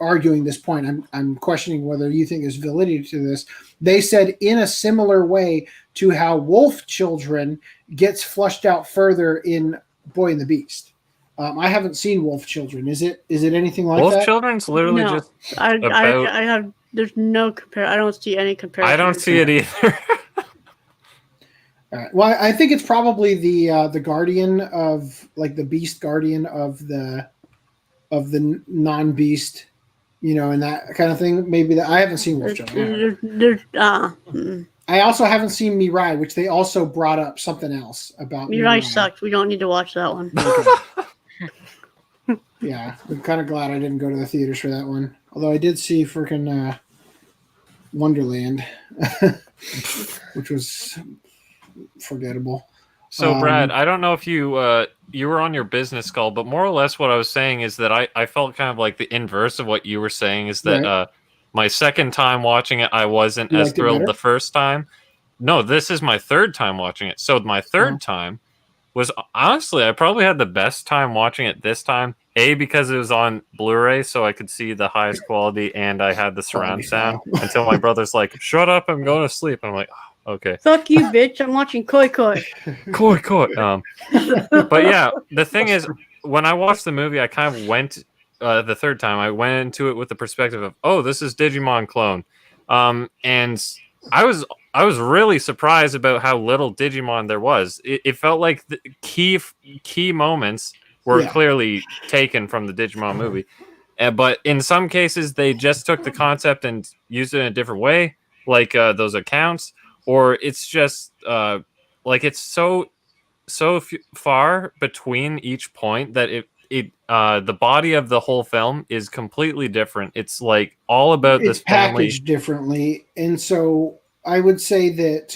arguing this point. I'm questioning whether you think there's validity to this. They said in a similar way to how Wolf Children gets flushed out further in Boy and the Beast. I haven't seen Wolf Children. Is it anything like Wolf that? Children's literally No, just I about... have. There's no compare. I don't see any comparison. I don't see it either. All right. Well, I think it's probably the guardian of like the beast guardian of the non-beast, you know, and that kind of thing. Maybe that I haven't seen Wolf Children. I also haven't seen Mirai, which they also brought up something else about. Mirai sucks. We don't need to watch that one. Okay. Yeah, I'm kind of glad I didn't go to the theaters for that one. Although I did see freaking Wonderland, which was forgettable. So, Brad, I don't know if you were on your business call, but more or less what I was saying is that I felt kind of like the inverse of what you were saying is that my second time watching it, I wasn't as thrilled the first time. No, this is my third time watching it. So my third time was honestly, I probably had the best time watching it this time. A, because it was on Blu-ray, so I could see the highest quality, and I had the surround sound until my brother's like, "Shut up, I'm going to sleep." And I'm like, oh, okay. Fuck you, bitch. I'm watching Koi Koi. Koi Koi. But yeah, the thing is, when I watched the movie, I kind of went the third time. I went into it with the perspective of, oh, this is Digimon clone, and I was really surprised about how little Digimon there was. It felt like the key moments were clearly taken from the Digimon movie, but in some cases they just took the concept and used it in a different way, like those accounts. Or it's just like it's so far between each point that the body of the whole film is completely different. It's like all about it's this family packaged differently, and so I would say that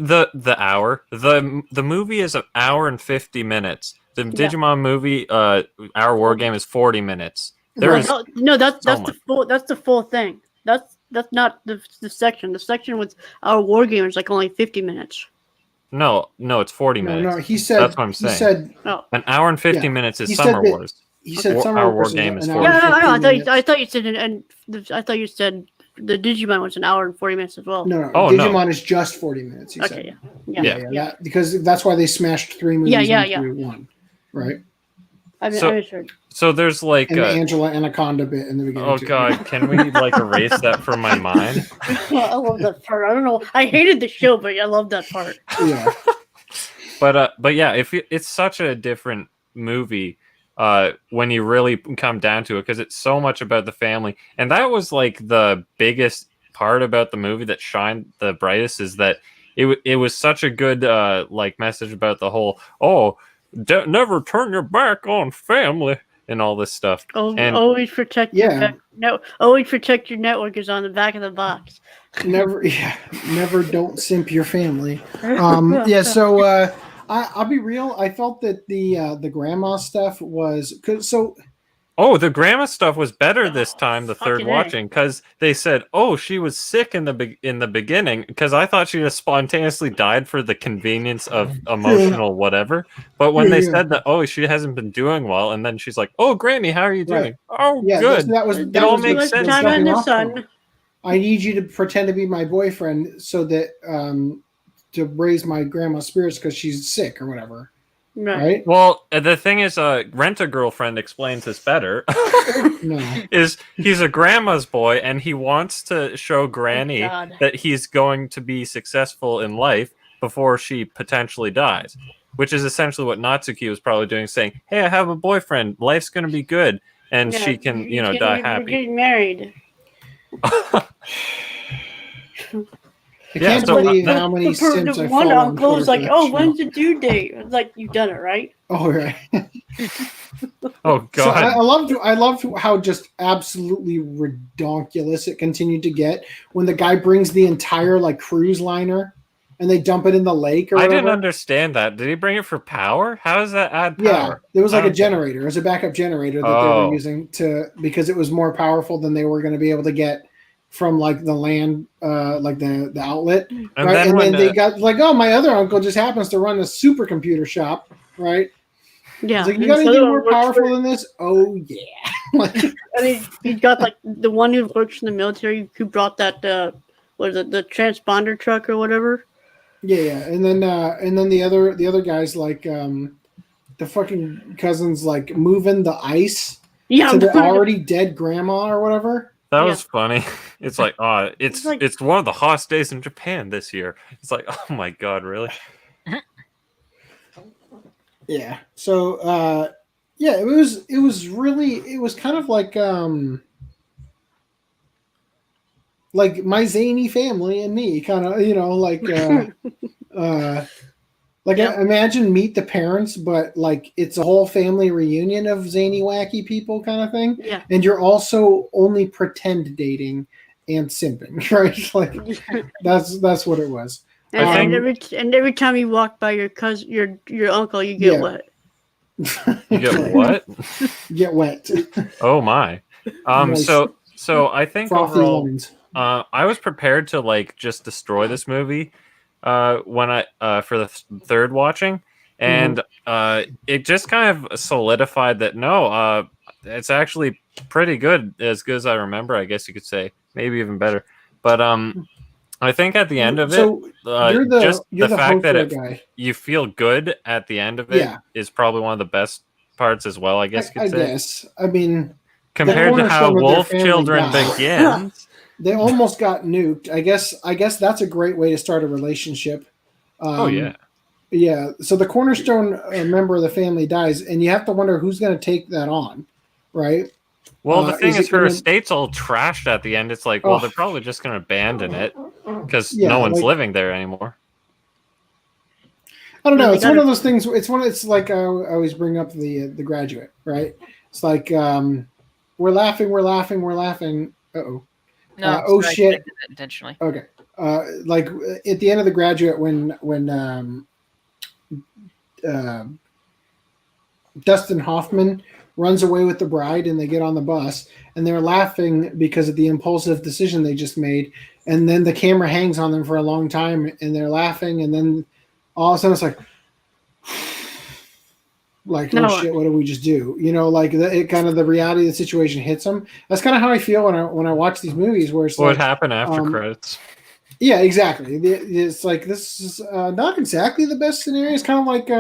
the movie is an hour and 50 minutes. The Digimon movie, Our War Game, is 40 minutes. That's the full thing. That's not the section. The section with Our War Game is like only 50 minutes. No, it's 40 minutes. No, he said that's what I'm saying. He said an hour and 50 minutes is Summer Wars. He said Summer Our Wars War Game is 40 40 minutes. I thought you said you said the Digimon was an hour and 40 minutes as well. No, Digimon is just 40 minutes. He said. Yeah. Because that's why they smashed 3 movies into one, right? So there's like and the Angela Anaconda bit in the beginning. Oh god, can we like erase that from my mind? I love that part. I don't know. I hated the show, but I love that part. Yeah. But yeah, it's such a different movie when you really come down to it, because it's so much about the family, and that was like the biggest part about the movie that shined the brightest, is that it was such a good like message about the whole never turn your back on family and all this stuff. Always protect your always protect your network is on the back of the box. Never don't simp your family. So I'll be real. I felt that the grandma stuff was the grandma stuff was better this time, the third watching, because they said, she was sick in the beginning, because I thought she just spontaneously died for the convenience of emotional whatever. But when they said that, she hasn't been doing well, and then she's like, Granny, how are you doing? Right. Good. That all makes sense. I need you to pretend to be my boyfriend so that to raise my grandma's spirits because she's sick or whatever. Right. Well, the thing is, Rent-A-Girlfriend explains this better. Is he's a grandma's boy, and he wants to show Granny that he's going to be successful in life before she potentially dies, which is essentially what Natsuki was probably doing, saying, "Hey, I have a boyfriend. Life's going to be good, and she can, die happy." We're getting married. I can't believe how many simps I one follow uncle was like, when's the due date? I was like, you've done it, right? Oh, right. Oh, God. So I loved how just absolutely redonkulous it continued to get when the guy brings the entire, like, cruise liner and they dump it in the lake or whatever. I didn't understand that. Did he bring it for power? How does that add power? Yeah, it was like a generator. It was a backup generator that they were using because it was more powerful than they were going to be able to get from like the land, like the outlet, right? And then they got like, my other uncle just happens to run a supercomputer shop, right? Yeah, like, you got anything more powerful than this? Oh yeah. And he got like the one who works in the military who brought that the transponder truck or whatever. Yeah, and then the other guys like the fucking cousins like moving the ice to the already dead grandma or whatever. That was funny. It's like, it's one of the hottest days in Japan this year. It's like, oh my god, really? Yeah. So, it was kind of like my zany family and me, kind of, imagine Meet the Parents, but like it's a whole family reunion of zany, wacky people kind of thing. Yeah. And you're also only pretend dating and simping, right? Like that's what it was. And every time you walk by your cousin, your uncle, you get wet. You get what? Get wet. Oh my. So I think overall, I was prepared to like just destroy this movie when I for the third watching, and it just kind of solidified that it's actually pretty good, as good as I remember, I guess you could say, maybe even better. But I think at the end of it, just the fact that you feel good at the end of it is probably one of the best parts as well, I guess you could say. Guess. I mean, compared to how Wolf Children begins. They almost got nuked. I guess that's a great way to start a relationship. Yeah. So the cornerstone member of the family dies, and you have to wonder who's going to take that on, right? Well, the thing is, her estate's all trashed at the end. It's like, they're probably just going to abandon it because no one's living there anymore. I don't know. It's one of those things. It's like I always bring up the Graduate, right? It's like we're laughing. Uh-oh. No, shit! Intentionally. Okay. Like at the end of The Graduate, when Dustin Hoffman runs away with the bride, and they get on the bus, and they're laughing because of the impulsive decision they just made, and then the camera hangs on them for a long time, and they're laughing, and then all of a sudden it's like, oh shit, what did we just do? It kind of the reality of the situation hits them. That's kind of how I feel when I watch these movies, where it's what happened after credits. Yeah, exactly. It's like, this is not exactly the best scenario. It's kind of like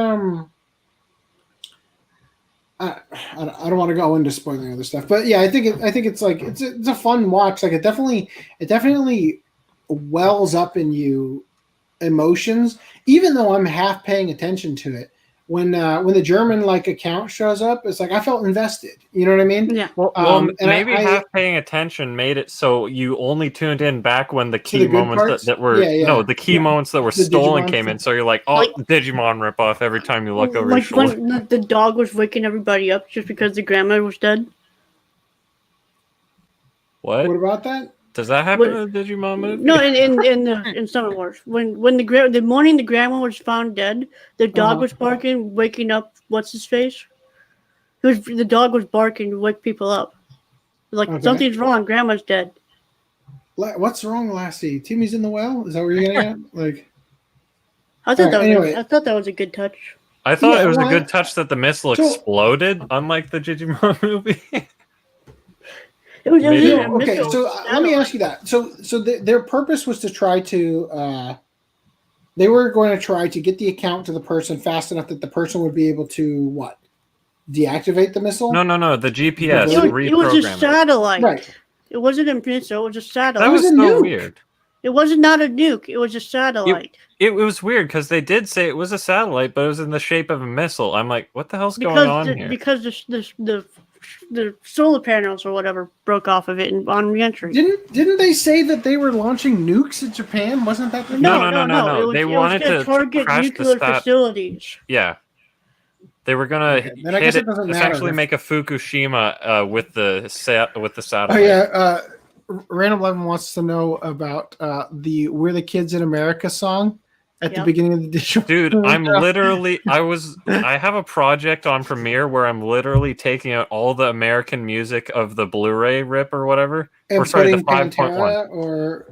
I don't want to go into spoiling other stuff, but yeah, I think it's like it's a fun watch. Like it definitely wells up in you emotions, even though I'm half paying attention to it. When the German like account shows up, it's like I felt invested. You know what I mean? Yeah. Well, maybe half paying attention made it so you only tuned in back when the key moments that were the key moments that were stolen came in. So you're like, Digimon ripoff every time you look over your shoulder. When the dog was waking everybody up just because the grandma was dead. What about that? Does that happen in the Digimon movie? No, in Summer Wars, when the morning the grandma was found dead, the dog was barking, waking up what's his face. The dog was barking to wake people up. Like something's wrong, grandma's dead. What's wrong, Lassie? Timmy's in the well. Is that where you're getting at? Like, I thought that was a good touch. I thought it was a good touch that the missile exploded, unlike the Digimon movie. Okay, so let me ask you that. So their purpose was to try to, they were going to try to get the account to the person fast enough that the person would be able to what? Deactivate the missile? No. The GPS. It was a satellite. Right. It wasn't a missile. It was a satellite. That was so weird. It wasn't not a nuke. It was a satellite. It was weird because they did say it was a satellite, but it was in the shape of a missile. I'm like, what the hell's going on here? Because the solar panels or whatever broke off of it on reentry. Didn't they say that they were launching nukes at Japan? Wasn't that the No. They wanted to target crash nuclear facilities. Yeah. They were gonna essentially make a Fukushima with the satellite. Oh yeah, Random 11 wants to know about the "We're the Kids in America" song at the beginning of the digital. Dude, I have a project on Premiere where I'm literally taking out all the American music of the Blu-ray rip or whatever. And the 5.1. Or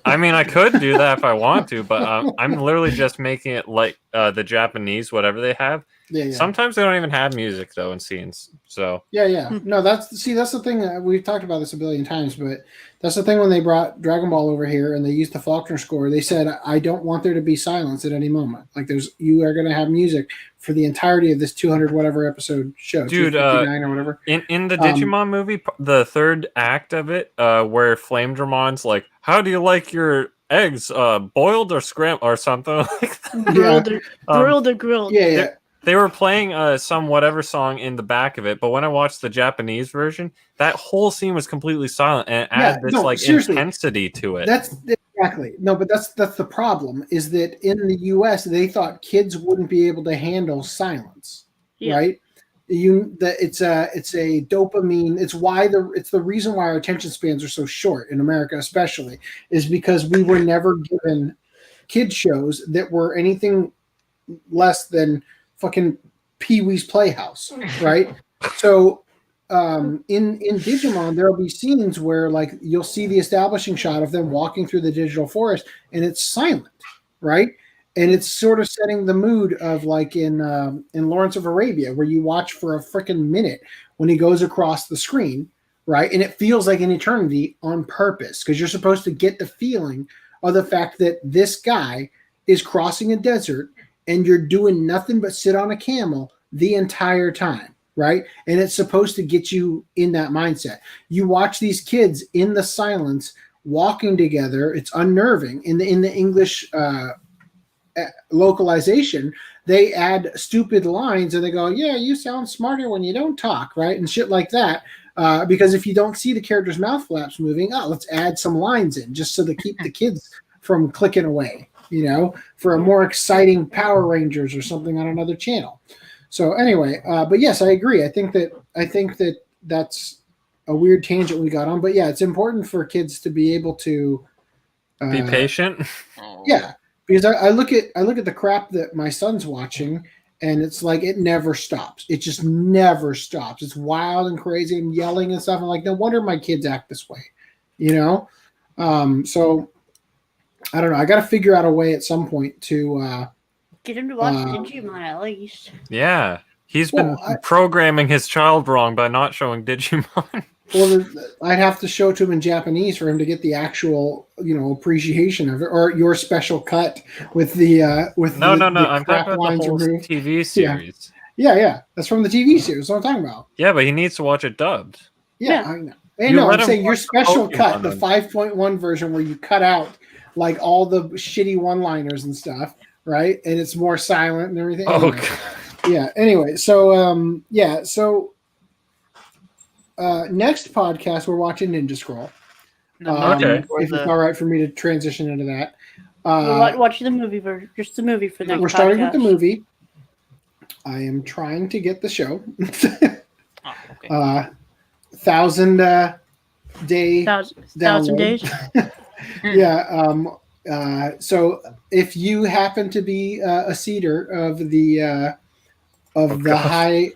I mean, I could do that if I want to, but I'm literally just making it like the Japanese, whatever they have. Yeah. Sometimes they don't even have music though in scenes. So no, that's the thing. We've talked about this a billion times, but that's the thing. When they brought Dragon Ball over here and they used the Faulkner score, they said, "I don't want there to be silence at any moment. Like you are going to have music for the entirety of this 200 whatever episode show, dude, 259 or whatever." In the Digimon movie, the third act of it, where Flame Dramon's like, "How do you like your eggs, boiled or scrambled or something like that?" Grilled or grilled. Yeah. They were playing some whatever song in the back of it, but when I watched the Japanese version, that whole scene was completely silent and it added this intensity to it. That's exactly but that's the problem is that in the US they thought kids wouldn't be able to handle silence, right? It's a dopamine. It's the reason why our attention spans are so short in America, especially, is because we were never given kid shows that were anything less than fucking Pee-wee's Playhouse, right? So in Digimon, there'll be scenes where like you'll see the establishing shot of them walking through the digital forest and it's silent, right? And it's sort of setting the mood of like in Lawrence of Arabia, where you watch for a freaking minute when he goes across the screen, right? And it feels like an eternity on purpose because you're supposed to get the feeling of the fact that this guy is crossing a desert and you're doing nothing but sit on a camel the entire time, right? And it's supposed to get you in that mindset. You watch these kids in the silence walking together. It's unnerving. In the English localization, they add stupid lines and they go, "Yeah, you sound smarter when you don't talk," right? And shit like that. Because if you don't see the character's mouth flaps moving, let's add some lines in just so to keep the kids from clicking away. For a more exciting Power Rangers or something on another channel. So anyway, but yes, I agree. I think that that's a weird tangent we got on. But yeah, it's important for kids to be able to be patient. Yeah, because I look at the crap that my son's watching, and it's like it never stops. It just never stops. It's wild and crazy and yelling and stuff. I'm like, no wonder my kids act this way. So. I don't know. I got to figure out a way at some point to get him to watch Digimon at least. Yeah, he's been programming his child wrong by not showing Digimon. Well, I'd have to show it to him in Japanese for him to get the actual, appreciation of it, or your special cut with the no. I'm talking about the whole TV series. Yeah. That's from the TV series. That's what I'm talking about. Yeah, but he needs to watch it dubbed. Yeah. Yeah. I know. Hey, You no, let I'm him saying your watch the special cut, Pokemon the on- 5.1 version where you cut out like all the shitty one-liners and stuff, right? And it's more silent and everything. Oh, Anyway. Yeah. Anyway, so next podcast we're watching Ninja Scroll. Okay. If it's all right for me to transition into that. We're watching the movie version, just the movie for next We're starting with the podcast. movie. I am trying to get the show. Oh, okay. 1,000 day Thousand days. Yeah. So if you happen to be a seeder of the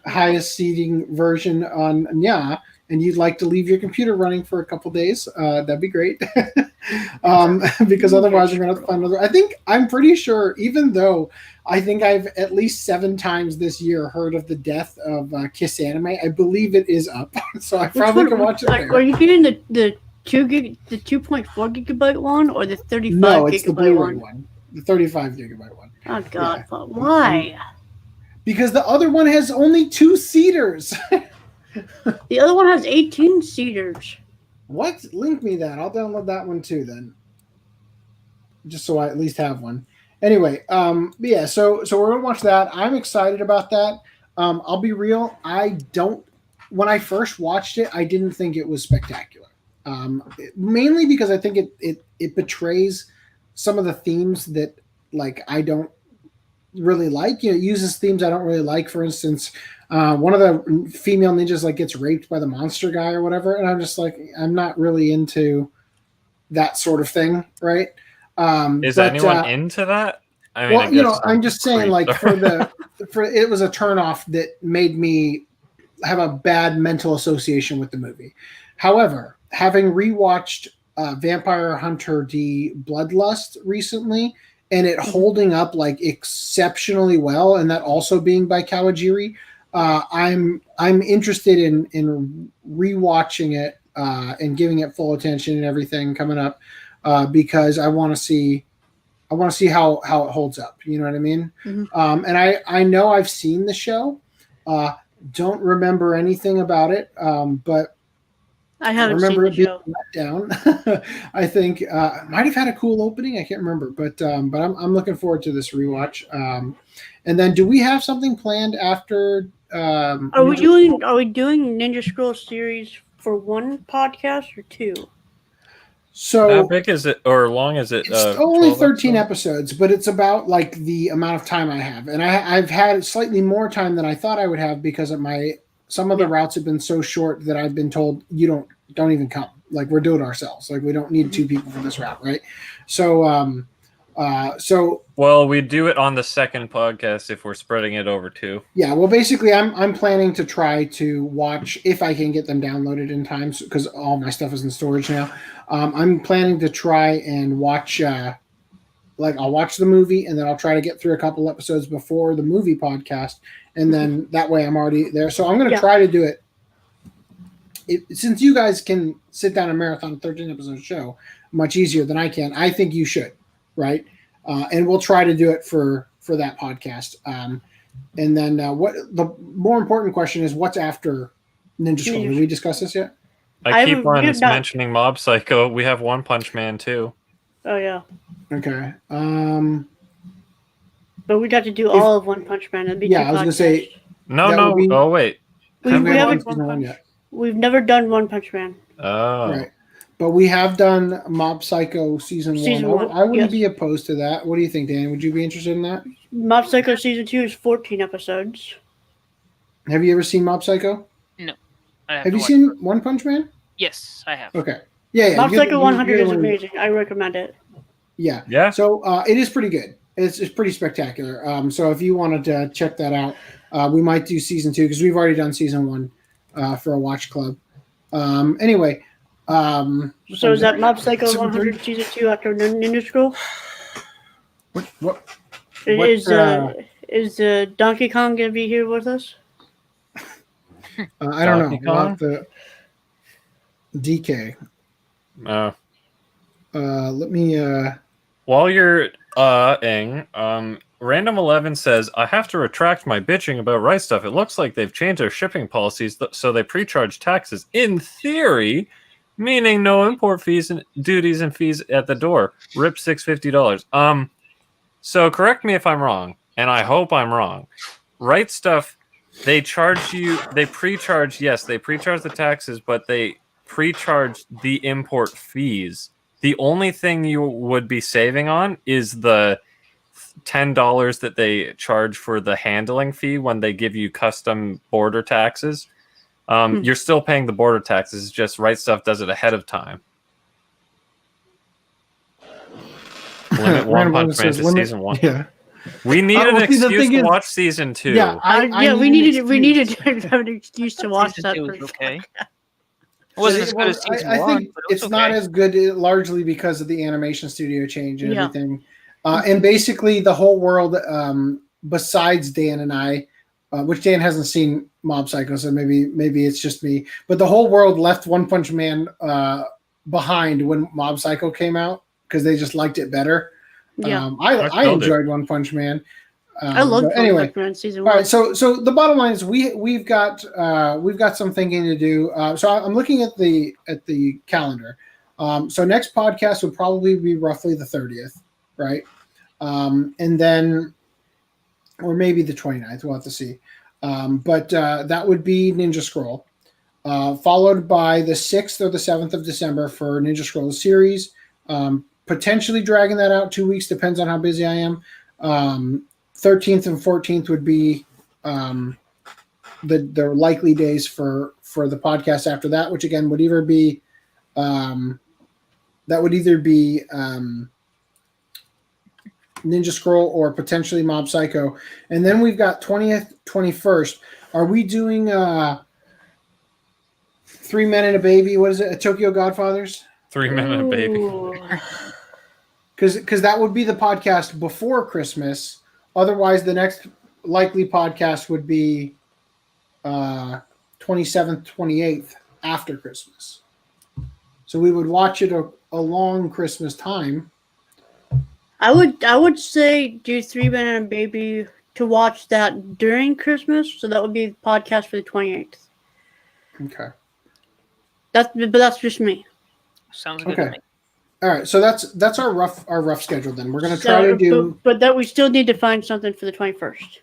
highest seeding version on Nya, and you'd like to leave your computer running for a couple days, that'd be great. Because otherwise you're gonna have to find another. I'm pretty sure, even though I think I've at least 7 times this year heard of the death of Kiss Anime, I believe it is up. So I probably can watch it there. Are you getting the 2.4 gigabyte one or the 35 No, it's the gigabyte Blu-ray one? one, the 35 gigabyte one. Oh God, why? Because the other one has only 2 seaters. The other one has 18 seaters. What? Link me that. I'll download that one too then. Just so I at least have one. Anyway, yeah, so we're gonna watch that. I'm excited about that. I'll be real, when I first watched it, I didn't think it was spectacular. Mainly because I think it betrays some of the themes that like I don't really like. It uses themes I don't really like. For instance, one of the female ninjas like gets raped by the monster guy or whatever, and I'm just like, I'm not really into that sort of thing, right? Is anyone into that? I mean, well, I guess I'm just saying, like for it was a turnoff that made me have a bad mental association with the movie. However, having rewatched Vampire Hunter D Bloodlust recently, and it holding up like exceptionally well, and that also being by Kawajiri, I'm interested in rewatching it and giving it full attention and everything coming up because I want to see how it holds up. You know what I mean? Mm-hmm. And I know I've seen the show. Don't remember anything about it, but I haven't remember it seen being the show. let down. I think might have had a cool opening. I can't remember, but I'm looking forward to this rewatch. And then, do we have something planned after? Are we doing Ninja Scroll series for one podcast or 2? So how big is it, or long is it? It's only 12 13 episodes, but it's about like the amount of time I have, and I've had slightly more time than I thought I would have because of some of the routes have been so short that I've been told you don't even come. Like we're doing it ourselves. Like we don't need 2 people for this route, right? So well, we do it on the second podcast if we're spreading it over 2. yeah. Well, basically, I'm planning to try to watch if I can get them downloaded in time because all my stuff is in storage now. I'm planning to try and watch. I'll watch the movie and then I'll try to get through a couple episodes before the movie podcast, and then that way I'm already there. So I'm going to try to do it. Since you guys can sit down and marathon a 13 episode show much easier than I can, I think you should, right? And we'll try to do it for that podcast. And then what the more important question is, what's after Ninja Scroll? Did we discuss this yet? I keep on mentioning Mob Psycho. We have One Punch Man too. Oh yeah. Okay. But we got to do all of One Punch Man. It'd be I was gonna say no. Oh wait, We've never done One Punch Man. Oh, right. But we have done Mob Psycho season 1. I wouldn't be opposed to that. What do you think, Dan? Would you be interested in that? Mob Psycho season 2 is 14 episodes. Have you ever seen Mob Psycho? No. Have you seen One Punch Man? Yes, I have. Okay. Yeah. Mob Psycho 100 is amazing. I recommend it. Yeah. Yeah. So it is pretty good. It's pretty spectacular. So if you wanted to check that out, we might do season 2 because we've already done season 1 for a watch club. Anyway. So is that Mob Psycho 100 season 2 after Ninja Scroll? What? Is Donkey Kong gonna be here with us? I don't know. We'll have to DK. Let me. While you're Random 11 says, I have to retract my bitching about Right Stuff. It looks like they've changed their shipping policies so they pre-charge taxes. In theory, meaning no import fees and duties and fees at the door. Rip $650. So correct me if I'm wrong, and I hope I'm wrong. Right Stuff, they charge you, they pre-charge the taxes, but they pre-charge the import fees. The only thing you would be saving on is the $10 that they charge for the handling fee when they give you custom border taxes. You're still paying the border taxes. It's just Right Stuff does it ahead of time. Limit One Punch Man to season 1. Yeah. We need an excuse to watch season 2. Yeah, we needed to have an excuse to watch Season that. 2 was okay. It wasn't as good as season I 1. think But it was it's not okay. as good, largely because of the animation studio change and everything. And basically, the whole world, besides Dan and I, which Dan hasn't seen Mob Psycho, so maybe it's just me. But the whole world left One Punch Man behind when Mob Psycho came out because they just liked it better. Yeah, I enjoyed One Punch Man. I loved One Punch Man season 1. All right, so the bottom line is we've got some thinking to do. So I'm looking at the calendar. So next podcast would probably be roughly the 30th, right? And then, or maybe the 29th. We'll have to see. But that would be Ninja Scroll, followed by the 6th or the 7th of December for Ninja Scroll series. Potentially dragging that out 2 weeks, depends on how busy I am. 13th and 14th would be the likely days for the podcast after that, which again would either be Ninja Scroll or potentially Mob Psycho. And then we've got 20th, 21st. Are we doing 3 Men and a Baby? What is it? A Tokyo Godfathers? 3 Men and a Baby. Because that would be the podcast before Christmas. Otherwise, the next likely podcast would be 27th, 28th after Christmas. So we would watch it a long Christmas time. I would say do 3 Men and a Baby to watch that during Christmas. So that would be the podcast for the 28th. Okay. But that's just me. Sounds good to me. All right, so that's our rough schedule. Then we're going to try to do. But that we still need to find something for the 21st.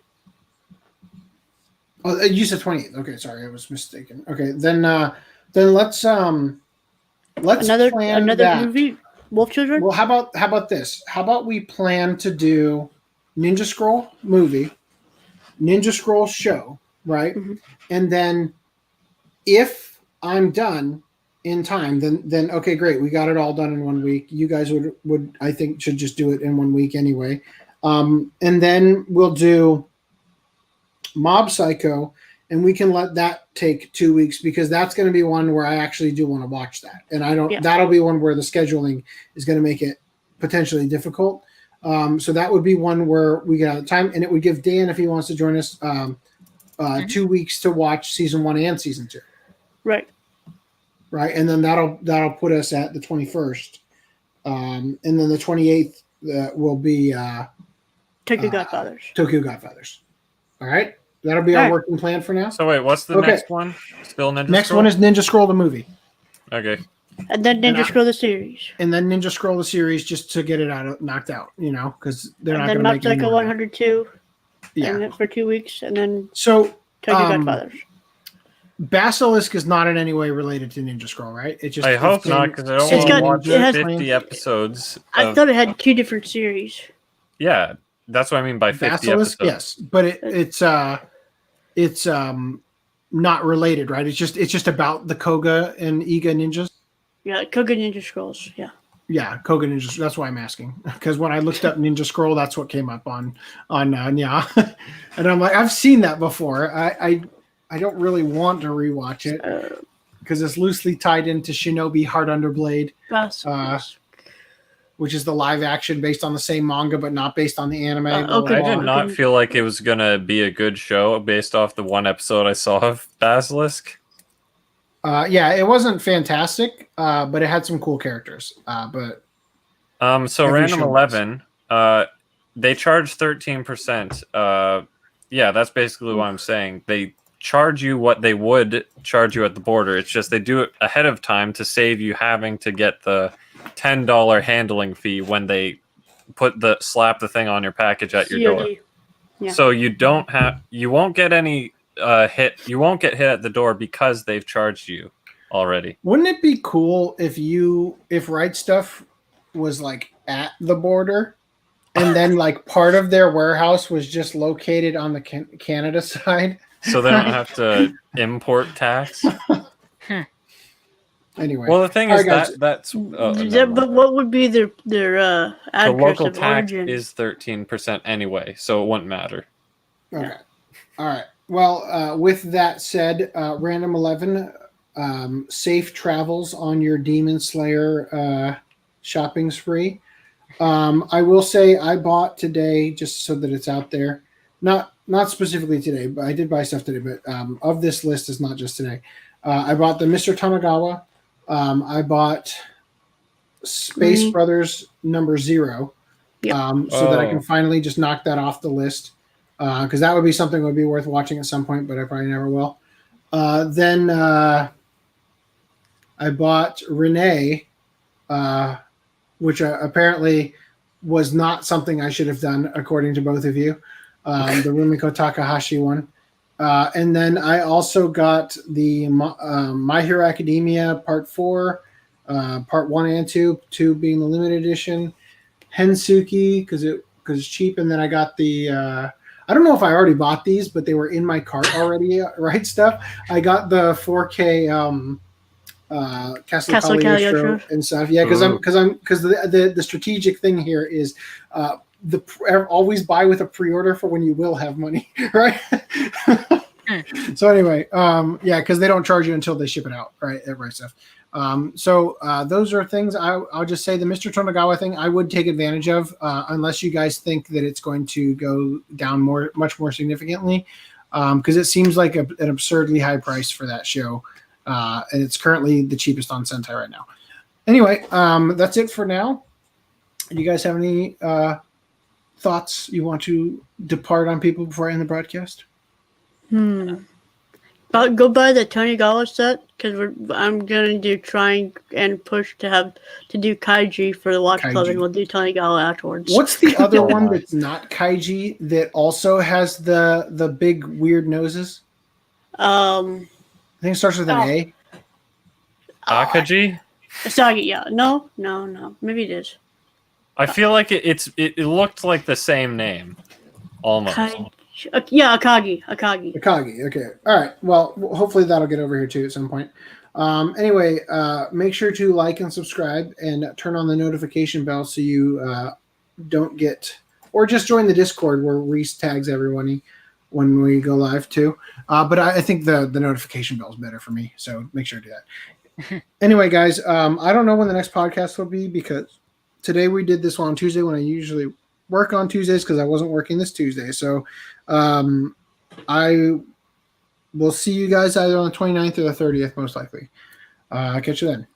Oh, you said 28th. Okay, sorry, I was mistaken. Okay, then let's plan another that. movie. Wolf Children. Well, how about this? How about we plan to do Ninja Scroll movie, Ninja Scroll show, right? Mm-hmm. And then if I'm done in time, then okay, great. We got it all done in 1 week. You guys would I think should just do it in 1 week anyway. And then we'll do Mob Psycho, and we can let that take 2 weeks because that's going to be one where I actually do want to watch that. And that'll be one where the scheduling is going to make it potentially difficult. So that would be one where we get out of time, and it would give Dan, if he wants to join us, 2 weeks to watch season 1 and season 2. Right. Right, and then that'll put us at the 21st, and then the 28th will be Tokyo Godfathers. Tokyo Godfathers. All right, that'll be our working plan for now. So wait, what's the next one? Still Ninja Next Scroll? one is Ninja Scroll the movie. Okay. And then Ninja Scroll the series. And then Ninja Scroll the series just to get it knocked out, because they're not going to make it. And then Mob Psycho 102. Yeah. For 2 weeks, and then Tokyo Godfathers. Basilisk is not in any way related to Ninja Scroll, right? I hope not, because I don't want to watch 50 episodes. I thought it had 2 different series. Yeah, that's what I mean by 50 Basilisk, episodes. yes, but it's not related, right? It's just about the Koga and Iga ninjas. Yeah, Koga Ninja Scrolls. Yeah. Yeah, Koga ninjas. That's why I'm asking, because when I looked up Ninja Scroll, that's what came up on Nya, and I'm like, I've seen that before. I don't really want to rewatch it because it's loosely tied into Shinobi Heart Under Blade, which is the live action based on the same manga but not based on the anime. I did not feel like it was going to be a good show based off the one episode I saw of Basilisk. Yeah, it wasn't fantastic, but it had some cool characters. So Random 11, they charge 13%. Yeah, that's basically what I'm saying. They charge you what they would charge you at the border. It's just they do it ahead of time to save you having to get the $10 handling fee when they slap the thing on your package at your door. COD. Yeah. So you won't get any you won't get hit at the door because they've charged you already. Wouldn't it be cool if Right Stuff was like at the border, and then like part of their warehouse was just located on the Canada side? So they don't have to import tax. Anyway, Well, the thing is that's but what would be their the address local of tax origin? is 13% anyway, so it wouldn't matter. Okay. All right. Well, with that said, Random 11, safe travels on your Demon Slayer shopping spree. I will say I bought today, just so that it's out there. Not specifically today, but I did buy stuff today. But of this list is not just today. I bought the Mr. Tamagawa. I bought Space Brothers #0, so that I can finally just knock that off the list, because that would be something that would be worth watching at some point, but I probably never will. Then I bought Renee, which apparently was not something I should have done, according to both of you, the Rumiko Takahashi one. And then I also got the My Hero Academia Part 4, Part 1 and 2 being the limited edition, Hensuki because it's cheap, and then I got the I don't know if I already bought these, but they were in my cart already. Right Stuff. I got the 4K Castle Cagliostro and stuff. Yeah, because the strategic thing here is always buy with a pre-order for when you will have money, right? So anyway, yeah, because they don't charge you until they ship it out, right? Right Stuff. So those are things I'll just say the Mr. Tamagawa thing I would take advantage of, unless you guys think that it's going to go down much more significantly, because it seems like an absurdly high price for that show, and it's currently the cheapest on Sentai right now. Anyway, that's it for now. Do you guys have any thoughts you want to depart on people before I end the broadcast? Go buy the Tanigawa set, because I'm gonna do try and push to do Kaiji for the Watch Club, and we'll do Tanigawa afterwards. What's the other one that's not Kaiji that also has the big weird noses? I think it starts with an A. Akaji? Sorry, yeah. No. Maybe it is. I feel like it looked like the same name, almost. Yeah, Akagi. Okay. All right. Well, hopefully that'll get over here too at some point. Anyway, make sure to like and subscribe and turn on the notification bell so you don't get, or just join the Discord where Reese tags everyone when we go live too. But I think the notification bell is better for me, so make sure to do that. Anyway, guys, I don't know when the next podcast will be, because today we did this one on Tuesday when I usually work on Tuesdays, because I wasn't working this Tuesday. So I will see you guys either on the 29th or the 30th, most likely. Catch you then.